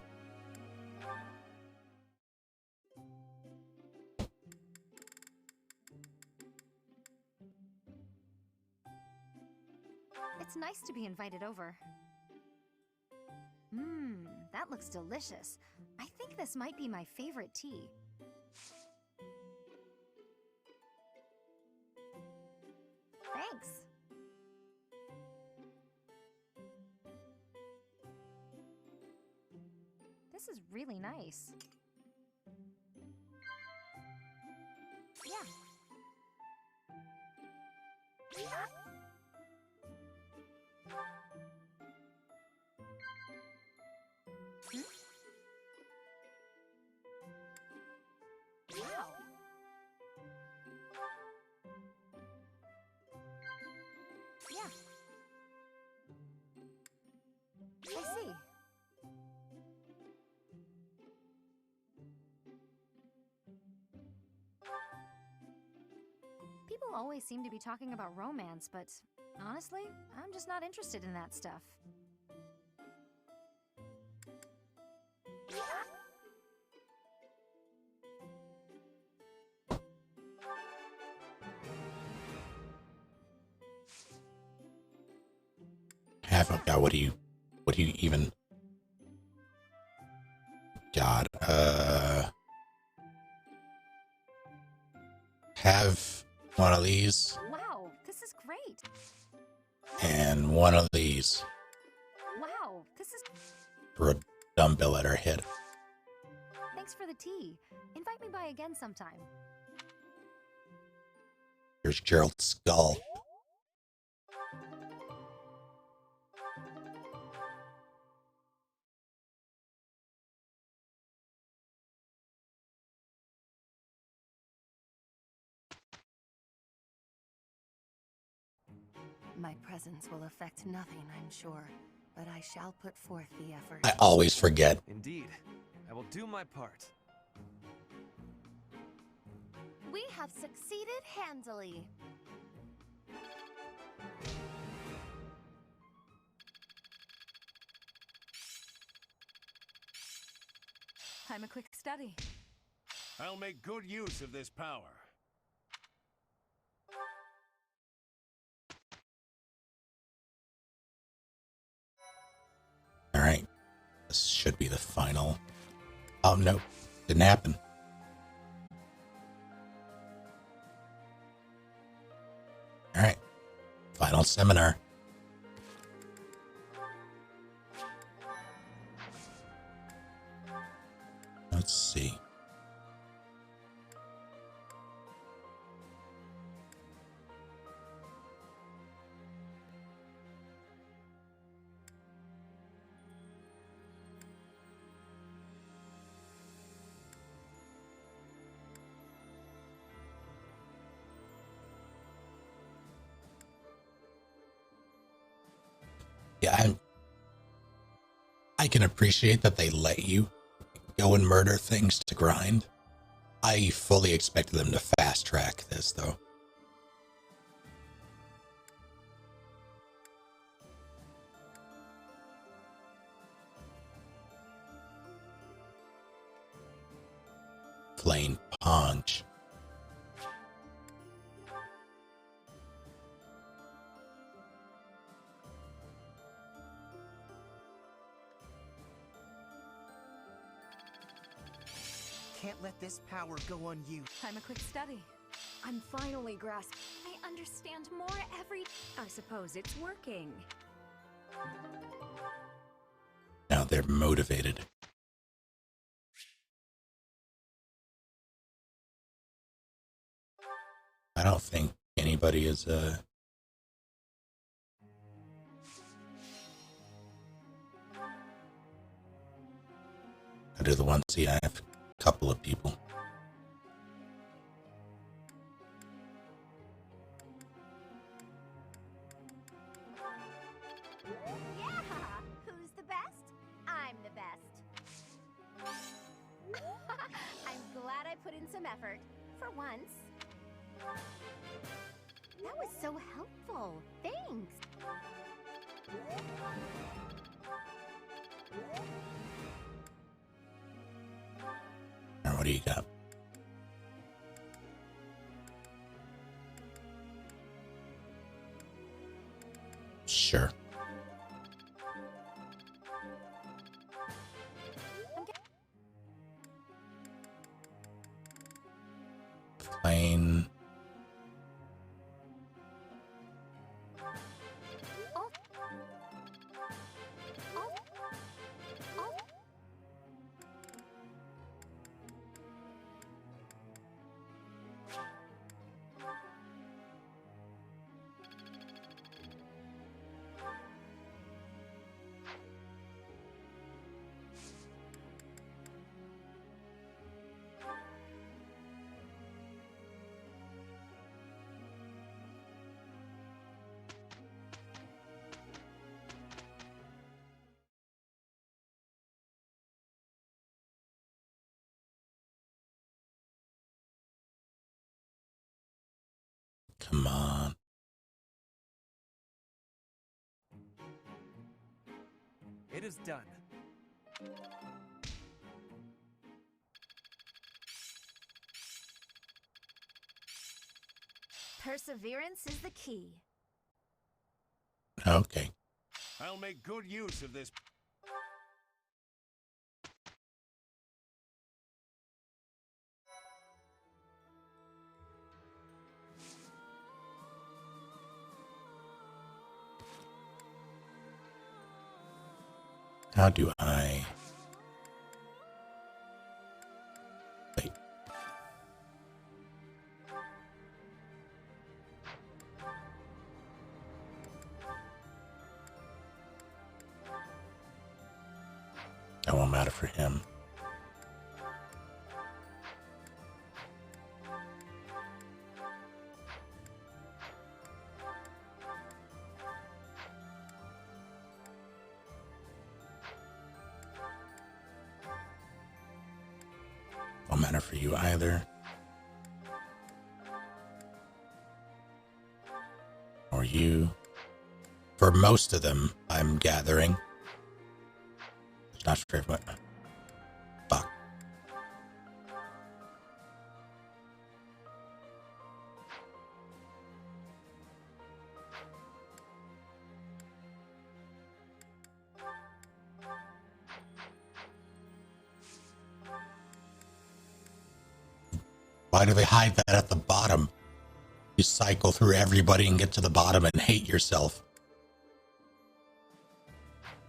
C: It's nice to be invited over. Mmm, that looks delicious. I think this might be my favorite tea. Thanks. This is really nice. Yeah. Hmm? Wow. Yeah. I see. People always seem to be talking about romance, but honestly, I'm just not interested in that stuff.
A: God, what do you even... God, have one of these.
C: Wow, this is great.
A: And one of these.
C: Wow, this is...
A: For a dumbbell at her head.
C: Thanks for the tea. Invite me by again sometime.
A: Here's Gerald's skull.
H: My presence will affect nothing, I'm sure, but I shall put forth the effort.
A: I always forget.
R: Indeed. I will do my part.
W: We have succeeded handily.
O: I'm a quick study.
G: I'll make good use of this power.
A: All right, should be the final. Oh, no. Didn't happen. Alright. Final seminar. Let's see. Yeah, I can appreciate that they let you go and murder things to grind. I fully expected them to fast track this, though. Plain punch.
F: Can't let this power go unused.
O: I'm a quick study.
E: I'm finally grasping.
H: I understand more every... I suppose it's working.
A: Now they're motivated. I don't think anybody is, I do the one, see, I have a couple of people.
Q: Yeah! Who's the best? I'm the best. I'm glad I put in some effort. For once. That was so helpful. Thanks.
A: Now, what do you got? Sure. Plain. Come on.
R: It is done.
Q: Perseverance is the key.
A: Okay.
G: I'll make good use of this.
A: How do I... Wait. That won't matter for him. Won't matter for you either. Or you. For most of them, I'm gathering. It's not for everyone. Fuck. Why do they hide that at the bottom? You cycle through everybody and get to the bottom and hate yourself.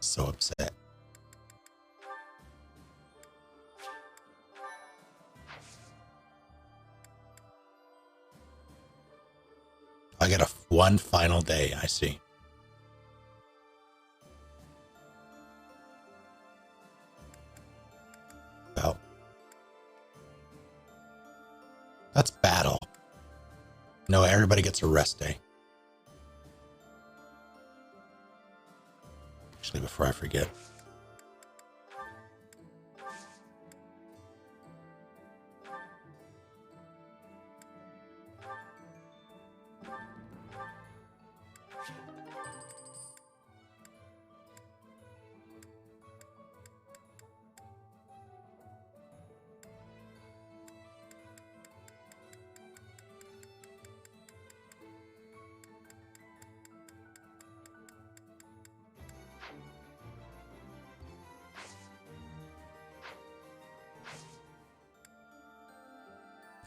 A: So upset. I got one final day, I see. Well, that's battle. No, everybody gets a rest day. Actually, before I forget.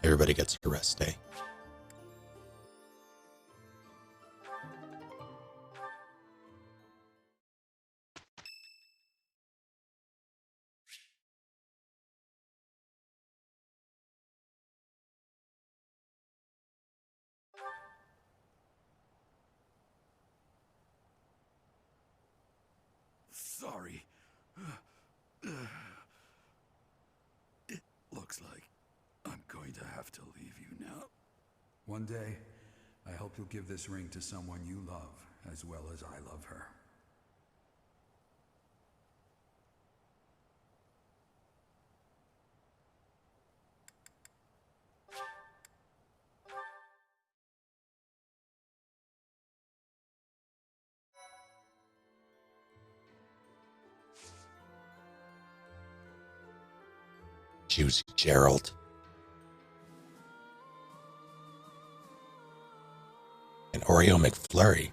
A: Everybody gets a rest day.
J: Sorry. It looks like I'm going to have to leave you now.
T: One day, I hope you'll give this ring to someone you love as well as I love her.
A: Choose Gerald. And Oreo McFlurry.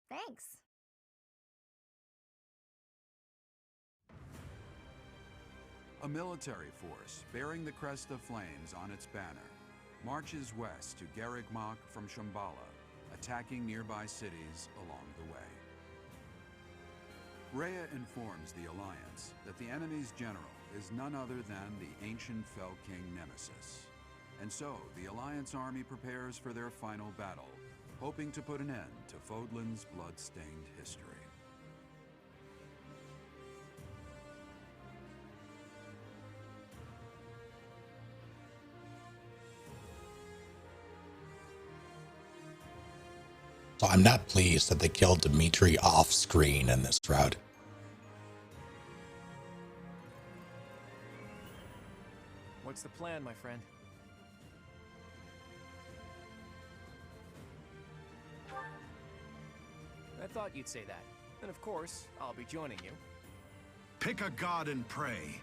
I: Thanks.
T: A military force bearing the crest of flames on its banner marches west to Garreg Mach from Shambhala, attacking nearby cities along the way. Rhea informs the Alliance that the enemy's general is none other than the ancient Fell King Nemesis. And so, the Alliance army prepares for their final battle, hoping to put an end to Fodlan's blood-stained history.
A: So I'm not pleased that they killed Dimitri off screen in this route.
K: What's the plan, my friend? I thought you'd say that. And of course, I'll be joining you.
J: Pick a god and pray.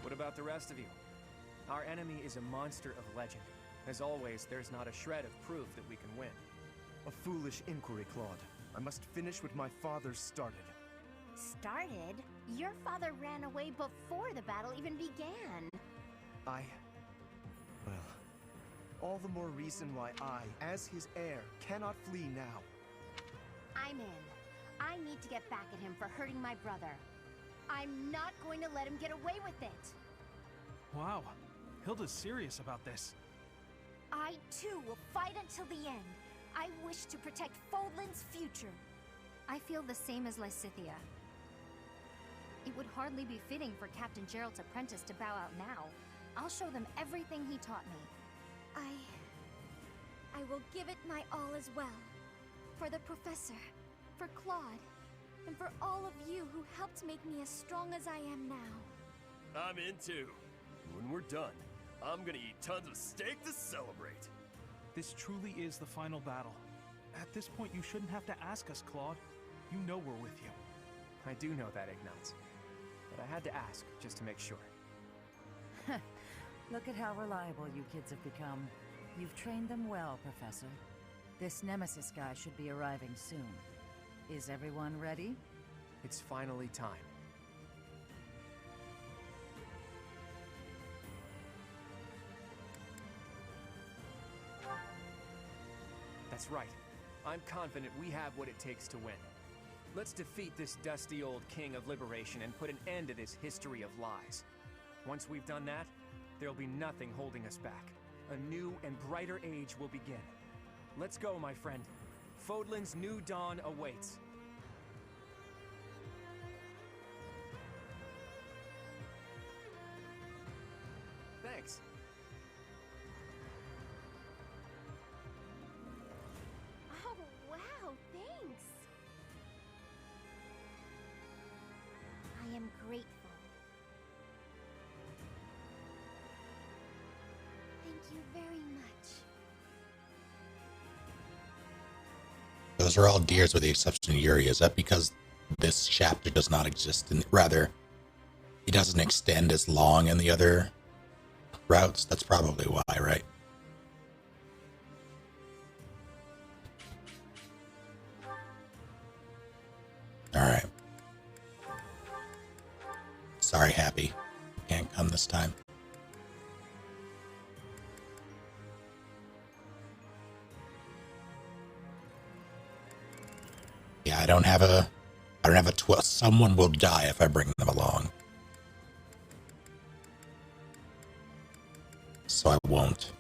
K: What about the rest of you? Our enemy is a monster of legend. As always, there's not a shred of proof that we can win.
F: A foolish inquiry, Claude. I must finish what my father started.
Q: Started? Your father ran away before the battle even began.
F: Well, all the more reason why I, as his heir, cannot flee now.
Q: I'm in. I need to get back at him for hurting my brother. I'm not going to let him get away with it.
U: Wow, Hilda's serious about this.
Q: I, too, will fight until the end. I wish to protect Fodlan's future.
C: I feel the same as Lysithea. It would hardly be fitting for Captain Gerald's apprentice to bow out now. I'll show them everything he taught me.
Q: I will give it my all as well. For the Professor, for Claude, and for all of you who helped make me as strong as I am now.
L: I'm in too. When we're done, I'm gonna eat tons of steak to celebrate.
V: This truly is the final battle.
U: At this point, you shouldn't have to ask us, Claude. You know we're with you.
K: I do know that, Ignatz. But I had to ask, just to make sure.
D: Look at how reliable you kids have become. You've trained them well, Professor. This Nemesis guy should be arriving soon. Is everyone ready?
K: It's finally time. That's right. I'm confident we have what it takes to win. Let's defeat this dusty old king of liberation and put an end to this history of lies. Once we've done that, there'll be nothing holding us back. A new and brighter age will begin. Let's go, my friend. Fodlan's new dawn awaits. Thanks.
E: Oh, wow, thanks. I am grateful. Thank you very much.
A: Those are all deers with the exception of Yuri. Is that because this chapter does not exist? Rather, he doesn't extend as long in the other routes? That's probably why, right? Alright. Sorry, Happy. Can't come this time. Yeah, I don't have a 12. Someone will die if I bring them along. So I won't.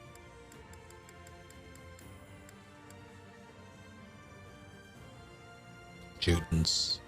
A: Judens.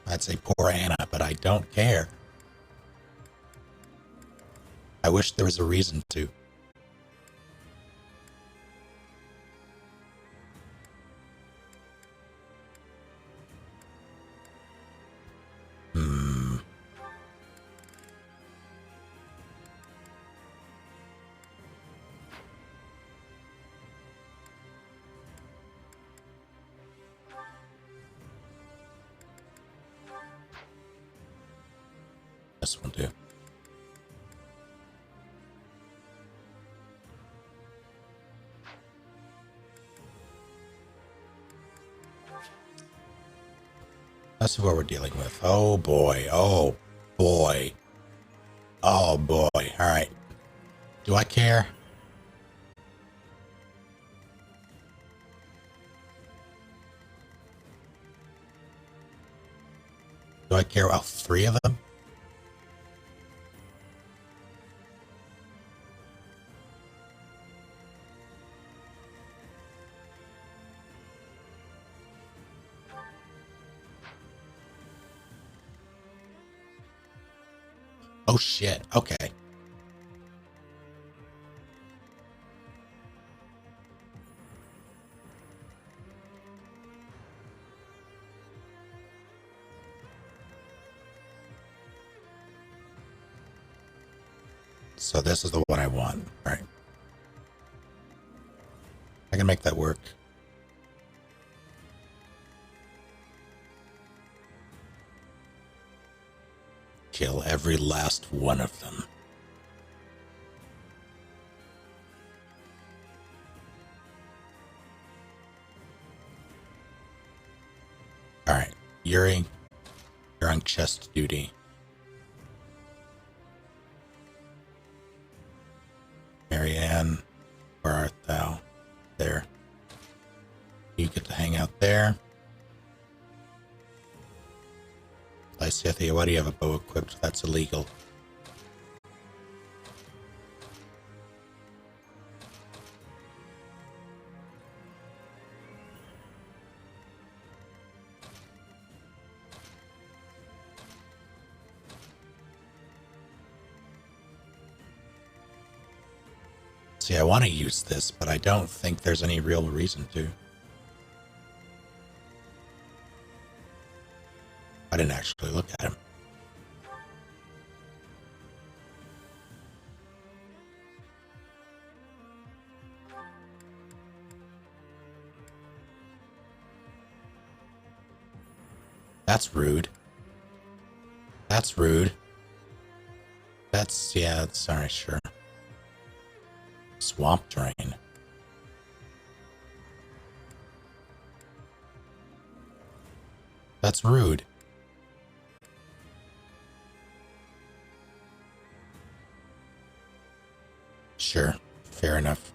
A: I'd say poor Anna, but I don't care. I wish there was a reason to. This one too. That's who we're dealing with. Oh boy. Oh boy. Oh boy. Alright. Do I care? Do I care about 3 of them? Oh shit, okay. So this is the one I want. All right. I can make that work. Kill every last one of them. All right, Yuri, you're on chest duty. Marianne, where art thou? There. You get to hang out there. Lysithia, why do you have a bow equipped? That's illegal. See, I want to use this, but I don't think there's any real reason to. I didn't actually look at him. That's rude. That's rude. That's, yeah, sorry, sure. Swamp drain. That's rude. Sure, fair enough.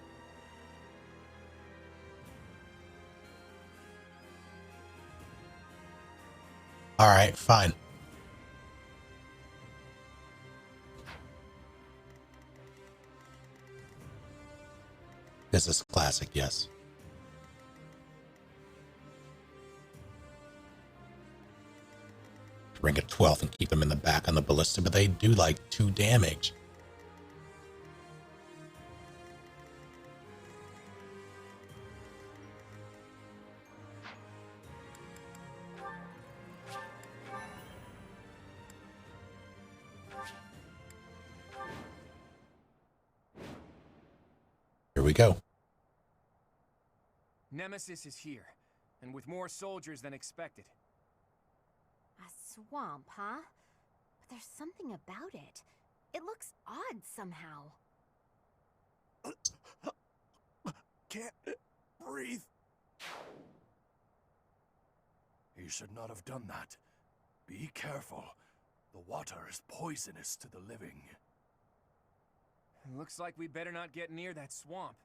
A: All right, fine. This is classic, yes. Rank at 12th and keep them in the back on the ballista, but they do like 2 damage. Here we go.
K: Nemesis is here, and with more soldiers than expected.
E: A swamp, huh? But there's something about it. It looks odd somehow.
G: Can't breathe. You should not have done that. Be careful. The water is poisonous to the living.
K: Looks like we better not get near that swamp.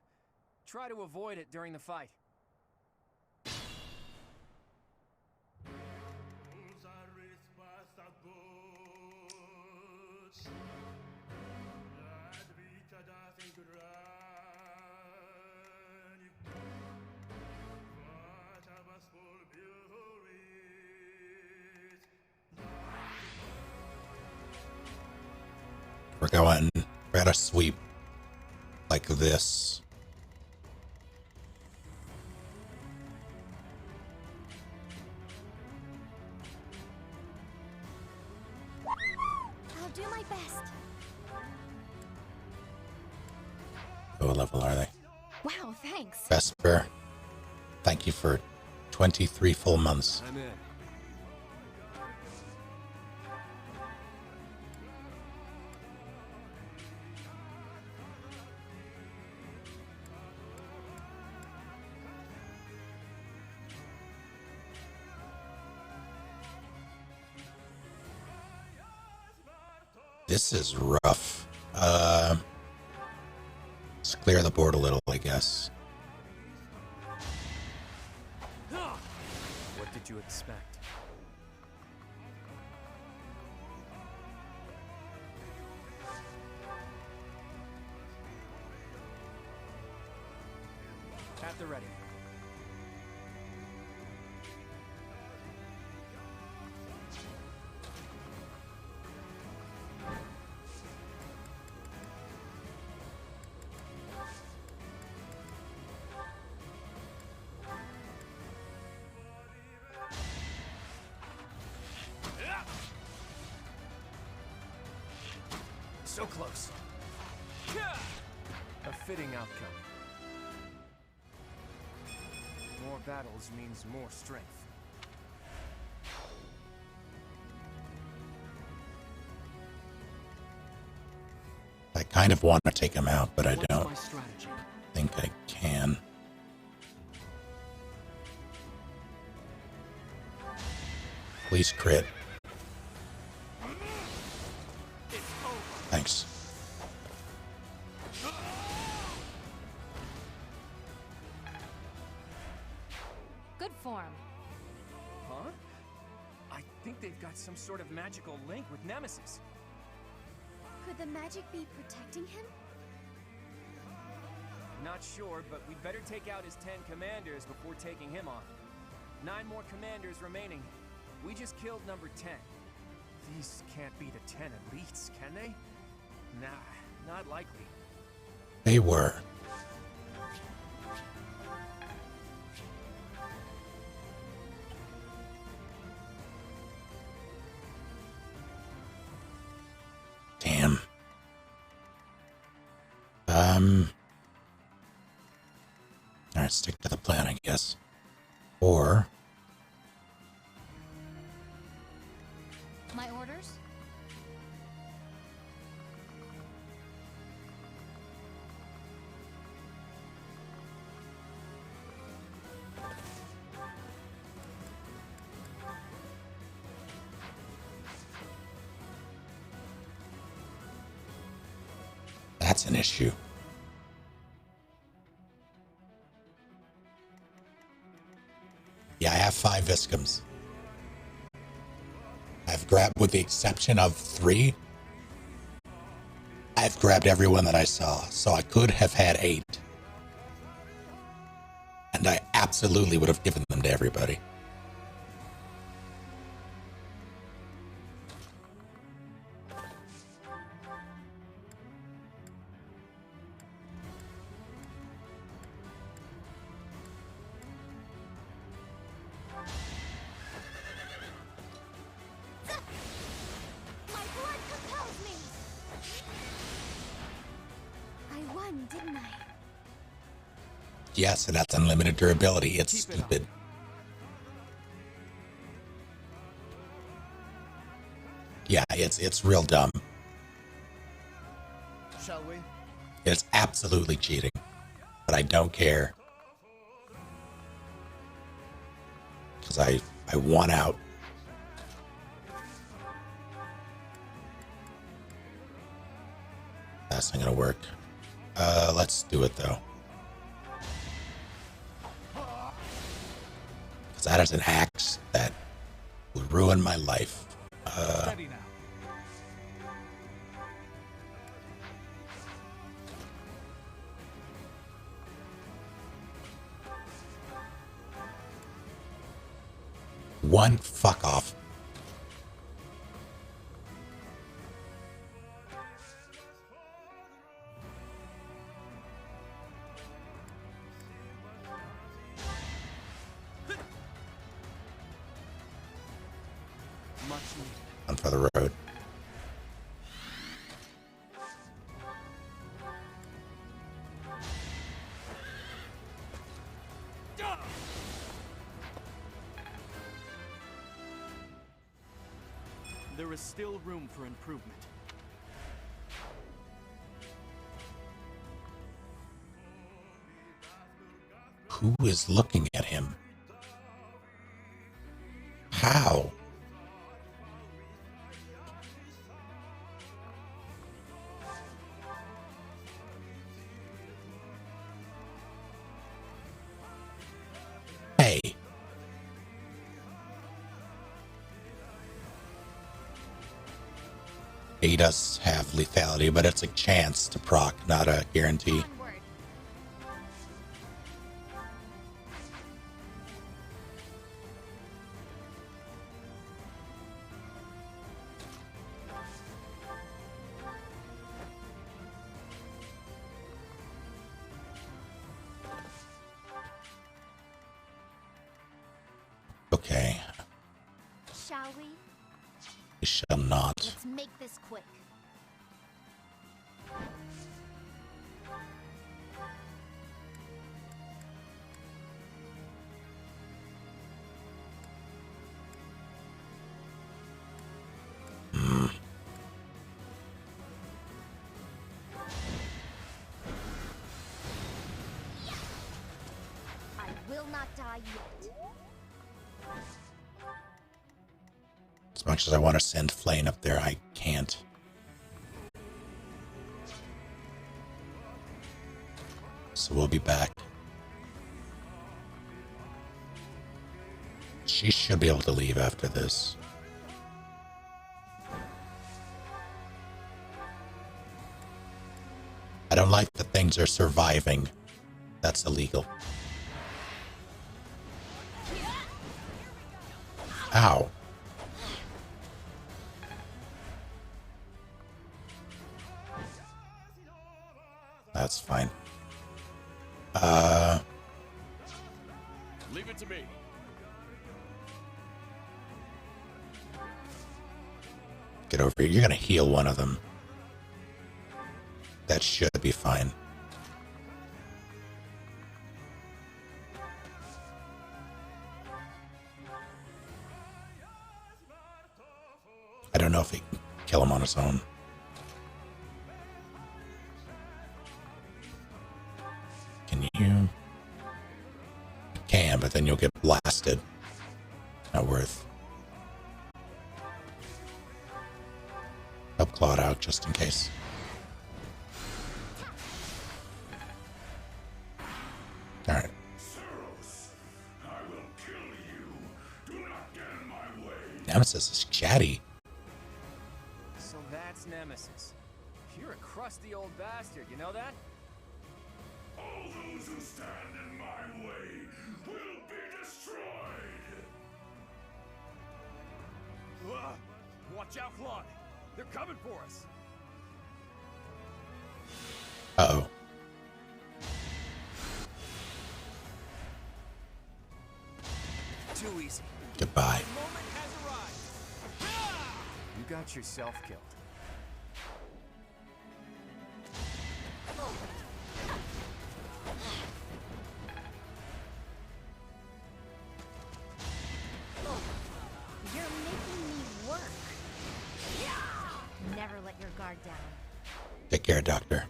K: Try to avoid it during the fight.
A: We're at a sweep like this.
E: I'll do my best.
A: What level are they?
E: Wow, thanks.
A: Vesper, thank you for 23 full months.
K: I'm in.
A: This is rough. Let's clear the board a little, I guess.
K: What did you expect? At the ready. So close. A fitting outcome. More battles means more strength.
A: I kind of want to take him out, but I don't think I can. Please crit. Thanks.
E: Good form.
K: Huh? I think they've got some sort of magical link with Nemesis.
E: Could the magic be protecting him?
K: Not sure, but we'd better take out his 10 commanders before taking him on. 9 more commanders remaining. We just killed number 10. These can't be the 10 elites, can they? Nah, not likely.
A: They were. Alright, stick to the plan, I guess. Or...
E: My orders?
A: That's an issue. Yeah, I have 5 Viscums. I've grabbed, with the exception of 3, I've grabbed everyone that I saw, so I could have had 8. And I absolutely would have given them to everybody.
E: My blood compels me! I won, didn't I?
A: Yes, and that's unlimited durability. It's stupid. Yeah, it's real dumb.
F: Shall we?
A: It's absolutely cheating. But I don't care. Because I won out. That's not gonna work. Let's do it though. Because that is an axe that would ruin my life.
M: Steady now.
A: One, fuck off.
R: Much needed.
A: On for the road.
N: There is still room for improvement.
A: Who is looking at him? How? Hey. He does have lethality, but it's a chance to proc, not a guarantee. Okay,
E: Shall we?
A: we shall not.
E: Let's make this quick. I will not die yet.
A: As much as I want to send Flame up there, I can't. So we'll be back. She should be able to leave after this. I don't like that things are surviving. That's illegal. Ow. That's fine.
L: Leave it to me.
A: Get over here. You're gonna heal one of them. That should be fine. know if he can kill him on his own. Can you? You can, but then you'll get blasted. Not worth. Help Claude out just in case. Alright. Nemesis is chatty.
K: So that's Nemesis. You're a crusty old bastard, you know that?
G: All those who stand in my way will be destroyed!
L: Watch out, Claude! They're coming for us!
A: Uh-oh.
K: Too easy.
A: Goodbye.
K: The moment has arrived. You got yourself killed.
Q: You're making me work. Never let your guard down.
A: Take care, Doctor.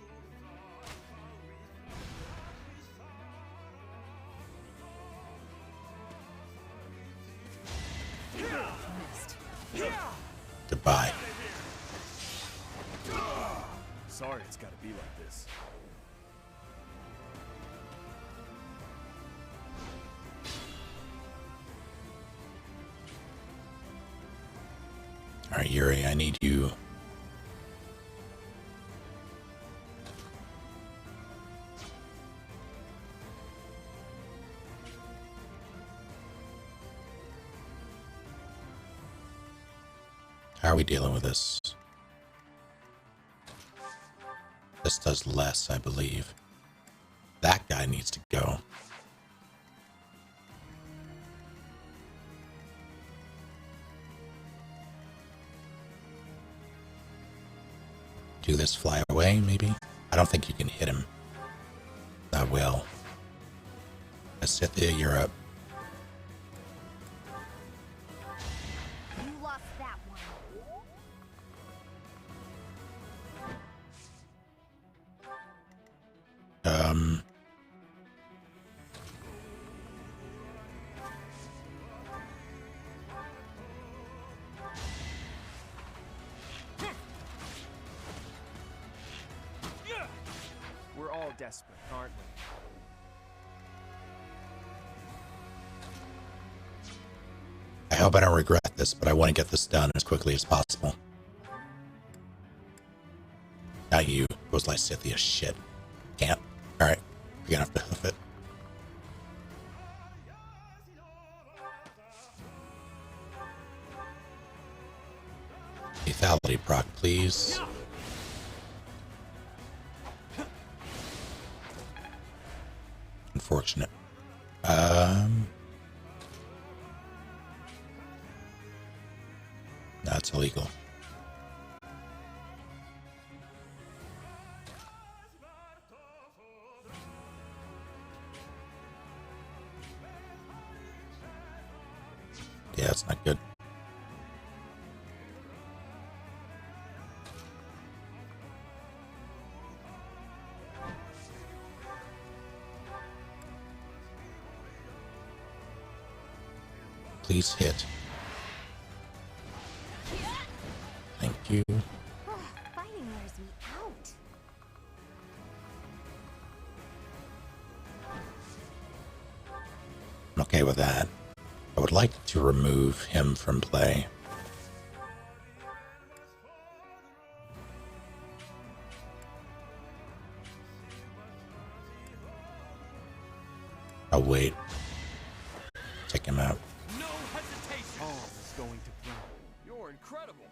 A: Goodbye.
L: Sorry it's gotta be like this.
A: Alright, Yuri, I need you. How are we dealing with this? This does less, I believe. That guy needs to go. Do this fly away, maybe? I don't think you can hit him. I will. Asithia, you're up.
Q: You lost that one.
K: We're all desperate, aren't we?
A: I hope I don't regret this, but I want to get this done as quickly as possible. Not you. Goes Lysithia. Shit. Can't. Alright. You're gonna have to hoof it. Lethality proc, please. Unfortunate. That's illegal. Yeah, it's not good. Please hit. Thank you.
Q: Fighting wears me out.
A: I'm okay with that. I would like to remove him from play. Oh, wait. Take him out.
L: No hesitation!
F: All is going to plan.
L: You're incredible!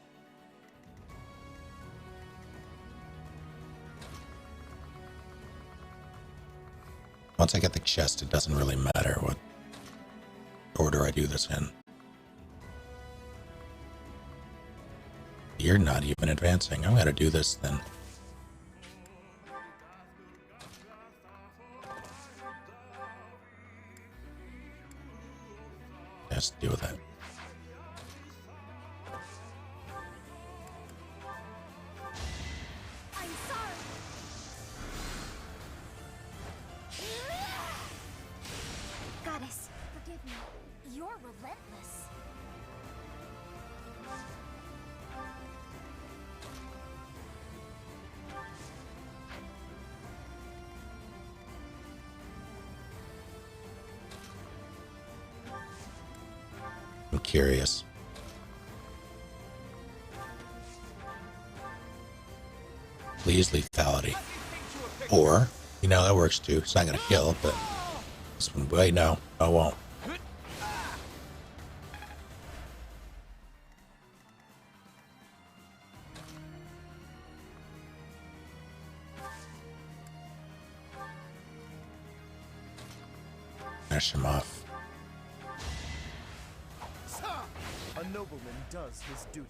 A: Once I get the chest, it doesn't really matter what order I do this in. You're not even advancing. I'm gonna do this then. Let's deal with that.
Q: more relentless.
A: I'm curious. Please lethality. Or, you know, that works too. It's not going to kill, but this one, wait, no, I won't. Finish him off.
F: A nobleman does his duty.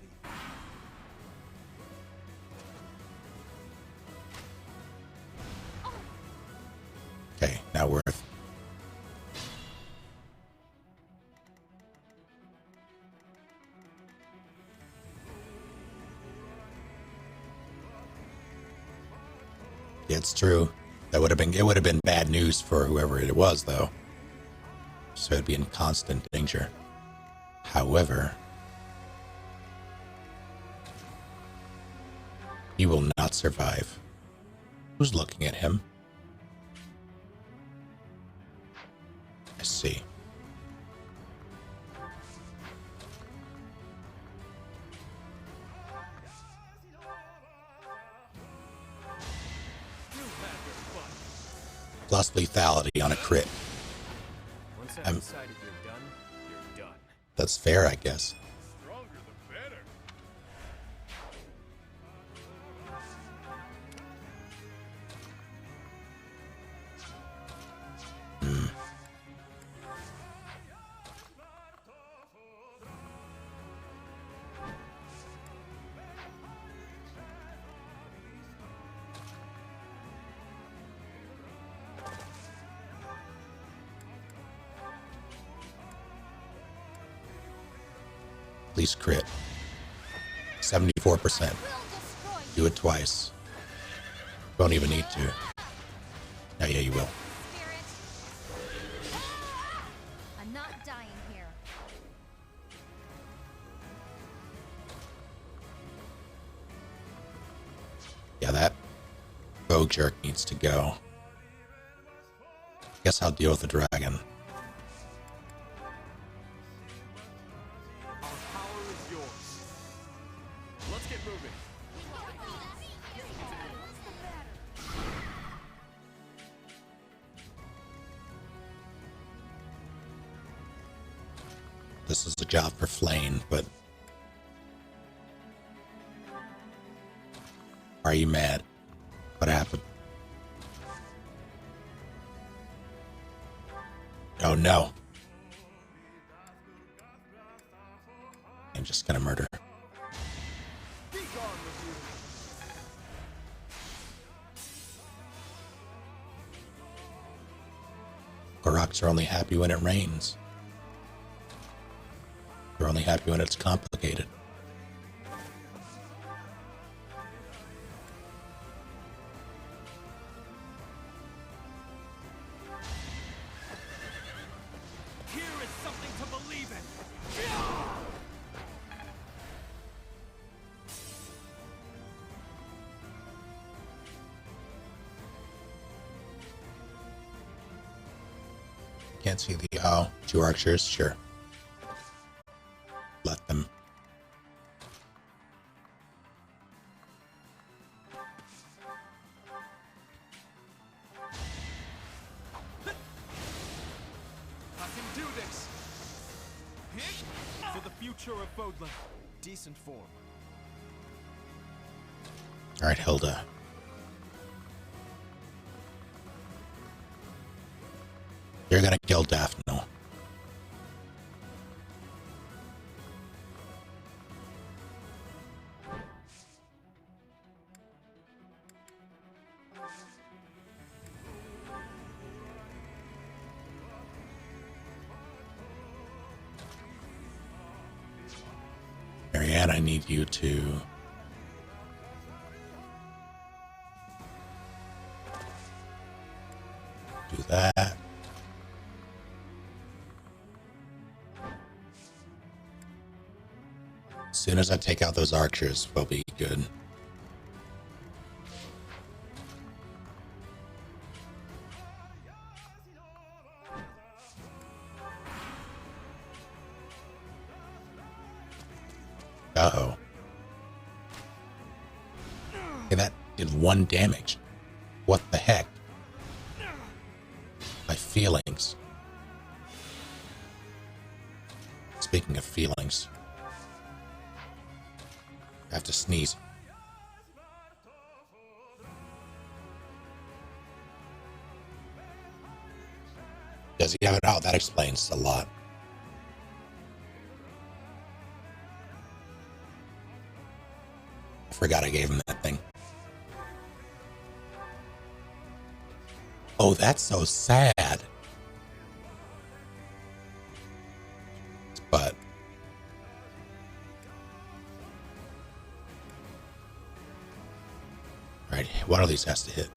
A: Okay, now worth. Yeah, it's true. It would have been bad news for whoever it was, though. So it'd be in constant danger. However, he will not survive. Who's looking at him? I see. Plus lethality on a crit.
K: Once I've decided you're done, you're done.
A: That's fair, I guess.
L: Stronger the better.
A: Please crit. 74%. Do it twice. Don't even need to. Oh, yeah, you will.
E: I'm not dying here.
A: Yeah, that rogue jerk needs to go. Guess I'll deal with the dragon.
L: Let's get moving.
A: This is a job for Flame, but are you mad? What happened? Oh no. I'm just gonna murder. Koroks are only happy when it rains. They're only happy when it's complicated.
L: Here is something to believe in.
A: Can't see the two archers, sure. Let them.
F: I can do this. For the future of Bodland. Decent form.
A: All right, Hilda. You're gonna kill Daphne. Marianne, I need you to do that. soon as I take out those archers, we'll be good. Uh-oh. Okay, that did 1 damage. What the heck? My feelings. Speaking of feelings, I have to sneeze. Does he have it out? That explains a lot. I forgot I gave him that thing. Oh, that's so sad. But all right, one of these has to hit.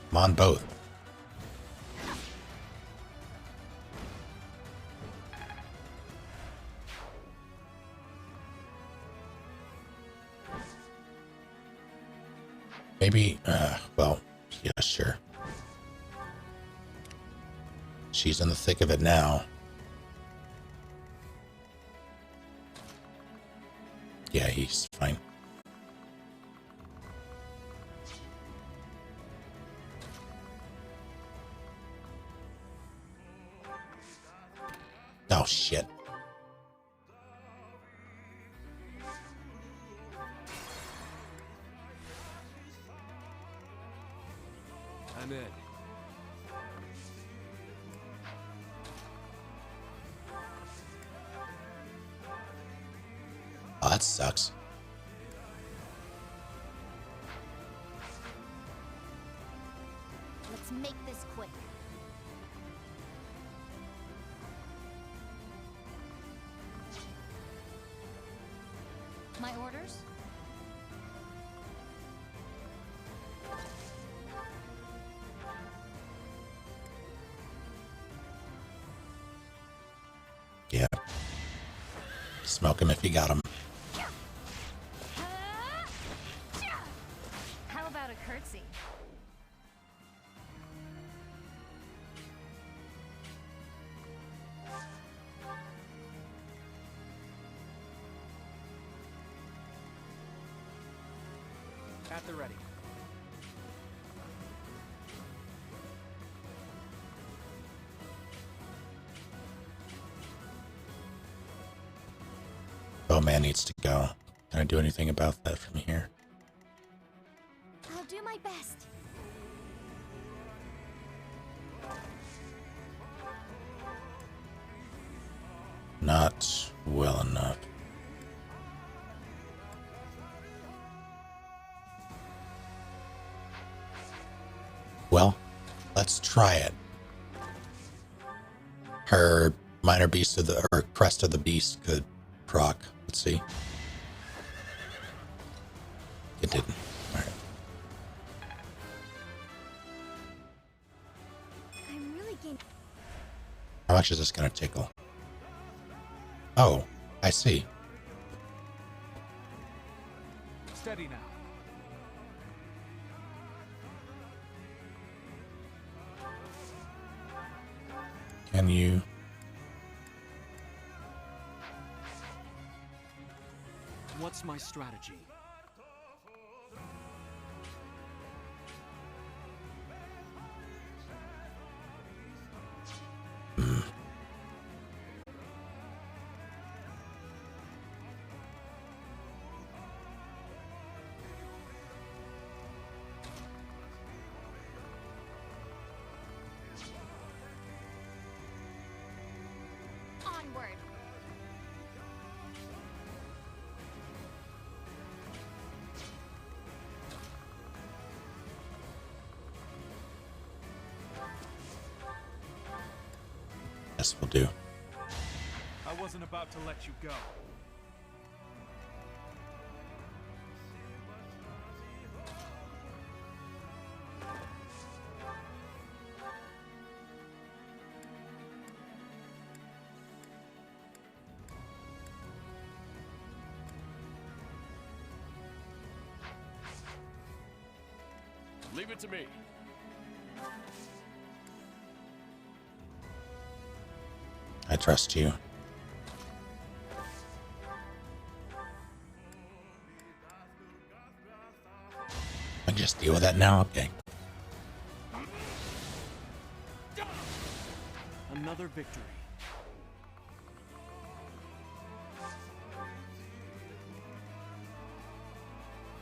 A: Come on, both. Maybe, well, yeah, sure. She's in the thick of it now. Yeah, he's fine. Oh, shit.
G: I'm in.
A: Oh, that sucks.
Q: Let's make this quick.
E: My orders?
A: Yeah. Smoke him if you got him.
E: How about a curtsy?
K: At the ready.
A: Oh, man needs to go. Can I do anything about that from here?
Q: I'll do my best.
A: Not well enough. Well, let's try it. Her minor beast of the, or crest of the beast could proc. Let's see. It didn't. All right.
Q: I'm really getting.
A: How much is this going to tickle? Oh, I see.
M: Steady now.
A: Can you?
M: What's my strategy?
E: Onward.
A: Yes, we'll do.
U: I wasn't about to let you go.
L: Leave it to me.
A: I trust you. I can just deal with that now? Okay.
N: Another victory.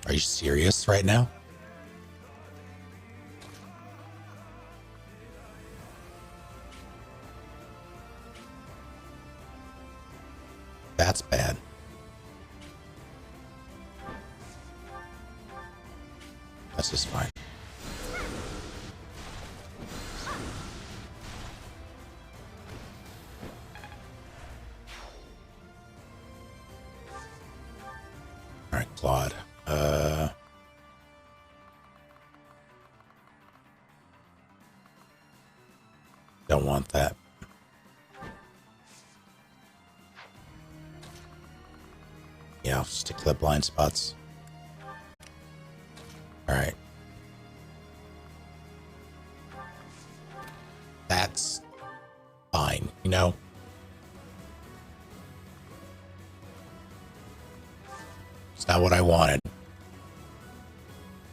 A: Are you serious right now? That's bad. That's just fine. All right, Claude. Don't want that. Yeah, I'll stick to the blind spots. All right. That's fine, you know? It's not what I wanted.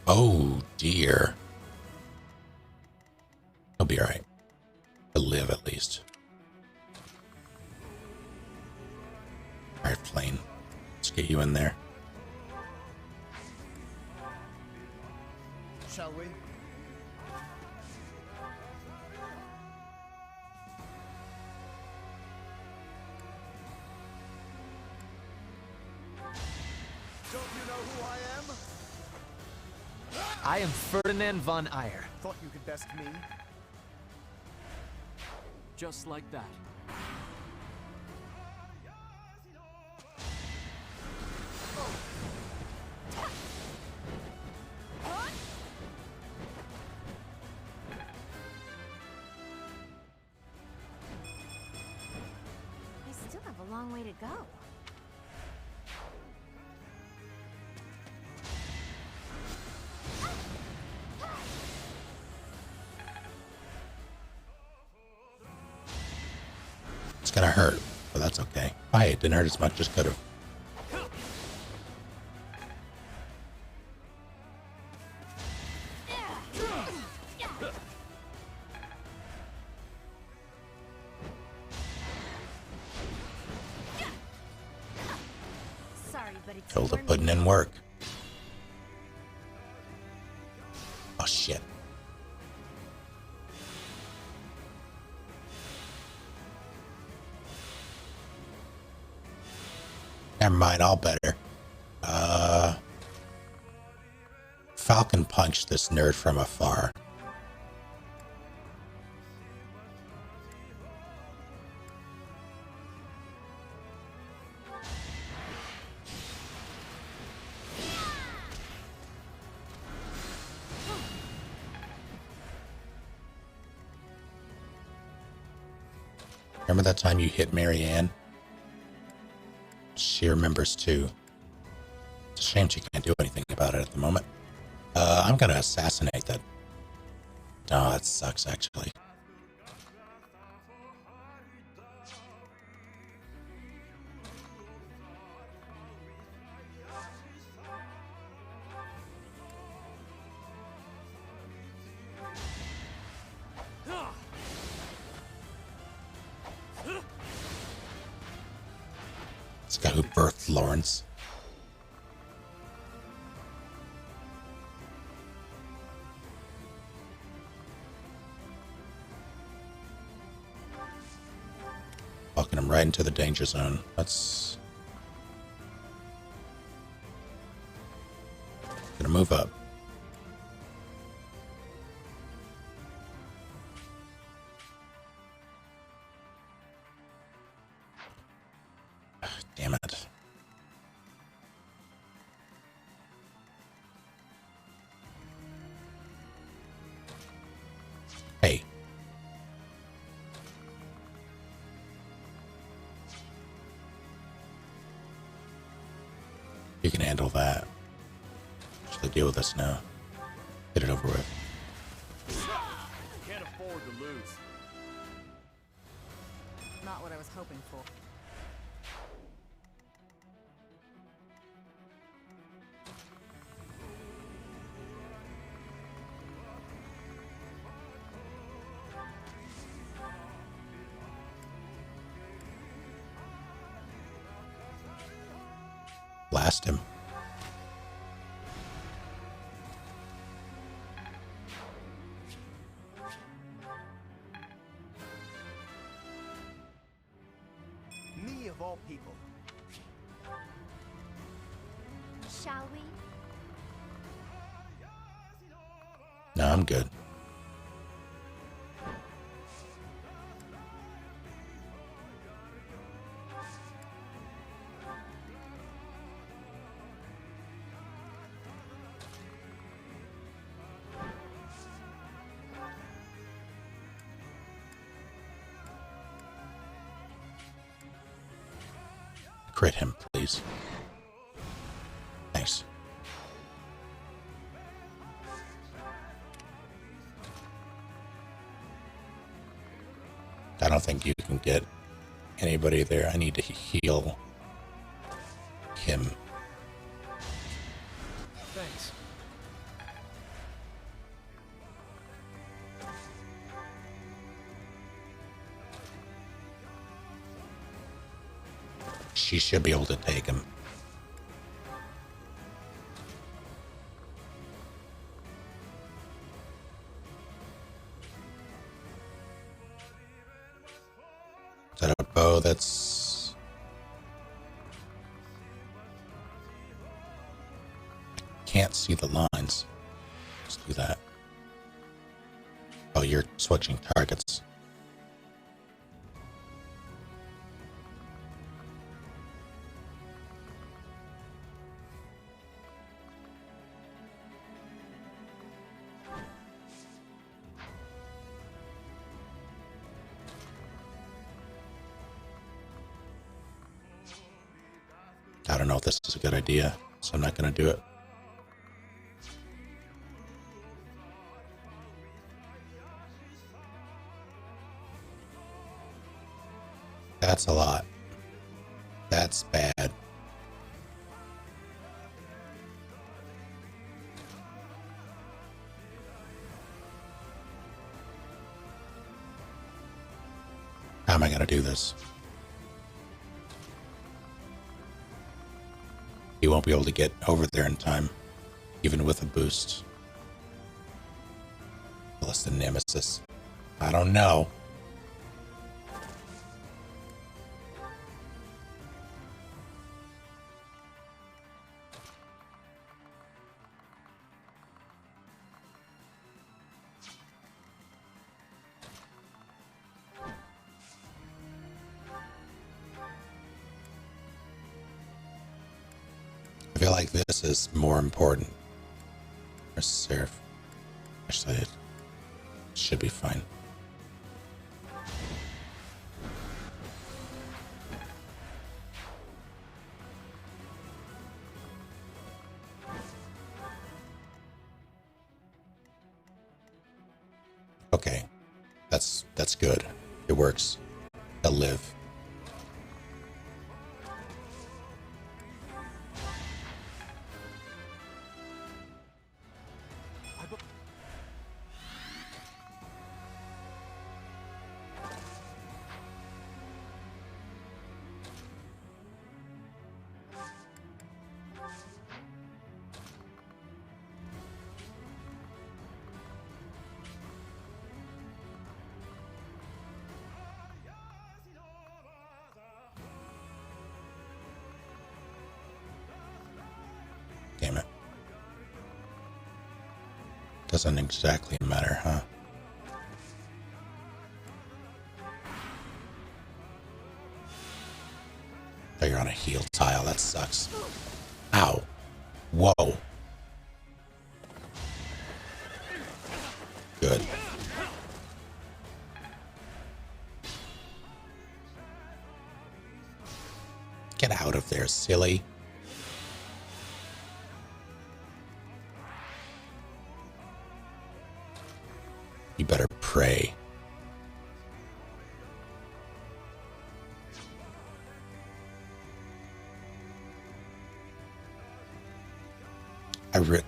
A: Oh, dear. He'll be all right. He'll live, at least. All right, Flame. Let's get you in there.
F: Shall we? Don't you know who I am?
R: I am Ferdinand von Eyre.
F: Thought you could best me?
N: Just like that.
I: I still have a long way to go.
A: It's gonna hurt, but that's okay. It didn't hurt as much as could have.
I: Sorry, but it's
A: Hilda putting in work. Oh shit. Never mind, all better. Falcon punched this nerd from afar. Remember that time you hit Marianne? She remembers too. It's a shame she can't do anything about it at the moment. I'm gonna assassinate that. Oh, that sucks actually. This guy who birthed Lawrence. Walking him right into the danger zone. That's gonna move up. Damn it. Hey. You can handle that. Actually deal with this now. Get it over with.
L: Can't afford to lose.
O: Not what I was hoping for.
A: Blast him.
F: Me of all people.
Q: Shall we?
A: No, I'm good. Crit him, please. Thanks. I don't think you can get anybody there. I need to heal him.
K: Thanks.
A: She should be able to take him. Is that a bow that's... Can't see the lines. Let's do that. Oh, you're switching targets. I don't know if this is a good idea, so I'm not going to do it. That's a lot. That's bad. How am I going to do this? He won't be able to get over there in time, even with a boost. Plus the Nemesis. I don't know. I feel like this is more important. Or Seraph. Actually, it should be fine. Okay. That's good. It works. They'll live. Damn it. Doesn't exactly matter, huh? Oh, you're on a heal tile. That sucks. Ow. Whoa. Good. Get out of there, silly. You better pray.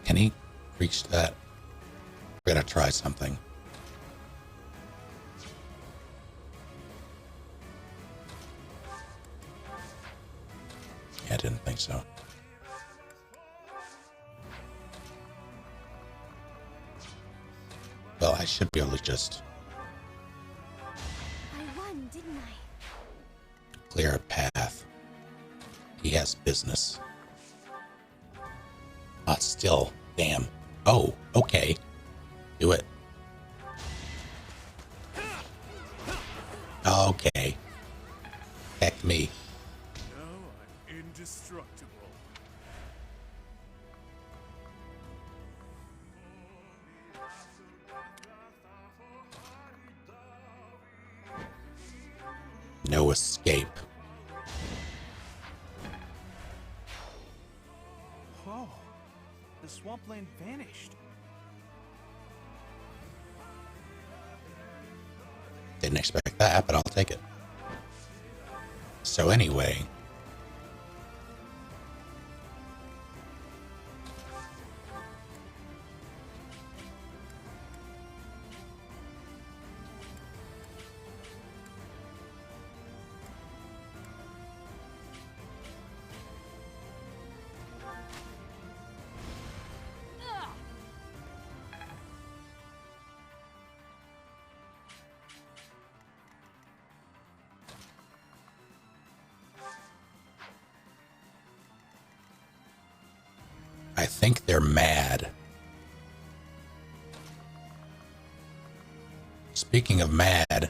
A: Can he reach that? We're gonna try something. Yeah, I didn't think so. Well, I should be able to just
E: I won, didn't I?
A: clear a path. He has business. Still, damn. Oh, okay. Do it. Okay. Heck me.
G: Now I'm indestructible.
A: No escape.
U: Whoa. The swampland vanished.
A: Didn't expect that, but I'll take it. So anyway. I think they're mad. Speaking of mad,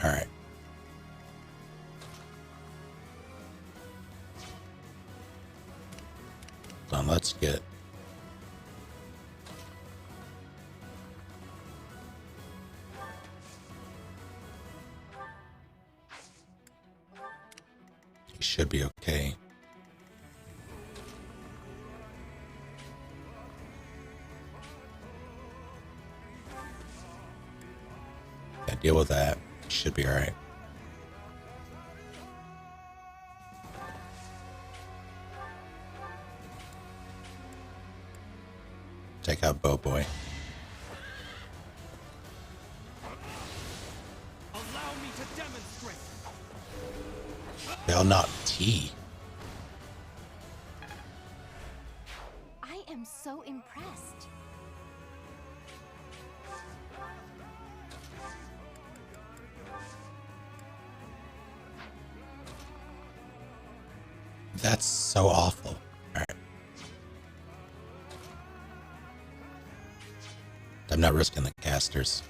A: all right. So let's get he should be okay. Deal with that. Should be all right. Take out Boat Boy.
U: Allow me to demonstrate.
A: They'll not tea.
E: I am so impressed.
A: That's so awful. All right. I'm not risking the casters.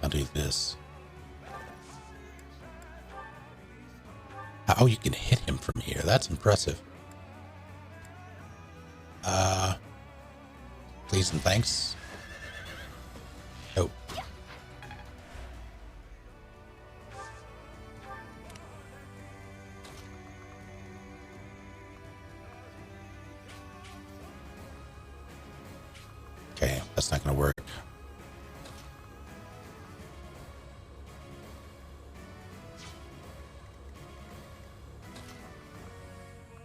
A: I'll do this. Oh, you can hit him from here. That's impressive. Please and thanks. Oh. Okay, that's not going to work.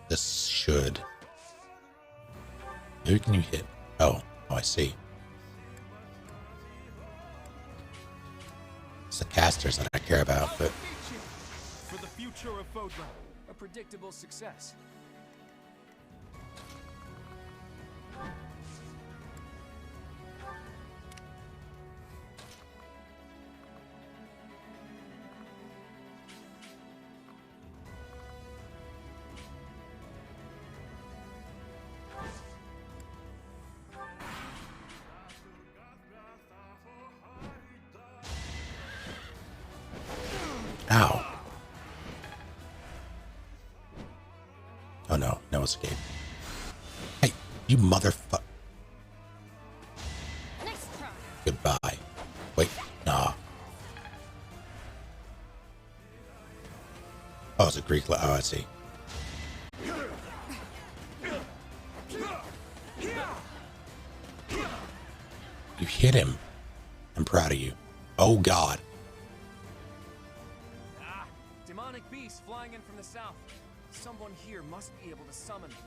A: This should. Who can you hit? Oh, I see. It's the casters that I care about, but
K: For the future of Fodlan, a predictable success.
A: ow. Oh no, no escape. Hey, you motherfucker.
E: Nice try.
A: Goodbye. Wait, nah. Oh, it's a Greek. Oh, I see. hit him. I'm proud of you. Oh, God.
K: Ah! Demonic beasts flying in from the south. Someone here must be able to summon them.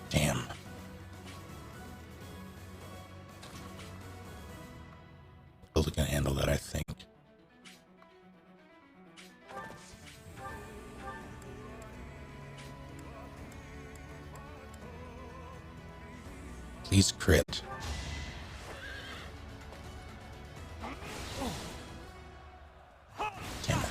A: Damn. Hilda can handle that, I think. Please crit. Damn it.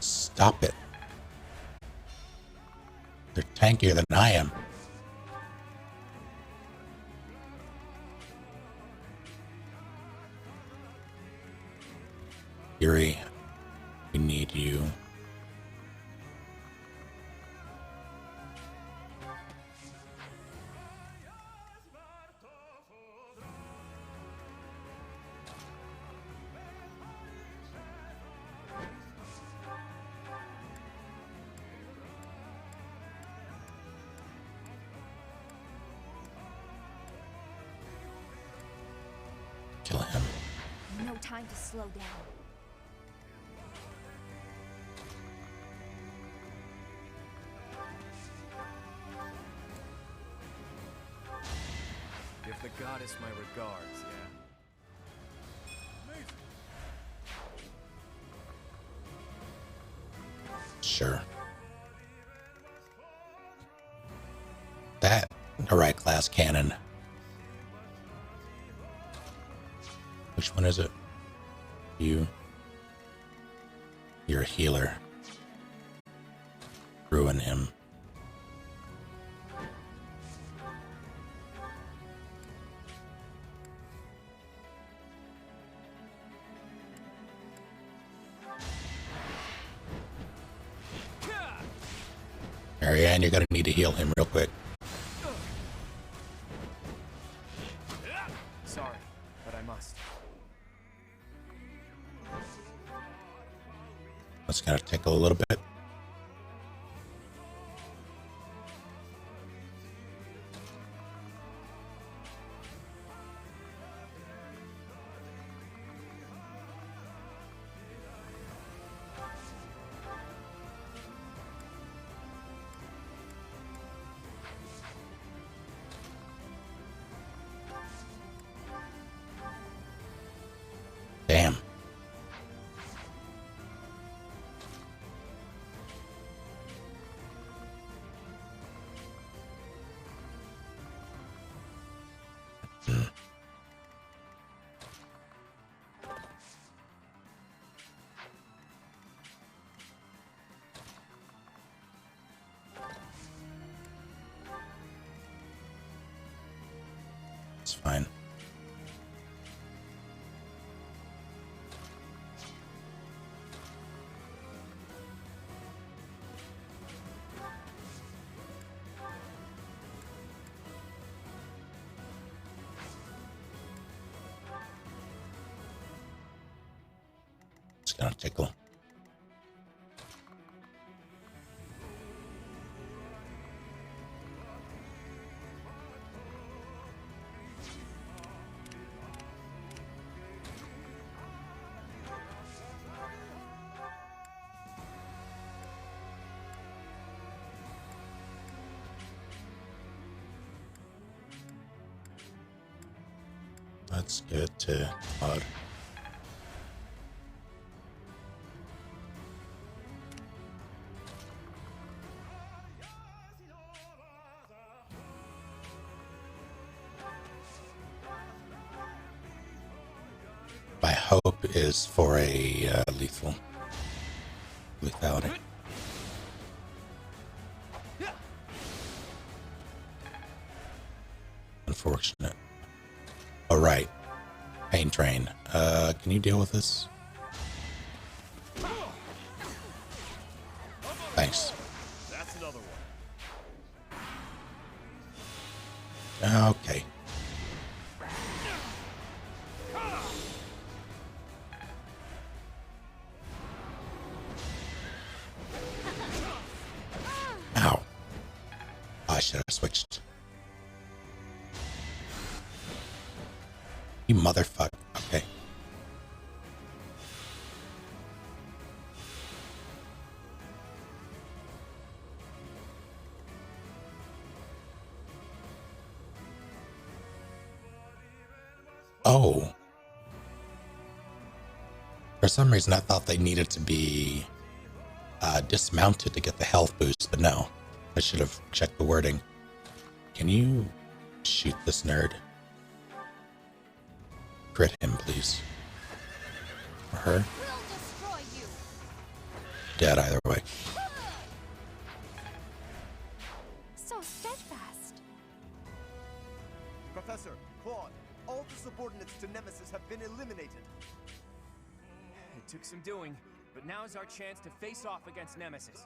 A: Stop it. They're tankier than I am. Yuri, we need you. Kill him.
Q: No time to slow down.
K: Give the goddess my regards, yeah?
A: Sure. That, the right class cannon. Which one is it? You. You're a healer. Ruin him. Marianne, you're gonna need to heal him real quick.
K: Sorry, but I must.
A: That's gonna tickle a little bit. Damn. It's fine. It's gonna tickle. Let's give it to Todd. My hope is for a lethality. Unfortunate. All right, Pain Train. Can you deal with this? Thanks.
L: That's another one.
A: Okay. Ow. I should have switched. You motherfucker. Okay. Oh. For some reason, I thought they needed to be dismounted to get the health boost, but no. I should have checked the wording. Can you shoot this nerd? Crit him, please. Or her. Dead either way.
E: So steadfast.
F: Professor, Claude, all the subordinates to Nemesis have been eliminated.
K: It took some doing, but now is our chance to face off against Nemesis.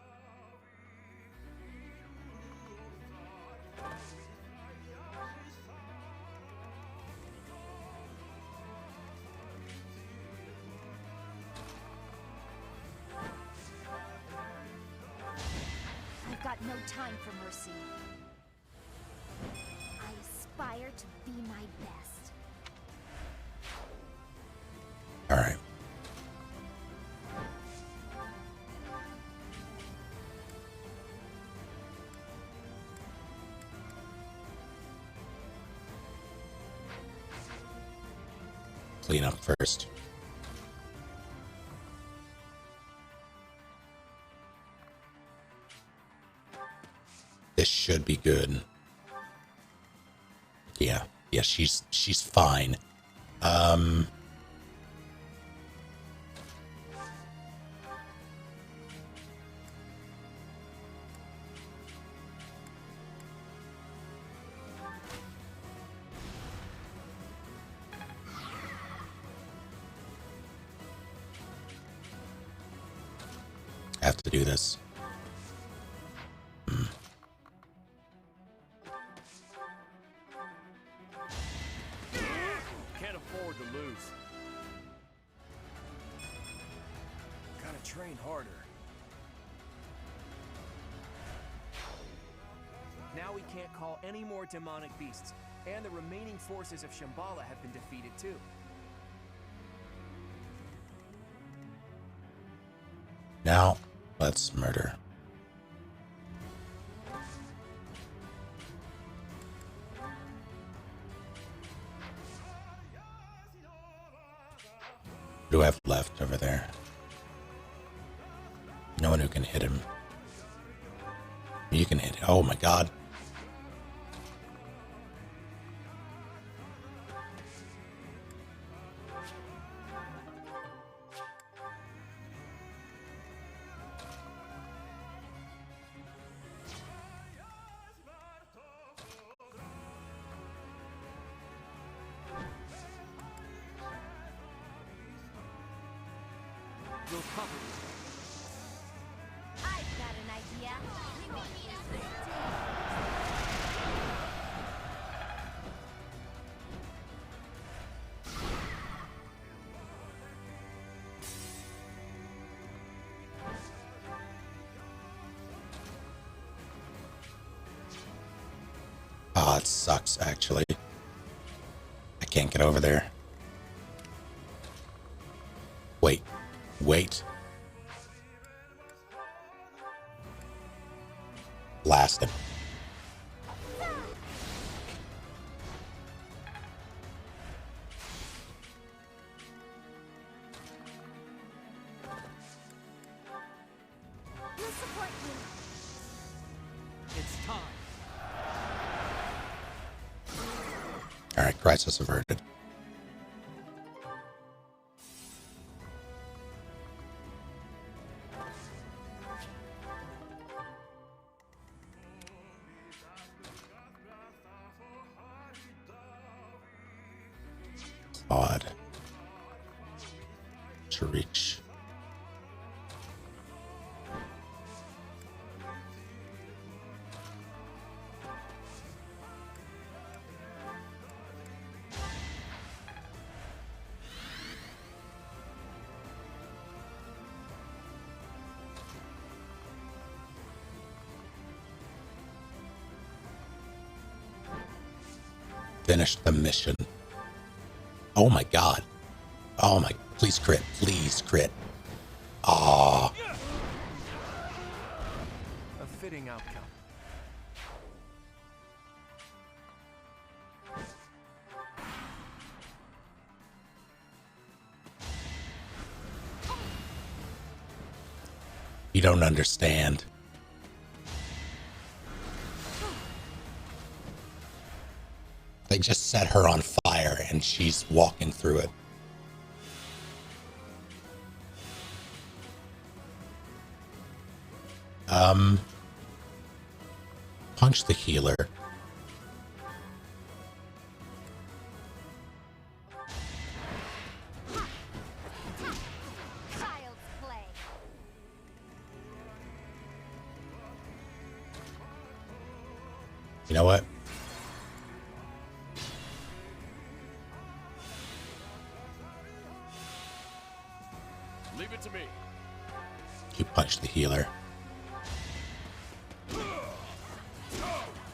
Q: I've got no time for mercy. I aspire to be my best.
A: All right. Clean up first. This should be good. Yeah, she's fine. I have to do this.
L: Can't afford to lose. Gotta train harder.
K: Now we can't call any more demonic beasts, and the remaining forces of Shambhala have been defeated too.
A: Now, let's murder. What do I have left over there? No one who can hit him. You can hit it. Oh my god.
V: We'll cover it.
Q: I've got an idea. We will meet up there.
A: Oh, it sucks, actually. I can't get over there. Wait. Wait. Blast him.
Q: We'll support you.
V: It's time.
A: Alright, crisis averted. odd to reach. Finish the mission. Oh my god. Oh my, please crit, please crit. Ah.
K: A fitting outcome.
A: You don't understand. They just set her on fire and she's walking through it. Punch the healer.
W: Child's play.
A: You know what?
L: Leave it to me.
A: You punch the healer.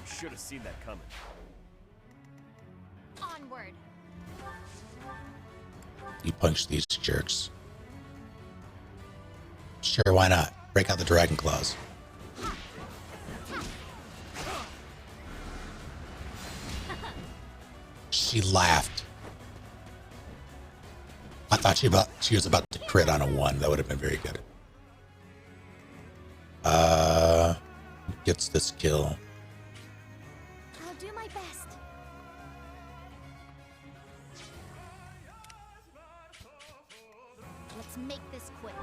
L: Should have seen that coming.
W: Onward.
A: You punch these jerks. Sure, why not? Break out the dragon claws. She laughed. I thought she was about to crit on a 1. That would have been very good. Gets this kill.
Q: I'll do my best. Let's make this quick.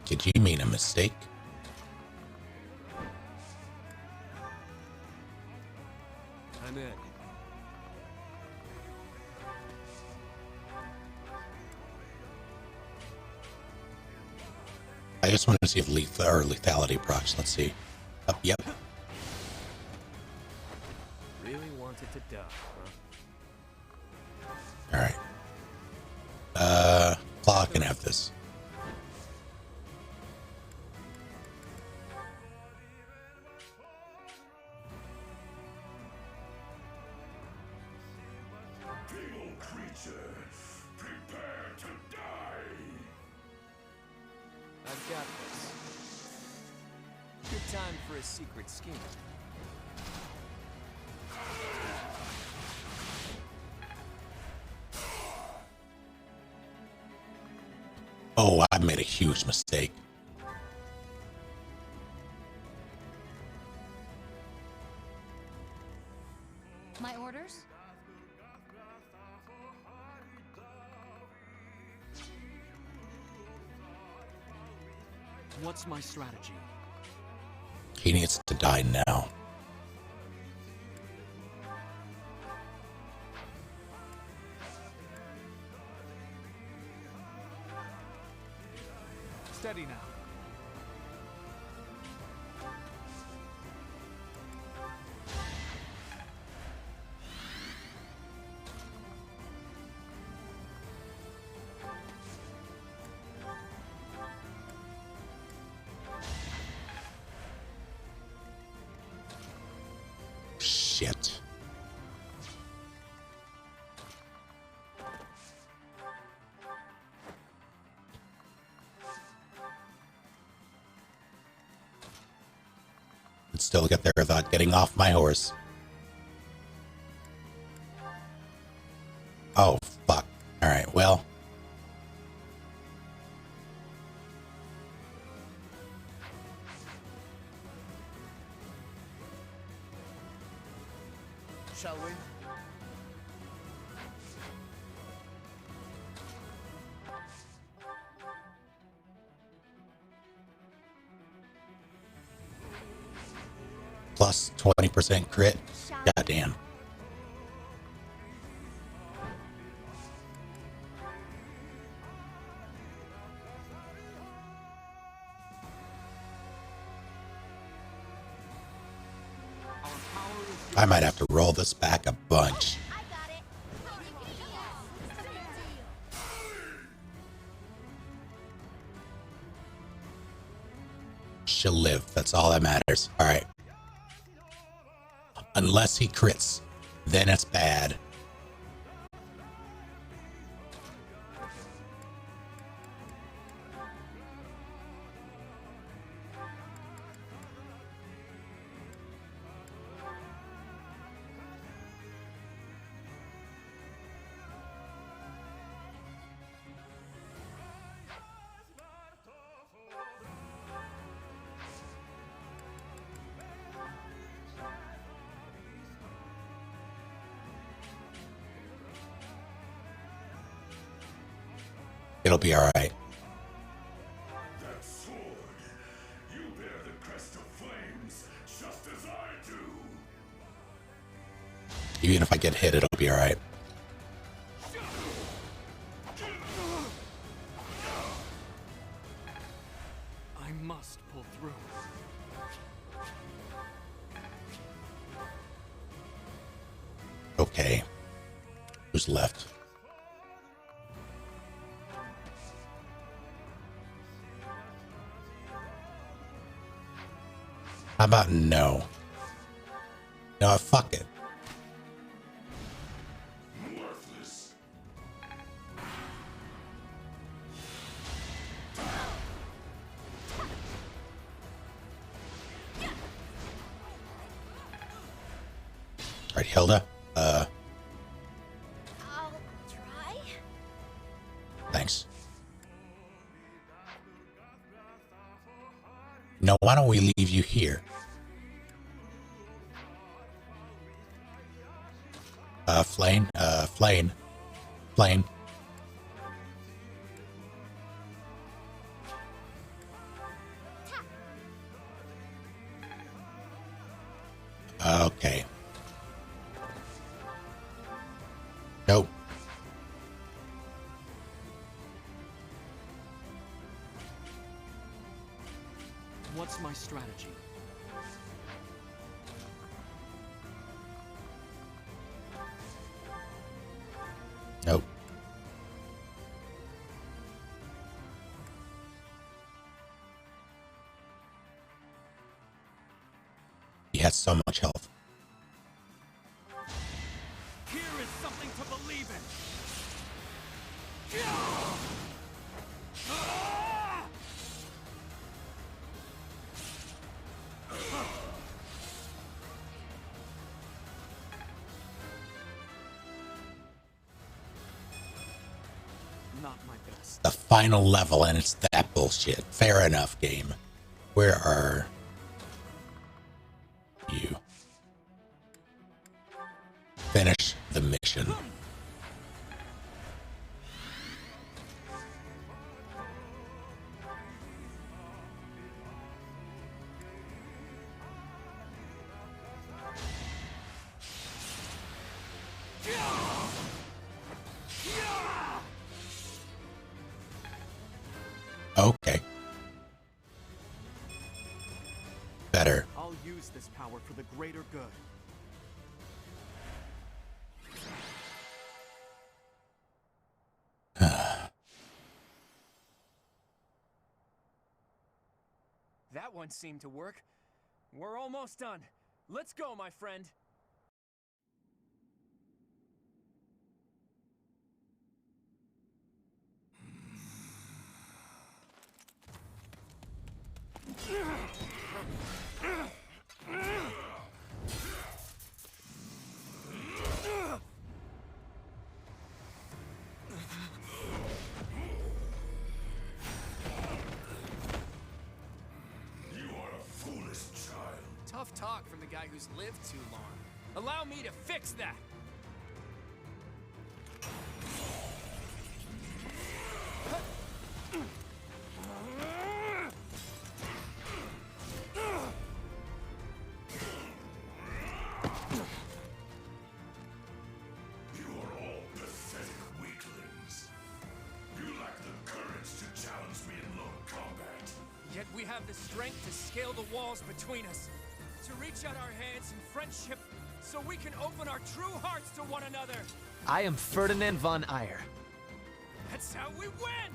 A: Did you mean a mistake?
N: I'm in.
A: I just wanted to see if lethality procs. Let's see. Oh, yep.
L: Really wanted to die, huh?
A: All right. Claw can have this.
G: Evil creature, prepare to die.
K: I've got this. Good time for a secret scheme.
A: Oh, I made a huge mistake.
O: My orders?
N: What's my strategy?
A: He needs to die now.
M: Steady now.
A: Shit. Could still get there without getting off my horse. Oh, fuck. Alright, well.
F: Shall we?
A: Plus 20% crit. Goddamn. I might have to roll this back a bunch. She'll live. That's all that matters. All right. Unless he crits, then it's bad. It'll be all right.
J: That sword, you bear the crest of flames, just as I do.
A: Even if I get hit, it'll be all right.
V: I must pull through.
A: Okay. Who's left? How about no? No, fuck it.
J: Worthless.
A: All right, Hilda.
Q: I'll try.
A: Thanks. No, why don't we leave you here? Flame. Okay. Nope.
V: What's my strategy?
A: Nope. He has so much health.
V: Here is something to believe in. Not my best.
A: The final level, and it's that bullshit. Fair enough, game. Where are you? Finish the mission. Okay. Better.
V: I'll use this power for the greater good.
K: That one seemed to work. We're almost done. Let's go, my friend.
J: You are a foolish child.
K: Tough talk from the guy who's lived too long. Allow me to fix that.
J: You are all pathetic weaklings. You lack the courage to challenge me in lone combat.
K: Yet we have the strength to scale the walls between us, to reach out our hands in friendship so we can open our true hearts to one another.
B: I am Ferdinand von Eyre.
K: That's how we win!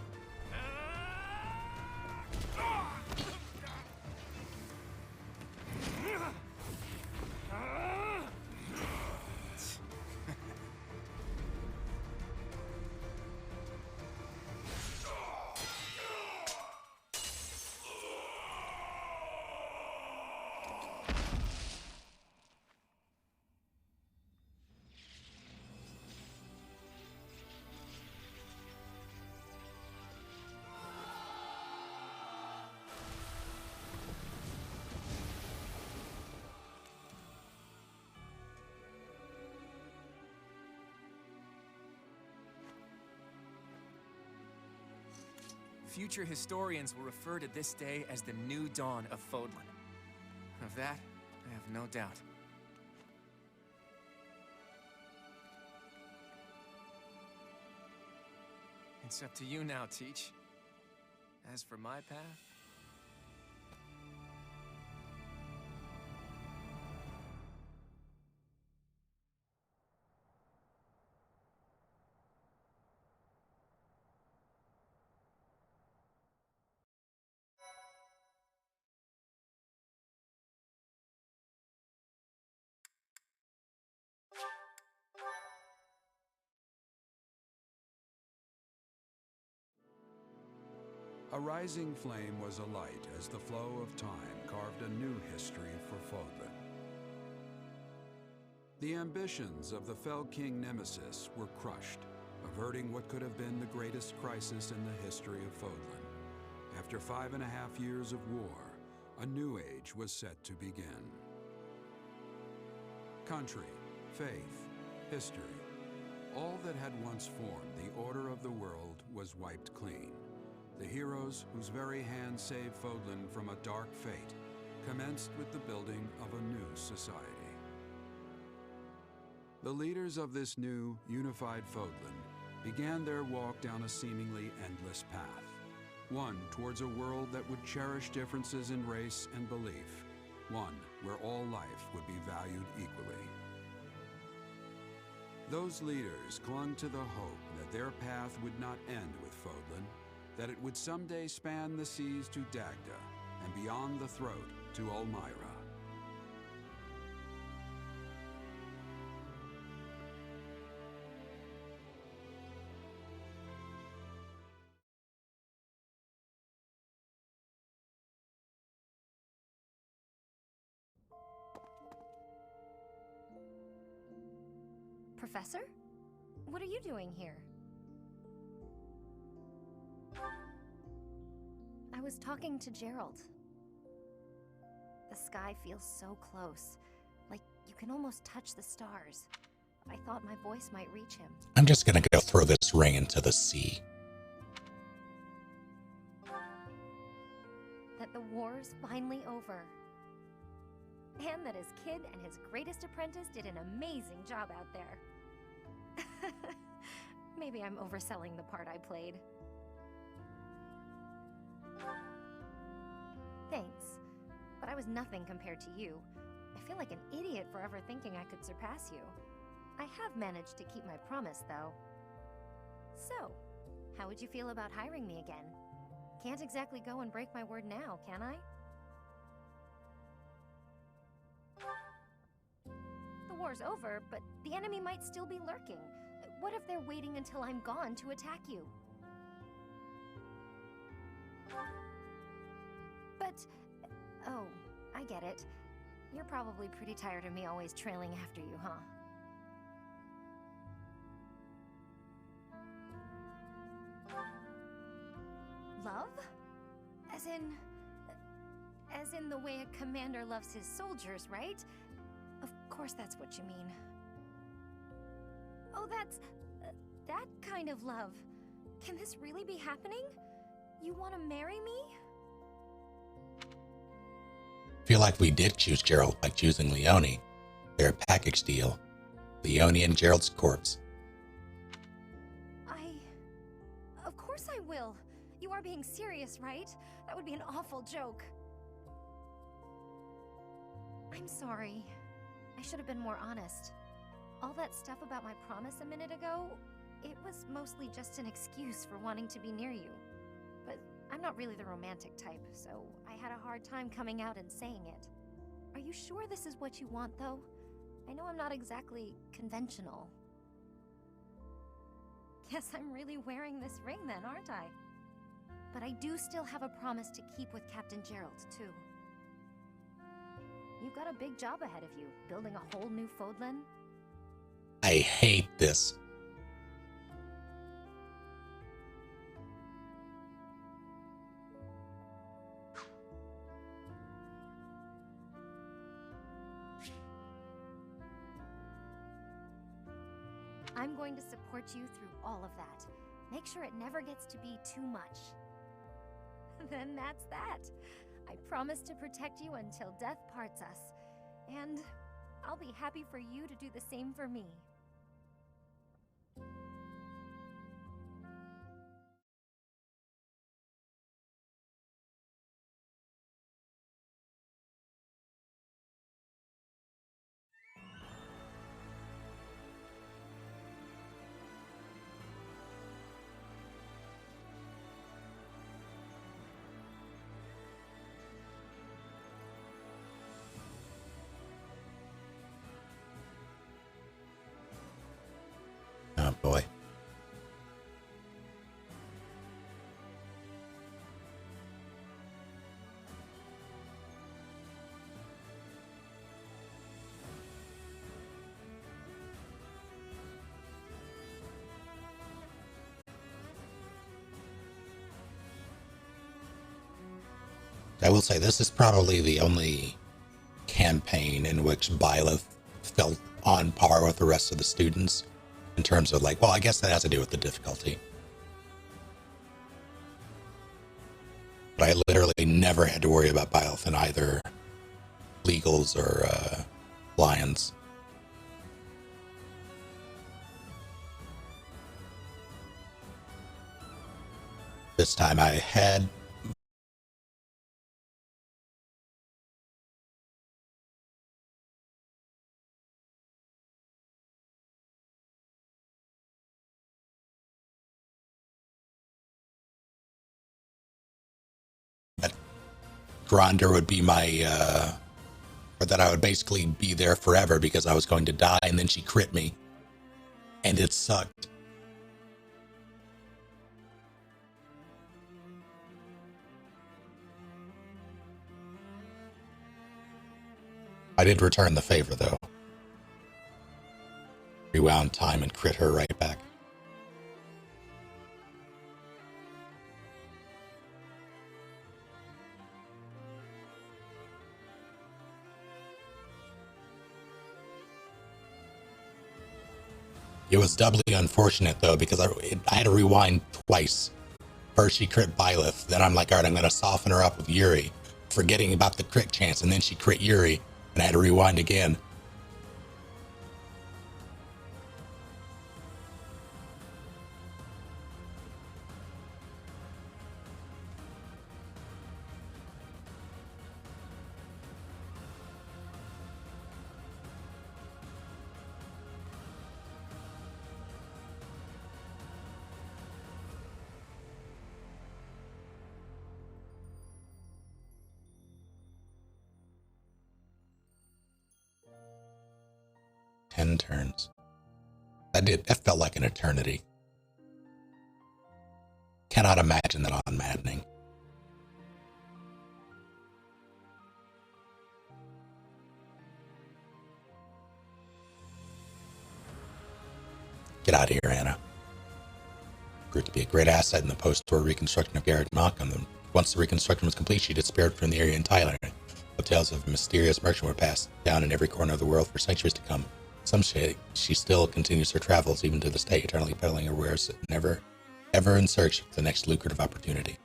K: Future historians will refer to this day as the new dawn of Fodlan. Of that, I have no doubt. It's up to you now, Teach. As for my path...
T: A rising flame was alight as the flow of time carved a new history for Fodlan. The ambitions of the Fell King Nemesis were crushed, averting what could have been the greatest crisis in the history of Fodlan. After 5.5 years of war, a new age was set to begin. Country, faith, history, all that had once formed the order of the world was wiped clean. The heroes whose very hand saved Fodlan from a dark fate commenced with the building of a new society. The leaders of this new, unified Fodlan began their walk down a seemingly endless path, one towards a world that would cherish differences in race and belief, one where all life would be valued equally. Those leaders clung to the hope that their path would not end with Fodlan, that it would someday span the seas to Dagda, and beyond the throat to Ulmyra.
C: Professor? What are you doing here? I was talking to Gerald. The sky feels so close, like you can almost touch the stars. I thought my voice might reach him.
A: I'm just gonna go throw this ring into the sea.
C: That the war's finally over. And that his kid and his greatest apprentice did an amazing job out there. Maybe I'm overselling the part I played. Thanks, but I was nothing compared to you. I feel like an idiot for ever thinking I could surpass you. I have managed to keep my promise, though. So, how would you feel about hiring me again? Can't exactly go and break my word now, can I? The war's over, but the enemy might still be lurking. What if they're waiting until I'm gone to attack you? But... oh, I get it. You're probably pretty tired of me always trailing after you, huh? Love? As in the way a commander loves his soldiers, right? Of course that's what you mean. Oh, that's... that kind of love. Can this really be happening? You want to marry me?
A: Feel like we did choose Gerald by choosing Leone. They're a package deal. Leone and Gerald's corpse.
C: Of course I will. You are being serious, right? That would be an awful joke. I'm sorry. I should have been more honest. All that stuff about my promise a minute ago, it was mostly just an excuse for wanting to be near you. But I'm not really the romantic type, so I had a hard time coming out and saying it. Are you sure this is what you want, though? I know I'm not exactly conventional. Guess I'm really wearing this ring then, aren't I? But I do still have a promise to keep with Captain Gerald, too. You've got a big job ahead of you, building a whole new Fodlan.
A: I hate this.
C: I'm going to support you through all of that. Make sure it never gets to be too much. Then that's that. I promise to protect you until death parts us. And I'll be happy for you to do the same for me.
A: Oh boy. I will say this is probably the only campaign in which Byleth felt on par with the rest of the students in terms of like, well, I guess that has to do with the difficulty. But I literally never had to worry about Byleth in either legals or lions. This time I had Gronder would be my, or that I would basically be there forever because I was going to die, and then she crit me. And it sucked. I did return the favor, though. Rewound time and crit her right back. It was doubly unfortunate, though, because I had to rewind twice. First, she crit Byleth. Then I'm like, all right, I'm going to soften her up with Yuri, forgetting about the crit chance. And then she crit Yuri, and I had to rewind again. Turns. That felt like an eternity. Cannot imagine that on maddening. Get out of here, Anna. Proved to be a great asset in the post-war reconstruction of Garrett Malcolm. Once the reconstruction was complete, she disappeared from the area entirely. The tales of a mysterious merchant were passed down in every corner of the world for centuries to come. Some say she still continues her travels even to this day, eternally peddling her wares, never, ever in search of the next lucrative opportunity.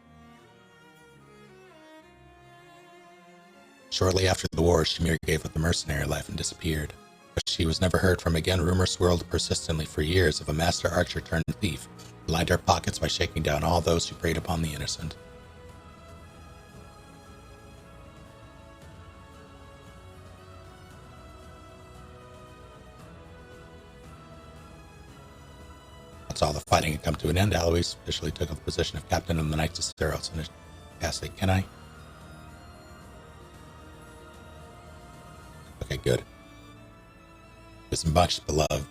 A: Shortly after the war, Shamir gave up the mercenary life and disappeared. But she was never heard from again. Rumors swirled persistently for years of a master archer turned thief, who lined her pockets by shaking down all those who preyed upon the innocent. all the fighting had come to an end, Alois officially took up the position of captain of the Knights of Seros in his capacity. Can I? Okay, good. He was much beloved,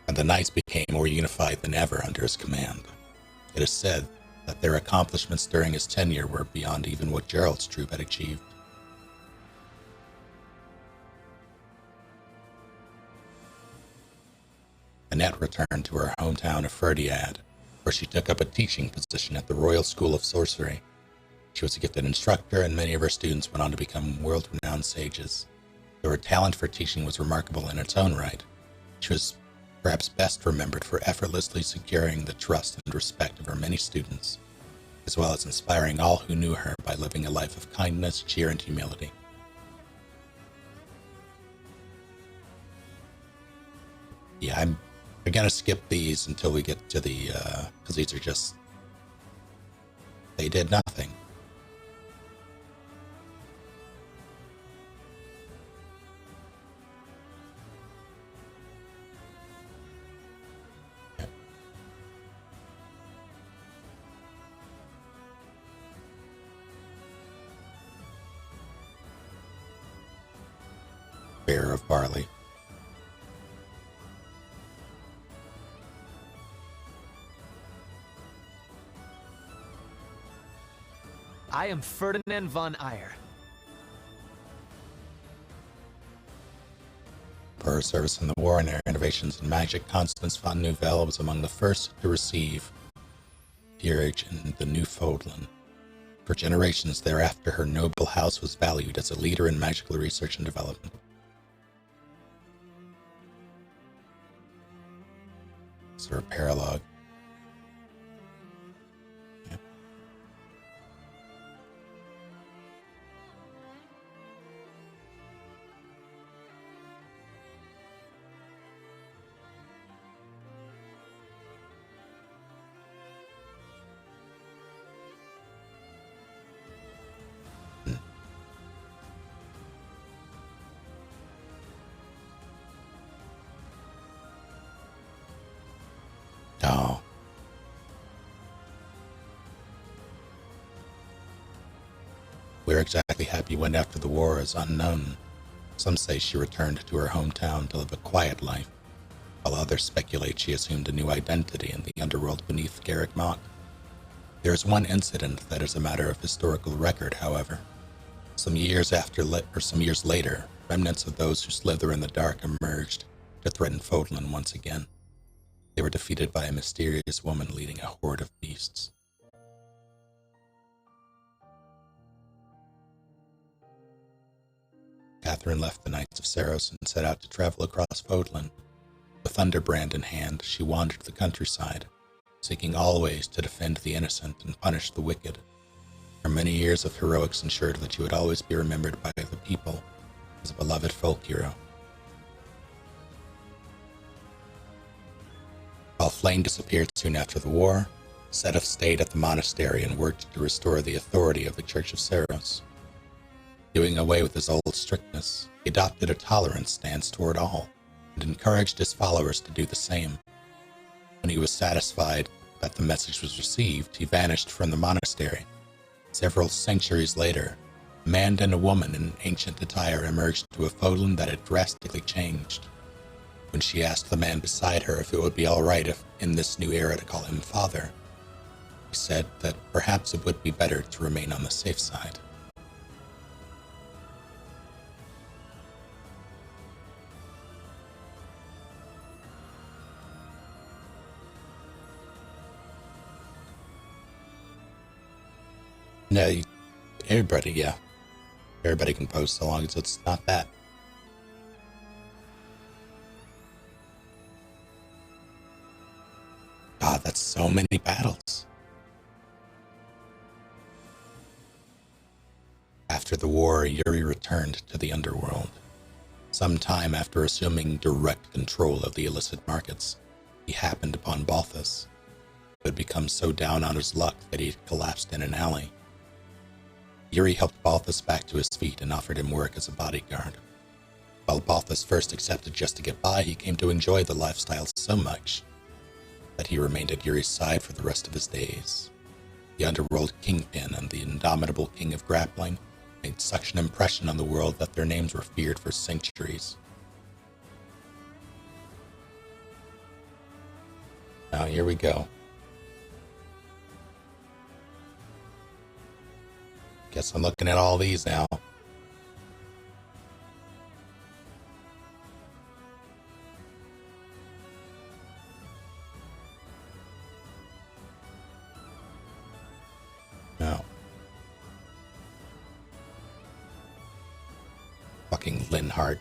A: and the Knights became more unified than ever under his command. It is said that their accomplishments during his tenure were beyond even what Gerald's troop had achieved. Annette returned to her hometown of Verdiad, where she took up a teaching position at the Royal School of Sorcery. She was a gifted instructor, and many of her students went on to become world-renowned sages. Though her talent for teaching was remarkable in its own right, she was perhaps best remembered for effortlessly securing the trust and respect of her many students, as well as inspiring all who knew her by living a life of kindness, cheer, and humility. Yeah, I'm gonna skip these until we get to the, because these are just, they did nothing. Bearer of barley.
B: I am Ferdinand von Eyre.
A: For her service in the war and her innovations in magic, Constance von Nouvelle was among the first to receive peerage in the Newfoundland. For generations thereafter, her noble house was valued as a leader in magical research and development. Is there a paralogue? Yeah. Oh. Where exactly Happy went after the war is unknown. Some say she returned to her hometown to live a quiet life, while others speculate she assumed a new identity in the underworld beneath Garrick Mach. There is one incident that is a matter of historical record, however. Some years later, remnants of those who slither in the dark emerged to threaten Fodlan once again. They were defeated by a mysterious woman leading a horde of beasts. Catherine left the Knights of Seros and set out to travel across Fodlan. With Thunderbrand in hand, she wandered the countryside, seeking always to defend the innocent and punish the wicked. Her many years of heroics ensured that she would always be remembered by the people as a beloved folk hero. While Flame disappeared soon after the war, Sedith stayed at the monastery and worked to restore the authority of the Church of Seros. Doing away with his old strictness, he adopted a tolerant stance toward all, and encouraged his followers to do the same. When he was satisfied that the message was received, he vanished from the monastery. Several centuries later, a man and a woman in ancient attire emerged to a Fodlan that had drastically changed. When she asked the man beside her if it would be all right if, in this new era, to call him father, he said that perhaps it would be better to remain on the safe side. No, everybody can post so long as it's not that. God, that's so many battles. After the war, Yuri returned to the underworld. Sometime after assuming direct control of the illicit markets, he happened upon Balthus, who had become so down on his luck that he had collapsed in an alley. Yuri helped Balthus back to his feet and offered him work as a bodyguard. While Balthus first accepted just to get by, he came to enjoy the lifestyle so much that he remained at Yuri's side for the rest of his days. The underworld kingpin and the indomitable king of grappling made such an impression on the world that their names were feared for centuries. Now here we go. Guess I'm looking at all these now. No. Fucking Linhardt.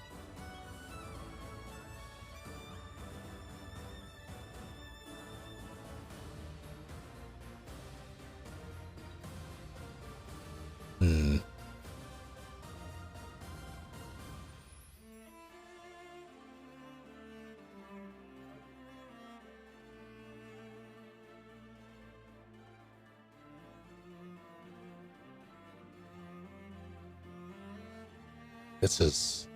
A: This is...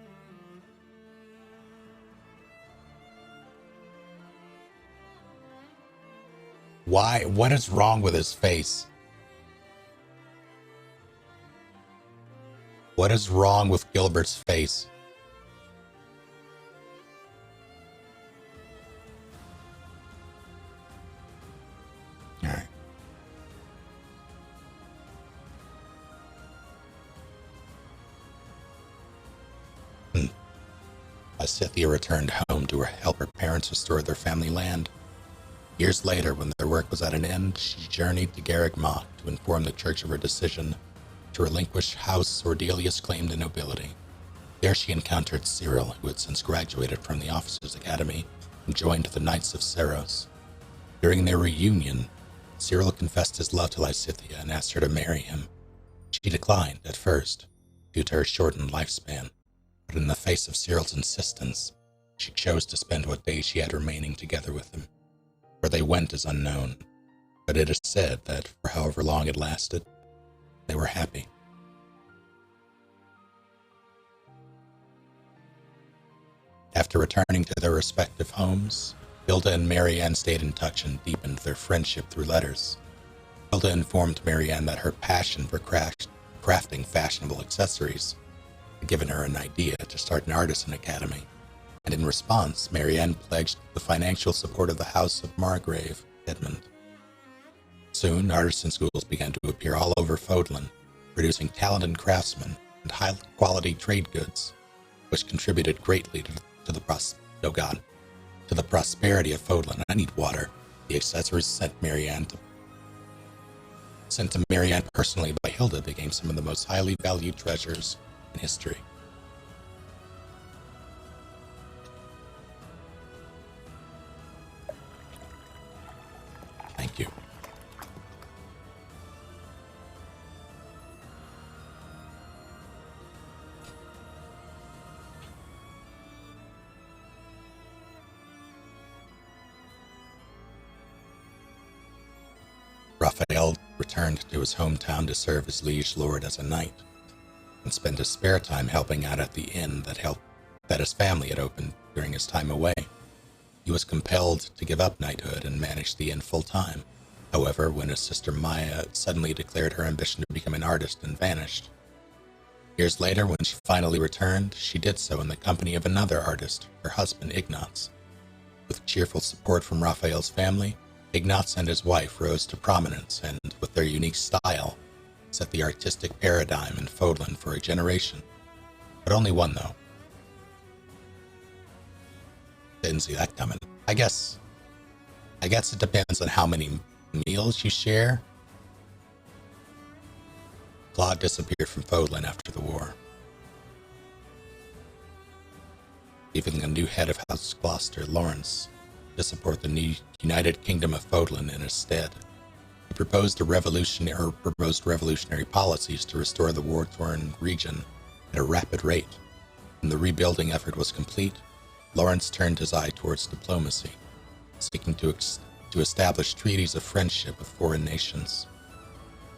A: Why? What is wrong with his face? What is wrong with Gilbert's face? All right. Scythia returned home to help her parents restore their family land. Years later, when their work was at an end, she journeyed to Garreg Mach to inform the church of her decision to relinquish House Ordelius' claim to nobility. There she encountered Cyril, who had since graduated from the Officers' Academy and joined the Knights of Seros. During their reunion, Cyril confessed his love to Lysithea and asked her to marry him. She declined at first, due to her shortened lifespan. But in the face of Cyril's insistence, she chose to spend what days she had remaining together with him. Where they went is unknown, but it is said that for however long it lasted, they were happy. After returning to their respective homes, Hilda and Marianne stayed in touch and deepened their friendship through letters. Hilda informed Marianne that her passion for crafting fashionable accessories had given her an idea to start an artisan academy, and in response, Marianne pledged the financial support of the House of Margrave, Edmund. Soon, artisan schools began to appear all over Fodlan, producing talented craftsmen and high-quality trade goods, which contributed greatly to the prosperity of Fodlan. I need water. The accessories sent to Marianne personally by Hilda became some of the most highly valued treasures in history. Thank you. Raphael returned to his hometown to serve his liege lord as a knight, and spent his spare time helping out at the inn that his family had opened during his time away. He was compelled to give up knighthood and manage the inn full-time. However, when his sister Maya suddenly declared her ambition to become an artist and vanished. Years later, when she finally returned, she did so in the company of another artist, her husband Ignaz. With cheerful support from Raphael's family, Ignaz and his wife rose to prominence and, with their unique style, set the artistic paradigm in Fodlan for a generation. But only one, though. Didn't see that coming. I guess it depends on how many meals you share. Claude disappeared from Fodlan after the war, leaving a new head of House Gloucester, Lawrence, to support the new United Kingdom of Fodlan in his stead. He proposed revolutionary policies to restore the war-torn region at a rapid rate. When the rebuilding effort was complete, Lawrence turned his eye towards diplomacy, seeking to establish treaties of friendship with foreign nations.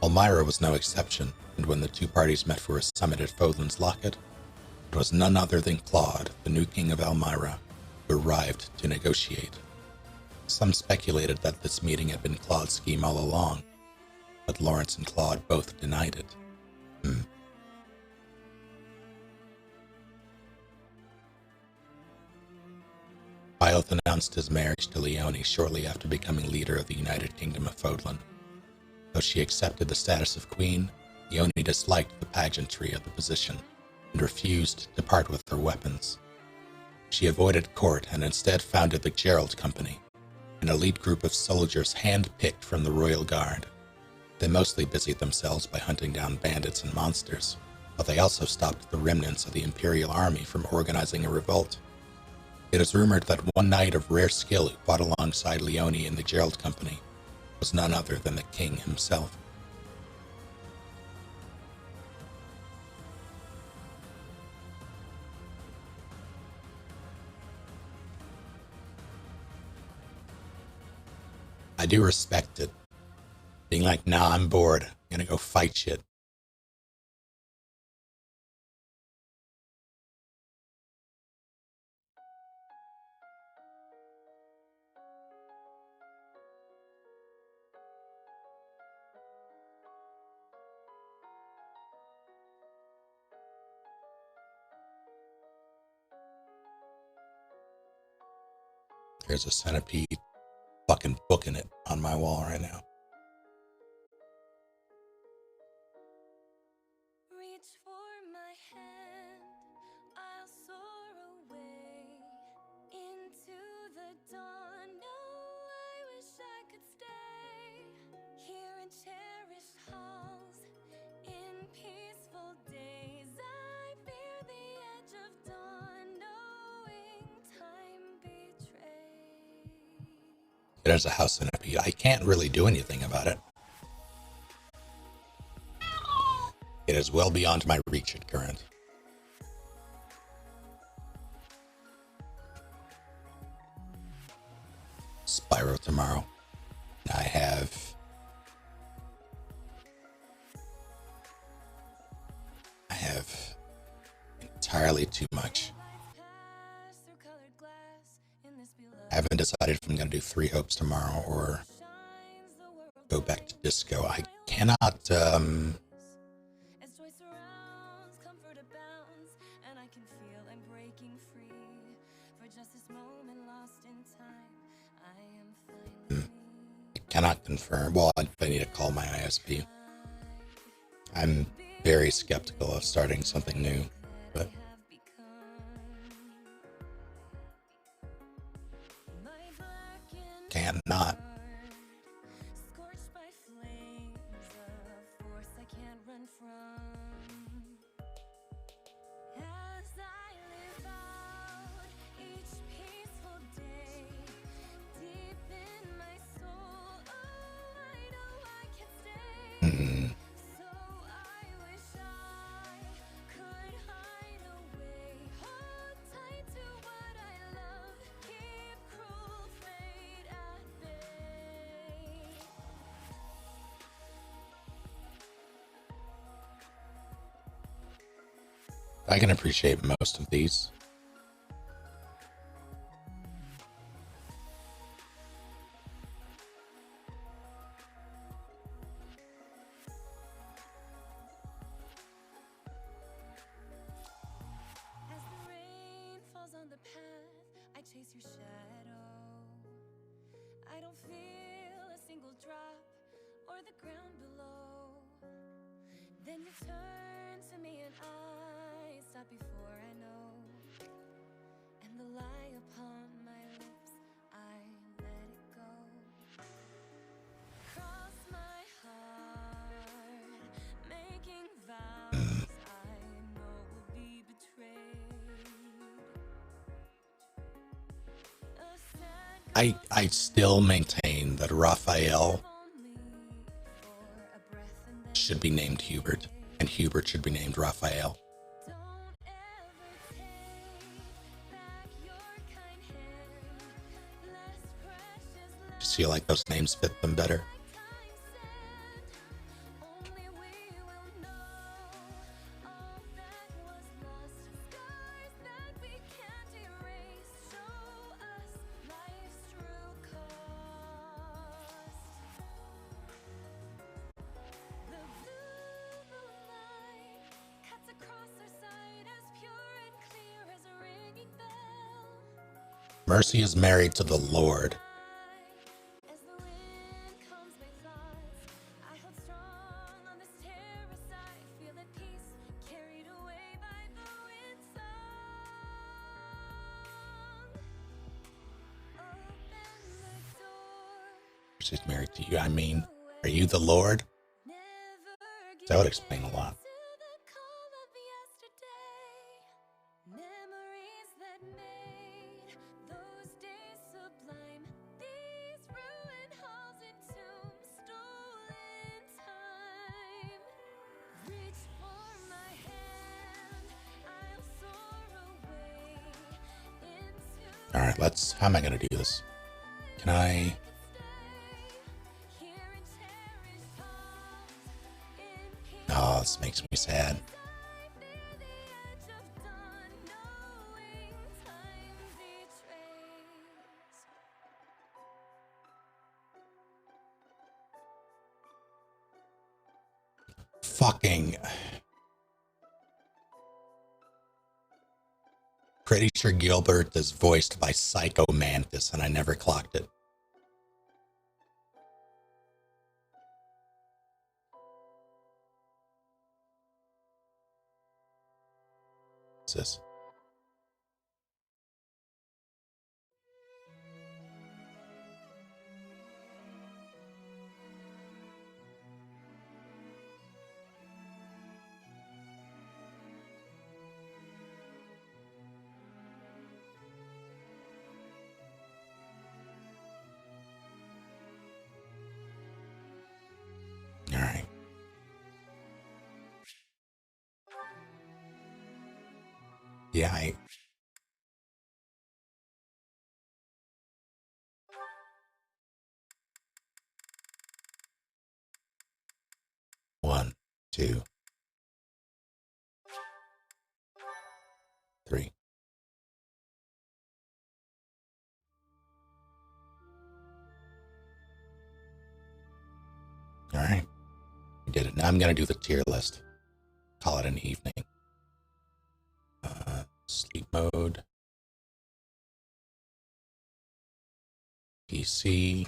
A: Elmira was no exception, and when the two parties met for a summit at Fodlan's Locket, it was none other than Claude, the new king of Elmira, who arrived to negotiate. Some speculated that this meeting had been Claude's scheme all along, but Lawrence and Claude both denied it. Bioth announced his marriage to Leone shortly after becoming leader of the United Kingdom of Fodlan. Though she accepted the status of queen, Leone disliked the pageantry of the position and refused to part with her weapons. She avoided court and instead founded the Gerald Company, an elite group of soldiers hand-picked from the Royal Guard. They mostly busied themselves by hunting down bandits and monsters, but they also stopped the remnants of the Imperial Army from organizing a revolt. It is rumored that one knight of rare skill who fought alongside Leone in the Gerald Company was none other than the king himself. I do respect it. Being like, nah, I'm bored. I'm gonna go fight shit. There's a centipede fucking booking it on my wall right now.
H: Reach for my hand, I'll soar away into the dawn. No, I wish I could stay here in cherished halls, in peaceful days. I fear the edge of dawn, knowing time betrays.
A: There's a house centipede. I can't really do anything about it. It is well beyond my reach at current. Spyro tomorrow. I have entirely too much. I haven't decided if I'm going to do 3 hopes tomorrow or go back to disco. I cannot, I cannot confirm. Well, I need to call my ISP. I'm very skeptical of starting something new, but can't not. I can appreciate most of these.
H: As the rain falls on the path, I chase your shadow. I don't feel a single drop or the ground below. Then you turn to me and I stop before I know. And the lie upon my lips, I let it go. Cross my heart, making vows I know will be betrayed.
A: I still maintain that Raphael should be named Hubert, and Hubert should be named Raphael. Just feel like those names fit them better. Mercy is married to the Lord. She's married to you. I mean, are you the Lord? That would explain a lot. All right, how am I going to do this? Can I? Oh, this makes me sad. Fucking. Pretty sure Gilbert is voiced by Psycho Mantis, and I never clocked it. What's this? All right. Yeah, One, two, three. All right. We did it. Now I'm going to do the tier list. Call it an evening. Sleep mode. PC.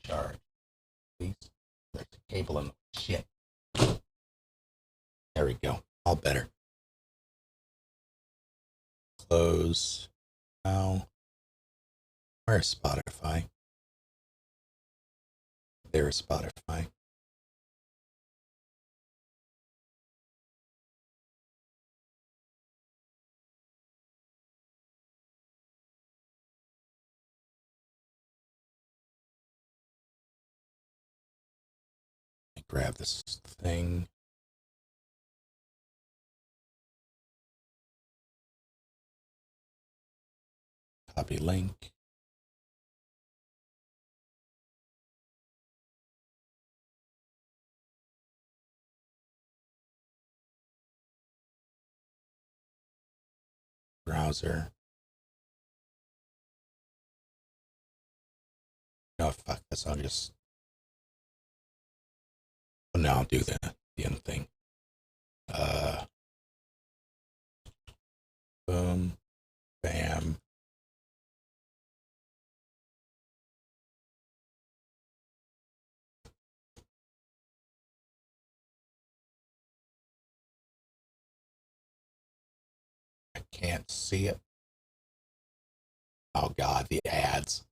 A: Charge. Please. There's a cable in the shit. There we go. All better. Close. Now. Where's Spotify? There's Spotify. Grab this thing. Copy link. Browser. No, fuck this. I'll just. Oh, no, I'll do the end thing. Boom. Bam. I can't see it. Oh God, the ads.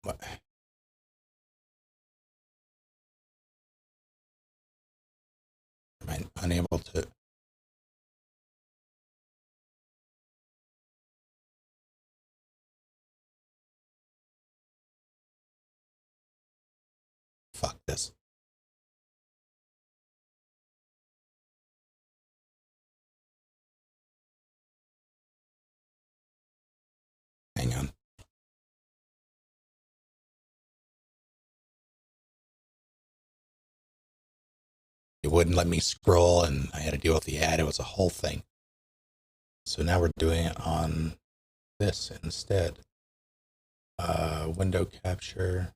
A: What? Am I unable to? Fuck this. Hang on. It wouldn't let me scroll, and I had to deal with the ad. It was a whole thing. So now we're doing it on this instead. Window capture.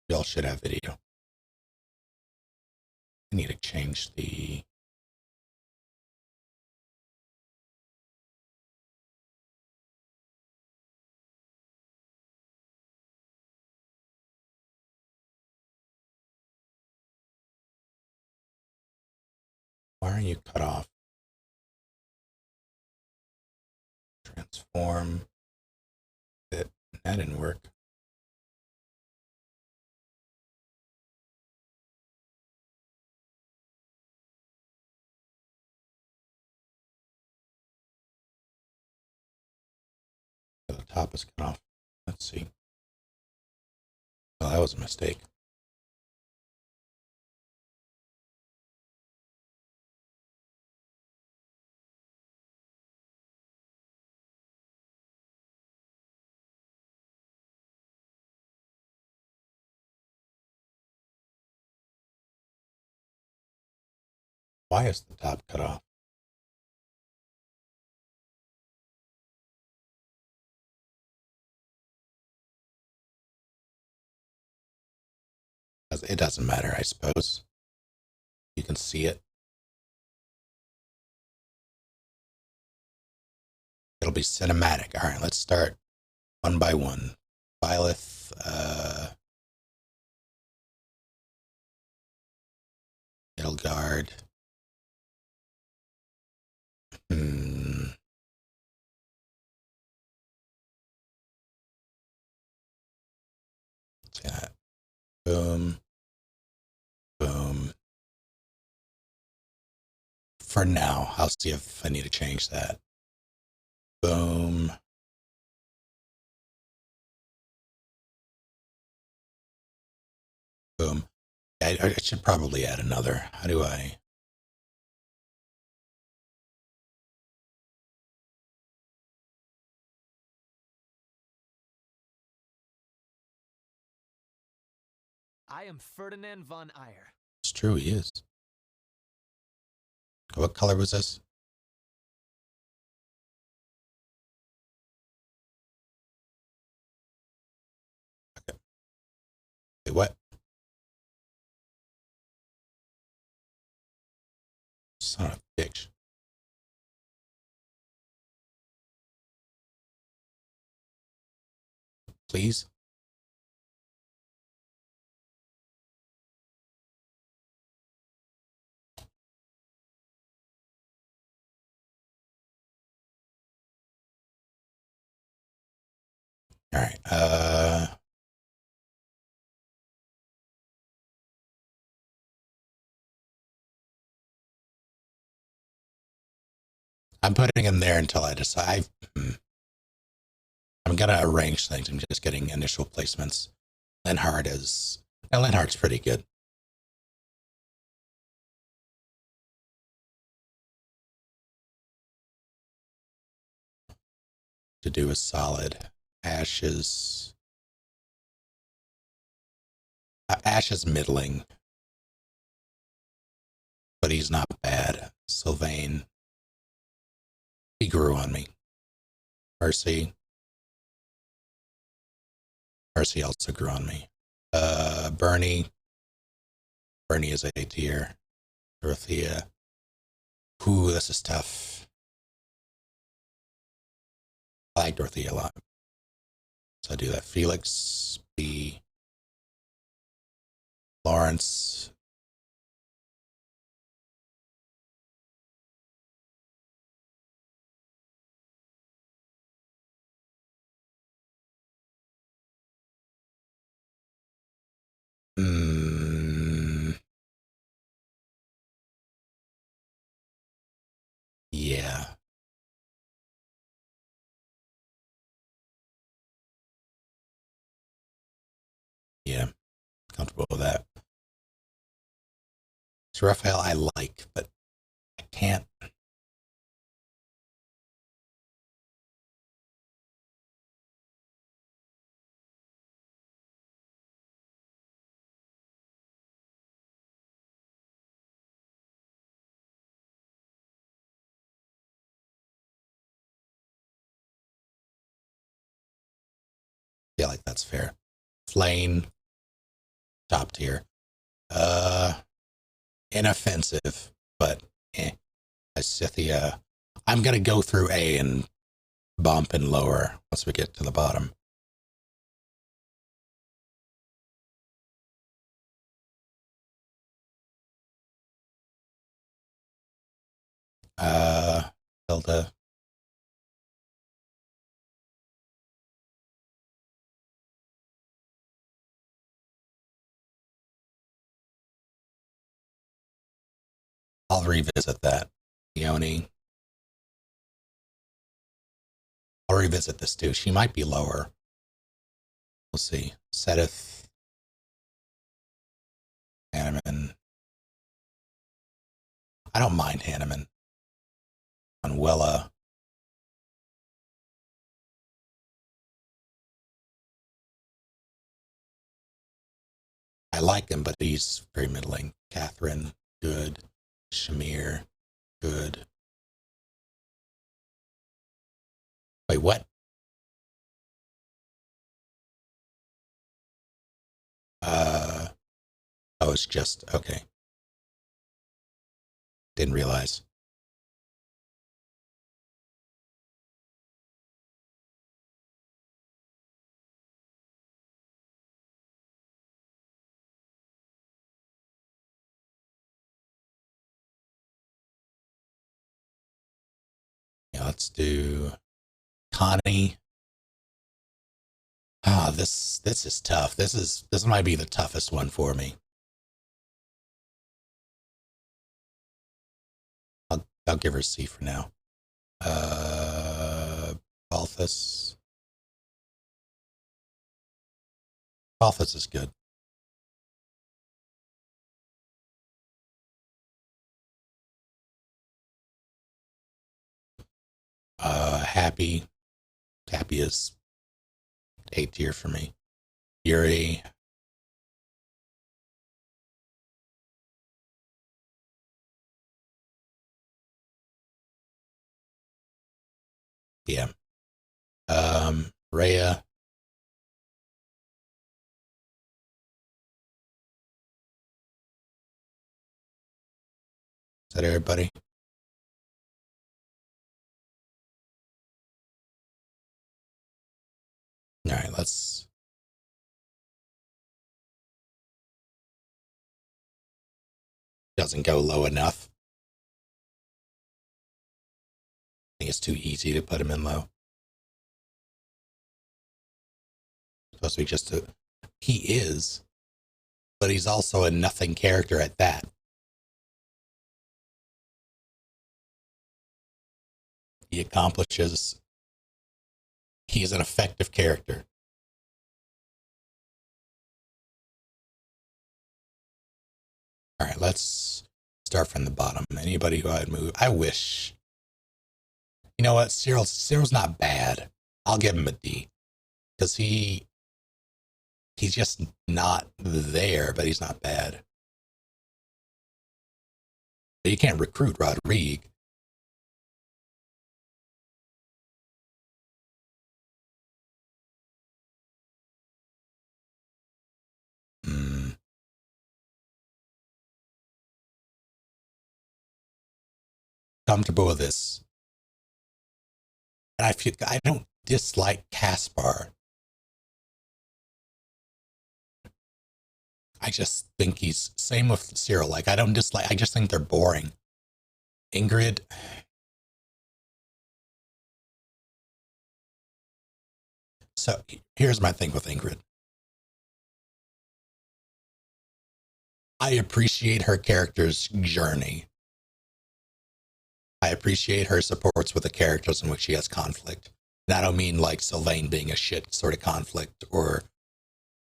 A: We all should have video. I need to change the... Why are you cut off? Transform. That didn't work. The top is cut off. Let's see. Well, that was a mistake. Why is the top cut off? It doesn't matter, I suppose. You can see it. It'll be cinematic. All right, let's start one by one. Byleth, Middlegard. Yeah. Boom. Boom. For now, I'll see if I need to change that. Boom. Boom. I should probably add another. How do I?
B: I am Ferdinand von Eyre.
A: It's true, he is. What color was this? Okay. Wait, what? Son of a bitch. Please? All right. I'm putting him there until I decide. I'm gonna arrange things. I'm just getting initial placements. Lenhart's pretty good. To do a solid. Ash is middling, but he's not bad. Sylvain, he grew on me. Mercy also grew on me. Bernie is A tier. Dorothea. Ooh, this is tough. I like Dorothea a lot. So I do that. Felix, B. Lawrence. Yeah. Yeah. Comfortable with that. So Raphael I like, but I can't. feel like that's fair. Flane. top tier. Inoffensive, but Scythia. I'm gonna go through A and bump and lower once we get to the bottom. Hilda. I'll revisit that. Leonie. I'll revisit this too. She might be lower. We'll see. Sedith. Hanneman. I don't mind Hanneman. Manuela. I like him, but he's very middling. Catherine, good. Shamir, good. Wait, what? Oh, it's just, okay. Didn't realize. Yeah, let's do Connie. Ah, this is tough. This might be the toughest one for me. I'll give her C for now. Balthus. Balthus is good. Happy. Happy is A tier for me. Yuri. Yeah. Rhea. Is that everybody? All right, let's. Doesn't go low enough. I think it's too easy to put him in low. Supposed to be just a. He is, but he's also a nothing character at that. He accomplishes. He is an effective character. All right, let's start from the bottom. Anybody who I'd move. I wish. You know what? Cyril's not bad. I'll give him a D because he's just not there, but he's not bad. But you can't recruit Rodrigue. Comfortable with this. And I don't dislike Caspar. I just think he's same with Cyril. Like I don't dislike. I just think they're boring. Ingrid. So here's my thing with Ingrid. I appreciate her character's journey. I appreciate her supports with the characters in which she has conflict. And I don't mean like Sylvain being a shit sort of conflict or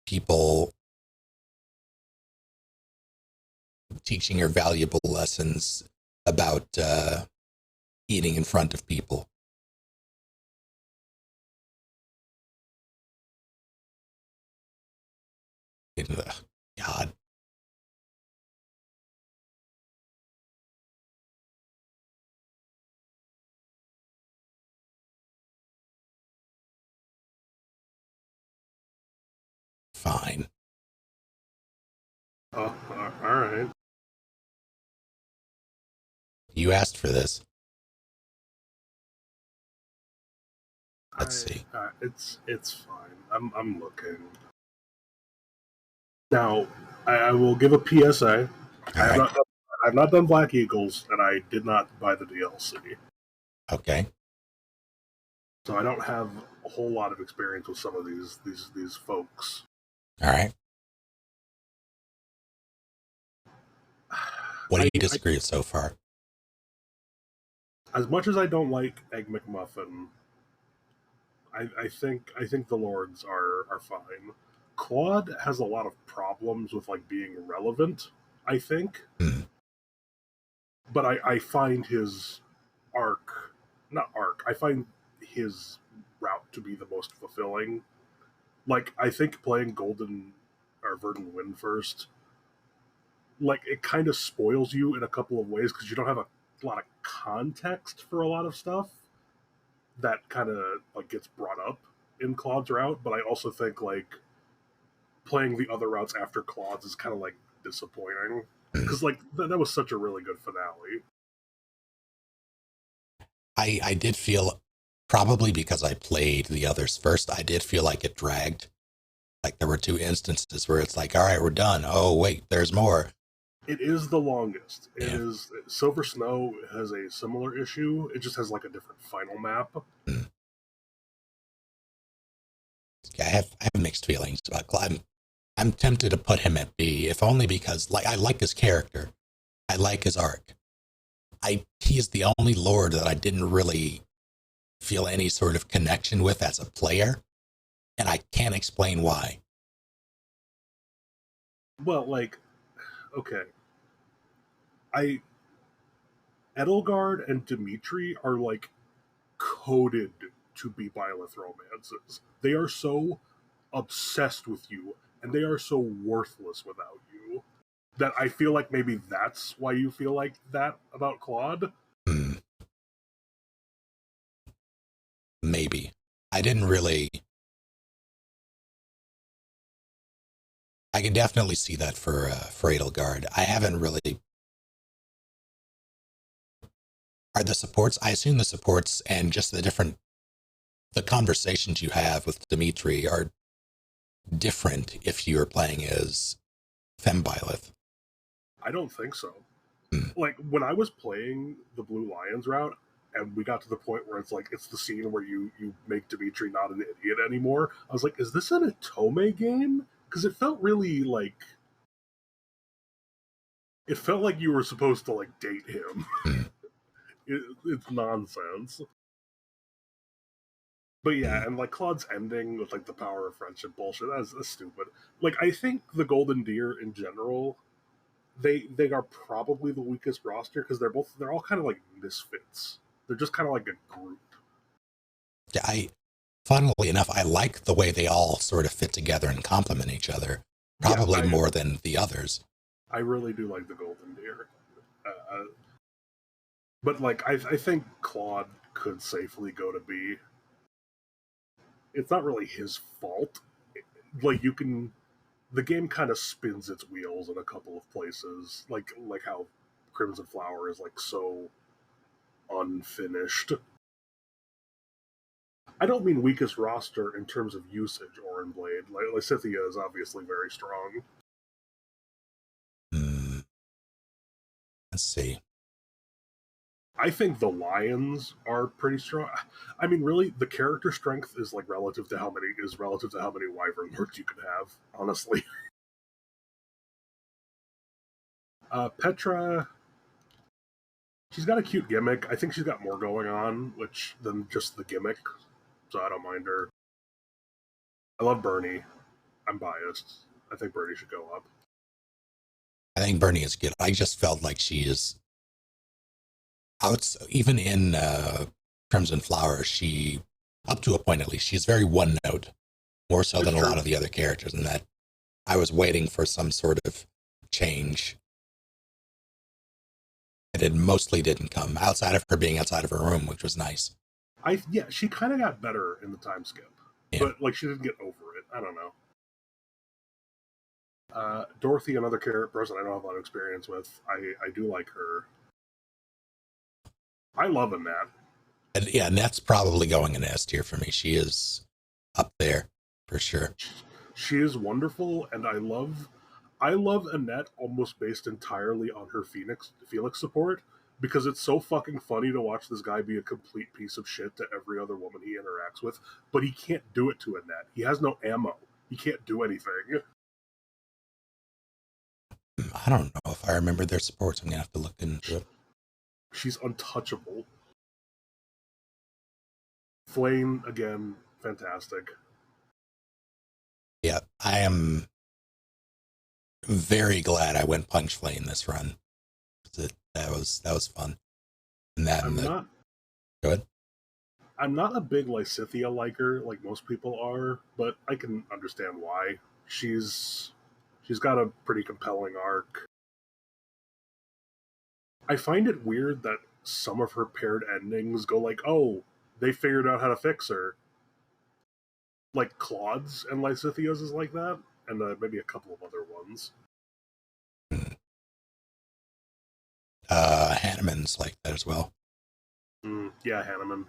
A: people teaching her valuable lessons about eating in front of people. God. Fine.
D: Alright.
A: You asked for this. Let's see.
D: It's fine. I'm looking. Now, I will give a PSA. I've not done Black Eagles, and I did not buy the DLC.
A: Okay.
D: So I don't have a whole lot of experience with some of these folks.
A: All right. What do you disagree with so far?
D: As much as I don't like Egg McMuffin, I think the Lords are fine. Claude has a lot of problems with like being relevant, I think. But I find his I find his route to be the most fulfilling. Like, I think playing Golden or Verdant Wind first, like, it kind of spoils you in a couple of ways because you don't have a lot of context for a lot of stuff that kind of like gets brought up in Claude's route. But I also think like playing the other routes after Claude's is kind of like disappointing because like that was such a really good finale.
A: I did feel, probably because I played the others first, I did feel like it dragged. Like there were 2 instances where it's like, all right, we're done. Oh, wait, there's more.
D: It is the longest. It is. Silver Snow has a similar issue. It just has like a different final map.
A: I have mixed feelings about Claude. I'm tempted to put him at B, if only because like I like his character. I like his arc. He is the only Lord that I didn't really feel any sort of connection with as a player, and I can't explain why.
D: Well, like, okay, Edelgard and Dimitri are like coded to be Byleth romances. They are so obsessed with you, and they are so worthless without you, that I feel like maybe that's why you feel like that about Claude.
A: Maybe. I didn't really... I can definitely see that for Edelgard. I haven't really... Are the supports... I assume the supports and just the conversations you have with Dimitri are different if you're playing as Fembyleth.
D: I don't think so. Like, when I was playing the Blue Lions route, and we got to the point where it's like, it's the scene where you make Dimitri not an idiot anymore, I was like, is this an Otome game? Because it felt really like... It felt like you were supposed to, like, date him. It's nonsense. But yeah, and like Claude's ending with like the power of friendship bullshit, that's stupid. Like, I think the Golden Deer in general, they are probably the weakest roster because they're all kind of like misfits. They're just kind of like a group.
A: Yeah, funnily enough, I like the way they all sort of fit together and complement each other, probably more than the others.
D: I really do like the Golden Deer. But like, I think Claude could safely go to B. It's not really his fault. Like, the game kind of spins its wheels in a couple of places, like how Crimson Flower is like so unfinished. I don't mean weakest roster in terms of usage or in Blade. Like, Lysithea is obviously very strong.
A: Let's see.
D: I think the Lions are pretty strong. I mean, really, the character strength is like relative to how many Wyvern Lords you can have, honestly. Petra, she's got a cute gimmick. I think she's got more going on than just the gimmick, so I don't mind her. I love Bernie. I'm biased. I think Bernie should go up.
A: I think Bernie is good. I just felt like she is even in Crimson Flower, she, up to a point at least, she's very one note, more so than a lot of the other characters, and that I was waiting for some sort of change. And it mostly didn't come, outside of her being outside of her room, which was nice.
D: She kind of got better in the time skip, but like she didn't get over it. I don't know. Dorothy, another person I don't have a lot of experience with. I do like her. I love Annette.
A: And yeah, Annette's probably going in S tier for me. She is up there for sure.
D: She is wonderful, and I love Annette almost based entirely on her Felix support, because it's so fucking funny to watch this guy be a complete piece of shit to every other woman he interacts with, but he can't do it to Annette. He has no ammo. He can't do anything.
A: I don't know if I remember their supports. I'm gonna have to look into it.
D: She's untouchable. Flame, again, fantastic.
A: Yeah, I am very glad I went Punch Flame this run. That was fun. And then go ahead.
D: I'm not a big Lysithea liker like most people are, but I can understand why. She's got a pretty compelling arc. I find it weird that some of her paired endings go like, oh, they figured out how to fix her. Like Claude's and Lysithea's is like that, and maybe a couple of other ones.
A: Hanneman's like that as well.
D: Yeah, Hanneman.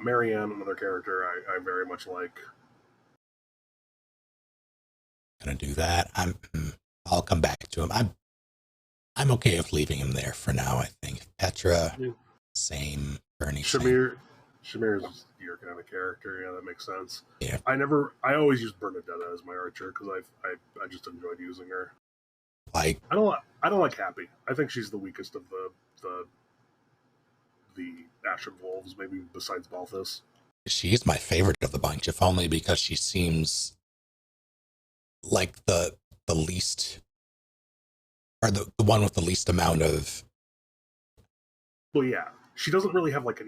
D: Marianne, another character I very much like.
A: Gonna do that. I'll come back to him. I'm okay with leaving him there for now. I think Petra, same. Bernie,
D: Shamir's your kind of character. Yeah, that makes sense.
A: Yeah.
D: I always used Bernadetta as my archer because I just enjoyed using her.
A: Like
D: I don't like Happy. I think she's the weakest of the Ashen Wolves, maybe besides Balthus.
A: She's my favorite of the bunch, if only because she seems like the least, or the one with the least amount of.
D: Well, yeah, she doesn't really have like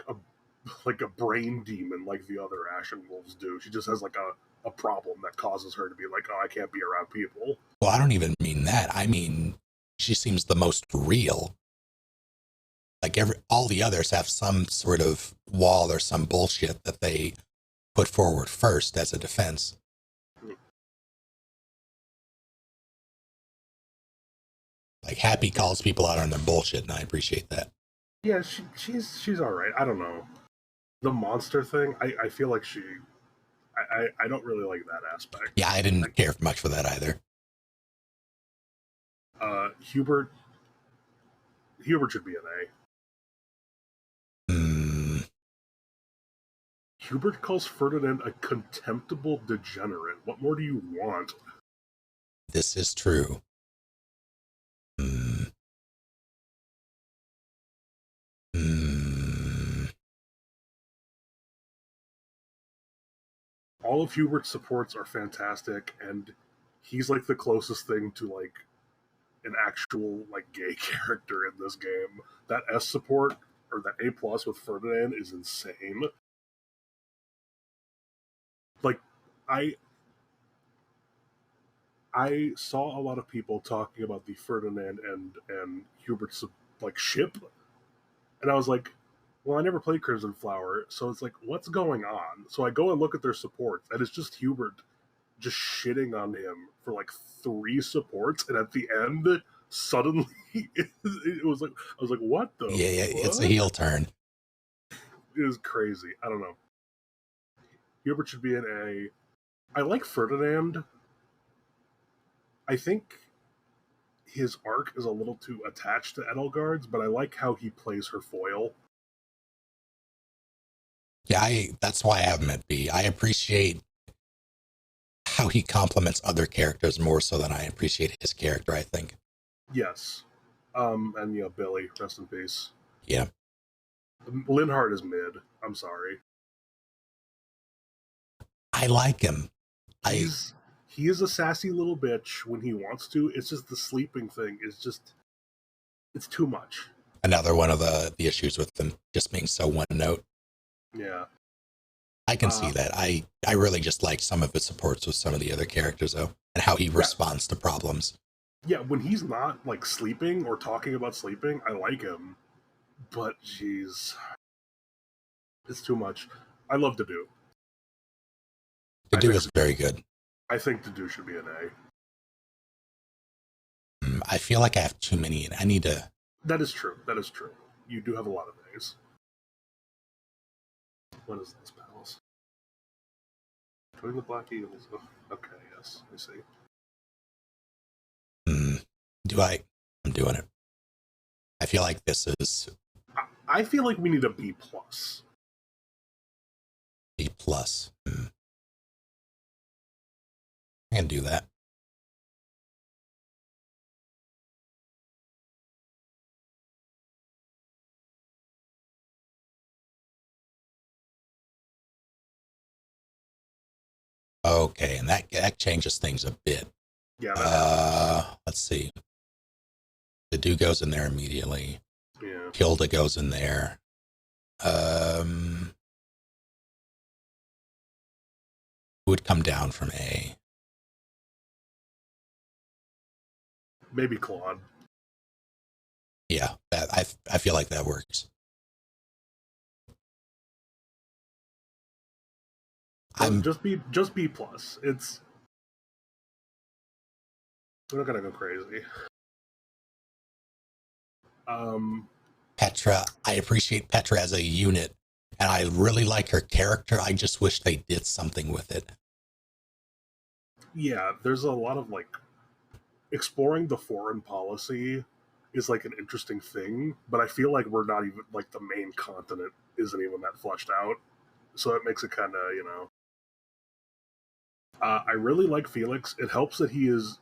D: a brain demon like the other Ashen Wolves do. She just has like a problem that causes her to be like, oh, I can't be around people.
A: Well, I don't even mean that. I mean, she seems the most real. Like all the others have some sort of wall or some bullshit that they put forward first as a defense. Like Happy calls people out on their bullshit, and I appreciate that.
D: Yeah, she's all right. I don't know. The monster thing, I feel like I don't really like that aspect.
A: Yeah, I didn't care much for that either.
D: Hubert should be an A. Hubert calls Ferdinand a contemptible degenerate. What more do you want?
A: This is true.
D: All of Hubert's supports are fantastic, and he's like the closest thing to like an actual like gay character in this game. That S support or that A plus with Ferdinand is insane. Like I saw a lot of people talking about the Ferdinand and Hubert's like ship, and I was like, well, I never played Crimson Flower, so it's like, what's going on? So I go and look at their supports, and it's just Hubert just shitting on him for like 3 supports, and at the end, suddenly it was like, I was like, what the?
A: Yeah,
D: fuck?
A: it's a heel turn.
D: It was crazy. I don't know. Hubert should be an A. I like Ferdinand. I think his arc is a little too attached to Edelgard's, but I like how he plays her foil.
A: Yeah, that's why I have him at B. I appreciate how he complements other characters more so than I appreciate his character, I think.
D: Yes. And yeah, Billy, rest in peace.
A: Yeah.
D: Linhardt is mid. I'm sorry.
A: I like him.
D: He is a sassy little bitch when he wants to. It's just the sleeping thing is just, it's too much.
A: Another one of the issues with him just being so one note.
D: Yeah.
A: I can see that. I really just like some of his supports with some of the other characters, though, and how he responds to problems.
D: Yeah, when he's not, like, sleeping or talking about sleeping, I like him. But, jeez. It's too much. I love Dedue.
A: Dedue is very good.
D: I think Dedue should be an A.
A: I feel like I have too many, and I need to.
D: That is true. That is true. You do have a lot of A's. What is this, pals? Join the Black Eagles. Oh, okay, yes, I see.
A: Do I? I'm doing it. I feel like this is
D: I feel like we need a B plus.
A: B plus. I can do that. Okay, and that changes things a bit.
D: Yeah.
A: Let's see. Dedue goes in there immediately.
D: Yeah.
A: Gilded goes in there. Who would come down from A?
D: Maybe Claude.
A: Yeah, I feel like that works.
D: Just B plus. It's we're not gonna go crazy.
A: Petra, I appreciate Petra as a unit, and I really like her character. I just wish they did something with it.
D: Yeah, there's a lot of like exploring the foreign policy is like an interesting thing, but I feel like we're not even like the main continent isn't even that fleshed out, so it makes it kind of I really like Felix. It helps that he is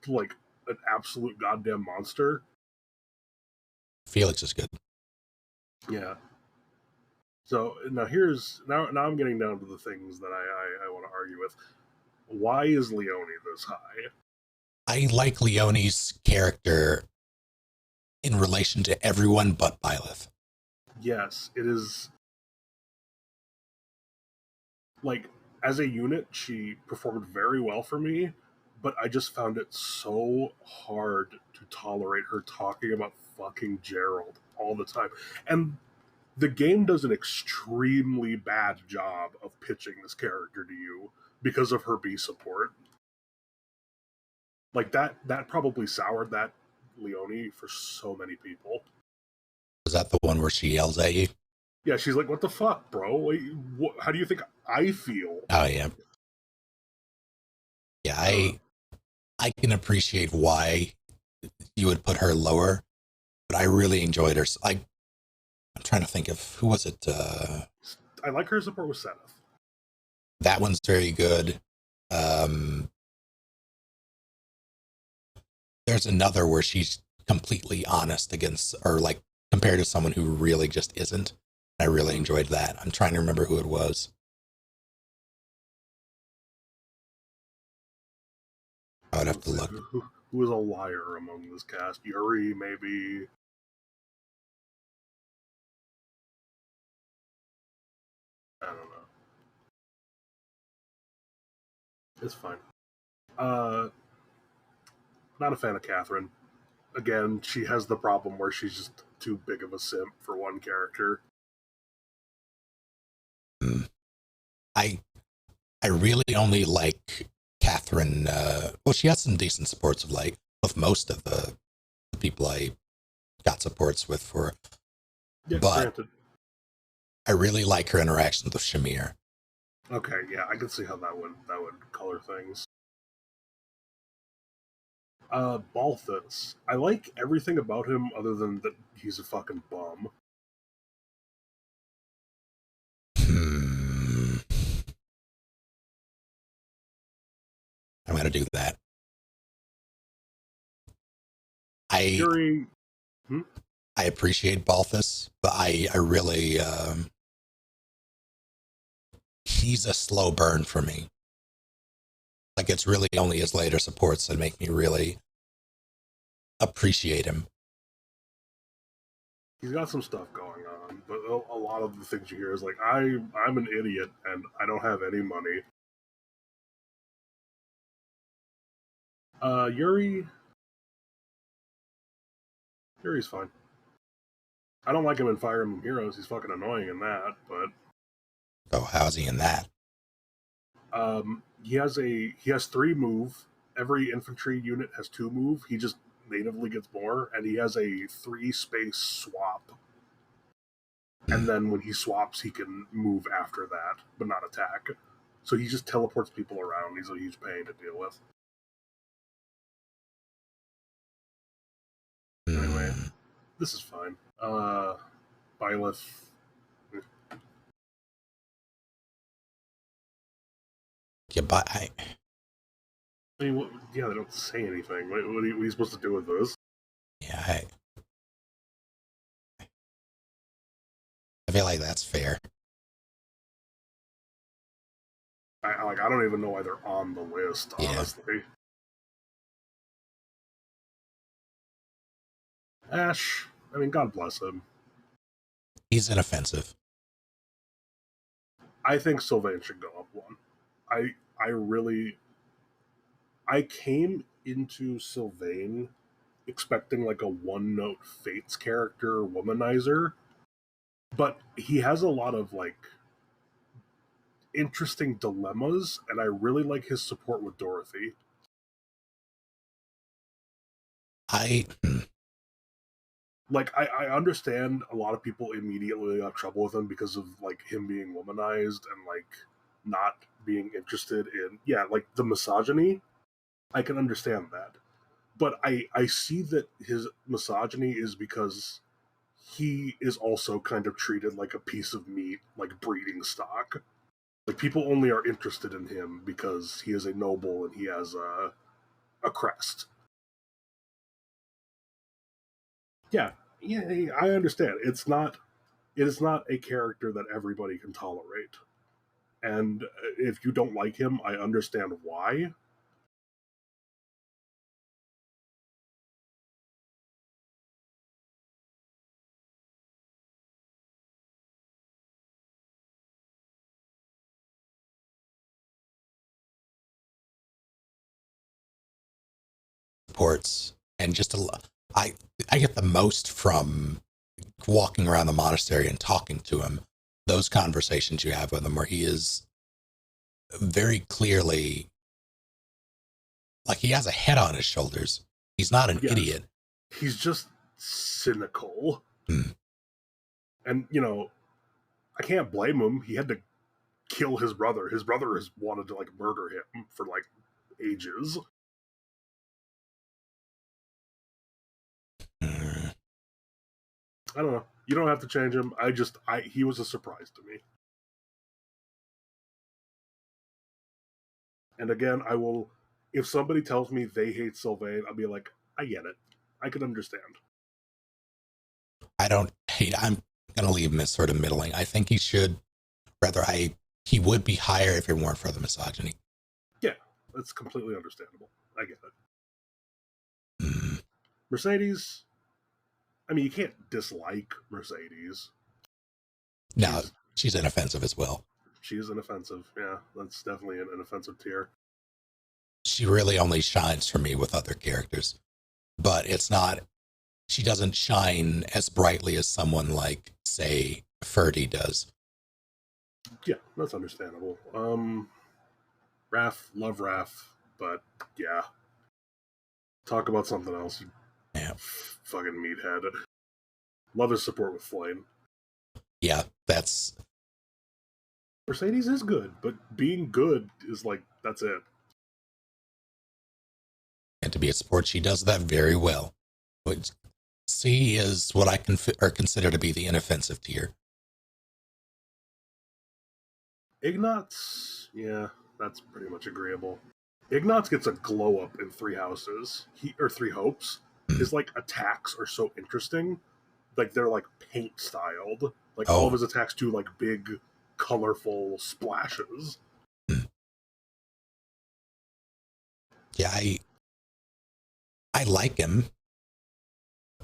D: like an absolute goddamn monster.
A: Felix is good.
D: Yeah. So now now I'm getting down to the things that I want to argue with. Why is Leone this high?
A: I like Leone's character in relation to everyone but Byleth.
D: Yes, it is. Like, as a unit, she performed very well for me, but I just found it so hard to tolerate her talking about fucking Gerald all the time. And the game does an extremely bad job of pitching this character to you because of her B support. Like that probably soured that Leone for so many people.
A: Was that the one where she yells at you?
D: Yeah, she's like, "What the fuck, bro? Like, how do you think I feel?"
A: Oh yeah, yeah. I can appreciate why you would put her lower, but I really enjoyed her. I'm trying to think of who was it.
D: I like her support with Zenith.
A: That one's very good. There's another where she's completely honest against, or like compared to someone who really just isn't. I really enjoyed that. I'm trying to remember who it was. I would have to look.
D: Who is a liar among this cast? Yuri, maybe. I don't know. It's fine. Not a fan of Catherine. Again, she has the problem where she's just too big of a simp for one character.
A: I really only like Catherine. Well, she has some decent supports of like with most of the people I got supports with for.
D: Yeah,
A: but
D: granted.
A: I really like her interactions with Shamir.
D: Okay, yeah, I can see how that would color things. Balthus. I like everything about him other than that he's a fucking bum.
A: I'm gonna do that.
D: Yuri.
A: I appreciate Balthus, but I really he's a slow burn for me. Like it's really only his later supports that make me really appreciate him.
D: He's got some stuff going on, but a lot of the things you hear is like, I'm an idiot and I don't have any money. Yuri's fine. I don't like him in Fire Emblem Heroes. He's fucking annoying in that, but...
A: Oh, how's he in that?
D: he has 3 move. Every infantry unit has 2 move. He just natively gets more, and he has a 3 space swap. And then when he swaps, he can move after that, but not attack. So he just teleports people around. He's a huge pain to deal with. Anyway, this is fine. Byleth.
A: Yeah, but I
D: mean, they don't say anything. What are you supposed to do with this?
A: Yeah, I feel like that's fair.
D: I don't even know why they're on the list, honestly. Ash, I mean, God bless him.
A: He's inoffensive.
D: I think Sylvain should go up 1. I came into Sylvain expecting like a one-note Fates character, womanizer, but he has a lot of like interesting dilemmas, and I really like his support with Dorothy. I understand a lot of people immediately have trouble with him because of like him being womanized and like not being interested in like the misogyny. I can understand that. But I see that his misogyny is because he is also kind of treated like a piece of meat, like breeding stock. Like people only are interested in him because he is a noble and he has a crest. Yeah, I understand. It is not a character that everybody can tolerate. And if you don't like him, I understand why.
A: Ports and just I get the most from walking around the monastery and talking to him. Those conversations you have with him, where he is very clearly like he has a head on his shoulders. He's not an idiot.
D: He's just cynical. And I can't blame him. He had to kill his brother. His brother has wanted to like murder him for like ages. I don't know. You don't have to change him. He was a surprise to me. And again, if somebody tells me they hate Sylvain, I'll be like, I get it. I can understand.
A: I don't hate. I'm gonna leave him as sort of middling. I think he should. He would be higher if it weren't for the misogyny.
D: Yeah, that's completely understandable. I get it. Mercedes. I mean, you can't dislike Mercedes.
A: No, she's inoffensive as well.
D: She is inoffensive. Yeah, that's definitely an inoffensive tier.
A: She really only shines for me with other characters, but it's not. She doesn't shine as brightly as someone like, say, Ferdy does.
D: Yeah, that's understandable. Raph, love Raph, but yeah. Talk about something else.
A: Yeah.
D: Fucking meathead. Love his support with Flame.
A: Yeah, that's...
D: Mercedes is good, but being good is like, that's it.
A: And to be a support, she does that very well. But C is what I consider to be the inoffensive tier.
D: Ignatz, yeah, that's pretty much agreeable. Ignatz gets a glow up in 3 houses. 3 hopes. His like attacks are so interesting. Like they're like paint styled. Like all of his attacks do like big, colorful splashes.
A: Yeah, I like him,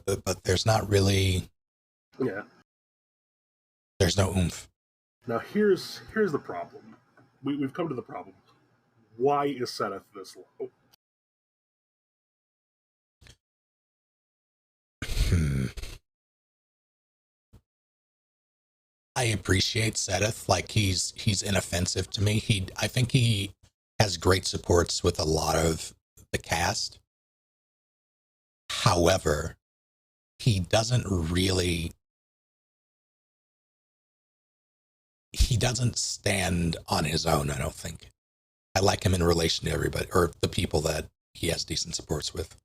A: but there's not really.
D: Yeah.
A: There's no oomph.
D: Now here's the problem. We've come to the problem. Why is Seth this low?
A: I appreciate Seth. Like he's inoffensive to me. I think he has great supports with a lot of the cast. However, he doesn't stand on his own, I don't think. I like him in relation to everybody, or the people that he has decent supports with.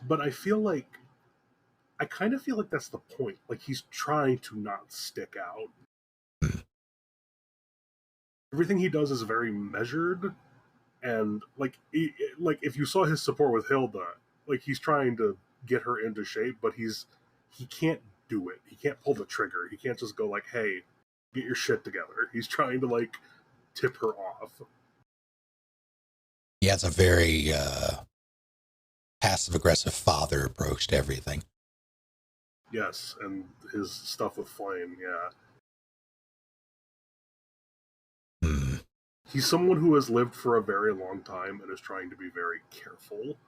D: But I kind of feel like that's the point. Like, he's trying to not stick out. Everything he does is very measured, and like if you saw his support with Hilda, like, he's trying to get her into shape, but he can't do it. He can't pull the trigger. He can't just go like, "Hey, get your shit together." He's trying to like tip her off.
A: He has a very passive-aggressive father approach to everything.
D: Yes, and his stuff with Flame, yeah. He's someone who has lived for a very long time and is trying to be very careful.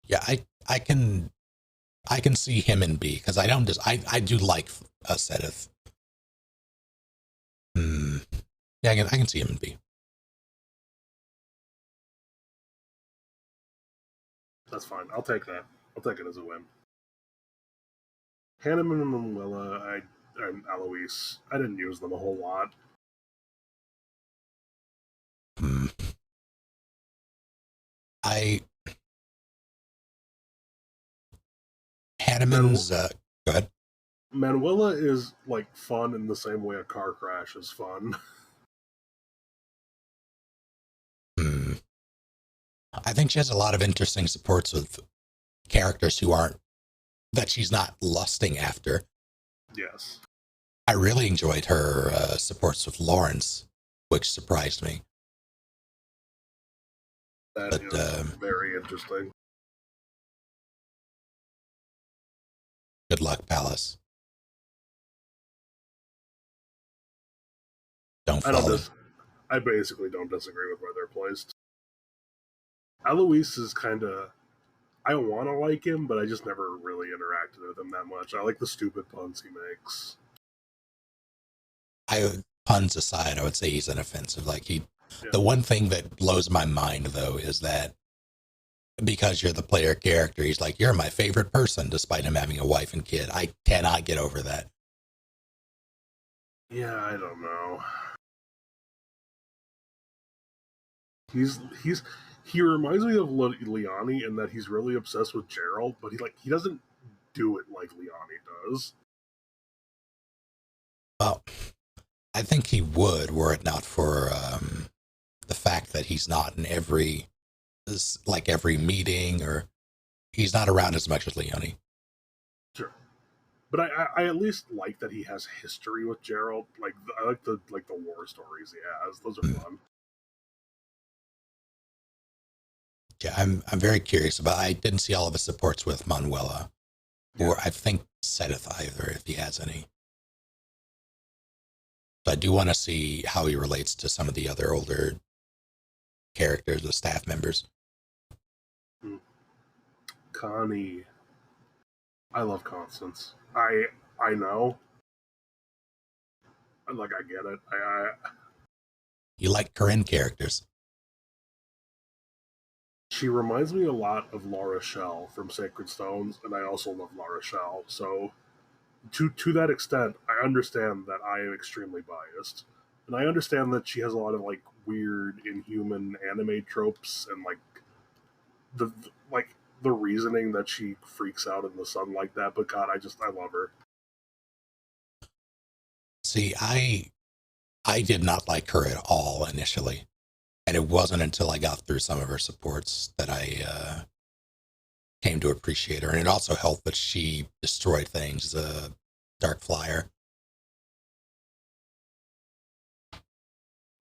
A: Yeah, I can see him in B, because I do like Sedith. Yeah, I can see him in B.
D: That's fine. I'll take that. I'll take it as a win. Hanneman and Manuela, and Eloise, I didn't use them a whole lot.
A: Hanneman's go ahead.
D: Manuela is like fun in the same way a car crash is fun.
A: I think she has a lot of interesting supports with characters that she's not lusting after.
D: Yes.
A: I really enjoyed her supports with Lawrence, which surprised me.
D: That is very interesting.
A: Good luck, Palace.
D: I basically don't disagree with where they're placed. Eloise is kind of... I want to like him, but I just never really interacted with him that much. I like the stupid puns he makes.
A: Puns aside, I would say he's inoffensive. The one thing that blows my mind, though, is that because you're the player character, he's like, "You're my favorite person," despite him having a wife and kid. I cannot get over that.
D: Yeah, I don't know. He reminds me of Liani in that he's really obsessed with Gerald, but he doesn't do it like Liani does.
A: Well, I think he would, were it not for the fact that he's not in every meeting, or he's not around as much as Leone.
D: Sure, but I at least like that he has history with Gerald. I like the war stories he has; those are fun.
A: Yeah, I'm very curious about. I didn't see all of his supports with Manuela, or I think Sedith either, if he has any. So I do want to see how he relates to some of the other older characters, the staff members.
D: Connie, I love Constance. I know. I get it.
A: You like Corinne characters.
D: She reminds me a lot of La Rochelle from Sacred Stones, and I also love La Rochelle. So, to that extent, I understand that I am extremely biased, and I understand that she has a lot of weird, inhuman anime tropes, and the reasoning that she freaks out in the sun like that. But God, I love her.
A: See, I did not like her at all initially. And it wasn't until I got through some of her supports that I came to appreciate her. And it also helped that she destroyed things, Dark Flyer.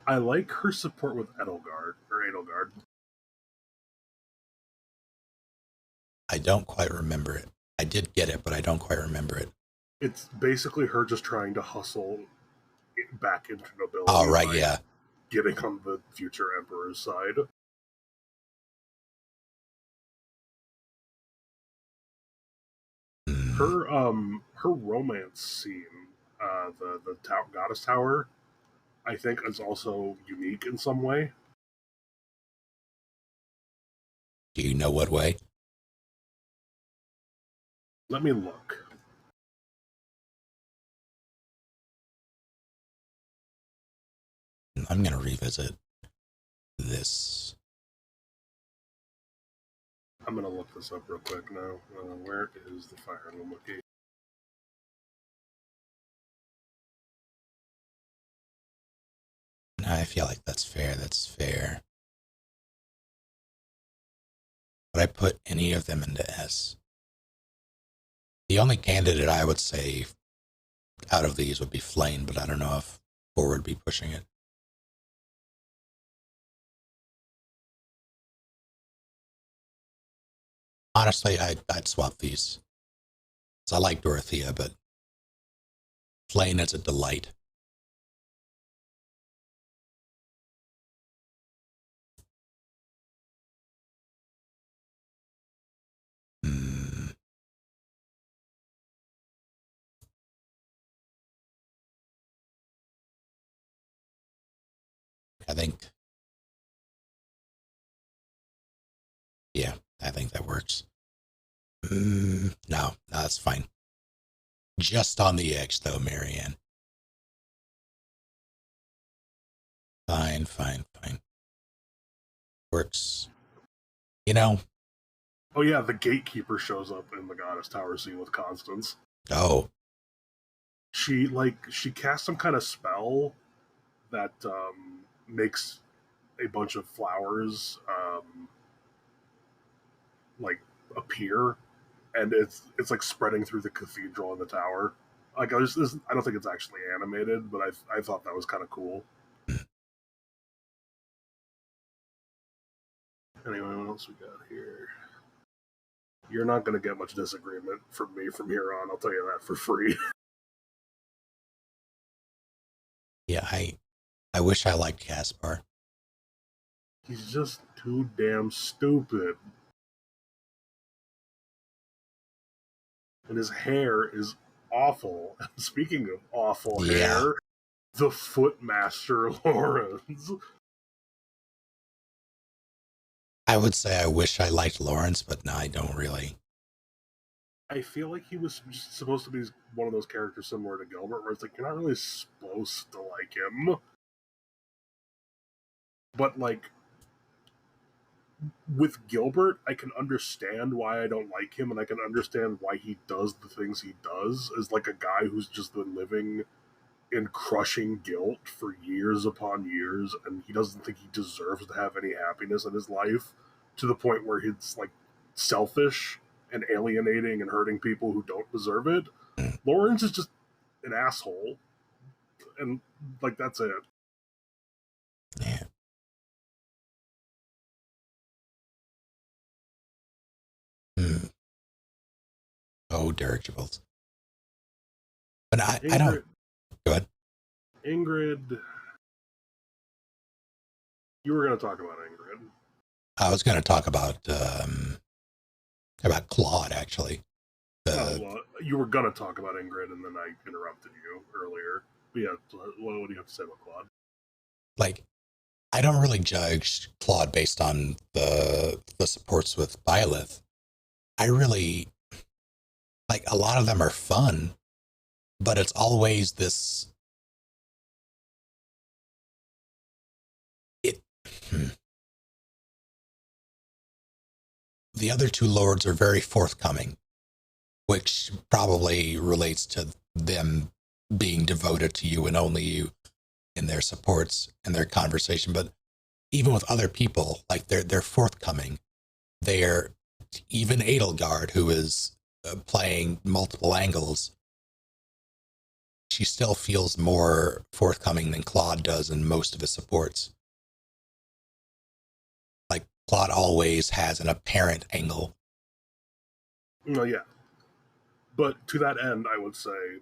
D: I like her support with Edelgard.
A: I don't quite remember it. I did get it, but I don't quite remember it.
D: It's basically her just trying to hustle back into nobility.
A: Oh, right, yeah.
D: Getting on the future Emperor's side. Her romance scene the goddess tower, I think is also unique in some way.
A: Do you know what way?
D: Let me look.
A: I'm going to revisit this.
D: I'm going to look this up real quick now. Where is the Fire Emblem location?
A: I feel like that's fair. That's fair. Would I put any of them into S? The only candidate I would say out of these would be Flame, but I don't know if 4 would be pushing it. Honestly, I'd swap these. So I like Dorothea, but Flame is a delight. I think, yeah, I think that works. No, that's fine. Just on the edge, though, Marianne. Fine. Works. You know.
D: Oh yeah, the gatekeeper shows up in the goddess tower scene with Constance.
A: Oh.
D: She casts some kind of spell that makes a bunch of flowers like appear, and it's like spreading through the cathedral and the tower. Like I don't think it's actually animated, but I thought that was kind of cool. Anyway, what else we got here? You're not going to get much disagreement from me from here on. I'll tell you that for free.
A: Yeah, I wish I liked Caspar.
D: He's just too damn stupid. And his hair is awful. Speaking of awful hair, the Footmaster Lawrence.
A: I would say I wish I liked Lawrence, but no, I don't really.
D: I feel like he was supposed to be one of those characters similar to Gilbert, where it's like, you're not really supposed to like him. But, like, with Gilbert, I can understand why I don't like him, and I can understand why he does the things he does, as, like, a guy who's just been living in crushing guilt for years upon years, and he doesn't think he deserves to have any happiness in his life, to the point where he's, like, selfish and alienating and hurting people who don't deserve it. Lawrence is just an asshole, and, like, that's it.
A: Yeah. Oh, dirigibles. But I don't. Go ahead.
D: Ingrid. You were going to talk about Ingrid.
A: I was going to talk about Claude, actually.
D: You were going to talk about Ingrid, and then I interrupted you earlier. But yeah, what do you have to say about Claude?
A: Like, I don't really judge Claude based on the supports with Byleth. I really, like, a lot of them are fun, but it's always this. The other two lords are very forthcoming, which probably relates to them being devoted to you and only you in their supports and their conversation. But even with other people, like they're forthcoming. They're even Edelgard, who is playing multiple angles. She still feels more forthcoming than Claude does in most of his supports. Like Claude always has an apparent angle.
D: No, yeah. But to that end, I would say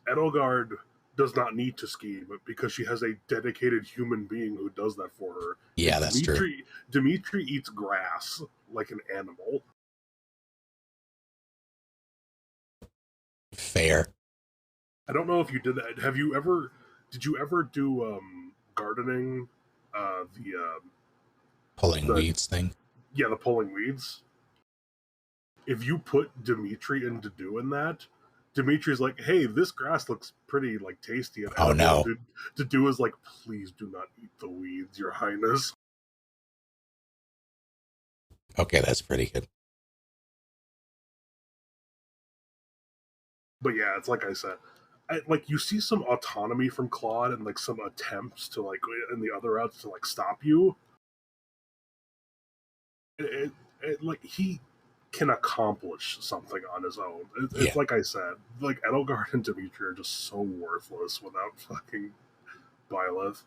D: Edelgard does not need to scheme because she has a dedicated human being who does that for her.
A: Yeah, that's true.
D: Dimitri eats grass like an animal.
A: Fair.
D: I don't know if you did that. Did you ever do gardening?
A: Pulling
D: The
A: weeds thing.
D: Yeah, the pulling weeds. If you put Dimitri into doing that, Dimitri's like, "Hey, this grass looks pretty like tasty." And
A: Oh no!
D: To do is like, "Please do not eat the weeds, Your Highness."
A: Okay, that's pretty good.
D: But yeah, it's like I said, like you see some autonomy from Claude and like some attempts to like in the other routes to like stop you. Like he can accomplish something on his own. It's like I said, like Edelgard and Dimitri are just so worthless without fucking Byleth.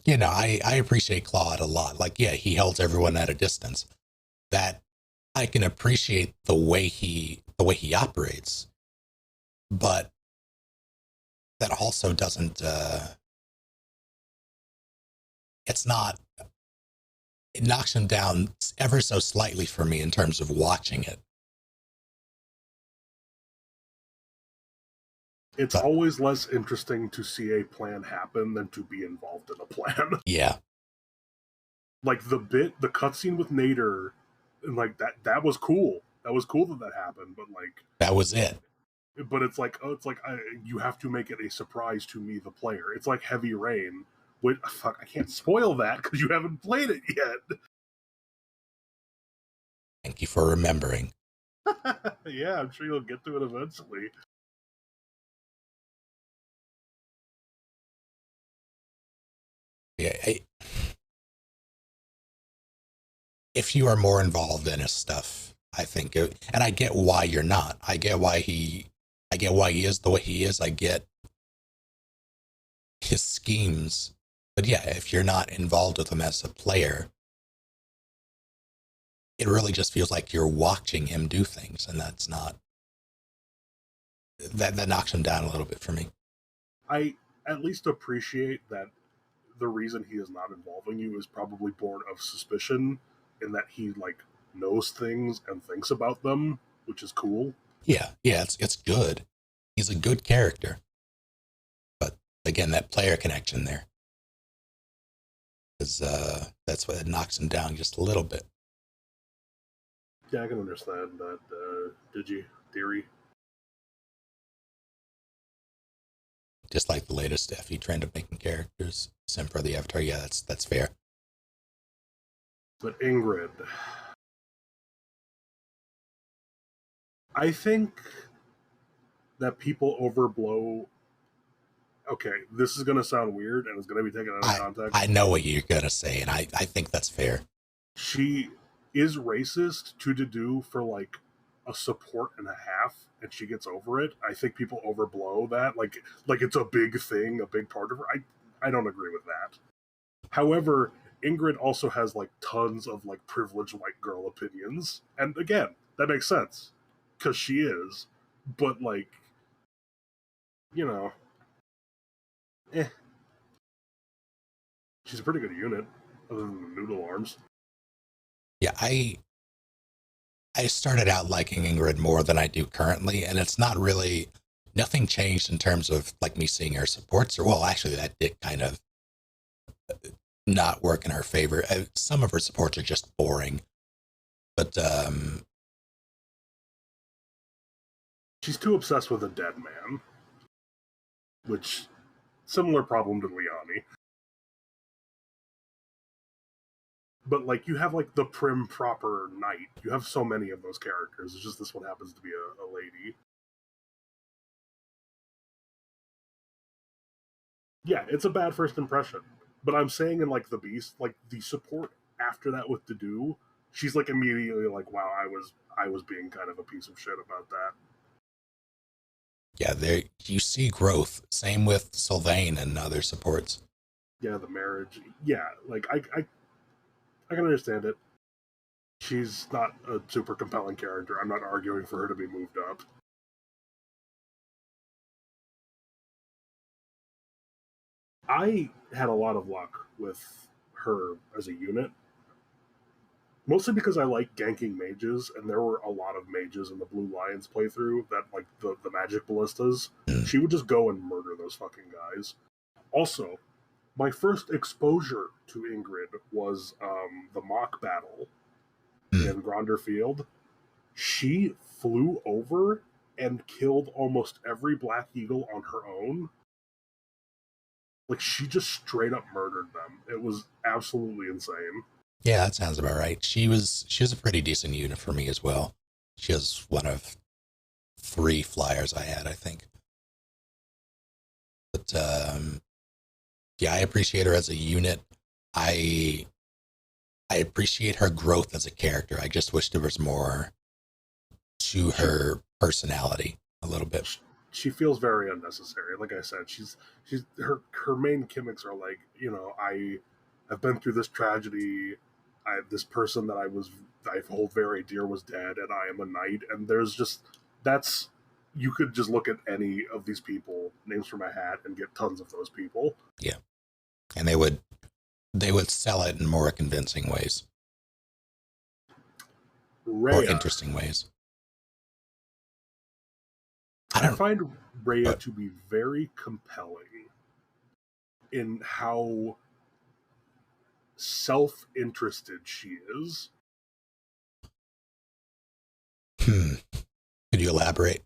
A: You know, I appreciate Claude a lot. Like, yeah, he holds everyone at a distance. That I can appreciate the way he operates, but that also doesn't. It's not. It knocks him down ever so slightly for me in terms of watching it.
D: It's always less interesting to see a plan happen than to be involved in a plan.
A: Yeah.
D: Like the cutscene with Nader, and like that was cool. That was cool that happened, but like
A: that was it.
D: But it's like, you have to make it a surprise to me, the player. It's like Heavy Rain. Wait, fuck, I can't spoil that because you haven't played it yet.
A: Thank you for remembering.
D: Yeah, I'm sure you'll get to it eventually.
A: Yeah, if you are more involved in his stuff, I think, and I get why you're not. I get why he is the way he is. I get his schemes, but yeah, if you're not involved with him as a player, it really just feels like you're watching him do things, and that's not. That knocks him down a little bit for me.
D: I at least appreciate that the reason he is not involving you is probably born of suspicion, in that he like knows things and thinks about them, which is cool.
A: Yeah, it's good. He's a good character, but again, that player connection there is that's what knocks him down just a little bit.
D: Yeah, I can understand that. Digi theory.
A: Just like the latest FE trend of making characters Simper the Avatar. Yeah, that's fair.
D: But Ingrid, I think that people overblow. Okay, this is going to sound weird and it's going to be taken out of context.
A: I know what you're going to say, and I think that's fair.
D: She is racist to Dedue for like a support and a half, and she gets over it. I think people overblow that. Like it's a big thing, a big part of her. I don't agree with that. However, Ingrid also has like tons of like privileged white girl opinions. And again, that makes sense. Because she is. But like, you know, she's a pretty good unit, other than the noodle arms.
A: Yeah, I started out liking Ingrid more than I do currently, and it's not really, nothing changed in terms of like me seeing her supports, or well, actually that did kind of not work in her favor. Some of her supports are just boring, but
D: she's too obsessed with a dead man, which similar problem to Liani. But like you have like the prim proper knight. You have so many of those characters. It's just this one happens to be a lady. Yeah, it's a bad first impression. But I'm saying in like the Beast, like the support after that with Dedue, she's like immediately like, wow, I was being kind of a piece of shit about that.
A: Yeah, there you see growth. Same with Sylvain and other supports.
D: Yeah, the marriage. Yeah, like I can understand it. She's not a super compelling character. I'm not arguing for her to be moved up. I had a lot of luck with her as a unit. Mostly because I like ganking mages, and there were a lot of mages in the Blue Lions playthrough that, like, the magic ballistas. She would just go and murder those fucking guys. Also, my first exposure to Ingrid was the mock battle in Gronder Field. She flew over and killed almost every Black Eagle on her own. Like, she just straight up murdered them. It was absolutely insane.
A: Yeah, that sounds about right. She was a pretty decent unit for me as well. She was one of 3 flyers I had, I think. But yeah, I appreciate her as a unit. I appreciate her growth as a character. I just wish there was more to her personality a little bit.
D: She feels very unnecessary. Like I said, she's her main gimmicks are like, I have been through this tragedy. This person that I hold very dear was dead, and I am a knight. And there's just you could just look at any of these people, names from a hat, and get tons of those people.
A: Yeah, and they would sell it in more convincing ways,
D: Rhea.
A: or interesting ways.
D: I find Rhea to be very compelling in how self-interested she is.
A: Could you elaborate?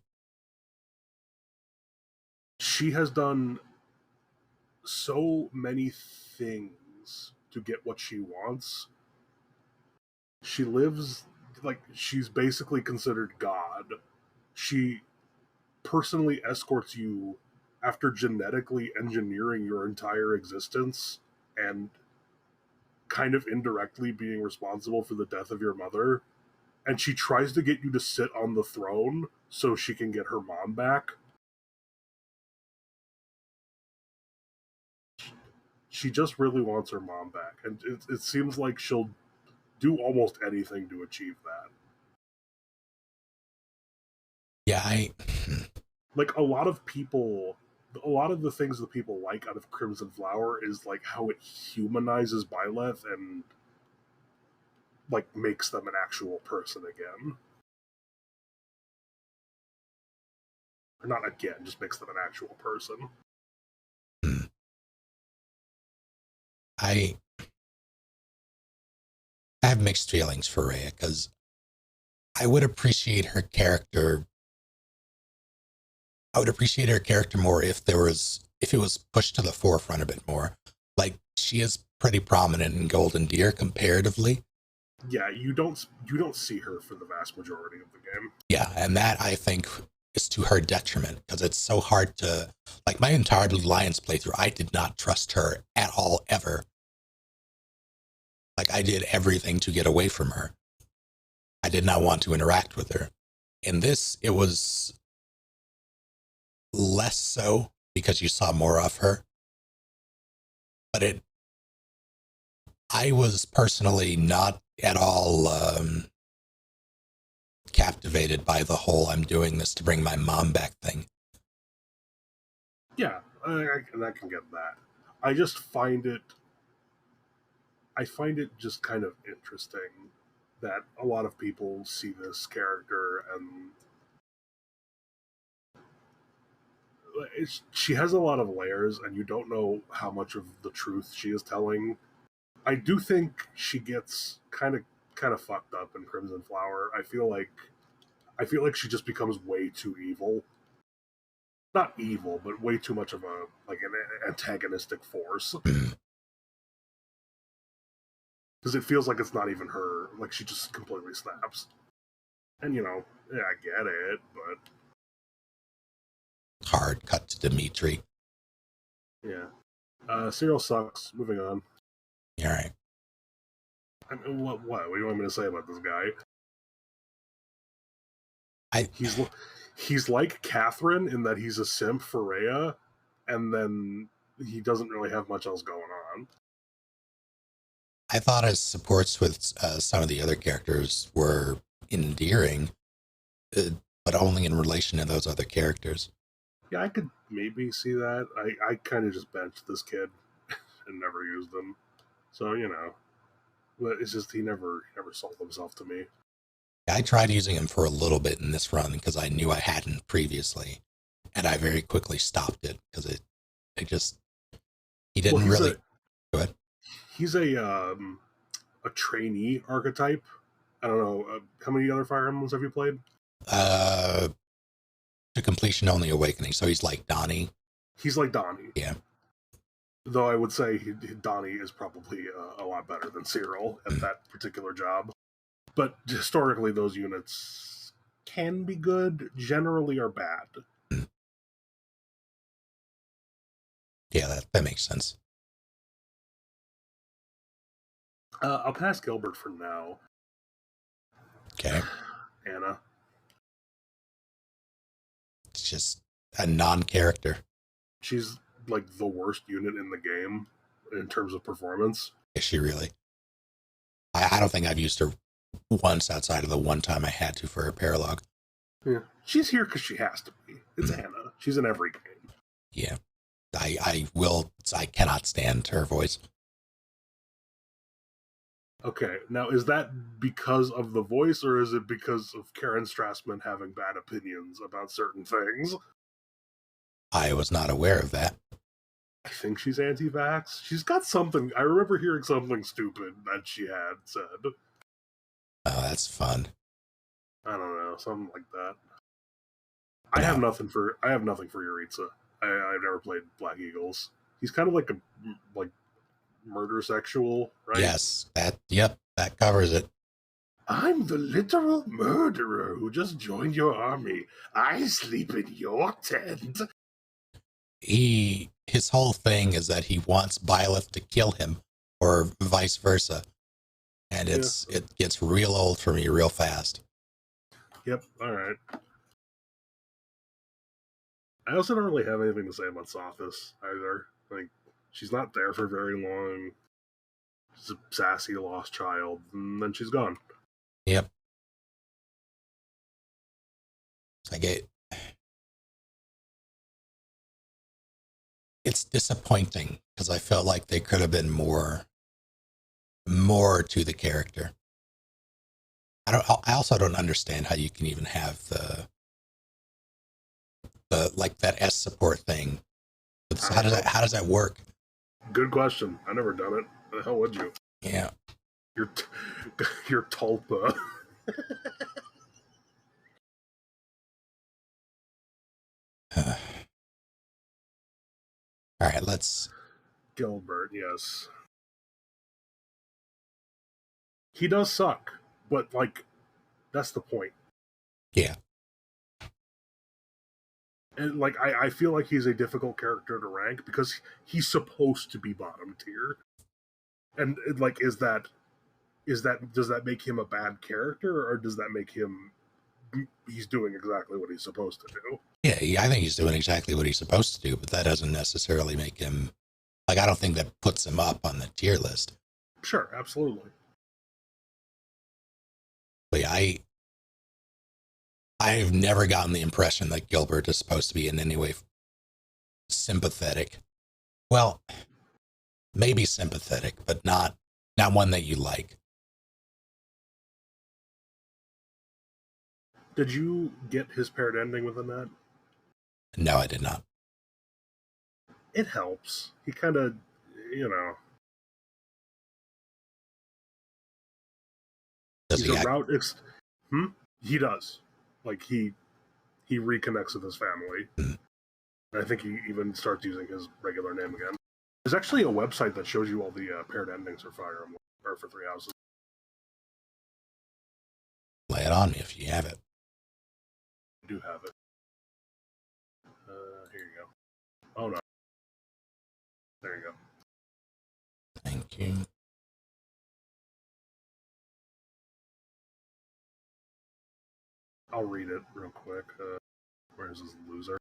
D: She has done so many things to get what she wants. She lives like she's basically considered God. She personally escorts you after genetically engineering your entire existence and kind of indirectly being responsible for the death of your mother. And she tries to get you to sit on the throne so she can get her mom back. She just really wants her mom back. And it seems like she'll do almost anything to achieve that.
A: Yeah,
D: like a lot of the things that people like out of Crimson Flower is like how it humanizes Byleth and like makes them an actual person again. Or not again, just makes them an actual person.
A: I have mixed feelings for Rhea because I would appreciate her character. I would appreciate her character more if it was pushed to the forefront a bit more. Like, she is pretty prominent in Golden Deer comparatively.
D: Yeah, you don't see her for the vast majority of the game.
A: Yeah, and that I think is to her detriment because it's so hard to, like, my entire Blue Lions playthrough, I did not trust her at all ever. Like, I did everything to get away from her. I did not want to interact with her. In this, it was less so because you saw more of her. But I was personally not at all captivated by the whole I'm doing this to bring my mom back thing.
D: Yeah, I can get that. I just find it just kind of interesting that a lot of people see this character and she has a lot of layers and you don't know how much of the truth she is telling. I do think she gets kind of fucked up in Crimson Flower. I feel like she just becomes way too evil. Not evil, but way too much of an antagonistic force. Because it feels like it's not even her. Like, she just completely snaps. And, yeah, I get it, but...
A: Hard cut to Dimitri.
D: Yeah. Serial sucks. Moving on.
A: All right.
D: I mean, what do you want me to say about this guy? He's like Catherine in that he's a simp for Rhea, and then he doesn't really have much else going on.
A: I thought his supports with some of the other characters were endearing, but only in relation to those other characters.
D: Yeah, I could maybe see that. I kind of just benched this kid and never used him. So, But it's just he never sold himself to me.
A: I tried using him for a little bit in this run because I knew I hadn't previously, and I very quickly stopped it because it just he didn't really. Go ahead.
D: He's a trainee archetype. I don't know how many other Fire Emblems have you played?
A: To completion only Awakening, so he's like Donnie.
D: He's like Donnie.
A: Yeah.
D: Though I would say Donnie is probably a lot better than Cyril at that particular job. But historically, those units can be good, generally are bad.
A: Yeah, that makes sense.
D: I'll pass Gilbert for now.
A: Okay.
D: Anna.
A: It's just a non-character.
D: She's like the worst unit in the game in terms of performance.
A: Is she really? I don't think I've used her once outside of the one time I had to for her paralog.
D: Yeah, she's here because she has to be. It's Anna. She's in every game.
A: Yeah, I cannot stand her voice.
D: Okay, now is that because of the voice, or is it because of Karen Strassman having bad opinions about certain things?
A: I was not aware of that.
D: I think she's anti-vax. She's got something. I remember hearing something stupid that she had said.
A: Oh, that's fun.
D: I don't know, something like that. I have nothing for Yuritsa. I've never played Black Eagles. He's kind of like a murder sexual, right?
A: Yes, that covers it.
D: I'm the literal murderer who just joined your army. I sleep in your tent.
A: His whole thing is that he wants Byleth to kill him, or vice versa. And it gets real old for me real fast.
D: Yep, alright. I also don't really have anything to say about Sophis either. Like, she's not there for very long. She's a sassy lost child, and then she's gone.
A: Yep. It's disappointing because I felt like they could have been more to the character. I also don't understand how you can even have the like that S support thing. So how does that work?
D: Good question. I never done it. How the hell would you?
A: Yeah.
D: Your Tulpa.
A: All right, let's...
D: Gilbert, yes. He does suck, but, like, that's the point.
A: Yeah.
D: And, like, I feel like he's a difficult character to rank because he's supposed to be bottom tier. And, like, does that make him a bad character, or does that make him... he's doing exactly what he's supposed to do?
A: Yeah, I think he's doing exactly what he's supposed to do, but that doesn't necessarily make him... Like, I don't think that puts him up on the tier list.
D: Sure, absolutely.
A: But yeah, I've never gotten the impression that Gilbert is supposed to be in any way sympathetic. Well, maybe sympathetic, but not one that you like.
D: Did you get his paired ending within that?
A: No, I did not.
D: It helps. He kind of,
A: Does
D: he's a route. He does. Like he reconnects with his family. And I think he even starts using his regular name again. There's actually a website that shows you all the paired endings for Fire Emblem or for Three Houses.
A: Lay it on me if you have it.
D: I do have it. Here you go. Oh no. There you go.
A: Thank you.
D: I'll read it real quick. Where's this loser?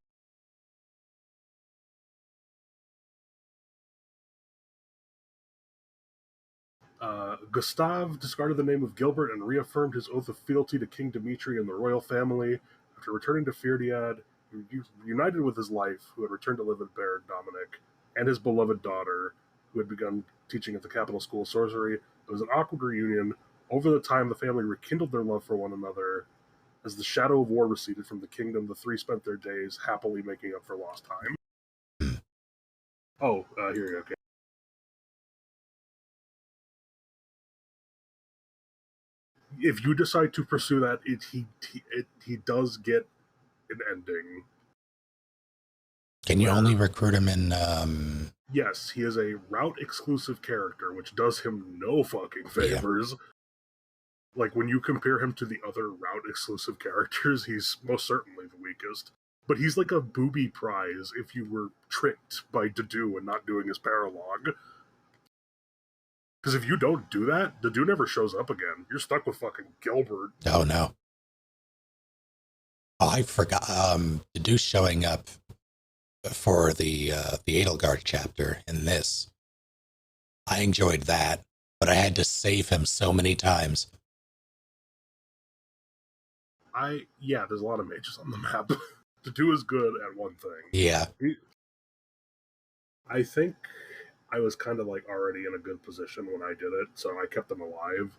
D: Gustav discarded the name of Gilbert and reaffirmed his oath of fealty to King Dimitri and the royal family. After returning to Firdiad, he united with his life, who had returned to live with Baron Dominic, and his beloved daughter, who had begun teaching at the capital school of sorcery. It was an awkward reunion. Over the time, the family rekindled their love for one another. As the shadow of war receded from the kingdom, the three spent their days happily making up for lost time. Oh, here you go. If you decide to pursue that, he does get an ending.
A: Can you only recruit him in?
D: Yes, he is a route exclusive character, which does him no fucking favors. Yeah. Like, when you compare him to the other route exclusive characters, he's most certainly the weakest. But he's like a booby prize if you were tricked by Dedue and not doing his paralogue. Because if you don't do that, Dedue never shows up again. You're stuck with fucking Gilbert.
A: Oh, no. Oh, I forgot. Dedue showing up for the Edelgard chapter in this. I enjoyed that, but I had to save him so many times.
D: There's a lot of mages on the map. Dedue is good at one thing.
A: Yeah.
D: I think I was kind of like already in a good position when I did it, so I kept him alive.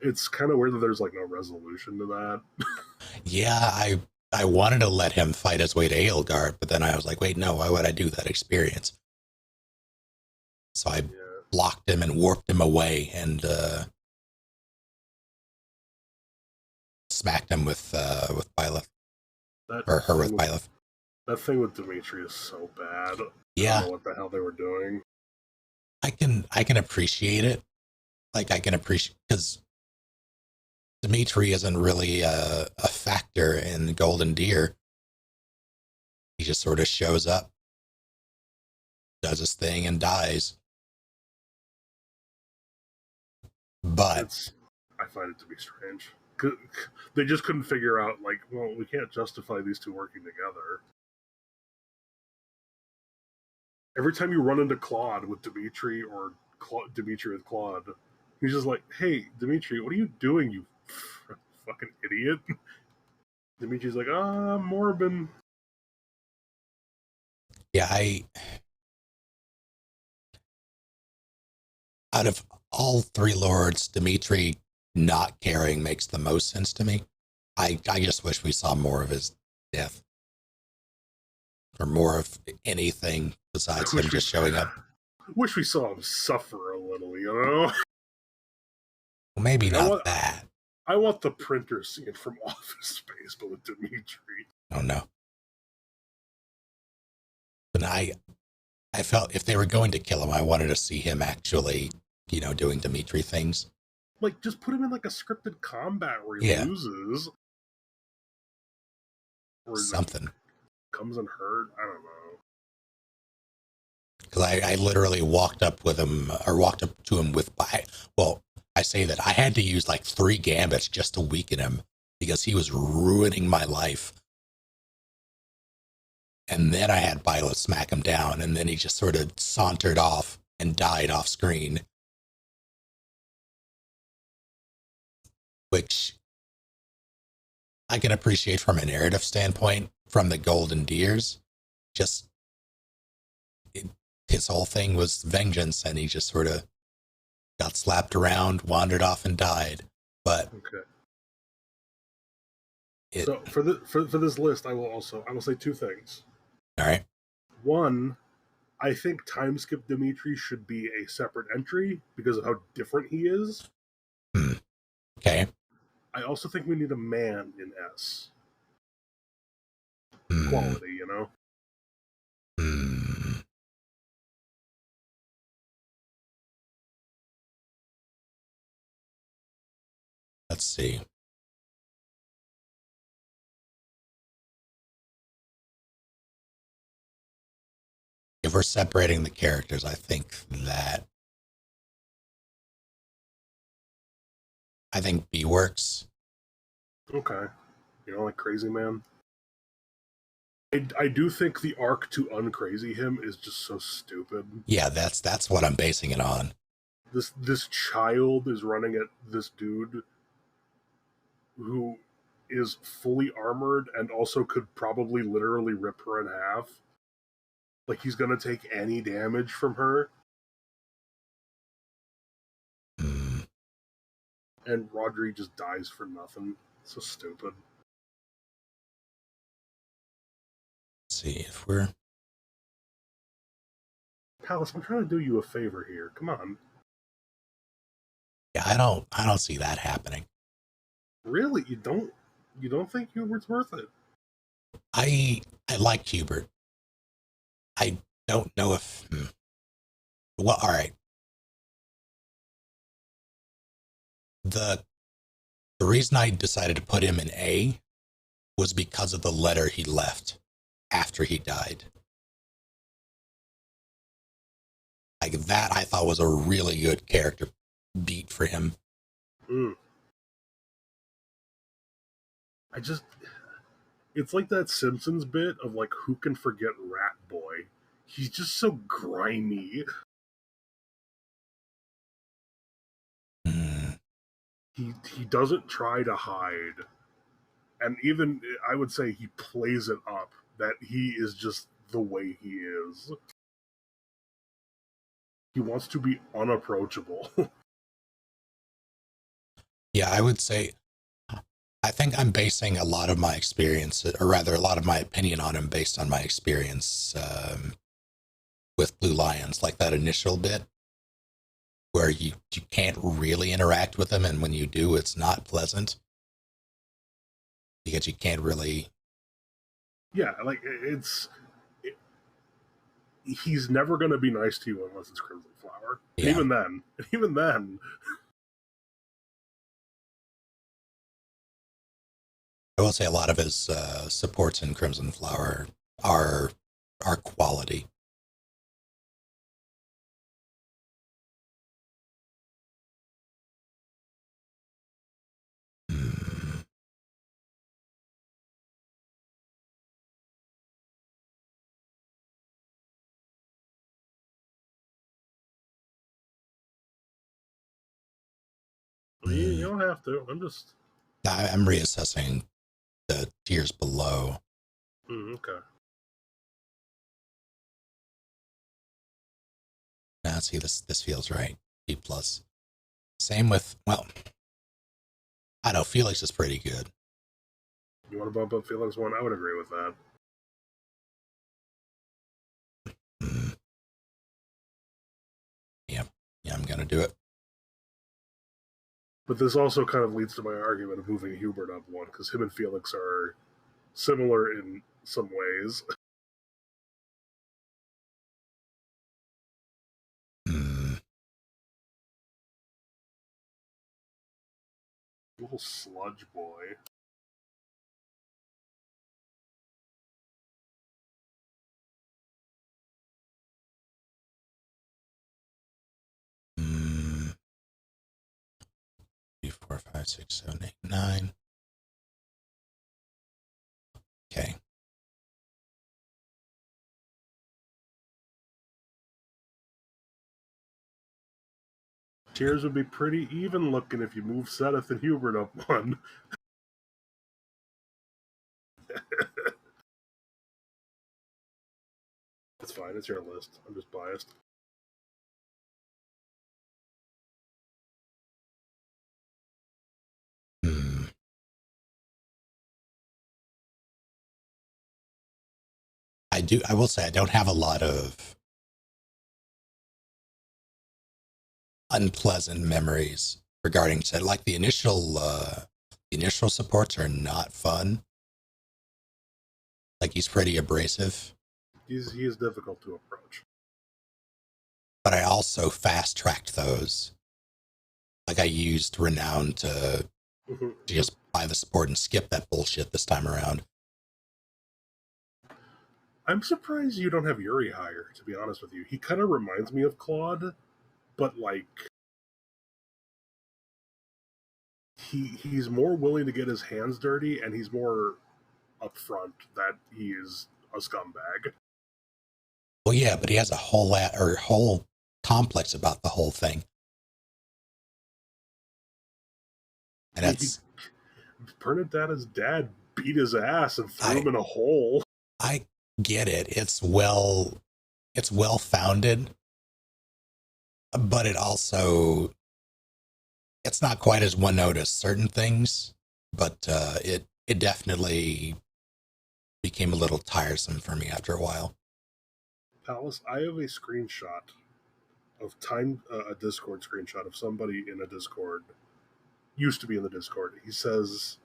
D: It's kind of weird that there's like no resolution to that.
A: Yeah, I wanted to let him fight his way to Edelgard, but then I was like, wait, no, why would I do that experience? So I blocked him and warped him away and smacked him with Byleth. Or her with Byleth.
D: That thing with Dimitri is so bad.
A: Yeah.
D: I don't know what the hell they were doing.
A: I can appreciate it. Like, I can appreciate, because Dimitri isn't really a factor in Golden Deer. He just sort of shows up, does his thing, and dies. But
D: I find it to be strange. They just couldn't figure out, like, well, we can't justify these two working together. Every time you run into Claude with Dimitri or Dimitri with Claude, he's just like, hey, Dimitri, what are you doing, you fucking idiot? Dimitri's like, Morbin.
A: Yeah, out of all three lords, Dimitri not caring makes the most sense to me. I just wish we saw more of his death. Or more of anything besides him just showing up.
D: Wish we saw him suffer a little, you know?
A: Well, maybe not that.
D: I want the printer scene from Office Space, but with Dimitri.
A: Oh, no. But I felt if they were going to kill him, I wanted to see him actually, doing Dimitri things.
D: Like, just put him in like a scripted combat where he loses. Or
A: something.
D: Comes and hurt. I don't know.
A: Because I literally walked up to him with, I say that I had to use like 3 gambits just to weaken him because he was ruining my life. And then I had Byleth smack him down, and then he just sort of sauntered off and died off screen. Which I can appreciate from a narrative standpoint, from the Golden Deers. Just, his whole thing was vengeance, and he just sort of got slapped around, wandered off, and died. But
D: so for this list, I will say 2 things.
A: All right.
D: One, I think Timeskip Dimitri should be a separate entry because of how different he is.
A: Okay.
D: I also think we need a man in S. Quality, you know?
A: Let's see. If we're separating the characters, I think B works.
D: Okay. You know, like Crazy Man? I do think the arc to uncrazy him is just so stupid.
A: Yeah, that's what I'm basing it on.
D: This child is running at this dude who is fully armored and also could probably literally rip her in half. Like, he's gonna take any damage from her. and Rodri just dies for nothing. So stupid.
A: Let's see if we're...
D: Palace, I'm trying to do you a favor here. Come on.
A: Yeah, I don't see that happening.
D: Really? You don't think Hubert's worth it?
A: I like Hubert. I don't know if... Well, all right. The reason I decided to put him in A was because of the letter he left after he died. Like that, I thought was a really good character beat for him.
D: It's like that Simpsons bit of like, who can forget Rat Boy? He's just so grimy. He doesn't try to hide. And even, I would say, he plays it up that he is just the way he is. He wants to be unapproachable.
A: Yeah, I would say, I think I'm basing a lot of my experience, or rather a lot of my opinion on him based on my experience with Blue Lions, like that initial bit where you can't really interact with him, and when you do, it's not pleasant because you can't really...
D: Yeah, like, he's never going to be nice to you unless it's Crimson Flower. Yeah. Even then.
A: I will say a lot of his supports in Crimson Flower are quality.
D: You don't have to.
A: I'm reassessing the tiers below.
D: Okay.
A: Now, see, this feels right. B+. Same with, well, I know, Felix is pretty good.
D: You want to bump up Felix 1? I would agree with that.
A: Yeah, I'm going to do it.
D: But this also kind of leads to my argument of moving Hubert up 1, because him and Felix are similar in some ways. Little sludge boy.
A: Three, 4, 5, 6, 7, 8, 9. Okay.
D: Tiers would be pretty even looking if you move Seth and Hubert up 1. That's fine, it's your list. I'm just biased.
A: I will say I don't have a lot of unpleasant memories regarding said. Like the initial supports are not fun. Like he's pretty abrasive.
D: He is difficult to approach.
A: But I also fast tracked those. Like I used Renown to just buy the support and skip that bullshit this time around.
D: I'm surprised you don't have Yuri higher, to be honest with you. He kind of reminds me of Claude, but like he's more willing to get his hands dirty, and he's more upfront that he is a scumbag.
A: Well, yeah, but he has a whole complex about the whole thing, and that's
D: Bernadette's dad beat his ass and threw him in a hole.
A: I get it. It's well founded, but it also It's not quite as one note as certain things, but it definitely became a little tiresome for me after a while.
D: Palace, I have a screenshot of a Discord screenshot of somebody in a Discord, used to be in the Discord. He says,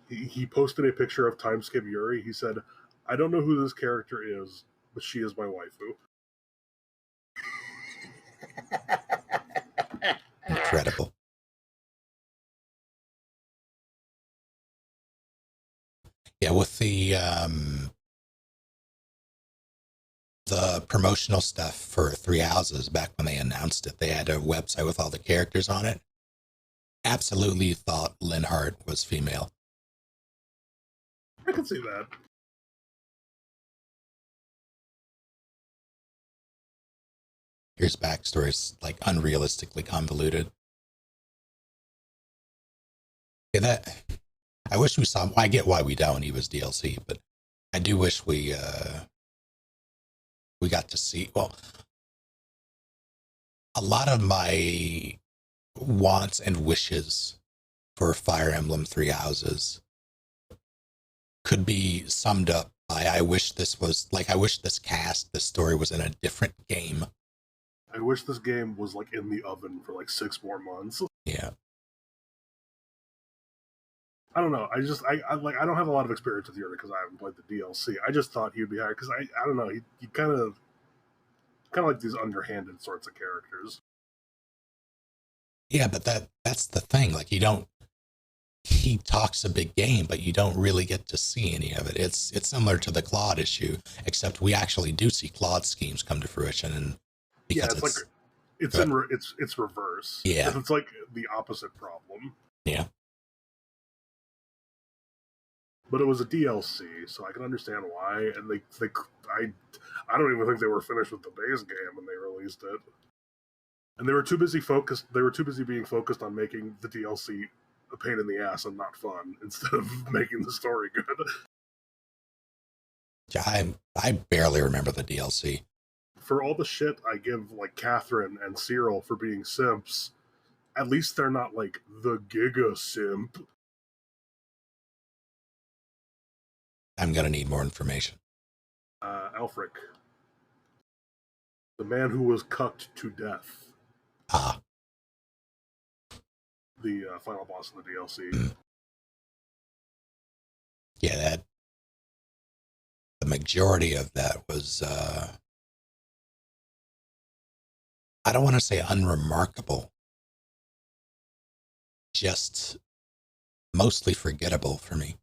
D: he posted a picture of Timeskip Yuri. He said, I don't know who this character is, but she is my waifu.
A: Incredible. Yeah, with the promotional stuff for Three Houses back when they announced it, they had a website with all the characters on it. Absolutely thought Linhardt was female.
D: I can see that.
A: Here's backstories, like unrealistically convoluted. Yeah, that I wish we saw. I get why we don't. He was DLC, but I do wish we got to see. Well, a lot of my wants and wishes for Fire Emblem Three Houses could be summed up by I wish this story was in a different game.
D: I wish this game was like in the oven for like 6 more months.
A: Yeah.
D: I don't know. I don't have a lot of experience with Yuri because I haven't played the DLC. I just thought he'd be higher because I don't know. He kind of like these underhanded sorts of characters.
A: Yeah, but that's the thing. Like he talks a big game, but you don't really get to see any of it. It's similar to the Claude issue, except we actually do see Claude schemes come to fruition, and because
D: it's reverse.
A: Yeah,
D: it's like the opposite problem.
A: Yeah,
D: but it was a DLC, so I can understand why. And I don't even think they were finished with the base game when they released it, and they were too busy being focused on making the DLC a pain in the ass and not fun instead of making the story good.
A: Yeah, I barely remember the DLC.
D: For all the shit I give like Catherine and Cyril for being simps, at least they're not like the Giga simp.
A: I'm gonna need more information.
D: Alfric, the man who was cucked to death.
A: Ah.
D: The final boss in the DLC.
A: Yeah, the majority of that was I don't want to say unremarkable, just mostly forgettable for me.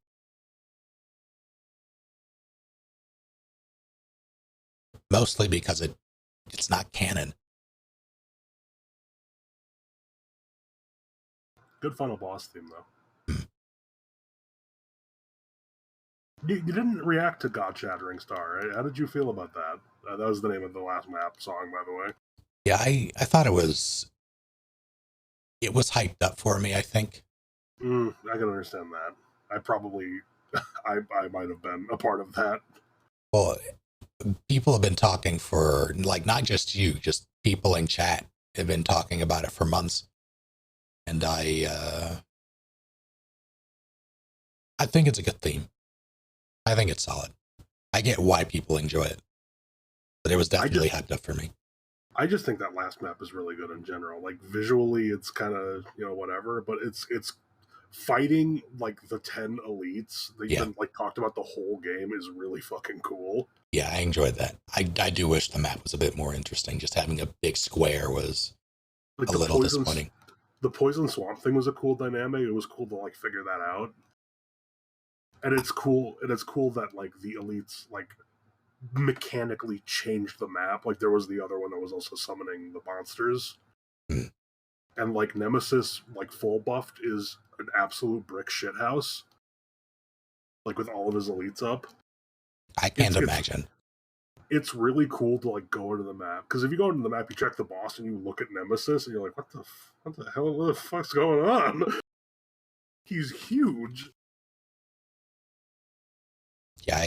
A: Mostly because it's not canon.
D: Good final boss theme, though. You didn't react to God Shattering Star, right? How did you feel about that? That was the name of the last map song, by the way.
A: Yeah, I thought it was hyped up for me, I think.
D: I can understand that. I might have been a part of that.
A: Well, people have been talking for, like, not just you, just people in chat have been talking about it for months. And I think it's a good theme. I think it's solid. I get why people enjoy it. But it was definitely hyped up for me.
D: I just think that last map is really good in general. Like, visually, it's kind of, whatever, but it's fighting, like, the 10 elites that you've been, like, talked about the whole game is really fucking cool.
A: Yeah, I enjoyed that. I do wish the map was a bit more interesting. Just having a big square was like a little disappointing.
D: The Poison Swamp thing was a cool dynamic. It was cool to, like, figure that out. And it's cool that, like, the elites, like, mechanically changed the map. Like, there was the other one that was also summoning the monsters. And, like, Nemesis, like, full buffed is an absolute brick shithouse. Like, with all of his elites up.
A: I can't imagine.
D: It's really cool to, like, go into the map. Because if you go into the map, you check the boss and you look at Nemesis and you're like, what the fuck's going on? He's huge.
A: Yeah,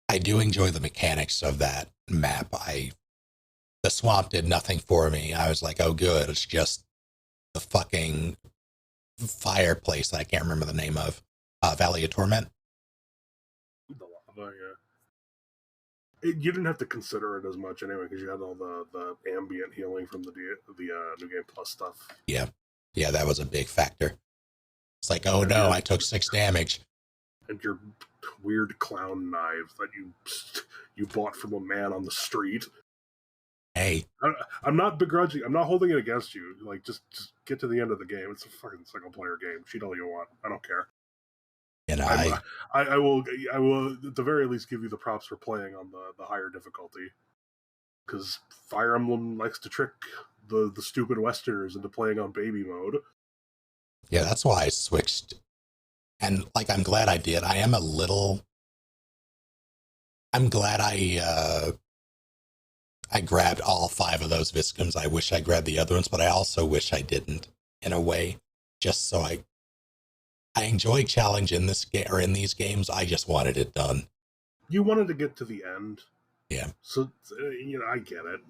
A: I do enjoy the mechanics of that map. The swamp did nothing for me. I was like, oh good, it's just the fucking fireplace that I can't remember the name of. Valley of Torment.
D: The lava, yeah. You didn't have to consider it as much anyway because you had all the ambient healing from the New Game Plus stuff.
A: Yeah. Yeah, that was a big factor. It's like, oh no, I took 6 damage.
D: And your weird clown knives that you bought from a man on the street.
A: Hey.
D: I'm not begrudging. I'm not holding it against you. Like, just get to the end of the game. It's a fucking single-player game. Cheat all you want. I don't care.
A: And
D: I will at the very least give you the props for playing on the higher difficulty. Because Fire Emblem likes to trick the stupid Westerners into playing on baby mode.
A: Yeah, that's why I switched. And, like, I'm glad I did. I'm glad I grabbed all 5 of those Viscums. I wish I grabbed the other ones, but I also wish I didn't, in a way. Just so I enjoy challenge in this game or in these games. I just wanted it done.
D: You wanted to get to the end.
A: Yeah.
D: So I get it.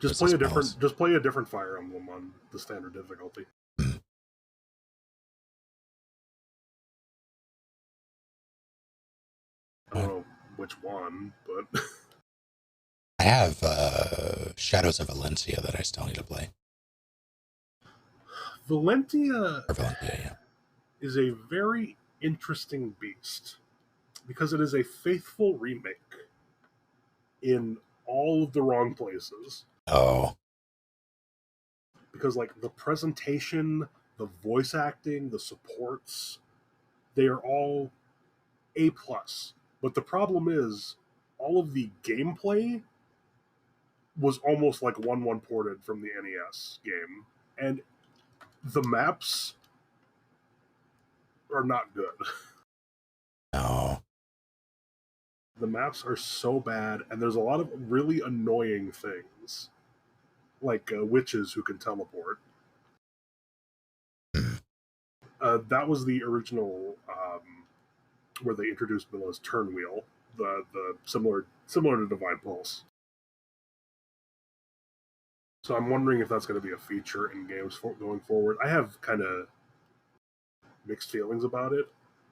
D: Just play a different Fire Emblem on the standard difficulty. I don't know which one, but
A: I have Shadows of Valencia that I still need to play.
D: Valentia
A: yeah.
D: is a very interesting beast because it is a faithful remake in all of the wrong places.
A: Oh.
D: Because, like, the presentation, the voice acting, the supports, they are all A+. But the problem is, all of the gameplay was almost like 1-1 ported from the NES game. And the maps are not good.
A: No.
D: The maps are so bad, and there's a lot of really annoying things. Like witches who can teleport. That was the original where they introduced Milla's turn wheel, the similar to Divine Pulse. So I'm wondering if that's going to be a feature in games going forward. I have kind of mixed feelings about it,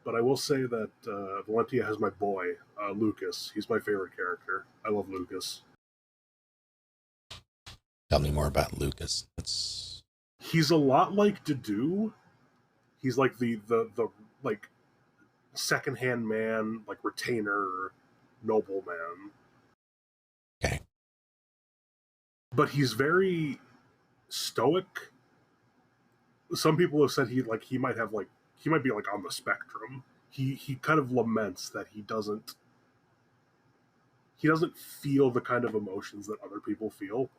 D: but I will say that Valentia has my boy, Lucas. He's my favorite character. I love Lucas.
A: Tell me more about Lucas.
D: He's a lot like Dedue. He's like the like second-hand man, like retainer, nobleman.
A: Okay.
D: But he's very stoic. Some people have said he might be like on the spectrum. He kind of laments that he doesn't feel the kind of emotions that other people feel.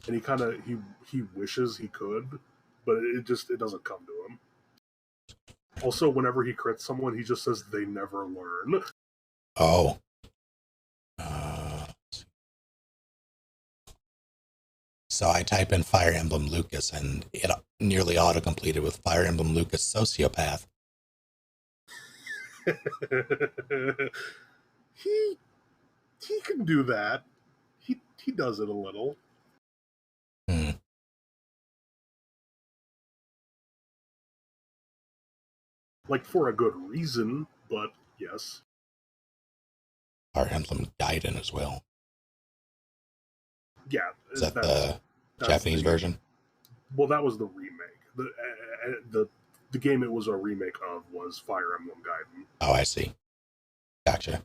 D: And he wishes he could, but it doesn't come to him. Also, whenever he crits someone, he just says they never learn.
A: Oh. So I type in Fire Emblem Lucas, and it nearly auto-completed with Fire Emblem Lucas Sociopath.
D: He can do that. He does it a little. Like, for a good reason, but yes.
A: Fire Emblem Gaiden as well.
D: Yeah.
A: Is that the Japanese version?
D: Well, that was the remake. The game it was a remake of was Fire Emblem Gaiden.
A: Oh, I see. Gotcha.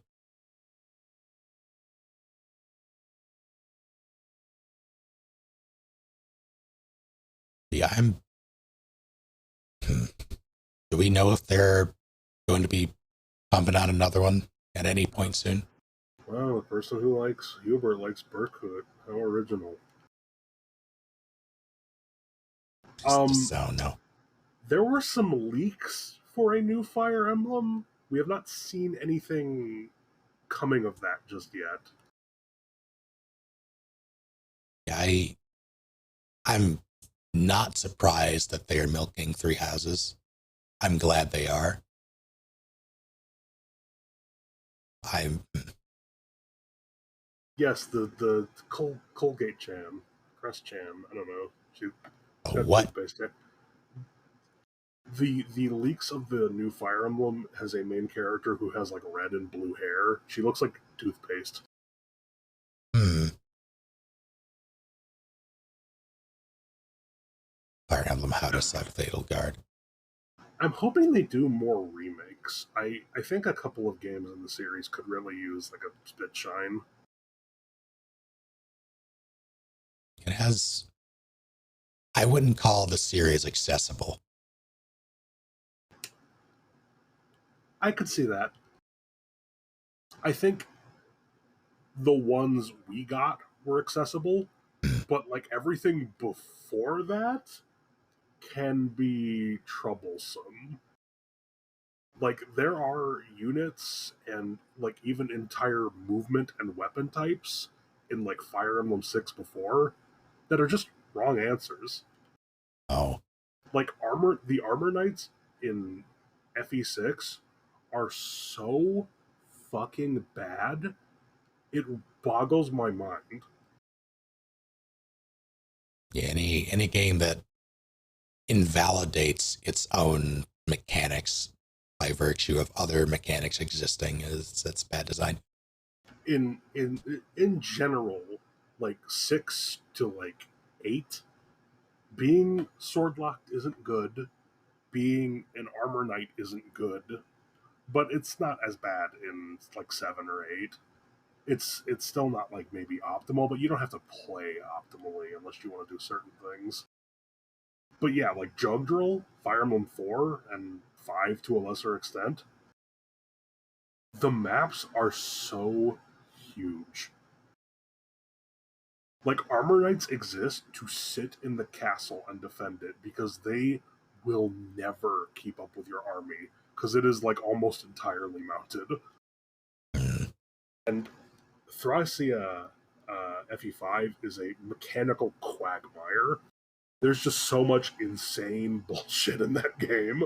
A: Yeah, Do we know if they're going to be pumping out another one at any point soon?
D: Well, the person who likes Hubert likes Berkhood. How original.
A: So, no.
D: There were some leaks for a new Fire Emblem. We have not seen anything coming of that just yet.
A: Yeah, I'm not surprised that they are milking Three Houses. I'm glad they are.
D: Yes, the Colgate Chan, Crest Chan. I don't know. She got
A: What?
D: toothpaste. The leaks of the new Fire Emblem has a main character who has like red and blue hair. She looks like toothpaste.
A: Hmm. Fire Emblem How to Suck Fatal Guard.
D: I'm hoping they do more remakes. I think a couple of games in the series could really use like a spit shine.
A: It has. I wouldn't call the series accessible.
D: I could see that. I think the ones we got were accessible, but like everything before that can be troublesome. Like there are units and like even entire movement and weapon types in like Fire Emblem 6 before that are just wrong answers.
A: Oh.
D: Like the armor knights in FE6 are so fucking bad. It boggles my mind.
A: Yeah, any game that invalidates its own mechanics by virtue of other mechanics existing is that's bad design.
D: In general, like 6 to like 8, being sword locked isn't good. Being an armor knight isn't good, but it's not as bad in like 7 or 8. It's still not like maybe optimal, but you don't have to play optimally unless you want to do certain things. But yeah, like Jug Drill, Fire Emblem 4, and 5 to a lesser extent, the maps are so huge. Like armor knights exist to sit in the castle and defend it because they will never keep up with your army because it is like almost entirely mounted. And Thracia FE5 is a mechanical quagmire. There's just so much insane bullshit in that game.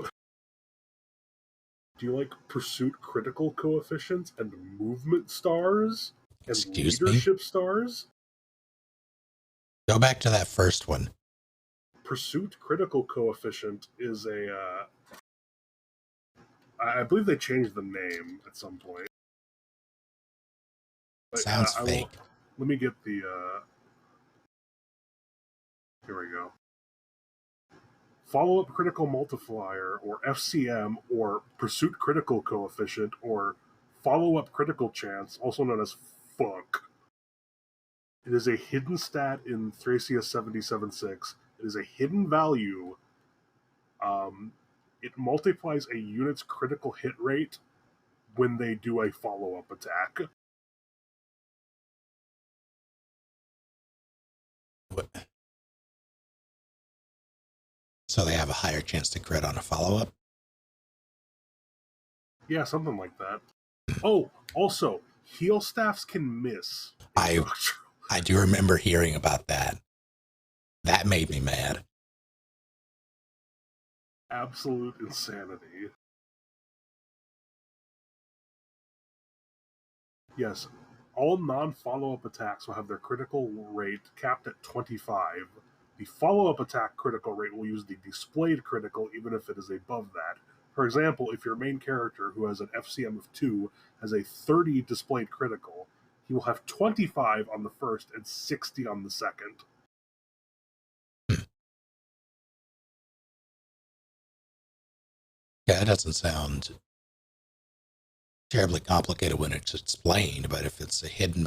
D: Do you like pursuit critical coefficients and movement stars and
A: Excuse
D: leadership stars?
A: Go back to that first one.
D: Pursuit critical coefficient is a. I believe they changed the name at some point. But,
A: Sounds fake.
D: Let me get the. Here we go. Follow up critical multiplier, or FCM, or pursuit critical coefficient, or follow up critical chance, also known as FUNK. It is a hidden stat in Thracia 77.6. It is a hidden value. It multiplies a unit's critical hit rate when they do a follow up attack.
A: What? So they have a higher chance to crit on a follow up?
D: Yeah, something like that. Oh, also, heal staffs can miss.
A: I do remember hearing about that. That made me mad.
D: Absolute insanity. Yes, all non-follow-up attacks will have their critical rate capped at 25. The follow-up attack critical rate will use the displayed critical even if it is above that. For example, if your main character, who has an FCM of 2, has a 30 displayed critical, he will have 25 on the first and 60 on the second.
A: Yeah, that doesn't sound terribly complicated when it's explained, but if it's a hidden,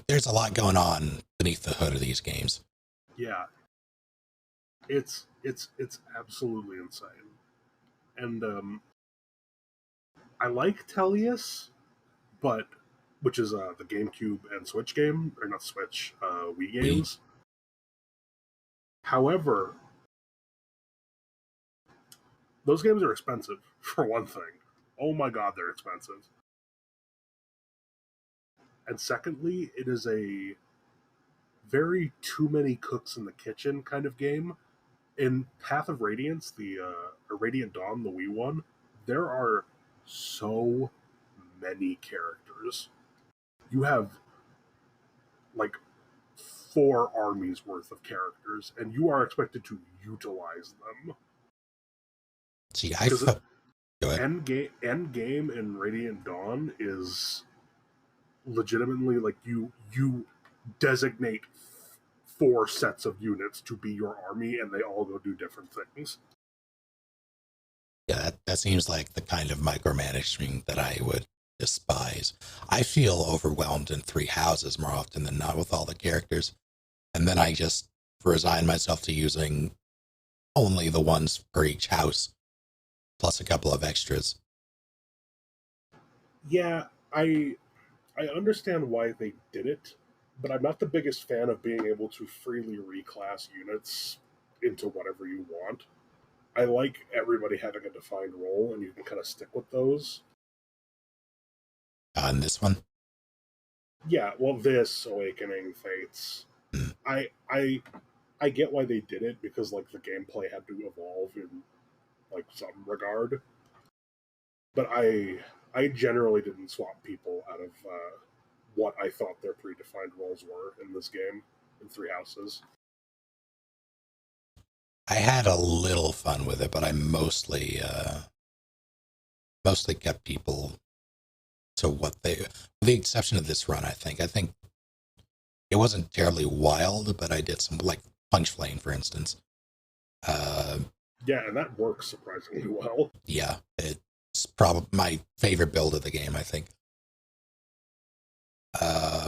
A: there's a lot going on beneath the hood of these games.
D: Yeah, it's absolutely insane, and I like Tellius, but which is the GameCube and Switch game, or not Switch, Wii games. However, those games are expensive, for one thing. Oh my god, they're expensive. And secondly, it is a very too many cooks in the kitchen kind of game. In Path of Radiance, the Radiant Dawn, the Wii one, there are so many characters. you have like 4 armies worth of characters, and you are expected to utilize them.
A: See, I felt.
D: Endgame in Radiant Dawn is legitimately like you designate 4 sets of units to be your army, and they all go do different things.
A: Yeah, that seems like the kind of micromanaging that I would despise. I feel overwhelmed in 3 houses more often than not with all the characters. And then I just resign myself to using only the ones per each house, plus a couple of extras.
D: Yeah, I understand why they did it, but I'm not the biggest fan of being able to freely reclass units into whatever you want. I like everybody having a defined role, and you can kind of stick with those.
A: On this one?
D: Yeah, well, this Awakening Fates, I get why they did it, because like the gameplay had to evolve in like some regard. But I generally didn't swap people out of what I thought their predefined roles were in this game in 3 houses.
A: I had a little fun with it, but I mostly kept people to what they, with the exception of this run. I think it wasn't terribly wild, but I did some like Punch Flame, for instance.
D: Yeah, and that works surprisingly well.
A: Yeah, it's probably my favorite build of the game, I think.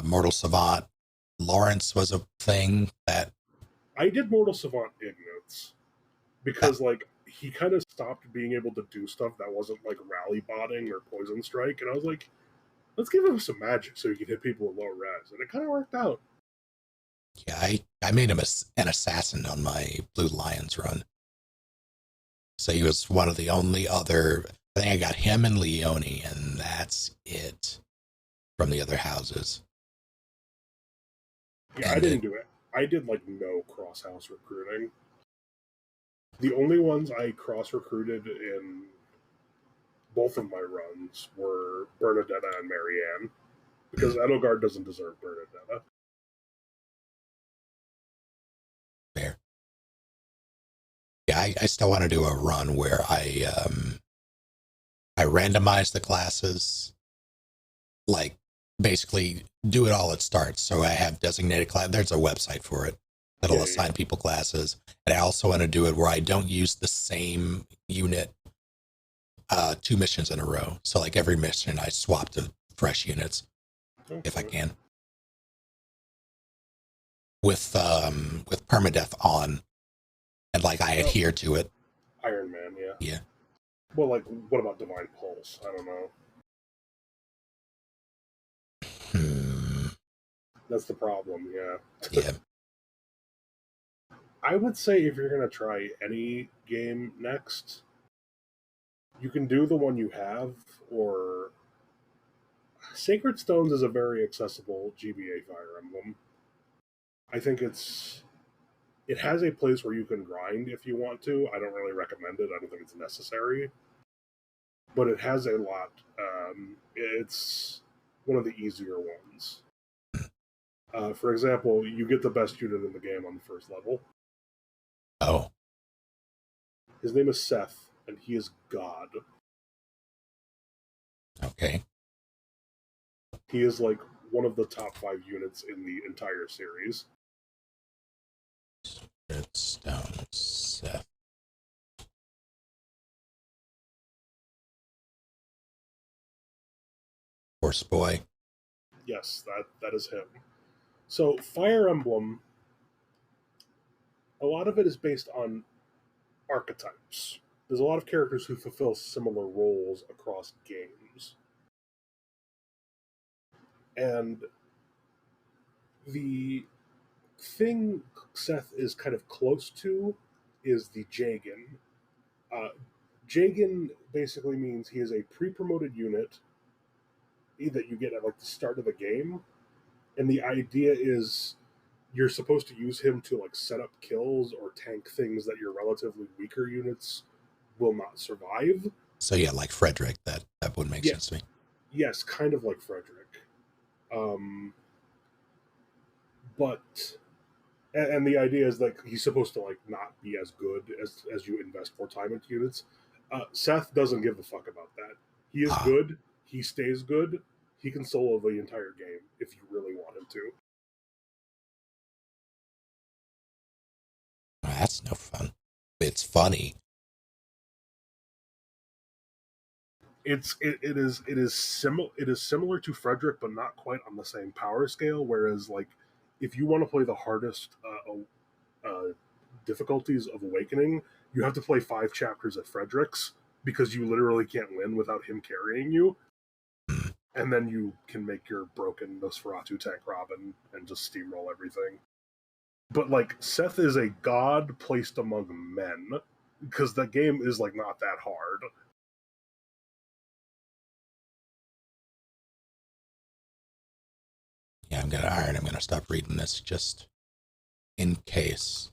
A: Mortal Savant Lawrence was a thing that
D: I did Mortal Savant Ignace because like he kind of stopped being able to do stuff that wasn't like rally botting or poison strike, and I was like, let's give him some magic so he can hit people with low res, and it kind of worked out.
A: Yeah, I made him an assassin on my Blue Lions run. So he was one of the only other. I think I got him and Leone, and that's it from the other houses.
D: Yeah, I didn't do it. I did like no cross house recruiting. The only ones I cross recruited in both of my runs were Bernadetta and Marianne, because Edelgard doesn't deserve Bernadetta.
A: Fair. Yeah, I still want to do a run where I randomize the classes, like basically do it all at start. So I have designated class. There's a website for it that'll assign people classes. And I also want to do it where I don't use the same unit 2 missions in a row. So like every mission I swap to fresh units if I can. With permadeath on, and like I adhere to it.
D: Iron Man, yeah.
A: Yeah.
D: Well, like, what about Divine Pulse? I don't know. That's the problem, yeah.
A: Yeah.
D: I would say if you're going to try any game next, you can do the one you have, or Sacred Stones is a very accessible GBA Fire Emblem. I think it has a place where you can grind if you want to. I don't really recommend it. I don't think it's necessary. But it has a lot. It's one of the easier ones. For example, you get the best unit in the game on the first level.
A: Oh.
D: His name is Seth, and he is God.
A: Okay.
D: He is like one of the top 5 units in the entire series.
A: Stone Seth. Horse Boy.
D: Yes, that is him. So Fire Emblem, a lot of it is based on archetypes. There's a lot of characters who fulfill similar roles across games. And the thing Seth is kind of close to is the Jagan. Jagan basically means he is a pre-promoted unit that you get at like the start of the game, and the idea is you're supposed to use him to like set up kills or tank things that your relatively weaker units will not survive.
A: So yeah, like Frederick, that would make sense to me.
D: Yes, kind of like Frederick. But and the idea is that he's supposed to like not be as good as you invest more time into units. Seth doesn't give a fuck about that. He is good. He stays good. He can solo the entire game if you really want him to.
A: That's no fun. It's funny.
D: It is similar to Frederick, but not quite on the same power scale. Whereas, like, if you want to play the hardest difficulties of Awakening, you have to play 5 chapters at Frederick's because you literally can't win without him carrying you. And then you can make your broken Nosferatu tank Robin and just steamroll everything. But like Seth is a god placed among men because the game is like not that hard.
A: Yeah, I'm gonna stop reading this just in case.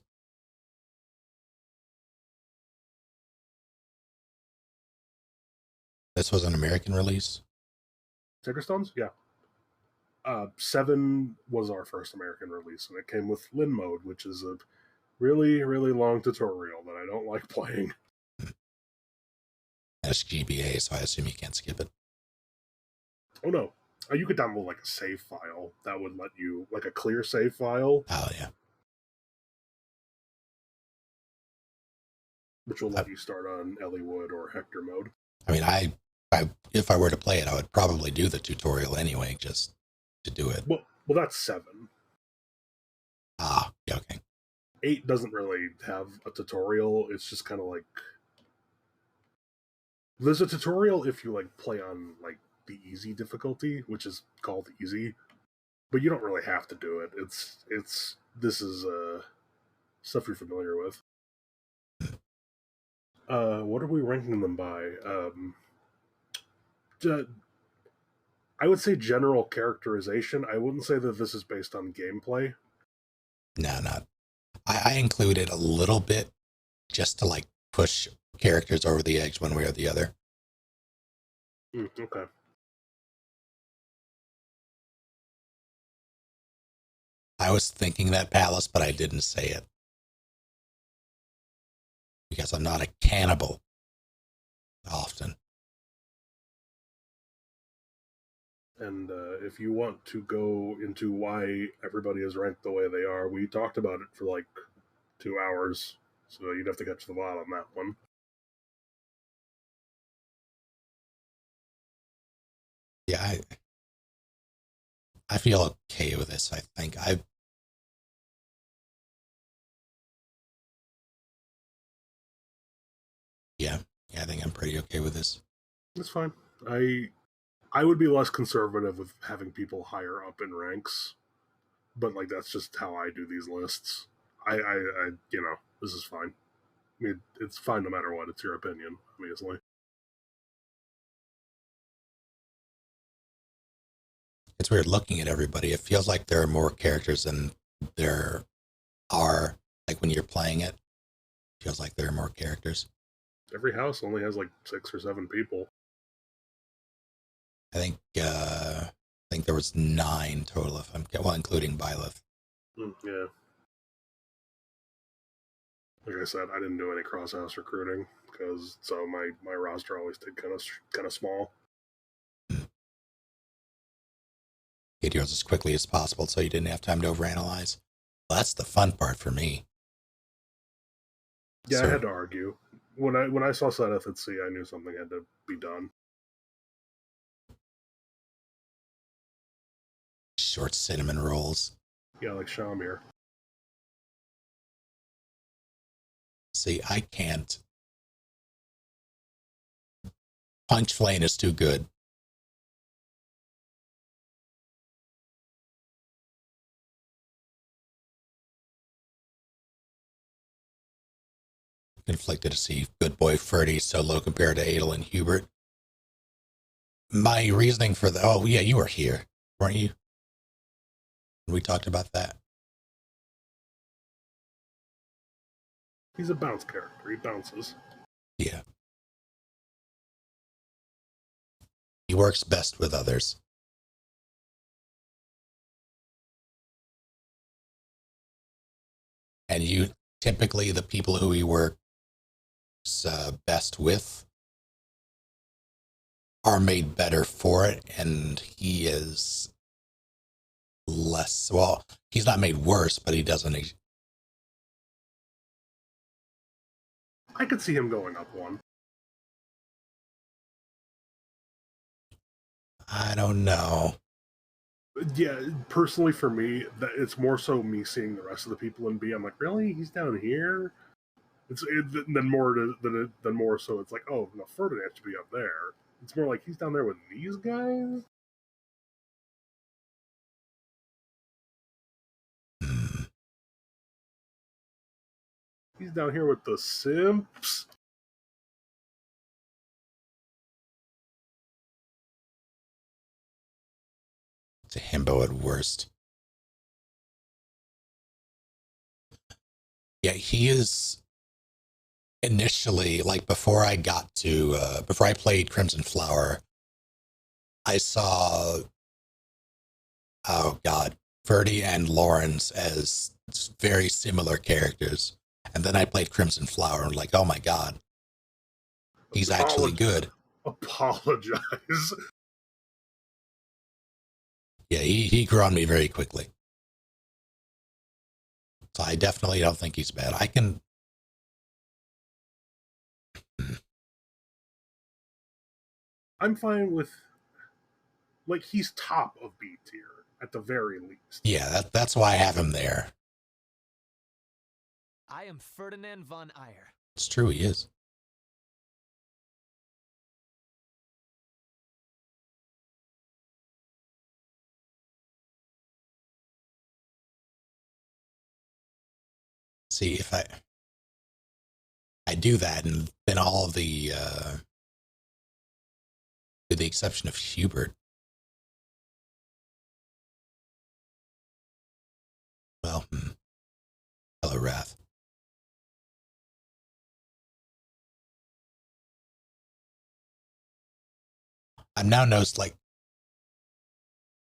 A: This was an American release?
D: Tiggerstones? Yeah. 7 was our first American release, and it came with Lin mode, which is a really, really long tutorial that I don't like playing.
A: It's GBA, so I assume you can't skip it.
D: Oh no. You could download like a save file that would let you, like a clear save file.
A: Oh yeah.
D: Which will let you start on Ellie Wood or Hector mode.
A: I mean, I if I were to play it, I would probably do the tutorial anyway, just to do it.
D: Well, that's 7.
A: Ah, yeah, okay.
D: 8 doesn't really have a tutorial. It's just kind of like there's a tutorial if you like play on like the easy difficulty, which is called easy, but you don't really have to do it. This is stuff you're familiar with. What are we ranking them by? I would say general characterization. I wouldn't say that this is based on gameplay.
A: No, not. I included a little bit just to like push characters over the edge one way or the other.
D: Okay.
A: I was thinking that, Palace, but I didn't say it. Because I'm not a cannibal often.
D: And if you want to go into why everybody is ranked the way they are, we talked about it for like 2 hours, so you'd have to get to the bottom on that one.
A: Yeah, I feel okay with this. I think I think I'm pretty okay with this.
D: That's fine. I would be less conservative with having people higher up in ranks, but like that's just how I do these lists. I this is fine. I mean, it's fine no matter what. It's your opinion, obviously.
A: It's weird looking at everybody. It feels like there are more characters than there are. Like when you're playing it, feels like there are more characters.
D: Every house only has like 6 or 7 people.
A: I think there was 9 total, if I'm including Byleth.
D: Yeah. Like I said, I didn't do any cross-house recruiting because so my roster always stayed kind of small.
A: Get yours as quickly as possible so you didn't have time to overanalyze. Well, that's the fun part for me.
D: Yeah, I had to argue. When I saw Seth at Sea, I knew something had to be done.
A: Short cinnamon rolls.
D: Yeah, like Shamir.
A: See, I can't. Punch Flame is too good. Conflicted to see Good Boy Ferdy so low compared to Adel and Hubert. My reasoning for oh yeah, you were here, weren't you? We talked about that.
D: He's a bounce character. He bounces.
A: Yeah. He works best with others. and you typically the people who he works best with are made better for it, and he is less, well, he's not made worse, but he doesn't.
D: I could see him going up one.
A: I don't know.
D: Yeah, personally for me, that it's more so me seeing the rest of the people in B. I'm like, really? He's down here? Then more so it's like, oh no, Ferdinand should be up there. It's more like he's down there with these guys. He's down here with the simps.
A: It's a himbo at worst. Yeah, he is initially, like before I played Crimson Flower, I saw, oh god, Verdi and Lawrence as very similar characters. And then I played Crimson Flower and like, oh my god, he's actually good.
D: Apologize.
A: Yeah, he grew on me very quickly. So I definitely don't think he's bad.
D: I'm fine with, like, he's top of B tier at the very least.
A: Yeah, that's why I have him there.
B: I am Ferdinand von Eyre.
A: It's true, he is. See, if I do that, and then all the, with the exception of Hubert, well, hello, Wrath. I've now noticed, like,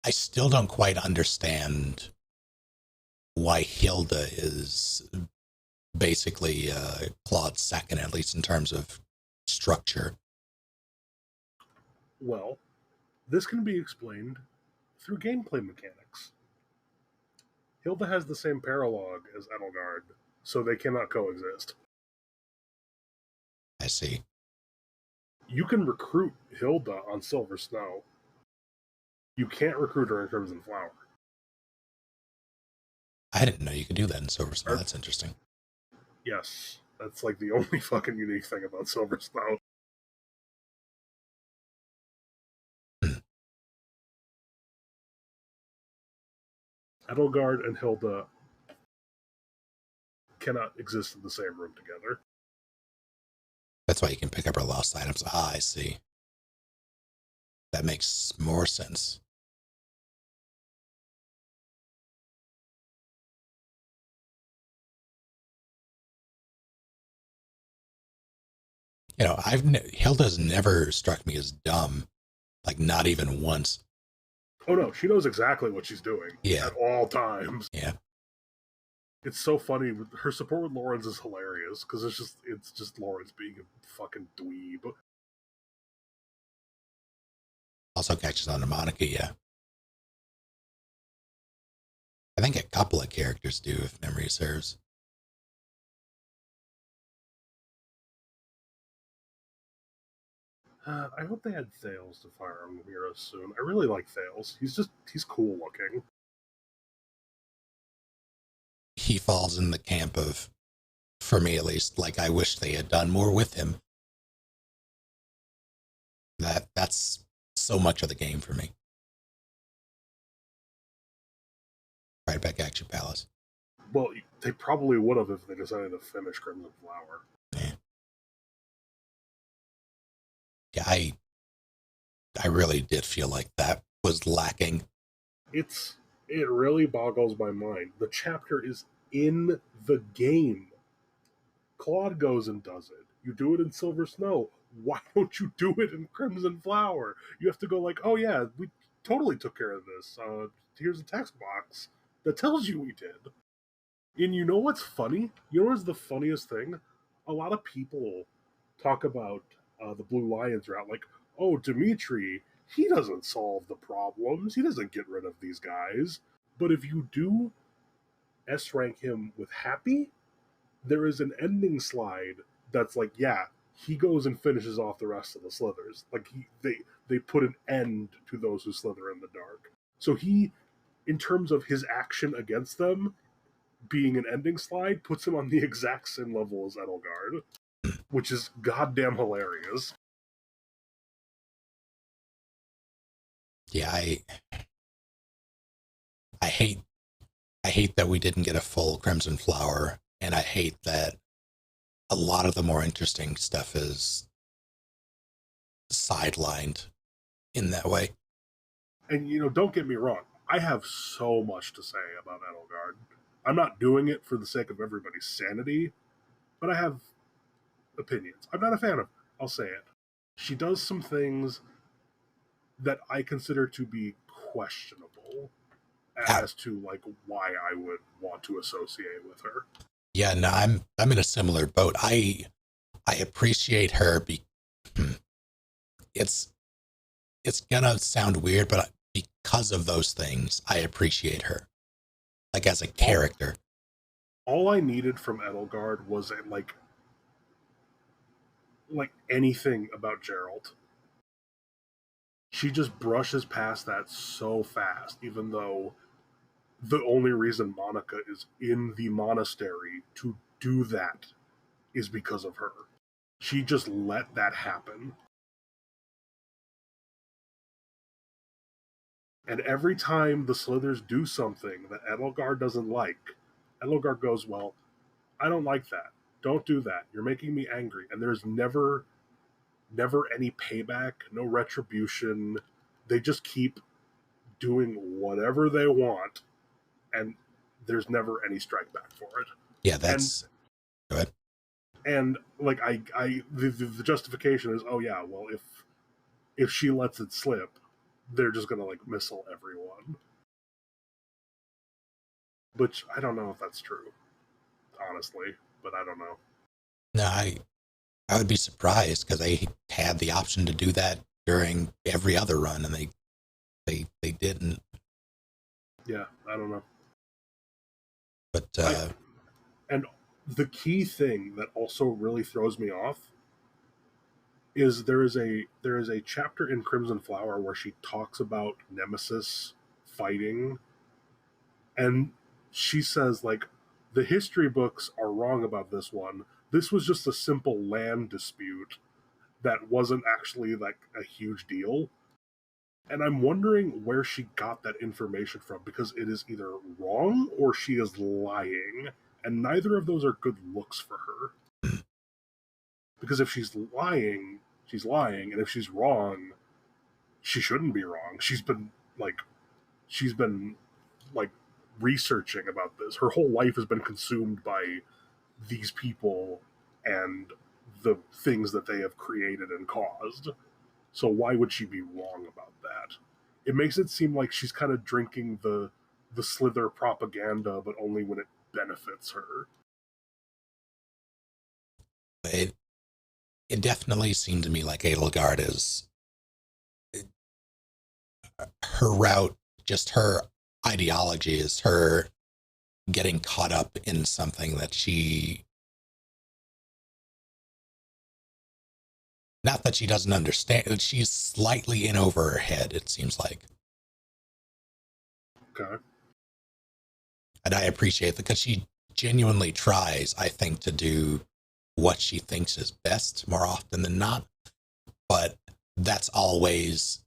A: I still don't quite understand why Hilda is basically Claude's second, at least in terms of structure.
D: Well, this can be explained through gameplay mechanics. Hilda has the same paralogue as Edelgard, so they cannot coexist.
A: I see.
D: You can recruit Hilda on Silver Snow. You can't recruit her in Crimson Flower.
A: I didn't know you could do that in Silver Snow. That's interesting.
D: Yes, that's like the only fucking unique thing about Silver Snow. Edelgard and Hilda cannot exist in the same room together.
A: That's why you can pick up her lost items. Ah, I see. That makes more sense. You know, Hilda's never struck me as dumb, like not even once.
D: Oh no, she knows exactly what she's doing at all times.
A: Yeah.
D: It's so funny. Her support with Lawrence is hilarious because it's just Lawrence being a fucking dweeb.
A: Also catches on to Monica, yeah. I think a couple of characters do, if memory serves.
D: I hope they had Thales to fire on Mira soon. I really like Thales. He's cool looking.
A: He falls in the camp of, for me at least, like I wish they had done more with him. That's so much of the game for me. Right back Action Palace.
D: Well, they probably would have if they decided to finish Crimson Flower.
A: Yeah, I really did feel like that was lacking.
D: It really boggles my mind. The chapter is in the game. Claude goes and does it. You do it in Silver Snow. Why don't you do it in Crimson Flower? You have to go like, oh yeah, we totally took care of this. Here's a text box that tells you we did. And you know what's funny? You know what's the funniest thing? A lot of people talk about the Blue Lions route, like, oh, Dimitri, he doesn't solve the problems. He doesn't get rid of these guys. But if you do S rank him with Happy, there is an ending slide that's like, yeah, he goes and finishes off the rest of the slithers. Like they put an end to those who slither in the dark. So he, in terms of his action against them, being an ending slide, puts him on the exact same level as Edelgard, which is goddamn hilarious.
A: Yeah, I hate that we didn't get a full Crimson Flower, and I hate that a lot of the more interesting stuff is sidelined in that way.
D: And don't get me wrong, I have so much to say about Edelgard. I'm not doing it for the sake of everybody's sanity, but I have opinions. I'm not a fan of her. I'll say it. She does some things that I consider to be questionable as to like why I would want to associate with her.
A: Yeah, no, I'm in a similar boat. I appreciate her. It's gonna sound weird, but because of those things, I appreciate her, like as a character.
D: All I needed from Edelgard was like anything about Geralt. She just brushes past that so fast, even though the only reason Monica is in the monastery to do that is because of her. She just let that happen. And every time the Slithers do something that Edelgard doesn't like, Edelgard goes, well, I don't like that. Don't do that. You're making me angry. And there's never any payback, no retribution. They just keep doing whatever they want, and there's never any strike back for it.
A: Yeah, that's
D: go ahead. And like the justification is, oh yeah, well if she lets it slip, they're just gonna like missile everyone. Which I don't know if that's true, honestly, but I don't know.
A: No, I would be surprised because they had the option to do that during every other run, and they didn't.
D: Yeah, I don't know.
A: But
D: and the key thing that also really throws me off is there is a chapter in Crimson Flower where she talks about Nemesis fighting, and she says like the history books are wrong about this one. This was just a simple land dispute that wasn't actually like a huge deal. And I'm wondering where she got that information from, because it is either wrong or she is lying, and neither of those are good looks for her. Because if she's lying, and if she's wrong, she shouldn't be wrong. She's been researching about this. Her whole life has been consumed by these people and the things that they have created and caused. So why would she be wrong about that? It makes it seem like she's kind of drinking the Slither propaganda, but only when it benefits her.
A: It definitely seemed to me like Edelgard is her route, just her ideology is her getting caught up in something that she, not that she doesn't understand, she's slightly in over her head, it seems like.
D: Okay.
A: And I appreciate that because she genuinely tries, I think, to do what she thinks is best more often than not. But that's always,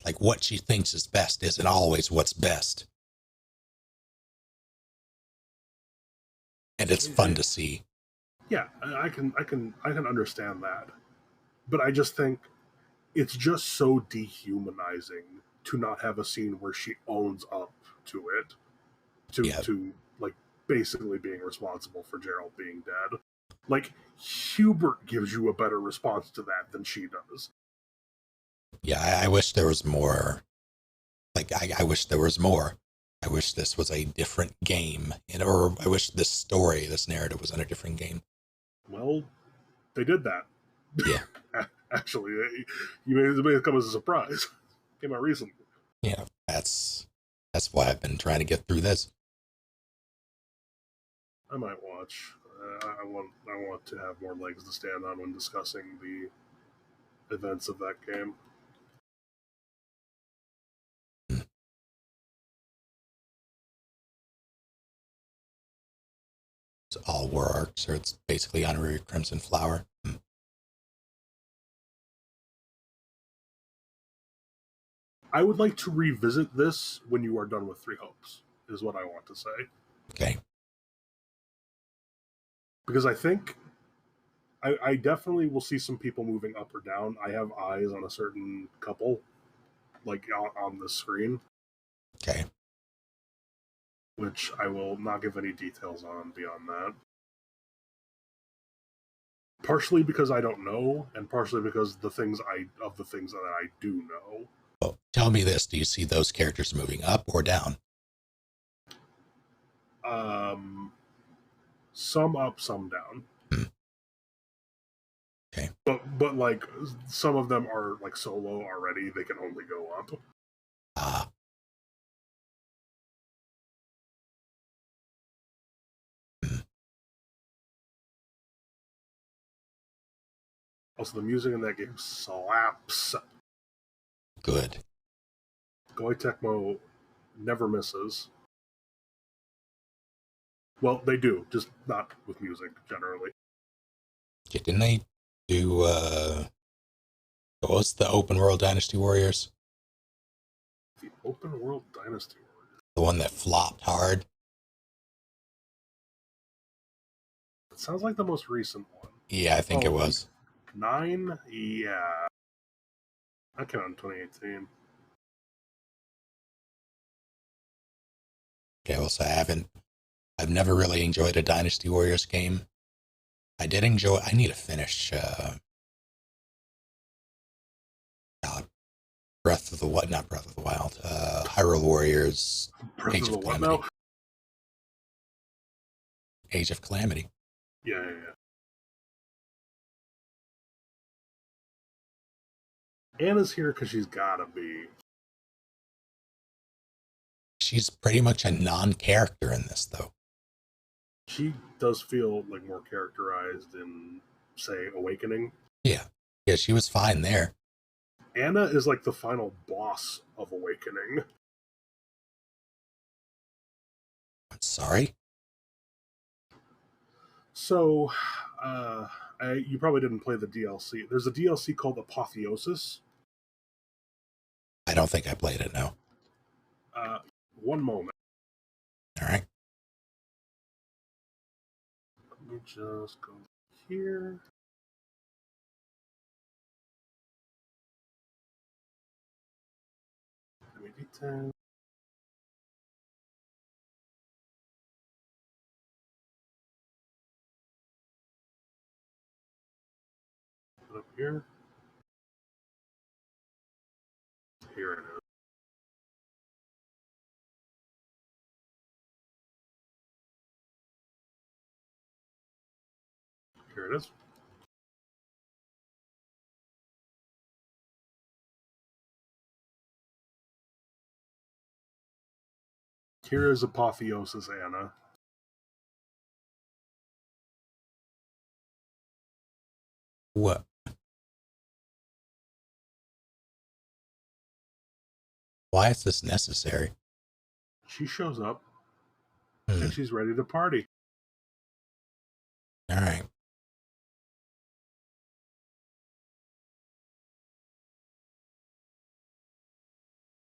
A: like, what she thinks is best isn't always what's best. And it's fun to see.
D: Yeah, I can understand that. But I just think it's just so dehumanizing to not have a scene where she owns up to it. To like basically being responsible for Geralt being dead. Like, Hubert gives you a better response to that than she does.
A: Yeah, I wish there was more. Like, I wish there was more. I wish this was a different game, or I wish this story, this narrative was in a different game.
D: Well, they did that.
A: Yeah.
D: Actually, it may have come as a surprise. Came out recently.
A: Yeah, that's why I've been trying to get through this.
D: I might watch. I want to have more legs to stand on when discussing the events of that game.
A: It's all war arcs, or it's basically Honorary Crimson Flower.
D: I would like to revisit this when you are done with Three Hopes, is what I want to say.
A: Okay.
D: Because I think I definitely will see some people moving up or down. I have eyes on a certain couple, like on the screen.
A: Okay.
D: Which I will not give any details on beyond that. Partially because I don't know, and partially because the things that I do know.
A: Well, tell me this: do you see those characters moving up or down?
D: Some up, some down.
A: Okay.
D: But like some of them are like solo already; they can only go up. Also, the music in that game slaps.
A: Good.
D: Koei Tecmo never misses. Well, they do, just not with music generally.
A: Yeah, didn't they do what was the open world Dynasty Warriors?
D: The open world Dynasty Warriors.
A: The one that flopped hard.
D: It sounds like the most recent one.
A: Yeah, I think it was.
D: 9? Yeah. That came out in 2018.
A: Okay, well, so I've never really enjoyed a Dynasty Warriors game. I did enjoy, I need to finish Breath of the Wild, not Breath of the Wild, Hyrule Warriors,
D: Breath of the what now?
A: Age of Calamity.
D: Yeah. Anna's here because she's gotta be.
A: She's pretty much a non-character in this, though.
D: She does feel like more characterized in, say, Awakening.
A: Yeah, she was fine there.
D: Anna is like the final boss of Awakening.
A: I'm sorry?
D: So, you probably didn't play the DLC. There's a DLC called Apotheosis.
A: I don't think I played it, no.
D: One moment.
A: All right.
D: Let me just go here. D10. Put up here. Here it is. Here it is. Here is Apotheosis Anna.
A: What? Why is this necessary?
D: She shows up and she's ready to party.
A: All right.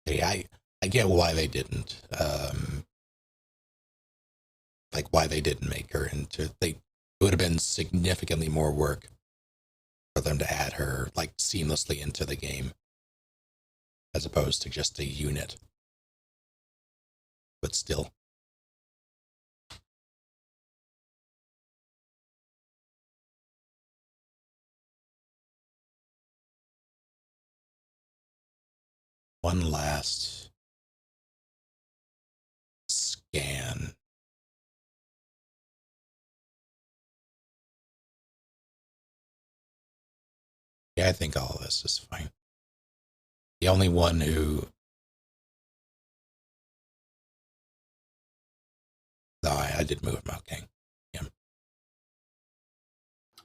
A: Hey, I get why they didn't. Like why they didn't make her into. It would have been significantly more work for them to add her like seamlessly into the game, as opposed to just a unit. But still. One last Yeah, I think all of this is fine. The only one who... No, I did move him. Okay. Yeah.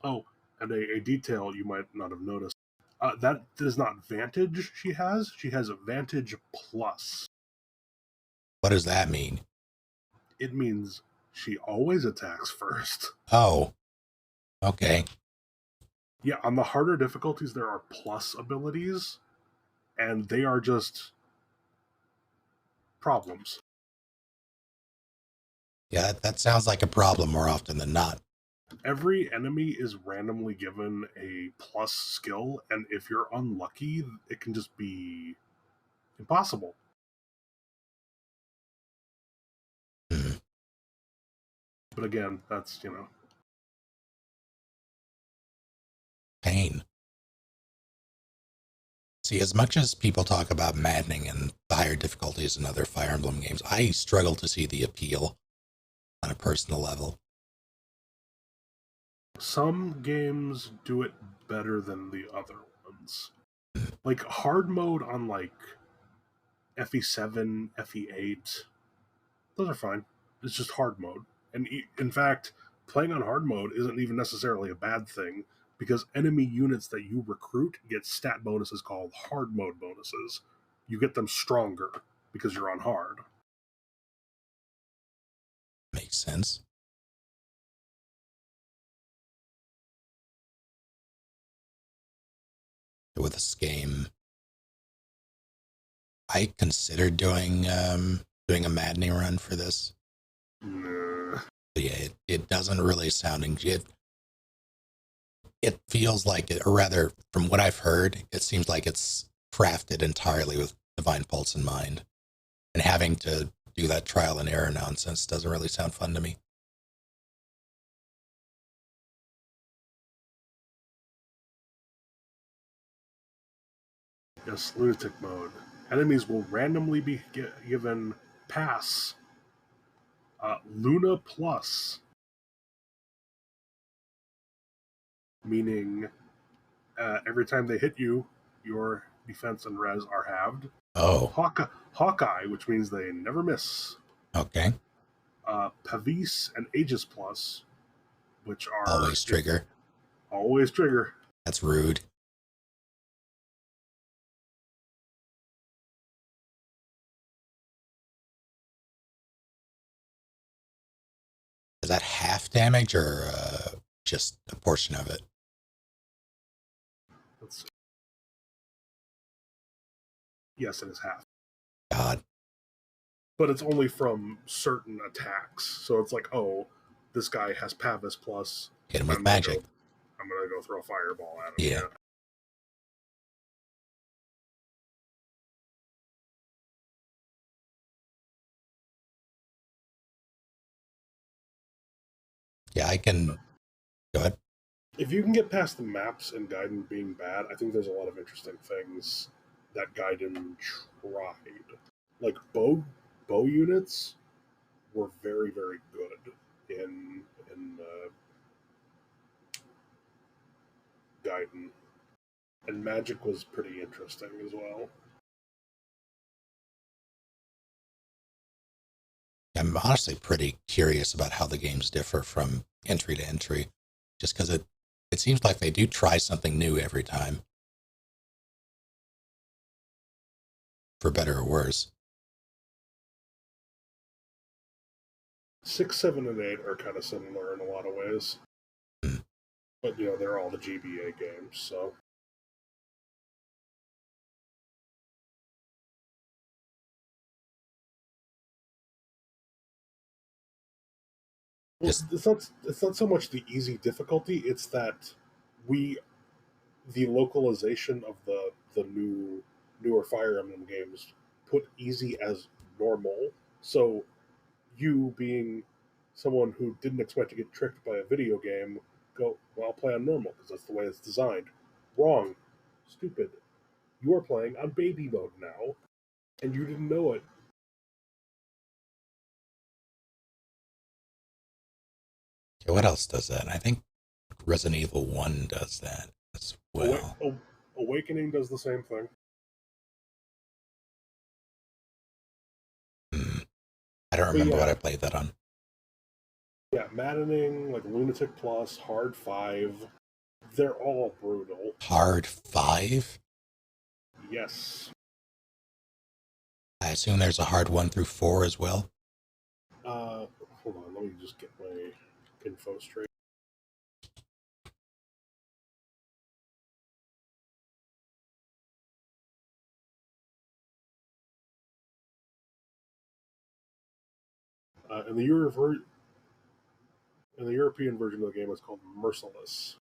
D: Oh, and a detail you might not have noticed. That is not Vantage she has. She has a Vantage Plus.
A: What does that mean?
D: It means she always attacks first.
A: Oh. Okay.
D: Yeah, on the harder difficulties, there are plus abilities, and they are just problems.
A: Yeah, that sounds like a problem more often than not.
D: Every enemy is randomly given a plus skill, and if you're unlucky, it can just be impossible. But again, that's,
A: Pain. See, as much as people talk about maddening and the higher difficulties in other Fire Emblem games, I struggle to see the appeal on a personal level.
D: Some games do it better than the other ones. Like hard mode on like FE7, FE8, those are fine. It's just hard mode. And in fact, playing on hard mode isn't even necessarily a bad thing because enemy units that you recruit get stat bonuses called hard mode bonuses. You get them stronger because you're on hard.
A: Makes sense. With this game, I considered doing a maddening run for this.
D: Nah.
A: But yeah, it doesn't really sound good. It feels like it, or rather, from what I've heard, it seems like it's crafted entirely with Divine Pulse in mind. And having to do that trial and error nonsense doesn't really sound fun to me.
D: Yes, lunatic mode. Enemies will randomly be given pass Luna Plus, meaning every time they hit you, your defense and res are halved.
A: Oh.
D: Hawkeye, which means they never miss.
A: Okay.
D: Pavis and Aegis Plus, which are...
A: Always trigger.
D: Always trigger.
A: That's rude. Is that half damage or just a portion of it?
D: Let's see. Yes, it is half.
A: God.
D: But it's only from certain attacks. So it's like, oh, this guy has Pavis Plus.
A: Hit him with magic.
D: I'm going to go throw a fireball at him.
A: Yeah. Yeah, I can... Go ahead.
D: If you can get past the maps and Gaiden being bad, I think there's a lot of interesting things that Gaiden tried. Like bow units were very, very good in Gaiden. And magic was pretty interesting as well.
A: I'm honestly pretty curious about how the games differ from entry to entry, just because it seems like they do try something new every time. For better or worse.
D: 6, 7, and 8 are kind of similar in a lot of ways. But, they're all the GBA games, so... Well, it's not so much the easy difficulty, it's that the localization of the newer Fire Emblem games put easy as normal. So you being someone who didn't expect to get tricked by a video game, go, well, I'll play on normal because that's the way it's designed. Wrong. Stupid. You are playing on baby mode now, and you didn't know it.
A: Okay, what else does that? I think Resident Evil 1 does that as well.
D: Awakening does the same thing.
A: I don't remember what I played that on.
D: Yeah, Maddening, like Lunatic Plus, Hard 5, they're all brutal.
A: Hard 5?
D: Yes.
A: I assume there's a hard 1 through 4 as well?
D: Hold on, let me just get my info straight. In the European version of the game, it's called Merciless.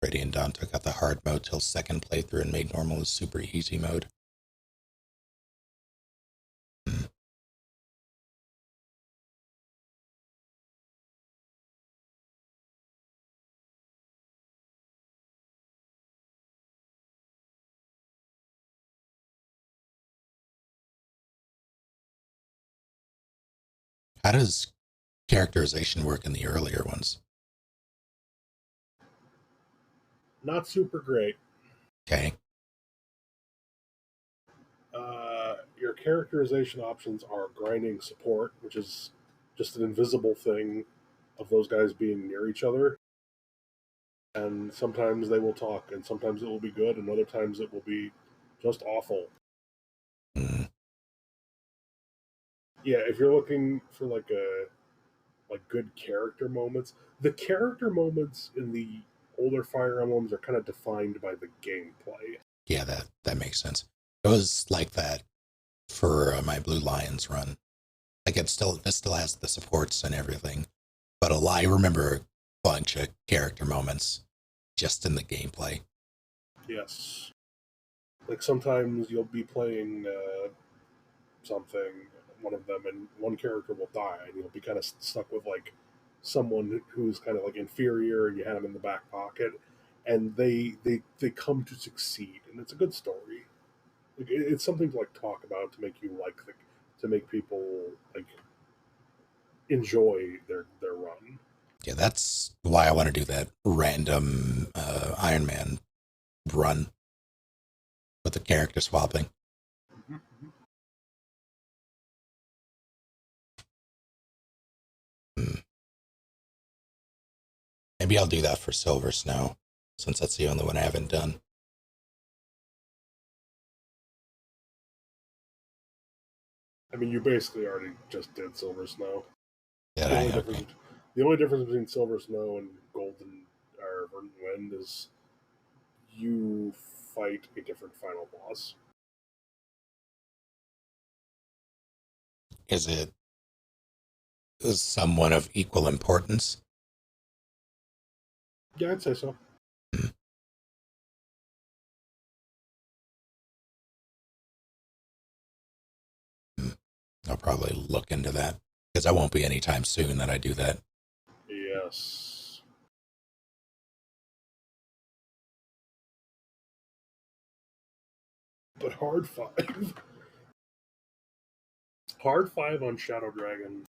A: Brady and Don took out the hard mode till second playthrough and made normal a super easy mode. How does characterization work in the earlier ones?
D: Not super great.
A: Okay.
D: Your characterization options are grinding support, which is just an invisible thing of those guys being near each other. And sometimes they will talk, and sometimes it will be good, and other times it will be just awful. Yeah, if you're looking for like good character moments, the character moments in the older Fire Emblems are kind of defined by the gameplay.
A: Yeah, that makes sense. It was like that for my Blue Lions run. Like this still has the supports and everything, but I remember a bunch of character moments just in the gameplay.
D: Yes, like sometimes you'll be playing something, one of them, and one character will die, and you'll be kind of stuck with like someone who's kind of like inferior, and you have them in the back pocket, and they come to succeed, and it's a good story. Like, it's something to like talk about to make you to make people like enjoy their run.
A: Yeah, that's why I want to do that random Iron Man run with the character swapping. Maybe I'll do that for Silver Snow, since that's the only one I haven't done.
D: I mean, you basically already just did Silver Snow.
A: Yeah,
D: The only difference between Silver Snow and Golden or Verdant Wind is you fight a different final boss.
A: Is it someone of equal importance?
D: Yeah, I'd say so.
A: I'll probably look into that, because I won't be anytime soon that I do that.
D: Yes. But Hard 5. Hard 5 on Shadow Dragon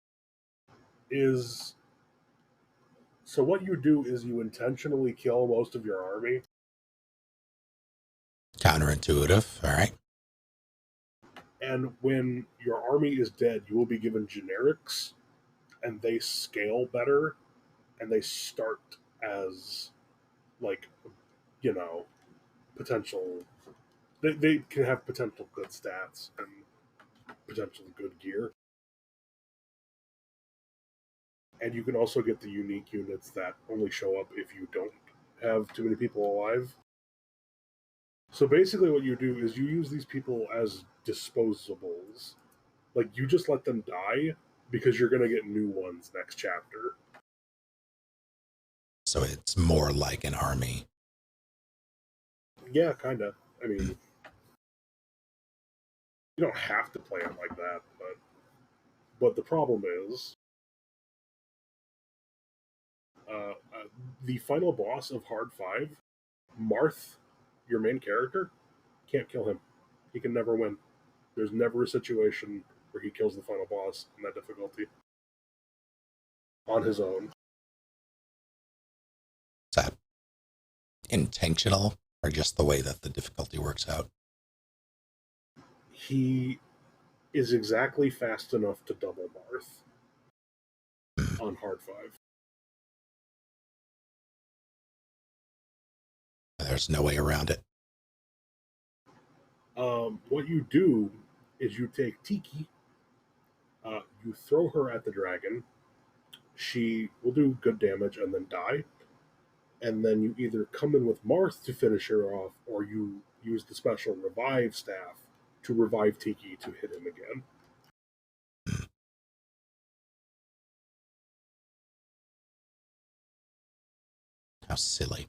D: is. So, what you do is you intentionally kill most of your army.
A: Counterintuitive, all right.
D: And when your army is dead, you will be given generics, and they scale better, and they start as, like, potential. They can have potential good stats and potential good gear. And you can also get the unique units that only show up if you don't have too many people alive. So basically, what you do is you use these people as disposables. Like, you just let them die because you're going to get new ones next chapter.
A: So it's more like an army.
D: Yeah, kind of. I mean, you don't have to play it like that, but the problem is, the final boss of Hard 5, Marth, your main character, can't kill him. He can never win. There's never a situation where he kills the final boss in that difficulty on his own.
A: that intentional or just the way that the difficulty works out?
D: He is exactly fast enough to double Marth on hard 5.
A: There's no way around it.
D: What you do is you take Tiki, you throw her at the dragon. She will do good damage and then die. And then you either come in with Marth to finish her off, or you use the special revive staff to revive Tiki to hit him again.
A: How silly.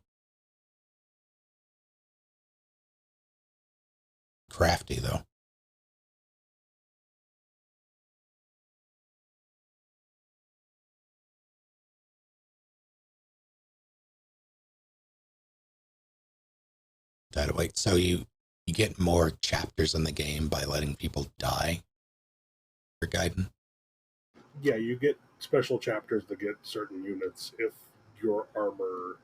A: Crafty, though. Wait, so you get more chapters in the game by letting people die for Gaiden?
D: Yeah, you get special chapters to get certain units if your armor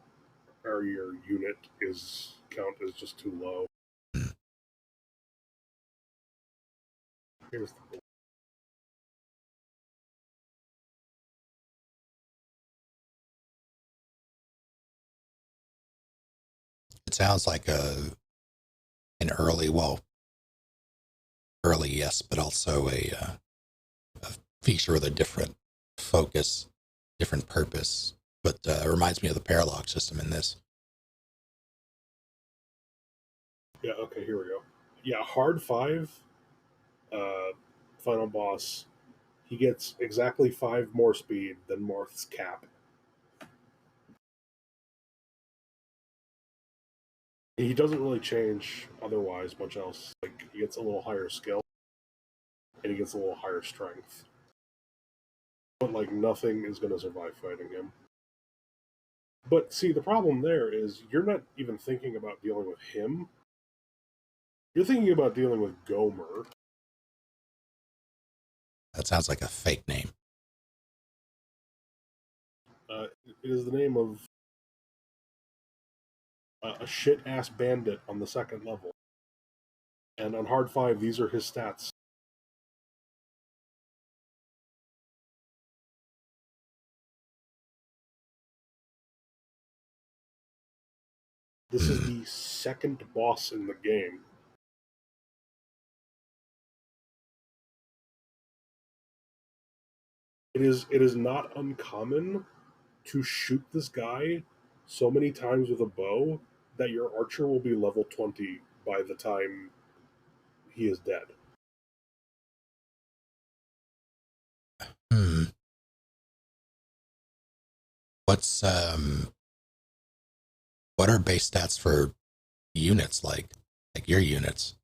D: or your unit is count is just too low. Here's the
A: It sounds like an early, early yes, but also a feature with a different focus, different purpose. But it reminds me of the paralock system in this.
D: Yeah, okay, here we go. Yeah, hard 5, final boss, he gets exactly 5 more speed than Marth's cap. He doesn't really change otherwise much else. Like, he gets a little higher skill, and he gets a little higher strength. But, like, nothing is going to survive fighting him. But, see, the problem there is you're not even thinking about dealing with him. You're thinking about dealing with Gomer.
A: That sounds like a fake name.
D: It is the name of a shit-ass bandit on the 2nd level. And on hard 5, these are his stats. This is the 2nd boss in the game. It is not uncommon to shoot this guy so many times with a bow that your archer will be level 20 by the time he is dead.
A: What's what are base stats for units like your units?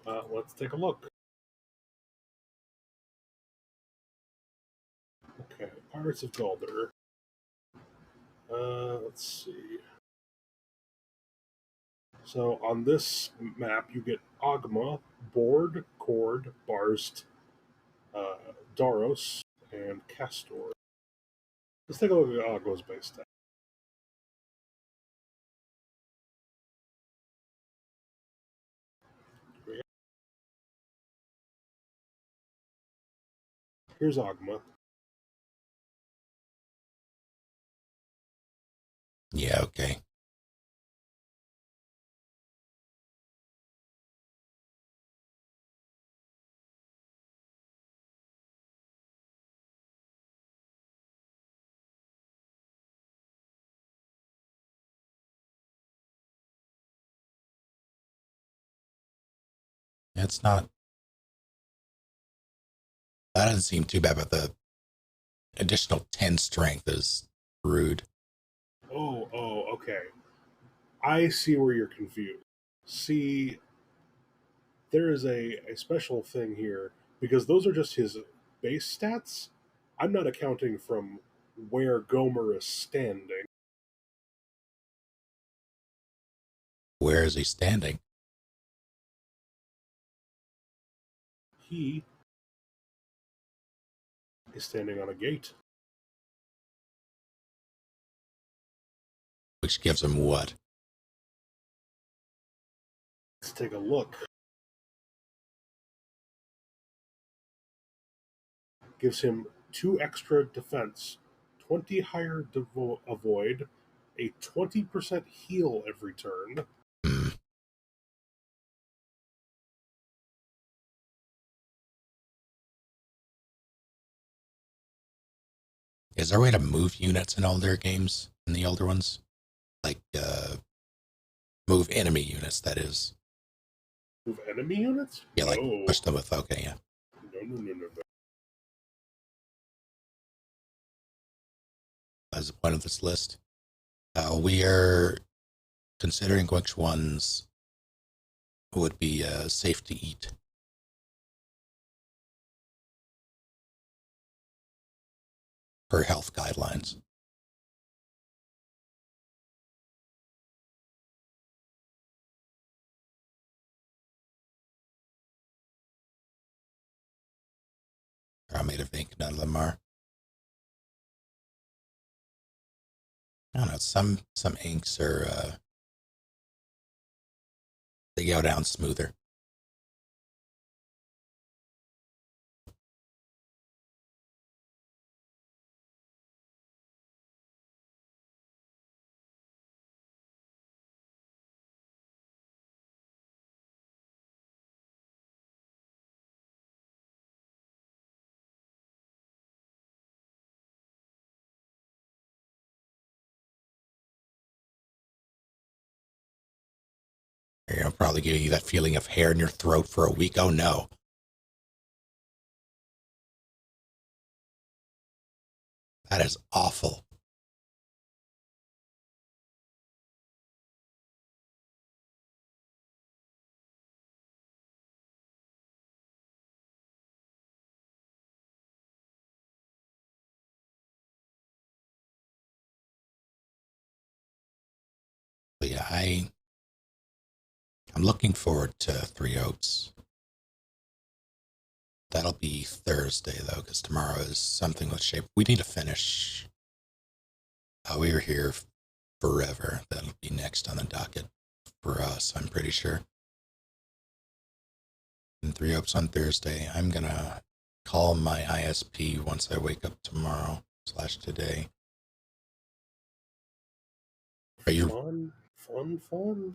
D: Let's take a look. Okay, Pirates of Galdor. Let's see. So on this map, you get Ogma, Board, Cord, Barst, Daros, and Castor. Let's take a look at Ogma's base stat. Here's Ogma.
A: Yeah, okay. It's not. That doesn't seem too bad, but the additional 10 strength is rude.
D: Oh, okay. I see where you're confused. See, there is a special thing here because those are just his base stats. I'm not accounting from where Gomer is standing.
A: Where is he standing?
D: He is standing on a gate.
A: which gives him what?
D: Let's take a look. Gives him 2 extra defense, 20 higher avoid, a 20% heal every turn.
A: Is there a way to move units in older games, in the older ones? Like, move enemy units, that is.
D: Move enemy units?
A: Yeah, like
D: No.
A: push them with, okay, yeah.
D: No.
A: As a point of this list, we are considering which ones would be safe to eat. Per health guidelines. Are made of ink, none of them are. I don't know, some inks are, they go down smoother. I'll probably give you that feeling of hair in your throat for a week. Oh no. That is awful. But yeah, I'm looking forward to Three Oaks. That'll be Thursday though, because tomorrow is something with shape. We need to finish. We were here forever. That'll be next on the docket for us, I'm pretty sure. And Three Oaks on Thursday. I'm gonna call my ISP once I wake up tomorrow / today. Are you
D: Fun.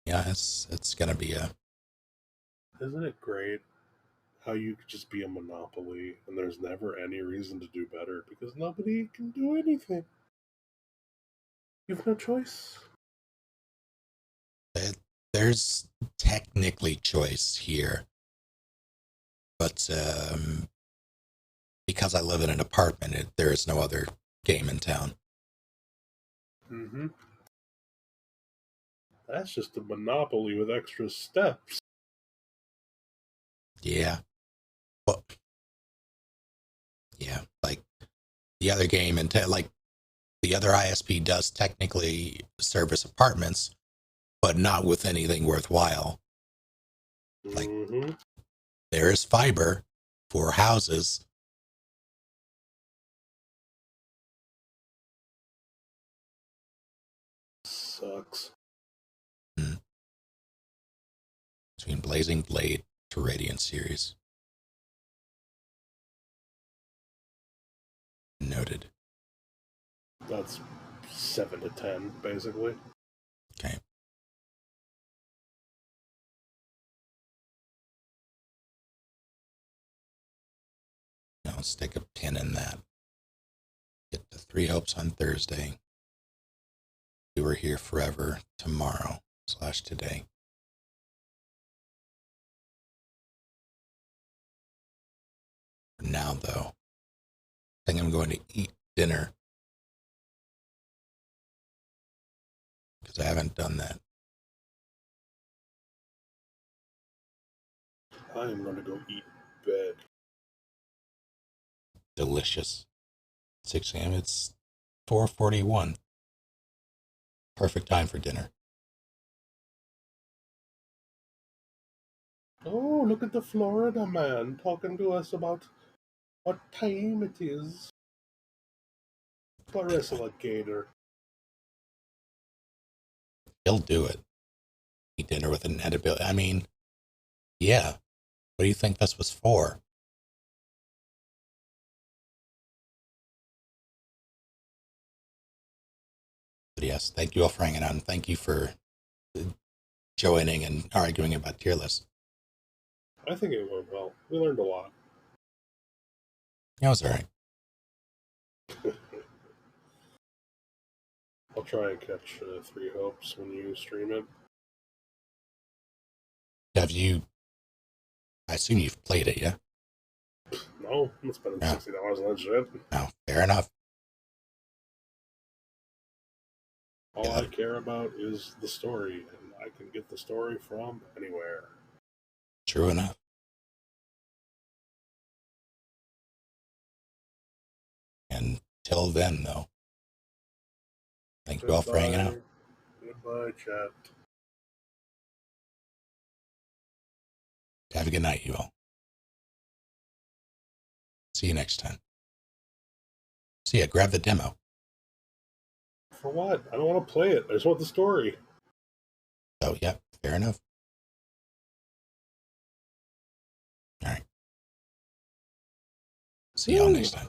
A: Yeah, it's gonna be a.
D: Isn't it great how you could just be a monopoly and there's never any reason to do better because nobody can do anything? You have no choice.
A: There's technically choice here, but because I live in an apartment, there is no other game in town.
D: Mm-hmm. That's just a monopoly with extra steps.
A: Yeah. Well, yeah, like the other game in town, like the other ISP does technically service apartments, but not with anything worthwhile. Like there is fiber for houses.
D: Sucks.
A: Between Blazing Blade to Radiant series. Noted.
D: That's 7 to 10, basically.
A: Okay. Now let's stick a pin in that. Get to Three Hopes on Thursday. We were here forever tomorrow / today. For now, though, I think I'm going to eat dinner because I haven't done that.
D: I am going to go eat bed.
A: Delicious. 6 a.m. It's 4:41. Perfect time for dinner.
D: Oh, look at the Florida man talking to us about what time it is. Clarissa Gator.
A: He'll do it. Eat dinner with an edibility. I mean, yeah. What do you think this was for? But yes, thank you all for hanging out, and thank you for joining and arguing about tier lists.
D: I think it went well. We learned a lot.
A: It was alright.
D: I'll try and catch Three Hopes when you stream it.
A: Have you... I assume you've played it, yeah?
D: No, I'm spending $60 on that shit.
A: No, fair enough.
D: All I care about is the story, and I can get the story from anywhere.
A: True enough. Until then, though, thank you all for hanging out.
D: Goodbye, chat.
A: Have a good night, you all. See you next time. See ya, grab the demo.
D: For what? I don't want to play it. I just want the story.
A: Oh, yeah, fair enough. All right. See y'all next time.